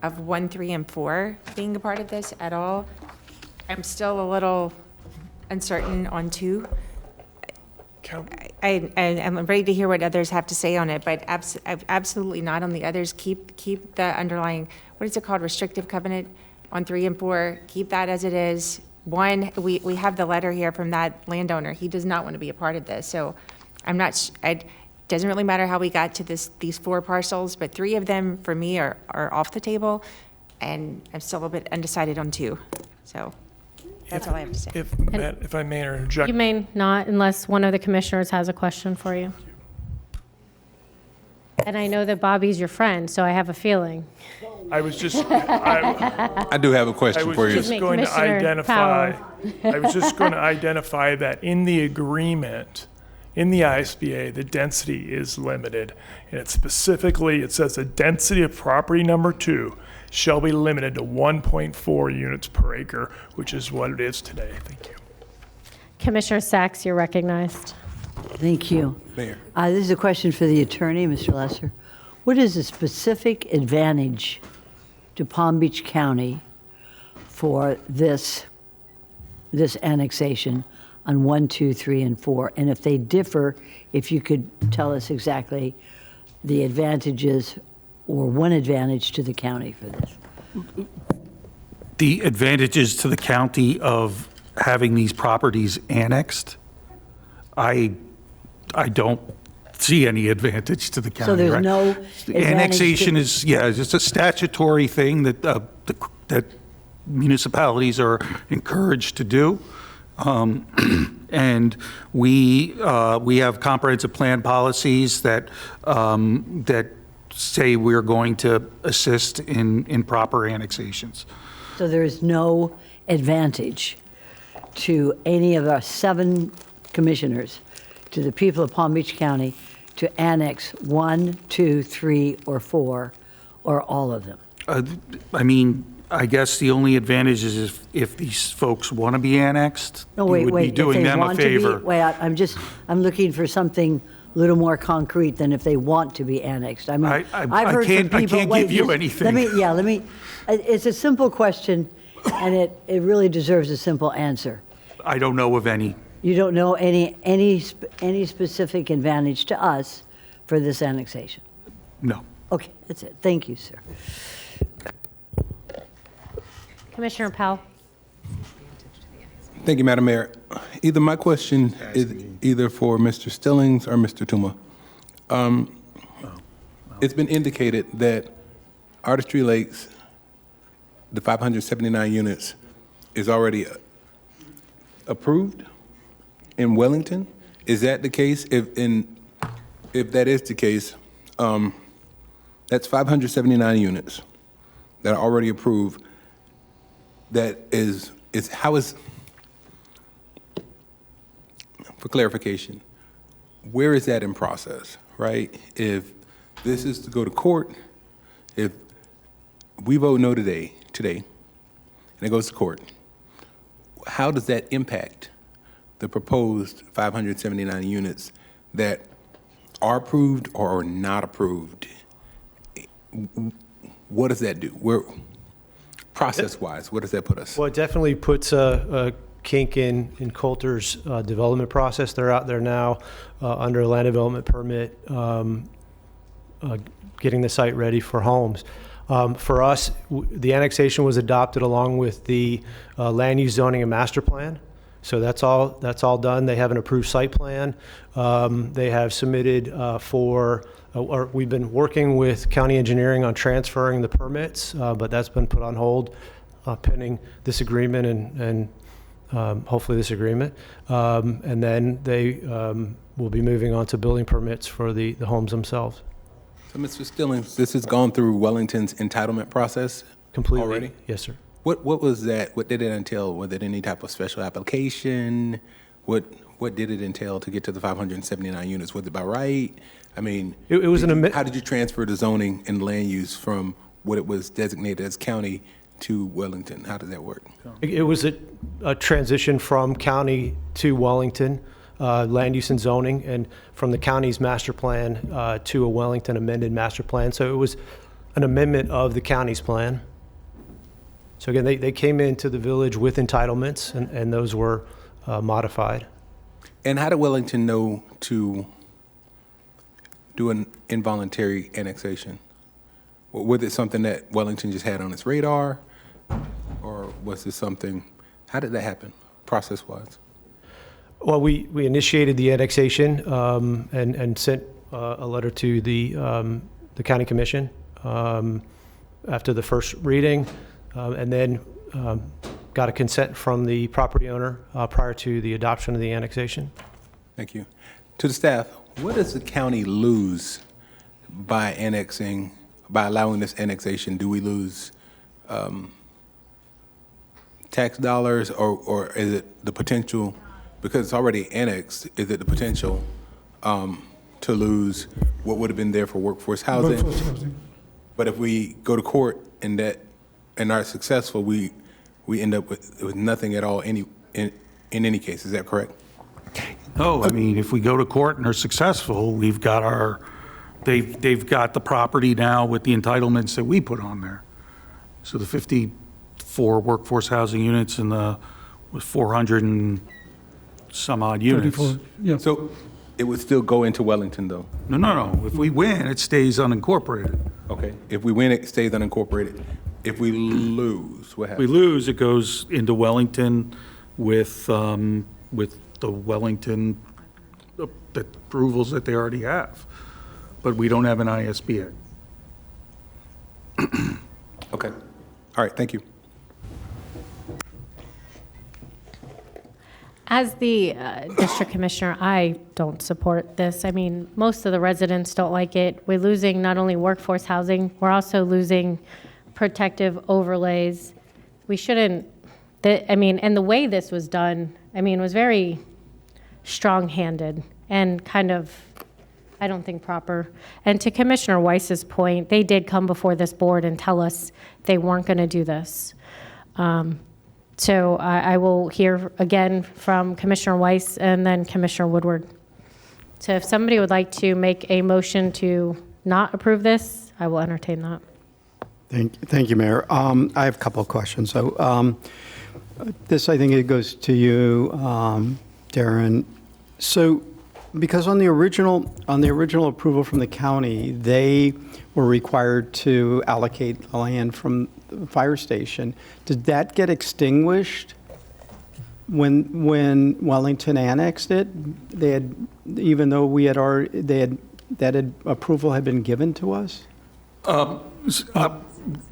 of 1, 3, and 4 being a part of this at all. I'm still a little uncertain on 2. I'm ready to hear what others have to say on it, but absolutely not on the others. Keep the underlying, what is it called, restrictive covenant on 3 and 4. Keep that as it is. 1, we have the letter here from that landowner. He does not want to be a part of this. So I'm not, it doesn't really matter how we got to these 4 parcels, but 3 of them for me are off the table, and I'm still a bit undecided on 2. So that's all I have to say. If I may interject. You may not, unless one of the commissioners has a question for you. And I know that Bobby's your friend, so I have a feeling. I was just. I do have a question for you. I was just going to identify. I was just going to identify that in the agreement, in the ISBA, the density is limited, and it says the density of property number 2 shall be limited to 1.4 units per acre, which is what it is today. Thank you. Commissioner Sachs, you're recognized. Thank you. Mayor. This is a question for the attorney, Mr. Lesser. What is the specific advantage to Palm Beach County for this annexation on 1, 2, 3, and 4? And if they differ, if you could tell us exactly the advantages or one advantage to the county for this. The advantages to the county of having these properties annexed, I I don't see any advantage to the county. So there's right? no The advantage annexation to- is, yeah, it's just a statutory thing that, that municipalities are encouraged to do. And we have comprehensive plan policies that, that say we're going to assist in proper annexations. So there is no advantage to any of our 7 commissioners, to the people of Palm Beach County, to annex 1, 2, 3, or 4, or all of them? I mean, I guess the only advantage is if these folks want to be annexed, No, you wait, would wait. be doing if they them a want to be- favor. Wait, I'm looking for something a little more concrete than if they want to be annexed. I mean, I I've heard can't- from I people. can't wait, give you just- anything. Let me, it's a simple question, and it really deserves a simple answer. I don't know of any. You don't know any specific advantage to us for this annexation? No. Okay, that's it. Thank you, sir. Commissioner Powell. Thank you, Madam Mayor. Either my question is either for Mr. Stillings or Mr. Tuma. It's been indicated that Artistry Lakes, the 579 units, is already approved in Wellington. Is that the case? If that is the case, that's 579 units that are already approved. That is how is, for clarification, where is that in process, right? If this is to go to court, if we vote no today, and it goes to court, how does that impact the proposed 579 units that are approved or are not approved? What does that do? Where, process-wise, where does that put us? Well, it definitely puts a kink in Coulter's development process. They're out there now under a land development permit, getting the site ready for homes. For us, the annexation was adopted along with the land use zoning and master plan. So that's all done. They have an approved site plan. They have submitted or we've been working with county engineering on transferring the permits, but that's been put on hold pending this agreement and hopefully this agreement. And then they will be moving on to building permits for the homes themselves. So, Mr. Stillings, this has gone through Wellington's entitlement process Completely. already? Yes, sir. What was that? What did it entail? Was it any type of special application? What did it entail to get to the 579 units? Was it by right? I mean, it was how did you transfer the zoning and land use from what it was designated as county to Wellington? How did that work? It was a transition from county to Wellington, land use and zoning, and from the county's master plan to a Wellington amended master plan. So it was an amendment of the county's plan. So again, they came into the village with entitlements, and those were modified. And how did Wellington know to do an involuntary annexation? Was it something that Wellington just had on its radar? Or was this something, how did that happen, process-wise? Well, we initiated the annexation and sent a letter to the county commission after the first reading, and then got a consent from the property owner prior to the adoption of the annexation. Thank you. To the staff, what does the county lose by annexing, by allowing this annexation? Do we lose tax dollars, or is it the potential, because it's already annexed, is it the potential to lose what would have been there for workforce housing? Workforce housing. But if we go to court and are successful, we end up with nothing at all in any case. Is that correct? No, I mean, if we go to court and are successful, we've got they've got the property now with the entitlements that we put on there. So the 54 workforce housing units and the 400 and some odd units. 34, yeah. So it would still go into Wellington, though? No. If we win, it stays unincorporated. Okay. If we win, it stays unincorporated. If we lose, what If we happens? lose, it goes into Wellington with the Wellington the approvals that they already have. But we don't have an ISBA. Okay. All right, thank you. As the district commissioner, I don't support this. I mean, most of the residents don't like it. We're losing not only workforce housing, we're also losing protective overlays. We shouldn't, and the way this was done, was very strong-handed and kind of, I don't think, proper. And to Commissioner Weiss's point, they did come before this board and tell us they weren't going to do this. So I will hear again from Commissioner Weiss and then Commissioner Woodward. So if somebody would like to make a motion to not approve this, I will entertain that. Thank you, Mayor. I have a couple of questions. So this, I think it goes to you, Darren. So because on the original approval from the county, they were required to allocate the land from the fire station. Did that get extinguished when Wellington annexed it? They had, even though we had already, approval had been given to us?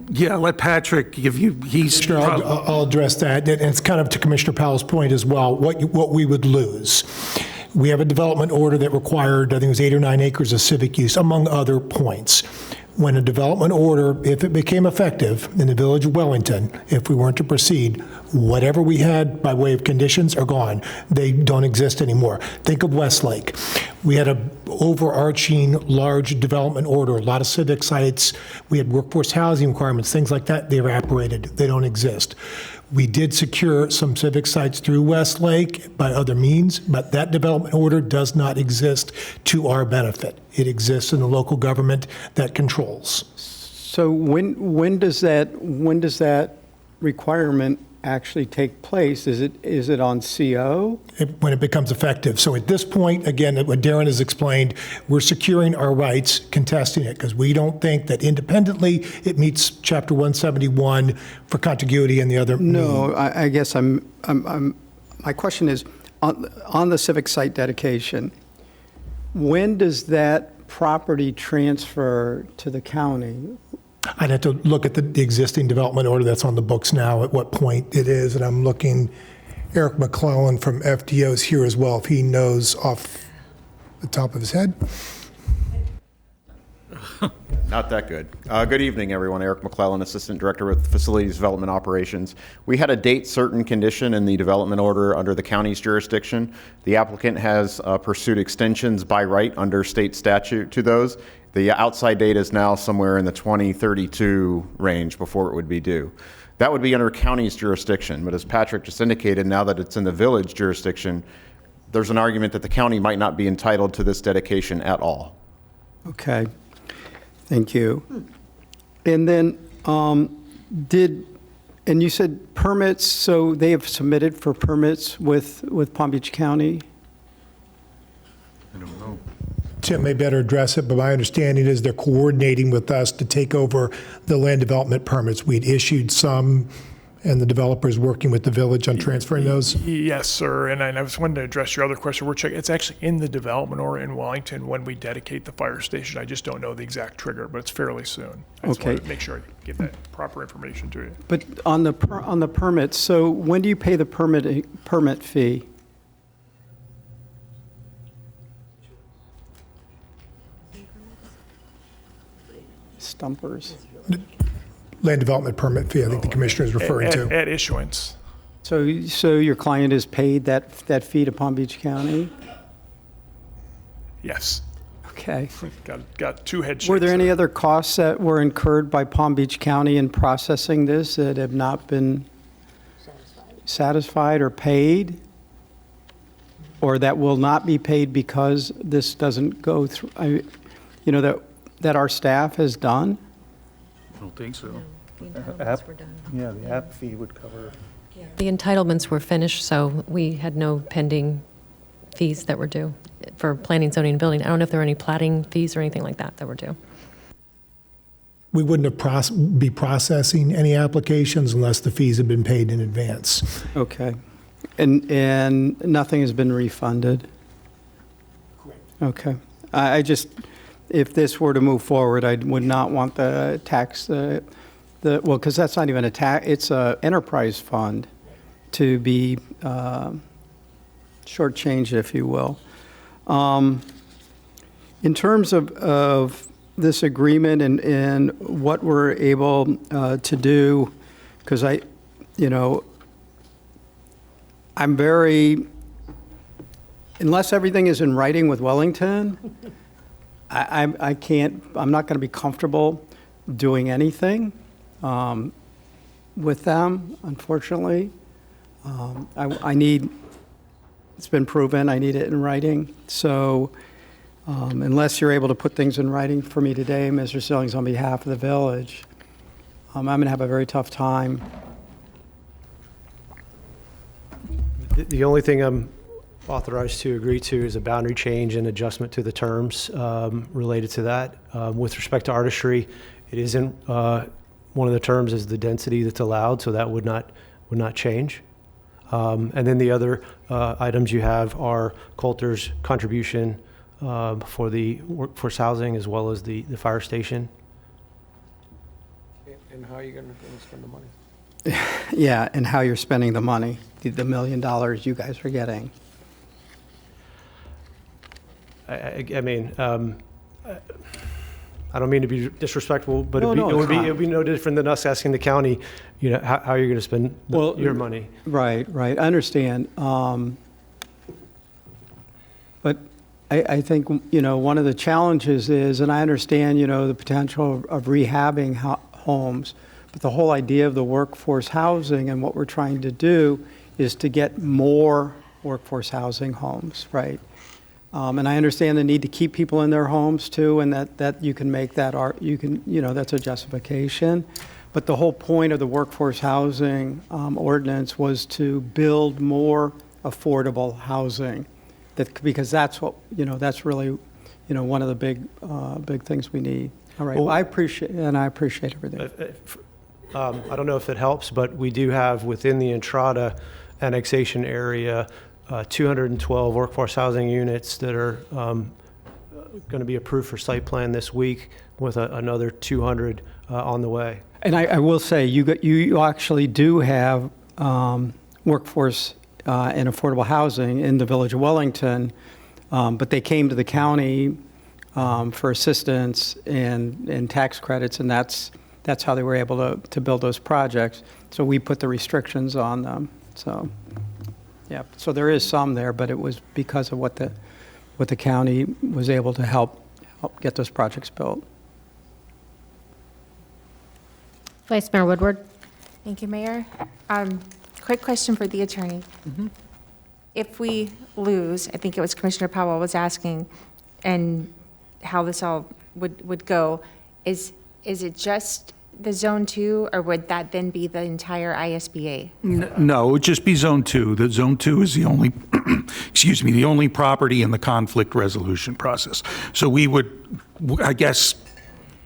Yeah, let Patrick give you, Sure, I'll address that. And it's kind of to Commissioner Powell's point as well, what we would lose. We have a development order that required, I think it was 8 or 9 acres of civic use, among other points. When a development order, if it became effective in the village of Wellington, if we weren't to proceed, whatever we had by way of conditions are gone. They don't exist anymore. Think of Westlake. We had an overarching large development order, a lot of civic sites. We had workforce housing requirements, things like that. They evaporated. They don't exist. We did secure some civic sites through Westlake by other means, but that development order does not exist to our benefit. It exists in the local government that controls. So when does that requirement actually take place? Is it on CO? When it becomes effective. So at this point, again, what Darren has explained, we're securing our rights, contesting it, because we don't think that independently it meets Chapter 171 for contiguity and the other. No, I guess my question is, on the civic site dedication, when does that property transfer to the county? I'd have to look at the existing development order that's on the books now, at what point it is, and I'm looking, Eric McClellan from FDO is here as well, if he knows off the top of his head. Not that good. Good evening, everyone. Eric McClellan, Assistant Director with Facilities Development Operations. We had a date certain condition in the development order under the county's jurisdiction. The applicant has pursued extensions by right under state statute to those. The outside date is now somewhere in the 2032 range before it would be due. That would be under county's jurisdiction, but as Patrick just indicated, now that it's in the village jurisdiction, there's an argument that the county might not be entitled to this dedication at all. Okay, thank you. And then and you said permits, so they have submitted for permits with Palm Beach County? I don't know. Tim may better address it, but my understanding is they're coordinating with us to take over the land development permits. We'd issued some, and the developer's working with the village on transferring those. Yes, sir. And I just wanted to address your other question. We're checking. It's actually in the development order in Wellington when we dedicate the fire station. I just don't know the exact trigger, but it's fairly soon. I just wanted to make sure I give that proper information to you. But on the permits, so when do you pay the permit fee? Stumpers. Land development permit fee, I think the commissioner is referring to. At issuance. So your client is paid that fee to Palm Beach County? Yes. Okay. Got two head shakes. Were there any other costs that were incurred by Palm Beach County in processing this that have not been satisfied or paid? Or that will not be paid because this doesn't go through, that our staff has done? I don't think so. The entitlements were done. Yeah, the app fee would cover. The entitlements were finished, so we had no pending fees that were due for planning, zoning, and building. I don't know if there were any platting fees or anything like that were due. We wouldn't have be processing any applications unless the fees had been paid in advance. Okay. And nothing has been refunded? Okay. I just, if this were to move forward, I would not want the tax, well, because that's not even a tax, it's a enterprise fund to be shortchanged, if you will. In terms of this agreement and what we're able to do, because I'm very, unless everything is in writing with Wellington, I can't, I'm not going to be comfortable doing anything with them, unfortunately. I need, it's been proven, I need it in writing. So unless you're able to put things in writing for me today, Mr. Stillings, on behalf of the village, I'm going to have a very tough time. The only thing I'm authorized to agree to is a boundary change and adjustment to the terms related to that. With respect to artistry, it isn't, one of the terms is the density that's allowed, so that would not change. And then the other items you have are Coulter's contribution for the workforce housing as well as the fire station. And how are you going to spend the money? Yeah, and how you're spending the money, the $1 million you guys are getting. I mean, I don't mean to be disrespectful, but No, it would it's be no different than us asking the county, how you're going to spend your money. Right. I understand. But I think, one of the challenges is, and I understand, the potential of rehabbing homes, but the whole idea of the workforce housing and what we're trying to do is to get more workforce housing homes, right? And I understand the need to keep people in their homes too, and that you can make that that's a justification. But the whole point of the workforce housing ordinance was to build more affordable housing, because that's what that's really one of the big things we need. All right. Well, I appreciate everything. I don't know if it helps, but we do have within the Entrada annexation area 212 workforce housing units that are going to be approved for site plan this week, with another 200 on the way. And I will say, you actually do have workforce and affordable housing in the village of Wellington, but they came to the county for assistance and tax credits, and that's how they were able to build those projects. So we put the restrictions on them. So, yeah. So there is some there, but it was because of what the county was able to help get those projects built. Vice Mayor Woodward. Thank you, Mayor. Quick question for the attorney. Mm-hmm. If we lose, I think it was Commissioner Powell was asking, and how this all would go, is it just the Zone 2, or would that then be the entire ISBA? No, it would just be Zone 2. The Zone 2 is the only, the only property in the conflict resolution process. So we would, I guess,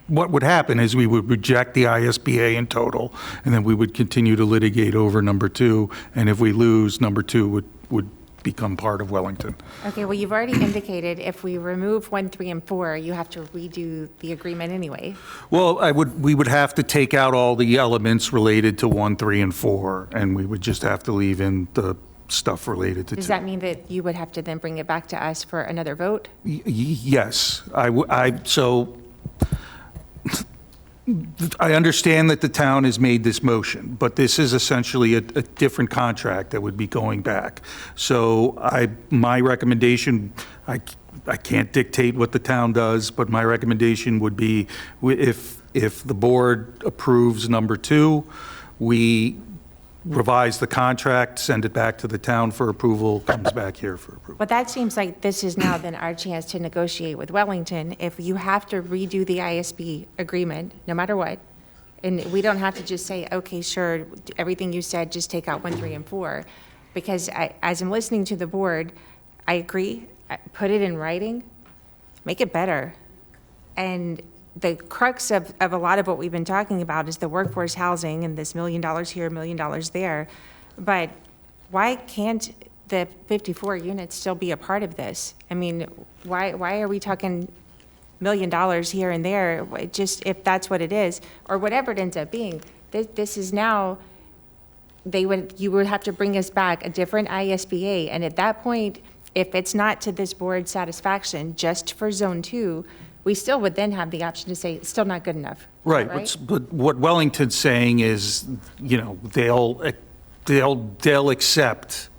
what would happen is we would reject the ISBA in total, and then we would continue to litigate over number 2, and if we lose, number 2 would become part of Wellington. Okay, well, you've already indicated if we remove 1, 3, and 4, you have to redo the agreement anyway. Well, we would have to take out all the elements related to 1, 3, and 4, and we would just have to leave in the stuff related to 2. Does that mean that you would have to then bring it back to us for another vote? Yes. So I understand that the town has made this motion, but this is essentially a different contract that would be going back. So my recommendation, I can't dictate what the town does, but my recommendation would be if the board approves number 2, we revise the contract, send it back to the town for approval, comes back here for approval. But that seems like this is now then our chance to negotiate with Wellington. If you have to redo the ISB agreement, no matter what, and we don't have to just say, okay, sure, everything you said, just take out 1, 3, and 4. Because as I'm listening to the board, I agree, put it in writing, make it better. And the crux of a lot of what we've been talking about is the workforce housing and this $1 million here, $1 million there. But why can't the 54 units still be a part of this? I mean, why are we talking $1 million here and there, just if that's what it is, or whatever it ends up being? This is now, you would have to bring us back a different ISBA, and at that point, if it's not to this board's satisfaction, just for Zone 2, we still would then have the option to say, it's still not good enough. Right, but what Wellington's saying is, you know, they'll accept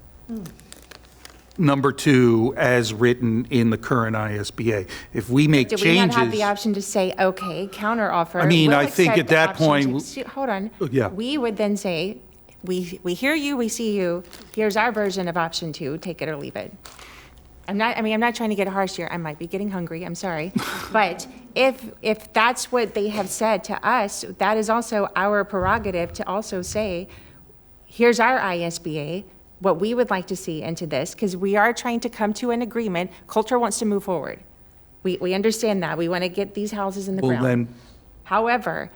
number 2 as written in the current ISBA. If we make Do changes. we not have the option to say, okay, counteroffer? I mean, we'll I think accept at that the option point. hold on. Yeah. We would then say, we hear you, we see you, here's our version of option 2, take it or leave it. I'm not trying to get harsh here, I might be getting hungry, I'm sorry. But if that's what they have said to us, that is also our prerogative to also say, here's our ISBA, what we would like to see into this, because we are trying to come to an agreement. Culture wants to move forward. We understand that. We want to get these houses in the ground. Then, however,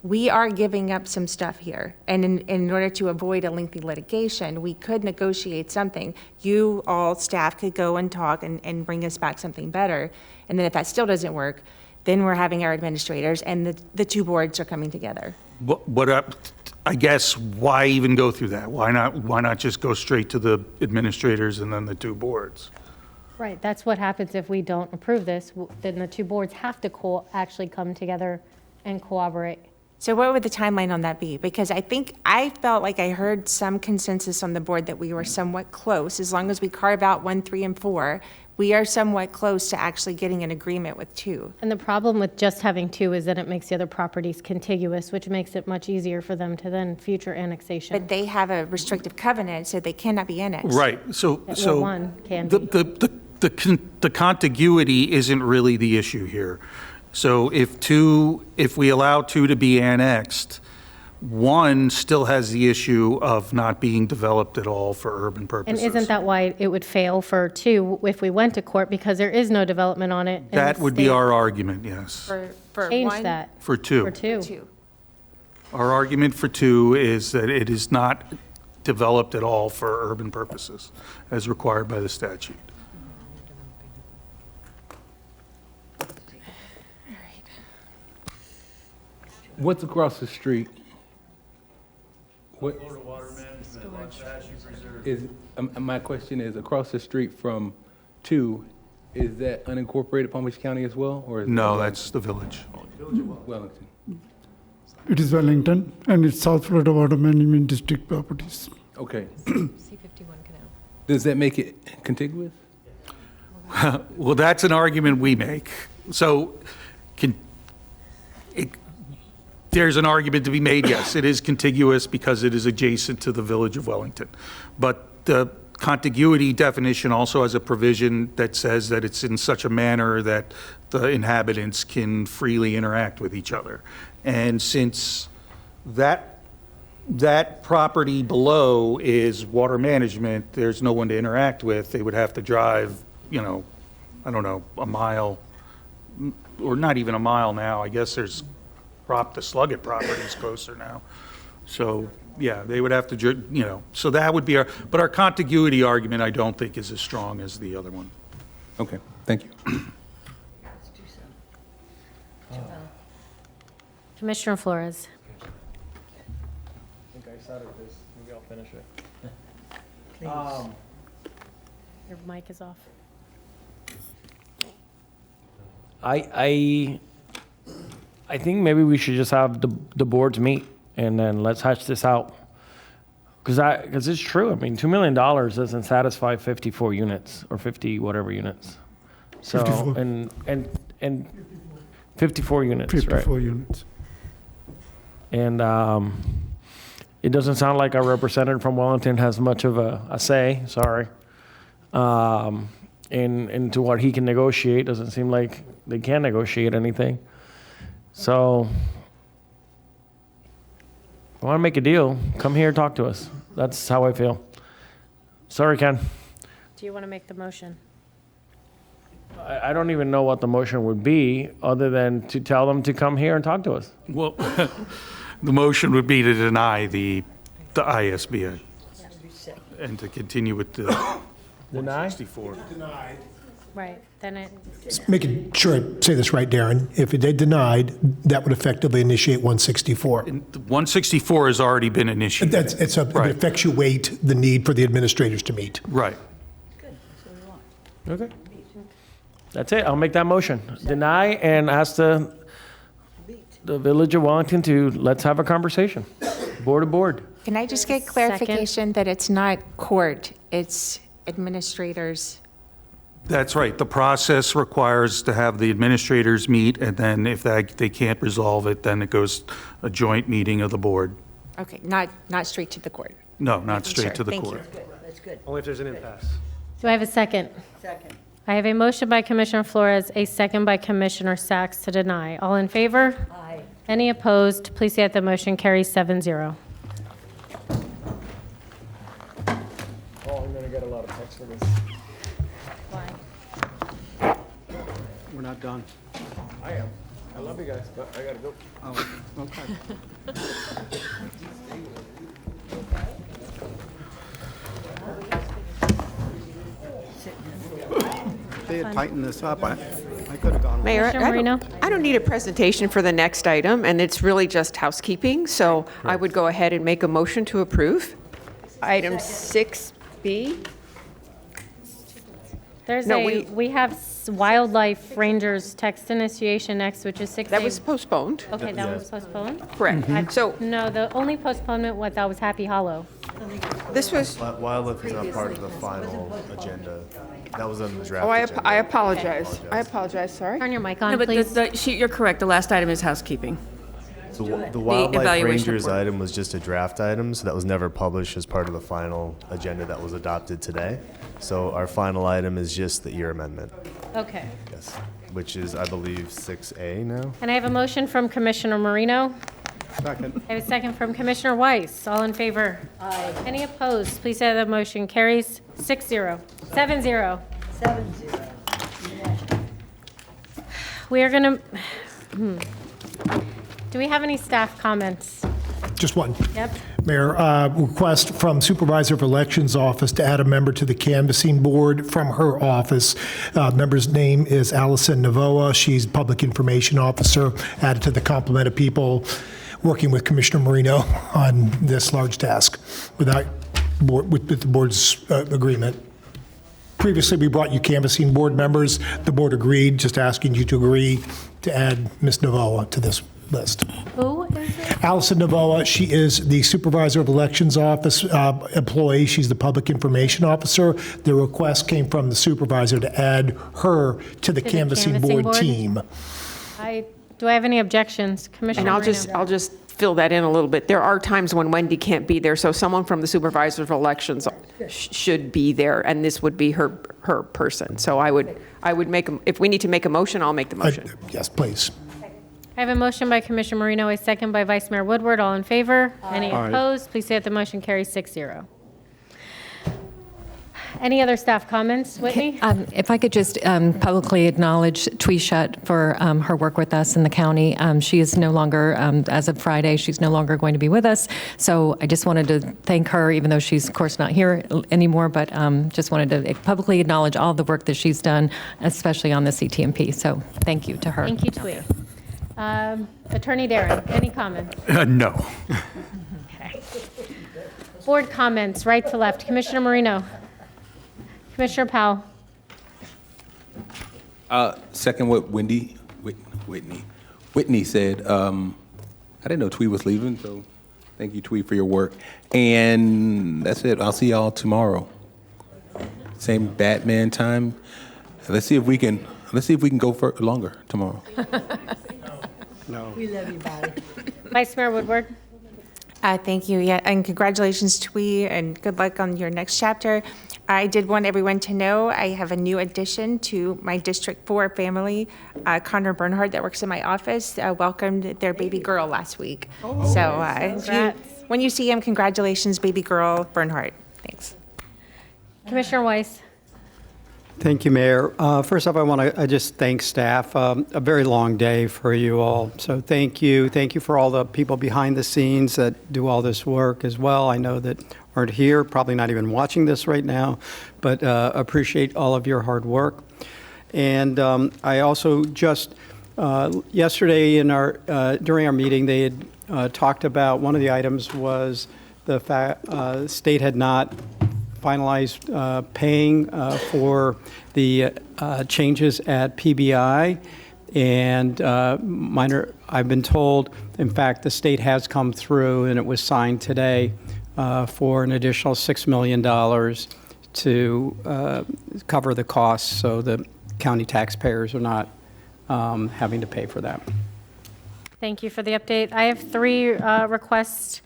we are giving up some stuff here. And in order to avoid a lengthy litigation, we could negotiate something. You all, staff, could go and talk and bring us back something better. And then if that still doesn't work, then we're having our administrators and the two boards are coming together. I guess, why even go through that? Why not just go straight to the administrators and then the 2 boards? Right, that's what happens if we don't approve this. Then the 2 boards have to actually come together and cooperate. So what would the timeline on that be? Because I felt like I heard some consensus on the board that we were somewhat close. As long as we carve out 1, 3, and 4, we are somewhat close to actually getting an agreement with 2. And the problem with just having 2 is that it makes the other properties contiguous, which makes it much easier for them to then future annexation. But they have a restrictive covenant, so they cannot be annexed. Right, so one can be. the contiguity isn't really the issue here. So if we allow 2 to be annexed, 1 still has the issue of not being developed at all for urban purposes. And isn't that why it would fail for 2 if we went to court, because there is no development on it? That would be our argument, yes. For Change 1? that. For 2. For 2. 2. Our argument for 2 is that it is not developed at all for urban purposes, as required by the statute. What's across the street? What is, my question is, across the street from 2, is that unincorporated Palm Beach County as well? Or is No, that's the village. Wellington. It is Wellington, and it's South Florida Water Management District properties. Okay. C-51 Canal. Does that make it contiguous? Well, that's an argument we make. So there's an argument to be made, yes, it is contiguous because it is adjacent to the village of Wellington. But the contiguity definition also has a provision that says that it's in such a manner that the inhabitants can freely interact with each other. And since that property below is water management, there's no one to interact with. They would have to drive, I don't know, a mile, or not even a mile now. I guess there's the Sluggett property is closer now. So, yeah, they would have to, so that would be but our contiguity argument, I don't think is as strong as the other one. Okay, thank you. Commissioner Flores. I think I started this, maybe I'll finish it. Your mic is off. I think maybe we should just have the boards meet and then let's hash this out. Because it's true. I mean, $2 million doesn't satisfy 54 units or 50 whatever units. So 54. and 54 units, 54 right? units. And it doesn't sound like our representative from Wellington has much of a say. Sorry. Into what he can negotiate. Doesn't seem like they can negotiate anything. So, if you want to make a deal, come here and talk to us. That's how I feel. Sorry, Ken. Do you want to make the motion? I don't even know what the motion would be other than to tell them to come here and talk to us. Well, the motion would be to deny the ISBA. and to continue with the Deny? 64. Right, then it, Just making sure I say this right, Darren. If they denied, that would effectively initiate 164. 164 has already been initiated. It would effectuate the need for the administrators to meet. Right. Okay. That's it. I'll make that motion. Deny and ask the Village of Wellington to, let's have a conversation. Board to board. Can I just get clarification that it's not court, it's administrators? That's right. The process requires to have the administrators meet, and then if they can't resolve it, then it goes a joint meeting of the board. Okay, not straight to the court. No, not Making straight sure. to the Thank court. you. That's good. Only if there's an impasse. do I have a second? Second. I have a motion by Commissioner Flores, a second by Commissioner Sacks to deny. All in favor? Aye. Any opposed? Please say that the motion carries 7-0. Oh, I'm gonna get a lot of text for this. Why? We're not done. I am. I love you guys, but I gotta go. Oh, okay. If they had tightened this up, I could have gone. Mayor, Commissioner Moreno? I don't need a presentation for the next item, and it's really just housekeeping, so I would go ahead and make a motion to approve. Item 6B. There's No, we have Wildlife Rangers text initiation next, which is 6A. That was postponed. Okay, that was postponed? Correct. So No, the only postponement was that was Happy Hollow. this was, Wildlife is not part of the final agenda. That was on the draft oh, agenda. I apologize. I apologize, sorry. Turn your mic No, on, but please. you're correct. The last item is housekeeping. So the Wildlife evaluation Rangers report. item was just a draft item, so that was never published as part of the final agenda that was adopted today. So our final item is just the ear amendment, Okay. yes, which is, I believe, 6A now. And I have a motion from Commissioner Marino. Second. I have a second from Commissioner Weiss. All in favor? Aye. Any opposed? Please say the motion carries 6-0, 7-0. 7-0. We are going to, do we have any staff comments? Just one. Yep. Mayor, request from Supervisor of Elections Office to add a member to the canvassing board from her office. Member's name is Allison Navoa. She's Public Information Officer, added to the complement of people working with Commissioner Marino on this large task without with the board's agreement. Previously, we brought you canvassing board members. The board agreed, just asking you to agree to add Ms. Navoa to this list. Who is it? Allison Navoa, she is the Supervisor of Elections Office employee. She's the Public Information Officer. The request came from the supervisor to add her to the canvassing board team. Do I have any objections? Commissioner And Marino? I'll just fill that in a little bit. There are times when Wendy can't be there, so someone from the Supervisor of Elections should be there, and this would be her person. So I would make, if we need to make a motion, I'll make the motion. Yes, please. I have a motion by Commissioner Marino, a second by Vice Mayor Woodward. All in favor? Any Aye. opposed? Please say that the motion carries 6-0. Any other staff comments? Whitney? If I could just publicly acknowledge Twee Shutt for her work with us in the county. She is no longer, as of Friday, she's no longer going to be with us. So I just wanted to thank her, even though she's, of course, not here anymore, but just wanted to publicly acknowledge all the work that she's done, especially on the CTMP. So thank you to her. Thank you, Twee. Attorney Darren, any comments? No. Okay. Board comments, right to left. Commissioner Marino. Commissioner Powell. Second what Whitney said. I didn't know Twee was leaving, so thank you, Twee, for your work. And that's it. I'll see y'all tomorrow. Same Batman time. Let's see if we can go for longer tomorrow. No. We love you, Bobby. Vice Mayor Woodward. Thank you. Yeah, and congratulations, Twee, and good luck on your next chapter. I did want everyone to know I have a new addition to my District 4 family. Connor Bernhardt, that works in my office, welcomed their baby girl last week. When you see him, congratulations, baby girl Bernhardt. Thanks. Commissioner Weiss. Thank you, Mayor. First off, I want to just thank staff. A very long day for you all. So thank you. Thank you for all the people behind the scenes that do all this work as well. I know that aren't here, probably not even watching this right now, but appreciate all of your hard work. And I also just, yesterday during our meeting, they had talked about, one of the items was the fact the state had not finalized paying for the changes at PBI. And I've been told, in fact, the state has come through and it was signed today for an additional $6 million to cover the costs so the county taxpayers are not having to pay for that. Thank you for the update. I have 3 requests.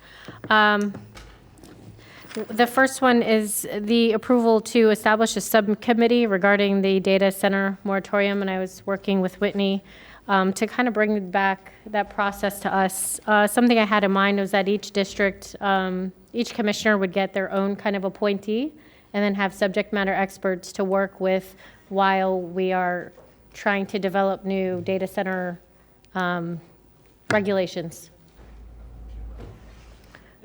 The first one is the approval to establish a subcommittee regarding the data center moratorium, and I was working with Whitney to kind of bring back that process to us. Something I had in mind was that each district, each commissioner would get their own kind of appointee and then have subject matter experts to work with while we are trying to develop new data center regulations.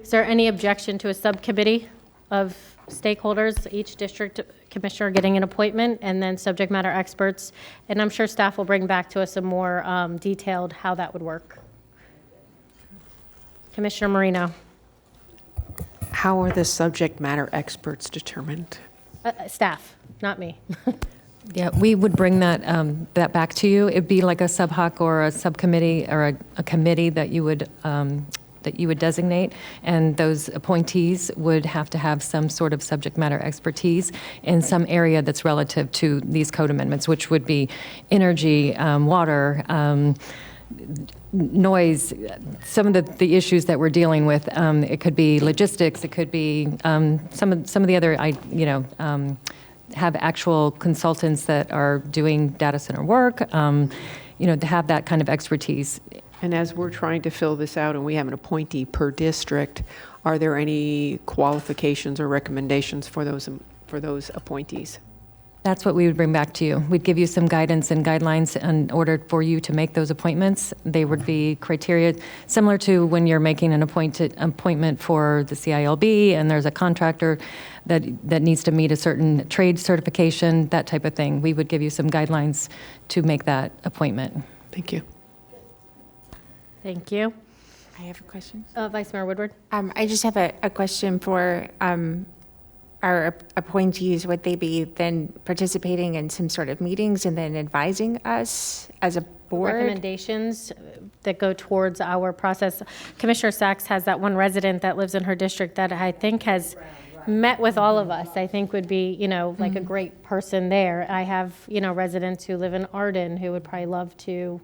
Is there any objection to a subcommittee of stakeholders, each district commissioner getting an appointment, and then subject matter experts? And I'm sure staff will bring back to us a more detailed how that would work. Commissioner Marino. How are the subject matter experts determined? Staff, not me. Yeah, we would bring that back to you. It'd be like a sub hoc or a subcommittee or a committee that you would designate, and those appointees would have to have some sort of subject matter expertise in some area that's relative to these code amendments, which would be energy, water, noise, some of the issues that we're dealing with. It could be logistics. It could be some of the other, have actual consultants that are doing data center work, to have that kind of expertise. And as we're trying to fill this out and we have an appointee per district, are there any qualifications or recommendations for those appointees? That's what we would bring back to you. We'd give you some guidance and guidelines in order for you to make those appointments. They would be criteria similar to when you're making an appointment for the CILB and there's a contractor that needs to meet a certain trade certification, that type of thing. We would give you some guidelines to make that appointment. Thank you. Thank you. I have a question. Vice Mayor Woodward. I just have a question for our appointees. Would they be then participating in some sort of meetings and then advising us as a board? Recommendations that go towards our process. Commissioner Sachs has that one resident that lives in her district that I think has met with all of us. I think would be, like a great person there. I have, residents who live in Arden who would probably love to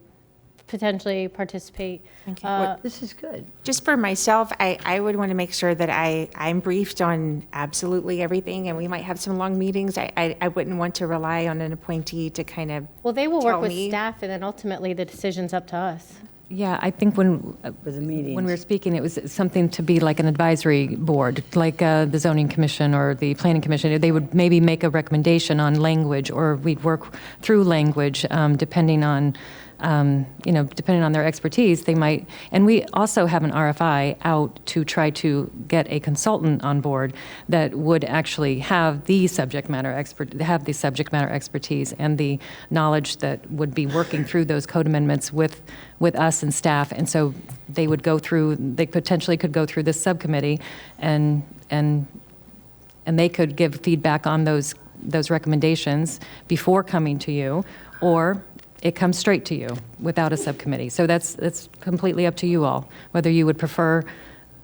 potentially participate. Thank you. This is good. Just for myself, I would want to make sure that I'm briefed on absolutely everything, and we might have some long meetings. I wouldn't want to rely on an appointee to kind of Well, they will work tell with me. staff, and then ultimately the decision's up to us. Yeah, I think when we were speaking, it was something to be like an advisory board, like the zoning commission or the planning commission. They would maybe make a recommendation on language, or we'd work through language, depending on their expertise. They might, and we also have an RFI out to try to get a consultant on board that would actually have the subject matter expertise and the knowledge that would be working through those code amendments with us and staff. And so they potentially could go through this subcommittee and they could give feedback on those recommendations before coming to you, or it comes straight to you without a subcommittee. So that's completely up to you all, whether you would prefer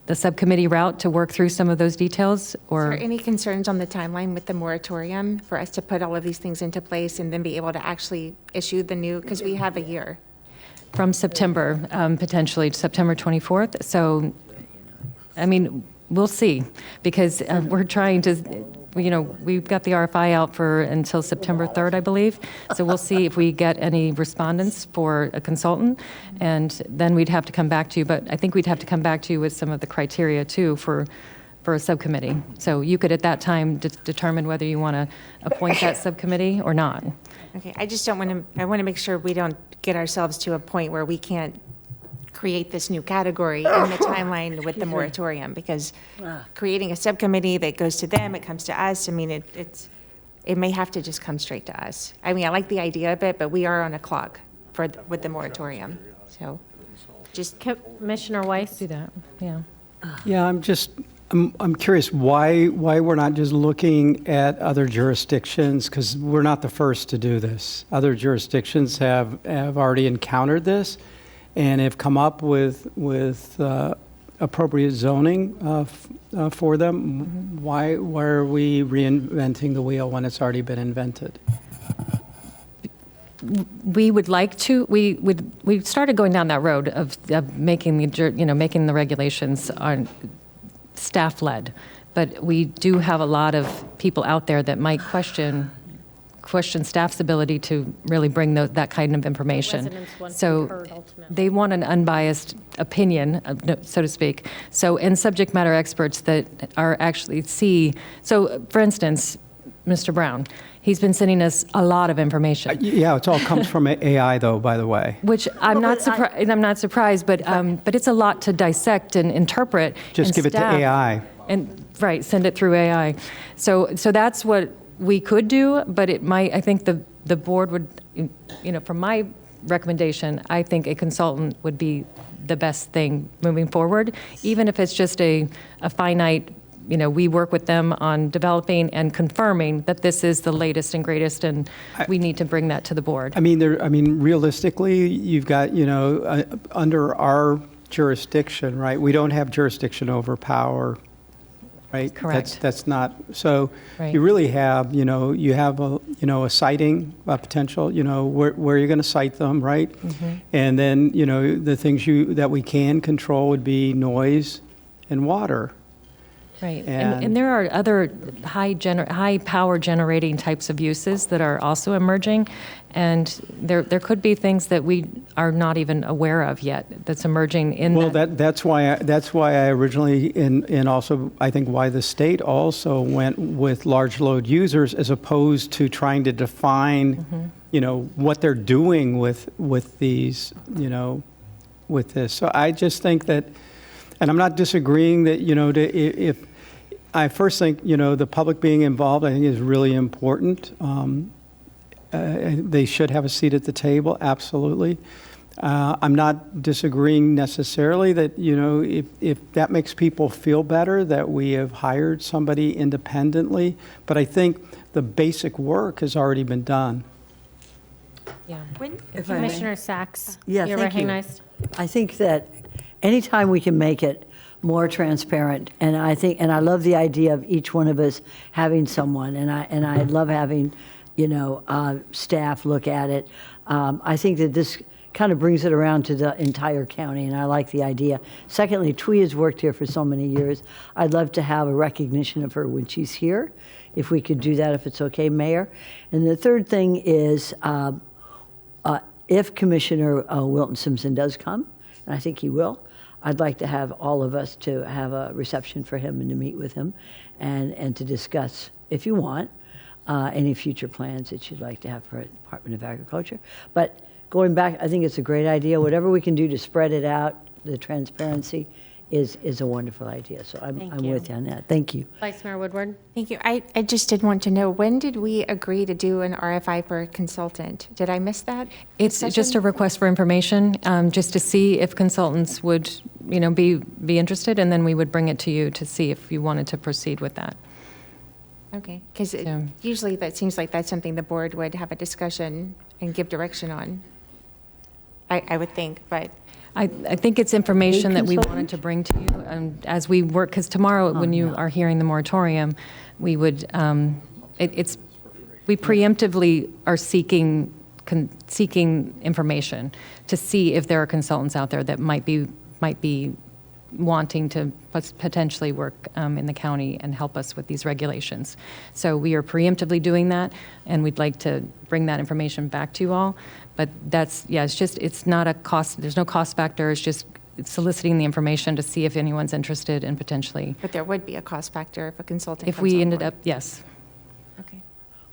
the subcommittee route to work through some of those details, or... Is there any concerns on the timeline with the moratorium for us to put all of these things into place and then be able to actually issue the new, because we have a year? From September, potentially September 24th. So, we'll see, because we're trying to... we've got the RFI out until September 3rd, I believe. So we'll see if we get any respondents for a consultant, and then we'd have to come back to you. But I think we'd have to come back to you with some of the criteria too for for a subcommittee. So you could, at that time, determine whether you want to appoint that subcommittee or not. Okay, I just don't want to, I want to make sure we don't get ourselves to a point where we can't create this new category in the timeline with the moratorium, because creating a subcommittee that goes to them, it comes to us, I mean, it may have to just come straight to us. I mean, I like the idea of it, but we are on a clock with the moratorium, so just. Commissioner Weiss? Do that, yeah. Yeah, I'm curious why we're not just looking at other jurisdictions, because we're not the first to do this. Other jurisdictions have already encountered this and have come up with appropriate zoning for them. Why are we reinventing the wheel when it's already been invented? We would like to, we started going down that road of making making the regulations on staff-led, but we do have a lot of people out there that might question staff's ability to really bring that kind of information. Residents want to be So heard ultimately. they want an unbiased opinion, so to speak. So, and subject matter experts that are actually so for instance, Mr. Brown, he's been sending us a lot of information. Yeah, it all comes from AI, though, by the way. Which I'm not surprised, but it's a lot to dissect and interpret. Just and give it to staff- AI. And, right, send it through AI. So that's what we could do, but it might, I think the board would, from my recommendation, I think a consultant would be the best thing moving forward, even if it's just a finite, we work with them on developing and confirming that this is the latest and greatest, and we need to bring that to the board. I mean, realistically, you've got, under our jurisdiction, right? We don't have jurisdiction over power, right? Correct. That's not, so Right. you really have, you have a siting potential, where you're going to site them, right? Mm-hmm. And then, the things that we can control would be noise and water. Right, And- and there are other high power generating types of uses that are also emerging, and there could be things that we are not even aware of yet that's emerging in Well, that. that's why I originally, and also I think why the state also went with large load users as opposed to trying to define, what they're doing with these, with this. So I just think that, and I'm not disagreeing that, if I first think, the public being involved, I think is really important. They should have a seat at the table, absolutely. I'm not disagreeing necessarily that, if that makes people feel better that we have hired somebody independently, but I think the basic work has already been done. Yeah. If I may. Commissioner Sachs, Yeah, you're thank you. recognized. I think that anytime we can make it more transparent, and I love the idea of each one of us having someone, and I love having, staff look at it. I think that this kind of brings it around to the entire county, and I like the idea. Secondly, Twee has worked here for so many years. I'd love to have a recognition of her when she's here, if we could do that, if it's okay, Mayor. And the third thing is, if Commissioner Wilton Simpson does come, and I think he will, I'd like to have all of us to have a reception for him and to meet with him and to discuss, if you want, any future plans that you'd like to have for the Department of Agriculture. But going back, I think it's a great idea. Whatever we can do to spread it out, the transparency is a wonderful idea. So I'm you. with you on that. Thank you. Vice Mayor Woodward? Thank you. I just did want to know, when did we agree to do an RFI for a consultant? Did I miss that? It's just a request for information, just to see if consultants would, be interested, and then we would bring it to you to see if you wanted to proceed with that. Okay, because So- usually that seems like that's something the board would have a discussion and give direction on. I would think, but. I think it's information that we wanted to bring to you as we work, because tomorrow, when you are hearing the moratorium, we would, we preemptively are seeking information to see if there are consultants out there that might be wanting to potentially work in the county and help us with these regulations. So we are preemptively doing that, and we'd like to bring that information back to you all. But it's not a cost, there's no cost factor, it's just soliciting the information to see if anyone's interested in potentially, But there would be a cost factor if a consultant if comes we on ended board. up, yes. Okay.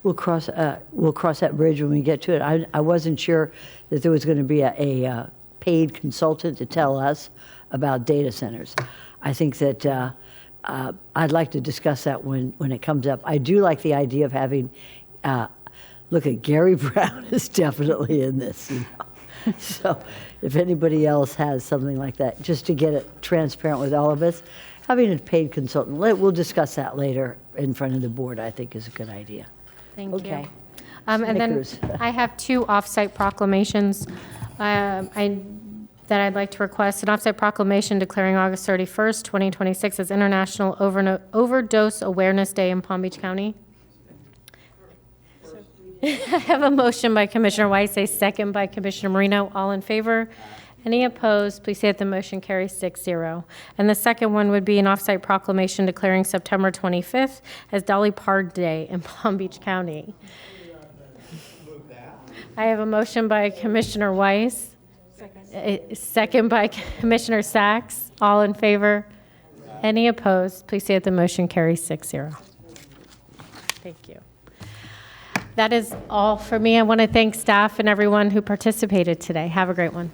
We'll cross that bridge when we get to it. I wasn't sure that there was going to be a paid consultant to tell us about data centers. I think that I'd like to discuss that when it comes up. I do like the idea of having, look at Gary Brown is definitely in this. You know? So if anybody else has something like that, just to get it transparent with all of us, having a paid consultant, we'll discuss that later in front of the board, I think is a good idea. Thank Okay. you. And then Snickers. I have 2 off-site proclamations that I'd like to request. An off-site proclamation declaring August 31st, 2026 as International Overdose Awareness Day in Palm Beach County. I have a motion by Commissioner Weiss, a second by Commissioner Marino. All in favor? Any opposed? Please say that the motion carries 6-0. And the second one would be an off-site proclamation declaring September 25th as Dolly Parton Day in Palm Beach County. I have a motion by Commissioner Weiss, second by Commissioner Sacks. All in favor? Any opposed? Please say that the motion carries 6-0. Thank you. That is all for me. I want to thank staff and everyone who participated today. Have a great one.